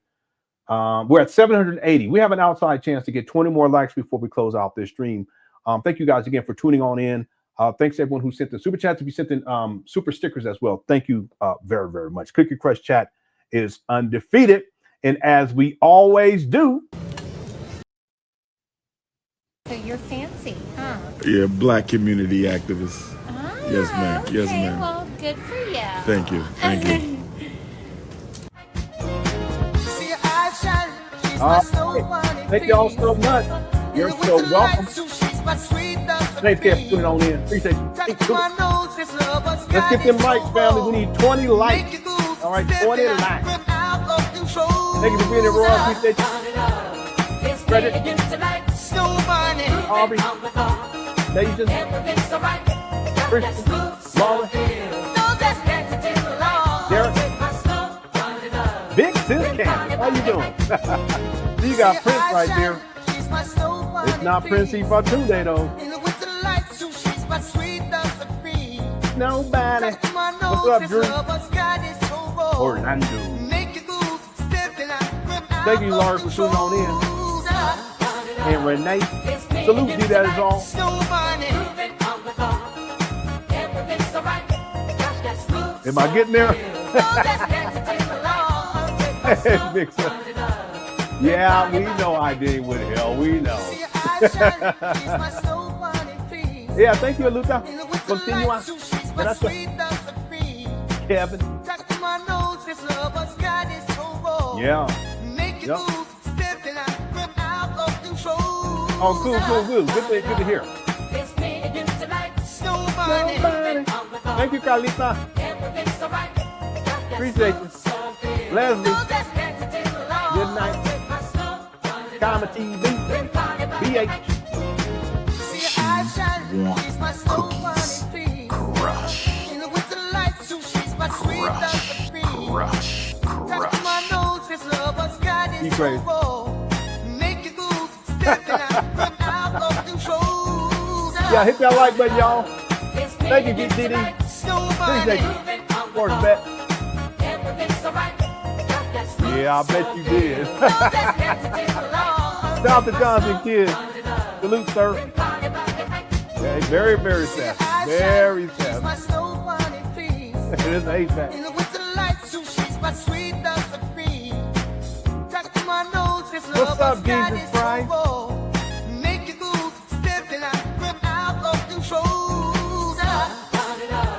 We're at 780. We have an outside chance to get 20 more likes before we close out this stream. Thank you guys again for tuning on in. Thanks to everyone who sent the super chats. If you sent in super stickers as well, thank you very, very much. Cookie Crush Chat is undefeated. And as we always do. So you're fancy, huh? Yeah, black community activist. Yes, ma'am. Okay, Yes, ma'am. Well, good for you. Thank you. Thank you. Thank y'all so much. You're so welcome. Thanks for tuning on in. Appreciate you. Let's get them likes, family. We need 20 likes. All right, 20 likes. Thank you for being here, Roy. Appreciate you. Credit. Harvey. Legion. Christian. Laura. Derek. Big Sis Candy. How you doing? So you got Prince right there. It's not Prince Ifatunde though. Nobody. What's up, Drew? Orlando. Thank you, Laura, for tuning on in. And Renee. Salute you, that is all. Am I getting there? Big son. Yeah, we know I did with hell. We know. Yeah, thank you, Luca. Continua. Kevin. Yeah. Yep. Oh, cool. Good to hear. Nobody. Thank you, Carlita. Appreciate you. Leslie. Good night. Kama TV, BH. You crazy. Yeah, hit that like button, y'all. Thank you, GTD. Appreciate you. Sports bet. Yeah, I bet you did. Shout out to Johnson Kid. Salute, sir. Yeah, very, very sad. Very sad. It is 8-pack. What's up, Jesus Christ?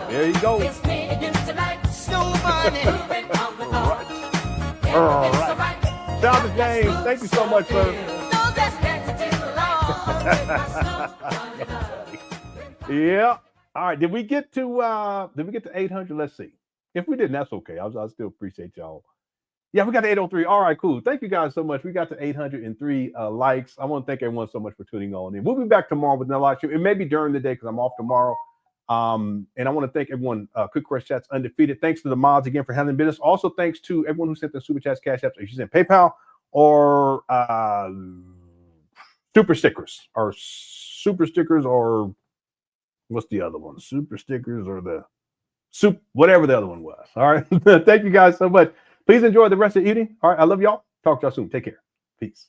There you go. All right. Shout out to James. Thank you so much, sir. Yeah. All right. Did we get to 800? Let's see. If we didn't, that's okay. I still appreciate y'all. Yeah, we got to 803. All right, cool. Thank you guys so much. We got to 803 likes. I want to thank everyone so much for tuning on in. We'll be back tomorrow with another live show. It may be during the day because I'm off tomorrow. And I want to thank everyone. Quick Crush Chats Undefeated. Thanks to the mods again for handling business. Also, thanks to everyone who sent the super chats, cash apps, if you sent PayPal or super stickers or what's the other one? Super stickers or the soup, whatever the other one was. All right. Thank you guys so much. Please enjoy the rest of the evening. All right. I love y'all. Talk to y'all soon. Take care. Peace.